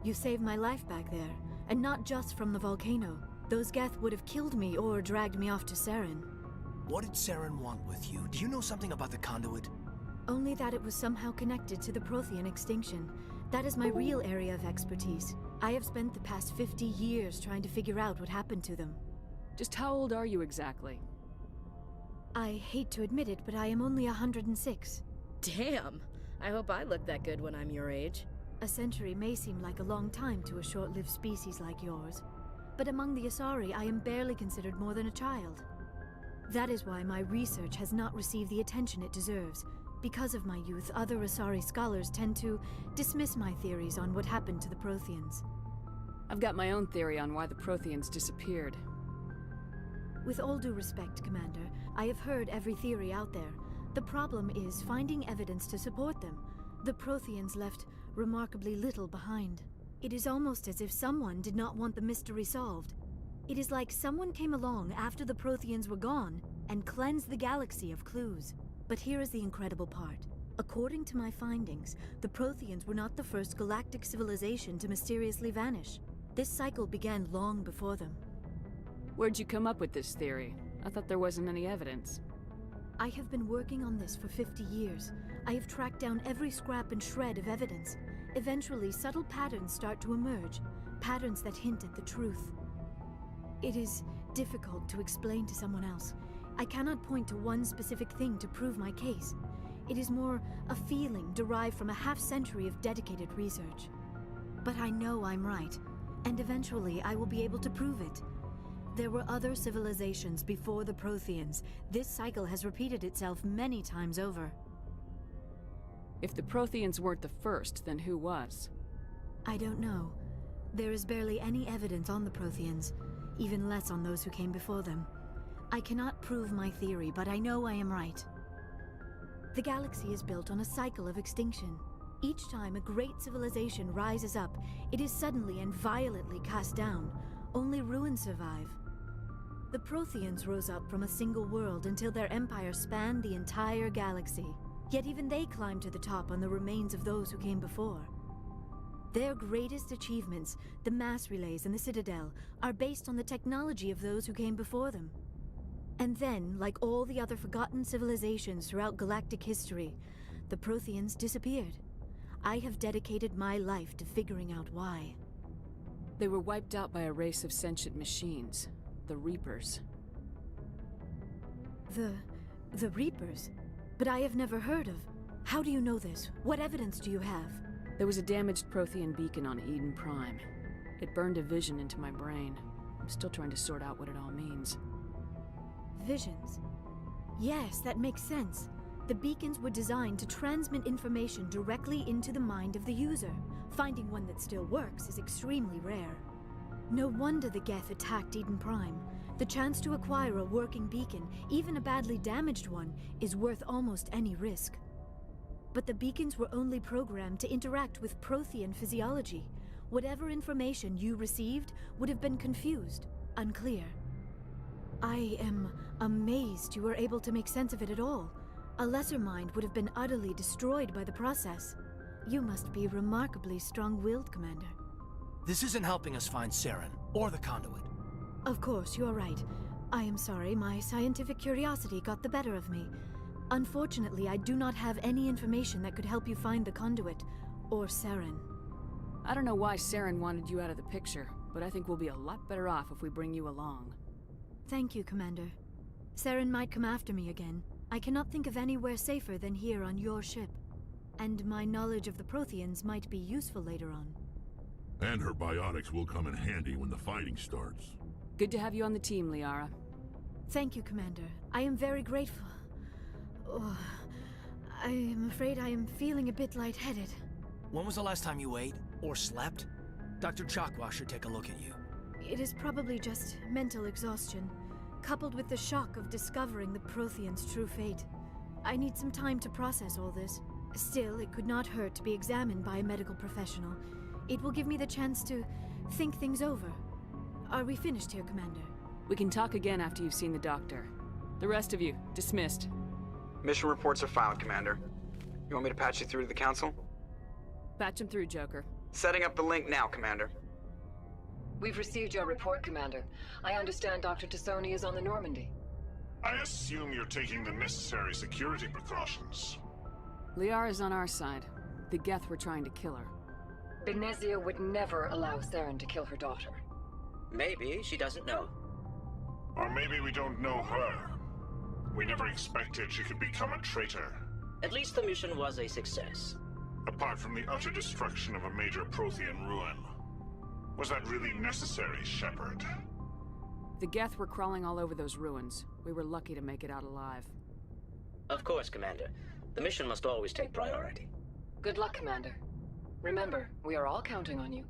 You saved my life back there, and not just from the volcano. Those Geth would have killed me or dragged me off to Saren. What did Saren want with you? Do you know something about the conduit? Only that it was somehow connected to the Prothean extinction. That is my real area of expertise. I have spent the past 50 years trying to figure out what happened to them. Just how old are you exactly? I hate to admit it, but I am only 106. Damn! I hope I look that good when I'm your age. A century may seem like a long time to a short-lived species like yours. But among the Asari, I am barely considered more than a child. That is why my research has not received the attention it deserves. Because of my youth, other Asari scholars tend to dismiss my theories on what happened to the Protheans. I've got my own theory on why the Protheans disappeared. With all due respect, Commander, I have heard every theory out there. The problem is finding evidence to support them. The Protheans left remarkably little behind. It is almost as if someone did not want the mystery solved. It is like someone came along after the Protheans were gone and cleansed the galaxy of clues. But here is the incredible part. According to my findings, the Protheans were not the first galactic civilization to mysteriously vanish. This cycle began long before them. Where'd you come up with this theory? I thought there wasn't any evidence. I have been working on this for 50 years. I have tracked down every scrap and shred of evidence. Eventually, subtle patterns start to emerge, patterns that hint at the truth. It is difficult to explain to someone else. I cannot point to one specific thing to prove my case. It is more a feeling derived from a half-century of dedicated research. But I know I'm right, and eventually I will be able to prove it. There were other civilizations before the Protheans. This cycle has repeated itself many times over. If the Protheans weren't the first, then who was? I don't know. There is barely any evidence on the Protheans, even less on those who came before them. I cannot prove my theory, but I know I am right. The galaxy is built on a cycle of extinction. Each time a great civilization rises up, it is suddenly and violently cast down. Only ruins survive. The Protheans rose up from a single world until their empire spanned the entire galaxy. Yet even they climbed to the top on the remains of those who came before. Their greatest achievements, the mass relays and the Citadel, are based on the technology of those who came before them. And then, like all the other forgotten civilizations throughout galactic history, the Protheans disappeared. I have dedicated my life to figuring out why. They were wiped out by a race of sentient machines, the Reapers. The Reapers? But I have never heard of. How do you know this? What evidence do you have? There was a damaged Prothean beacon on Eden Prime. It burned a vision into my brain. I'm still trying to sort out what it all means. Visions. Yes, that makes sense. The beacons were designed to transmit information directly into the mind of the user. Finding one that still works is extremely rare. No wonder the Geth attacked Eden Prime. The chance to acquire a working beacon, even a badly damaged one, is worth almost any risk. But the beacons were only programmed to interact with Prothean physiology. Whatever information you received would have been confused, unclear. I am amazed you were able to make sense of it at all. A lesser mind would have been utterly destroyed by the process. You must be remarkably strong-willed, Commander. This isn't helping us find Saren, or the conduit. Of course, you're right. I am sorry, my scientific curiosity got the better of me. Unfortunately, I do not have any information that could help you find the conduit, or Saren. I don't know why Saren wanted you out of the picture, but I think we'll be a lot better off if we bring you along. Thank you, Commander. Saren might come after me again. I cannot think of anywhere safer than here on your ship. And my knowledge of the Protheans might be useful later on. And her biotics will come in handy when the fighting starts. Good to have you on the team, Liara. Thank you, Commander. I am very grateful. Oh, I am afraid I am feeling a bit lightheaded. When was the last time you ate, or slept? Dr. Chakwa should take a look at you. It is probably just mental exhaustion. coupled with the shock of discovering the Prothean's true fate. I need some time to process all this. Still, it could not hurt to be examined by a medical professional. It will give me the chance to think things over. Are we finished here, Commander? We can talk again after you've seen the doctor. The rest of you, dismissed. Mission reports are filed, Commander. You want me to patch you through to the Council? Patch him through, Joker. Setting up the link now, Commander. We've received your report, Commander. I understand Dr. Tassoni is on the Normandy. I assume you're taking the necessary security precautions. Liara's on our side. The Geth were trying to kill her. Benezia would never allow Saren to kill her daughter. Maybe she doesn't know. Or maybe we don't know her. We never expected she could become a traitor. At least the mission was a success. Apart from the utter destruction of a major Prothean ruin. Was that really necessary, Shepard? The Geth were crawling all over those ruins. We were lucky to make it out alive. Of course, Commander. The mission must always take priority. Good luck, Commander. Remember, we are all counting on you.